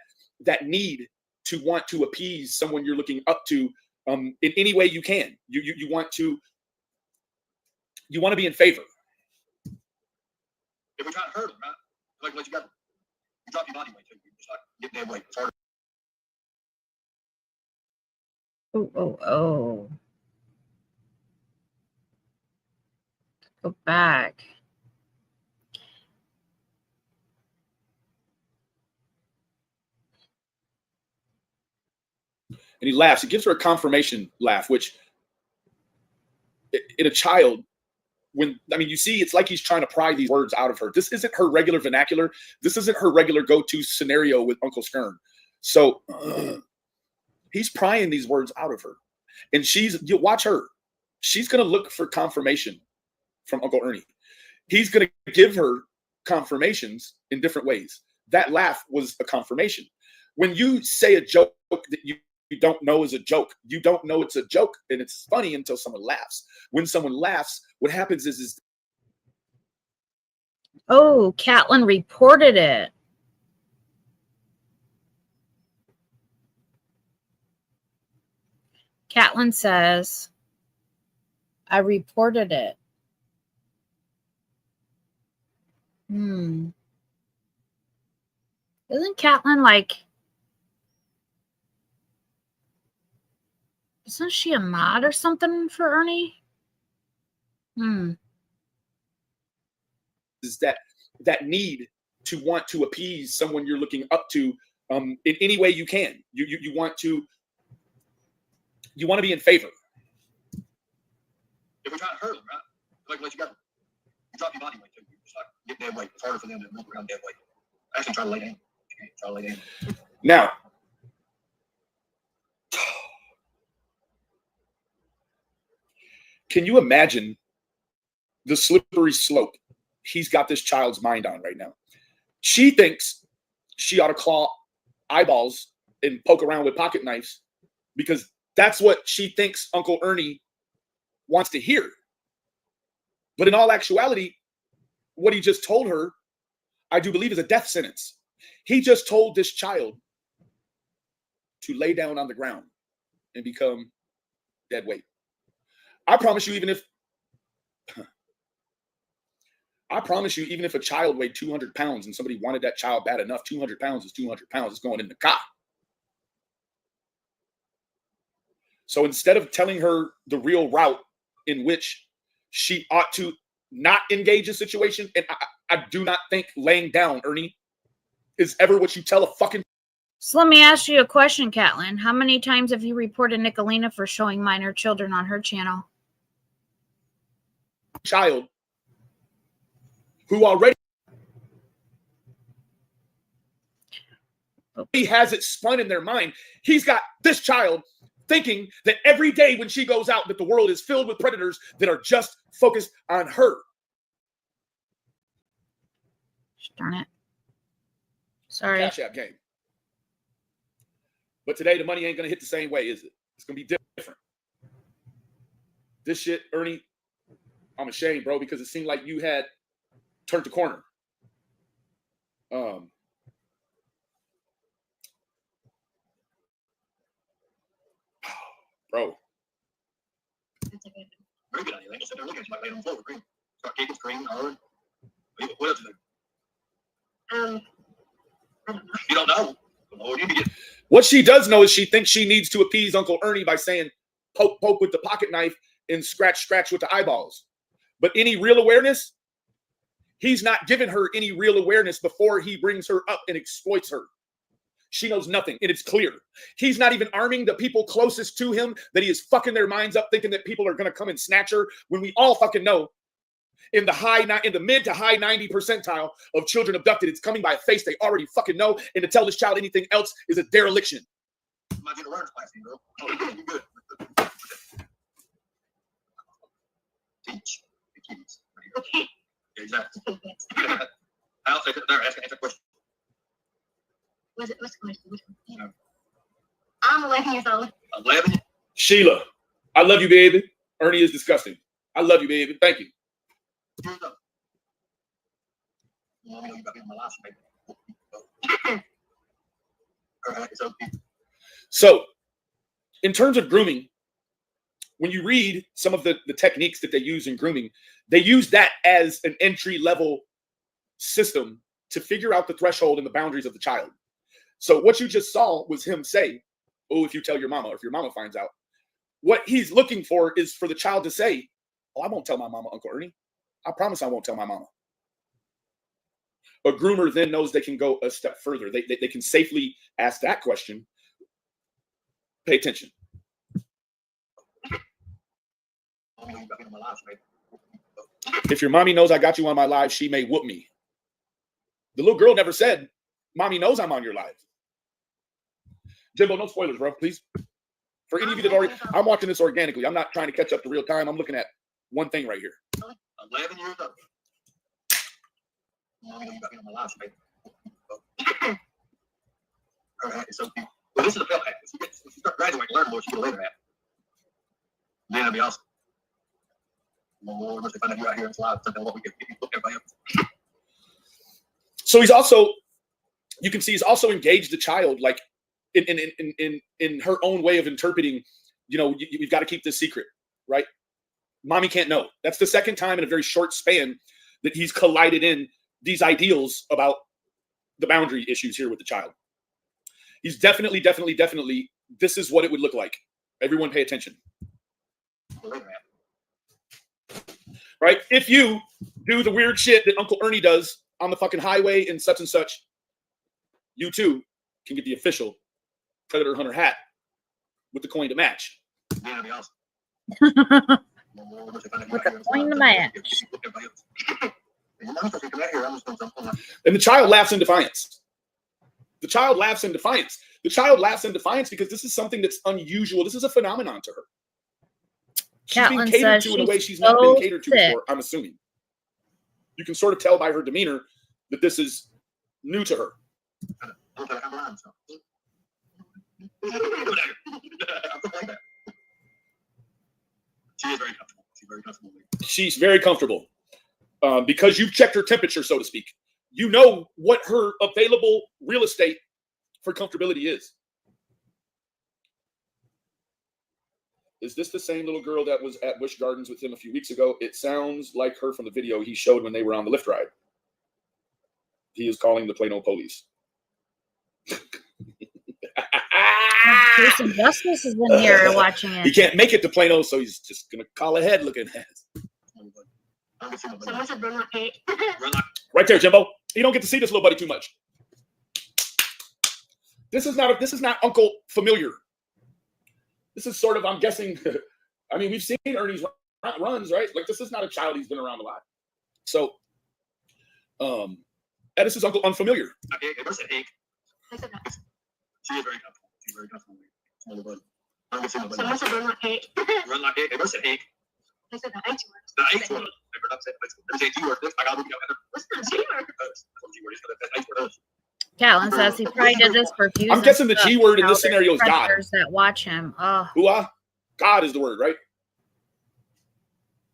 need to want to appease someone you're looking up to in any way you can. You want to be in favor. if we're trying to hurt him, right? Like what you got. You drop your body weight too. You just like get dead weight. It's hard. Oh. Go back. And he laughs. He gives her a confirmation laugh, which in a child, you see, it's like he's trying to pry these words out of her. This isn't her regular vernacular. This isn't her regular go-to scenario with Uncle Skern. So he's prying these words out of her. And you watch her. She's going to look for confirmation from Uncle Ernie. He's going to give her confirmations in different ways. That laugh was a confirmation. When you say a joke that you don't know is a joke, you don't know it's a joke, and it's funny until someone laughs. When someone laughs, what happens is Oh, Catlin reported it. Catlin says, I reported it. Isn't Catlin isn't she a mod or something for Ernie? Is that need to want to appease someone you're looking up to in any way you can. You want to be in favor. If we're trying to hurt them, right? Like let you go. You drop your body weight too. You just like get dead weight. It's harder for them to move around dead weight. Actually, try to lay down. Okay, try to lay down. Now, can you imagine the slippery slope he's got this child's mind on right now? She thinks she ought to claw eyeballs and poke around with pocket knives because that's what she thinks Uncle Ernie wants to hear. But in all actuality, what he just told her, I do believe, is a death sentence. He just told this child to lay down on the ground and become dead weight. I promise you, even if a child weighed 200 pounds and somebody wanted that child bad enough, 200 pounds is 200 pounds. It's going in the car. So instead of telling her the real route in which she ought to not engage in situation, and I do not think laying down, Ernie, is ever what you tell a fucking... So let me ask you a question, Catlin. How many times have you reported Nicolina for showing minor children on her channel? Child who already has it spun in their mind. He's got this child thinking that every day when she goes out that the world is filled with predators that are just focused on her. Darn it. Sorry. Cash App game. But today the money ain't going to hit the same way, is it? It's going to be different. This shit, Ernie, I'm ashamed, bro, because it seemed like you had turned the corner. Bro. Very good idea. They just sit there looking at you like laying on the floor with green. Start kicking, screaming, hollering. What else is there? I don't know. You don't know? Lord, you get... What she does know is she thinks she needs to appease Uncle Ernie by saying poke, poke with the pocket knife and scratch, scratch with the eyeballs. But any real awareness, he's not giving her any real awareness before he brings her up and exploits her. She knows nothing, and it's clear. He's not even arming the people closest to him, that he is fucking their minds up thinking that people are going to come and snatch her, when we all fucking know in the mid to high 90 percentile of children abducted, it's coming by a face they already fucking know, and to tell this child anything else is a dereliction. My good learner's class, girl. Oh, you're good. Teach the kids. Okay. Yeah, exactly. I'll say there. Ask a question. What's the question? I'm 11 years old. 11? Sheila, I love you, baby. Ernie is disgusting. I love you, baby. Thank you. So, in terms of grooming, when you read some of the techniques that they use in grooming, they use that as an entry-level system to figure out the threshold and the boundaries of the child. So what you just saw was him say, oh, if you tell your mama, or if your mama finds out. What he's looking for is for the child to say, oh, I won't tell my mama, Uncle Ernie. I promise I won't tell my mama. A groomer then knows they can go a step further. They can safely ask that question. Pay attention. If your mommy knows I got you on my live, she may whoop me. The little girl never said, mommy knows I'm on your live. Jimbo, no spoilers, bro, please. For any of you that already, I'm watching this organically. I'm not trying to catch up to real time. I'm looking at one thing right here. 11 years old. So, well, this is a Pell Act. If you start graduating, learn more, you get a later act. Then it'll be awesome. Lord, once they find out you're out here, it's live. Something what we get everybody else. So he's also, you can see he's also engaged the child, like in her own way of interpreting. You know, you've got to keep this secret, right? Mommy can't know. That's the second time in a very short span that he's collided in these ideals about the boundary issues here with the child. He's definitely, this is what it would look like. Everyone pay attention. Right? If you do the weird shit that Uncle Ernie does on the fucking highway and such, you too can get the official Predator Hunter hat with the coin to match. With a coin to match. And the child laughs in defiance. The child laughs in defiance. The child laughs in defiance because this is something that's unusual. This is a phenomenon to her. She's being catered to in a way she's not been catered to before, I'm assuming. You can sort of tell by her demeanor that this is new to her. She's very comfortable. Because you've checked her temperature, so to speak. You know what her available real estate for comfortability is. Is this the same little girl that was at Busch Gardens with him a few weeks ago? It sounds like her from the video he showed when they were on the lift ride. He is calling the Plano police. Jason Justice is in here watching it. He can't make it to Plano, so he's just going to call ahead looking at it. Someone said run like Kate. Right there, Jimbo. You don't get to see this little buddy too much. This is not Uncle Familiar. This is sort of, I'm guessing, I mean, we've seen Ernie's runs, right? Like, this is not a child he's been around a lot. So, this is Uncle Unfamiliar. She is very comfortable. She's very comfortable. Someone said run like Kate. Run like Kate. Everybody said egg. I said the H word. The H word. Let me say G word. I got to look at it. What's the G word? That's H word. Callan says he probably did this for views. I'm guessing the G word in this scenario is God. That watch him. Oh. Hooah. God is the word, right?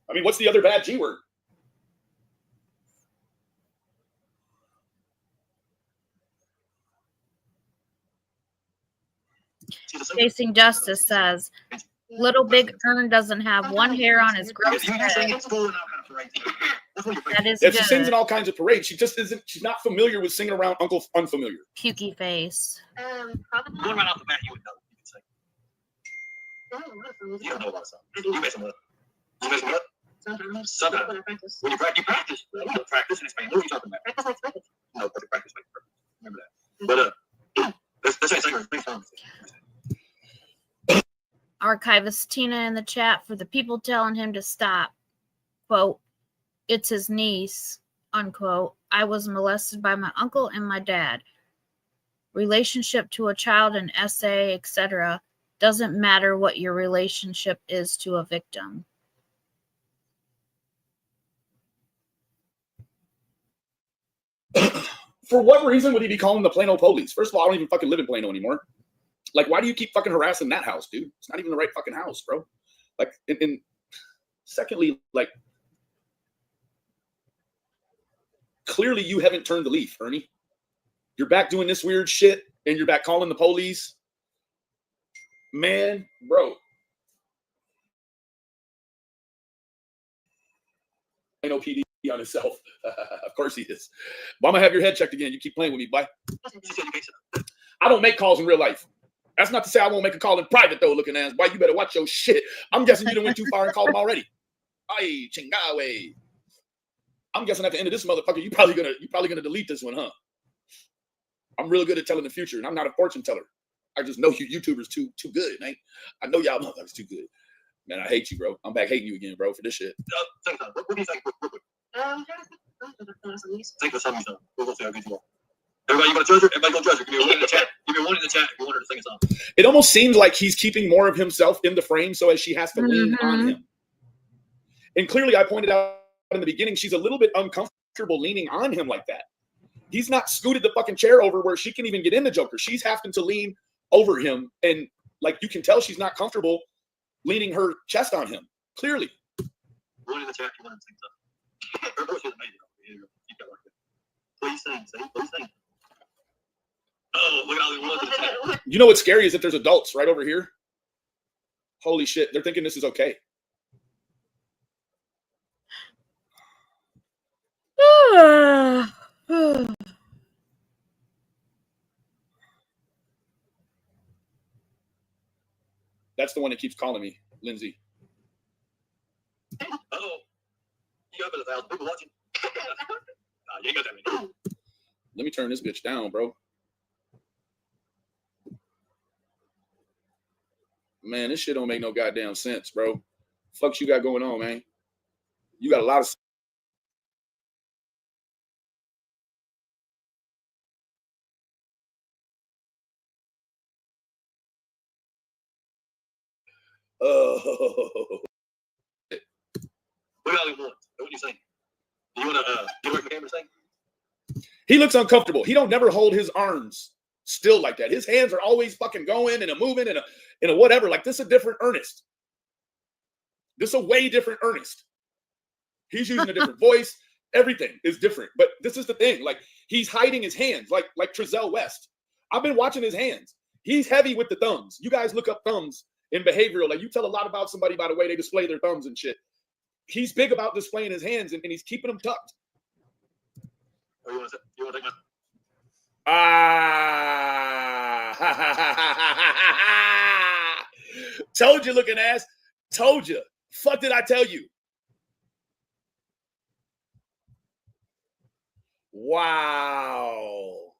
I mean, what's the other bad G word? Chasing Justice says, Little Big Ern doesn't have one hair on his gross head. That is if good. she sings in all kinds of parades, she just isn't. She's not familiar with singing around Uncle Unfamiliar. Pukey face. Probably. Going right off the bat, you would know. You don't know a lot of songs. You mess them up. You mess them up. Sometimes. When you practice. You practice. You don't practice and explain. What are you talking about? Practice makes perfect. No, perfect practice makes perfect. Remember that. But let's say singers. Please don't. Archivist Tina in the chat for the people telling him to stop. Quote, it's his niece, unquote. I was molested by my uncle and my dad. Relationship to a child, an essay, etc. Doesn't matter what your relationship is to a victim. For what reason would he be calling the Plano police? First of all, I don't even fucking live in Plano anymore. Like, why do you keep fucking harassing that house, dude? It's not even the right fucking house, bro. Like, and secondly, like, clearly you haven't turned the leaf, Ernie. You're back doing this weird shit, and you're back calling the police. Man, bro. Plano PD on himself. Of course he is. But I'm gonna have your head checked again. You keep playing with me, boy. I don't make calls in real life. That's not to say I won't make a call in private, though, looking ass. Boy, you better watch your shit. I'm guessing you done went too far and called him already. Ay, chingawe. I'm guessing at the end of this motherfucker, you probably gonna delete this one, huh? I'm real good at telling the future, and I'm not a fortune teller. I just know you YouTubers too good, man. I know y'all motherfuckers too good. Man, I hate you, bro. I'm back hating you again, bro, for this shit. What do you think? Think of something. We're gonna say everybody, you gonna judge her? Everybody gonna judge her. Give me a one in the chat. Give me a one in the chat if you want her to sing a song. It almost seems like he's keeping more of himself in the frame so as she has to lean on him. And clearly, I pointed out in the beginning, she's a little bit uncomfortable leaning on him like that. He's not scooted the fucking chair over where she can even get in the Joker. She's having to lean over him. And like, you can tell she's not comfortable leaning her chest on him. Clearly. One in the chat. You want to sing something? Her voice is amazing. Please sing. Please sing. Oh, look at all the ones in the chat. You know what's scary is that there's adults right over here. Holy shit. They're thinking this is okay. That's the one that keeps calling me, Lindsay. Oh, you got about 1,000 people watching. You ain't got that many. Let me turn this bitch down, bro. Man, this shit don't make no goddamn sense, bro. Fuck you got going on, man. You got a lot of... What do you want? What do you think? Do you want to get away from the camera thing? He looks uncomfortable. He don't never hold his arms still like that. His hands are always fucking going and a moving and a whatever. Like, this is a different Ernest. This is a way different Ernest. He's using a different voice. Everything is different. But this is the thing. Like, he's hiding his hands like Trezell West. I've been watching his hands. He's heavy with the thumbs. You guys look up thumbs in behavioral. Like, you tell a lot about somebody by the way they display their thumbs and shit. He's big about displaying his hands and he's keeping them tucked. Oh, you want to take my... Told you, looking ass. Told you. Fuck did I tell you? Wow.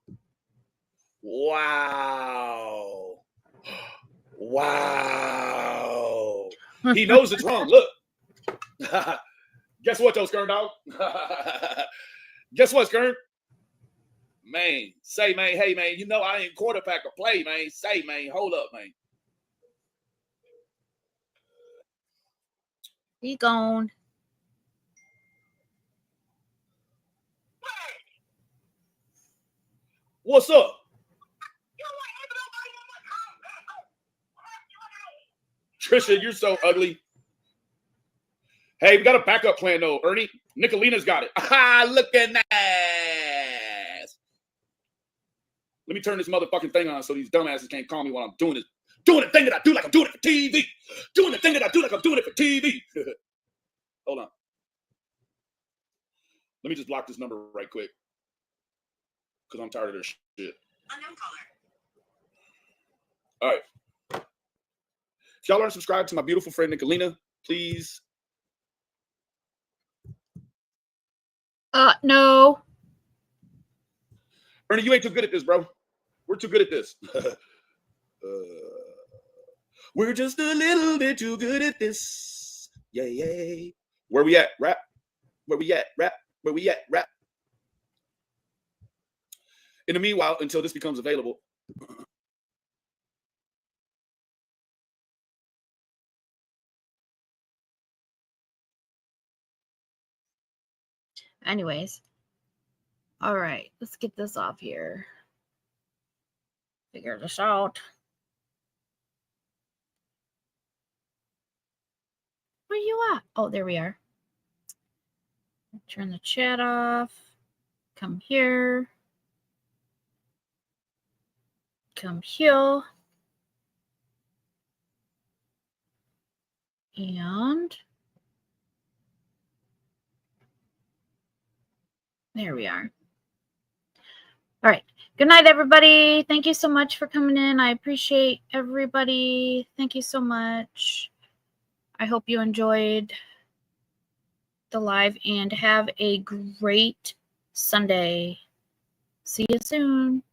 Wow. Wow. He knows it's wrong. Look. Guess what, though, Skern dog? Guess what, Skern? Man, say, man, hey, man, you know I ain't quarterback or play, man. Say, man, hold up, man. He gone. What's up? Trisha, you're so ugly. Hey, we got a backup plan, though, Ernie. Nicolina's got it. Ah, look at that. Let me turn this motherfucking thing on so these dumbasses can't call me while I'm doing it. Doing the thing that I do like I'm doing it for TV. Doing the thing that I do like I'm doing it for TV. Hold on. Let me just block this number right quick. Because I'm tired of this shit. Unknown caller. All right. If y'all aren't subscribed to my beautiful friend Nicolina, please. No. Ernie, you ain't too good at this, bro. We're too good at this. We're just a little bit too good at this. Yeah, yeah. Where we at? Rap? Where we at? Rap? Where we at? Rap? In the meanwhile, until this becomes available. Anyways. All right. Let's get this off here. Figure this out. Where you at? Oh, there we are. Turn the chat off. Come here. Come here. And There we are. All right. Good night, everybody. Thank you so much for coming in. I appreciate everybody. Thank you so much. I hope you enjoyed the live and have a great Sunday. See you soon.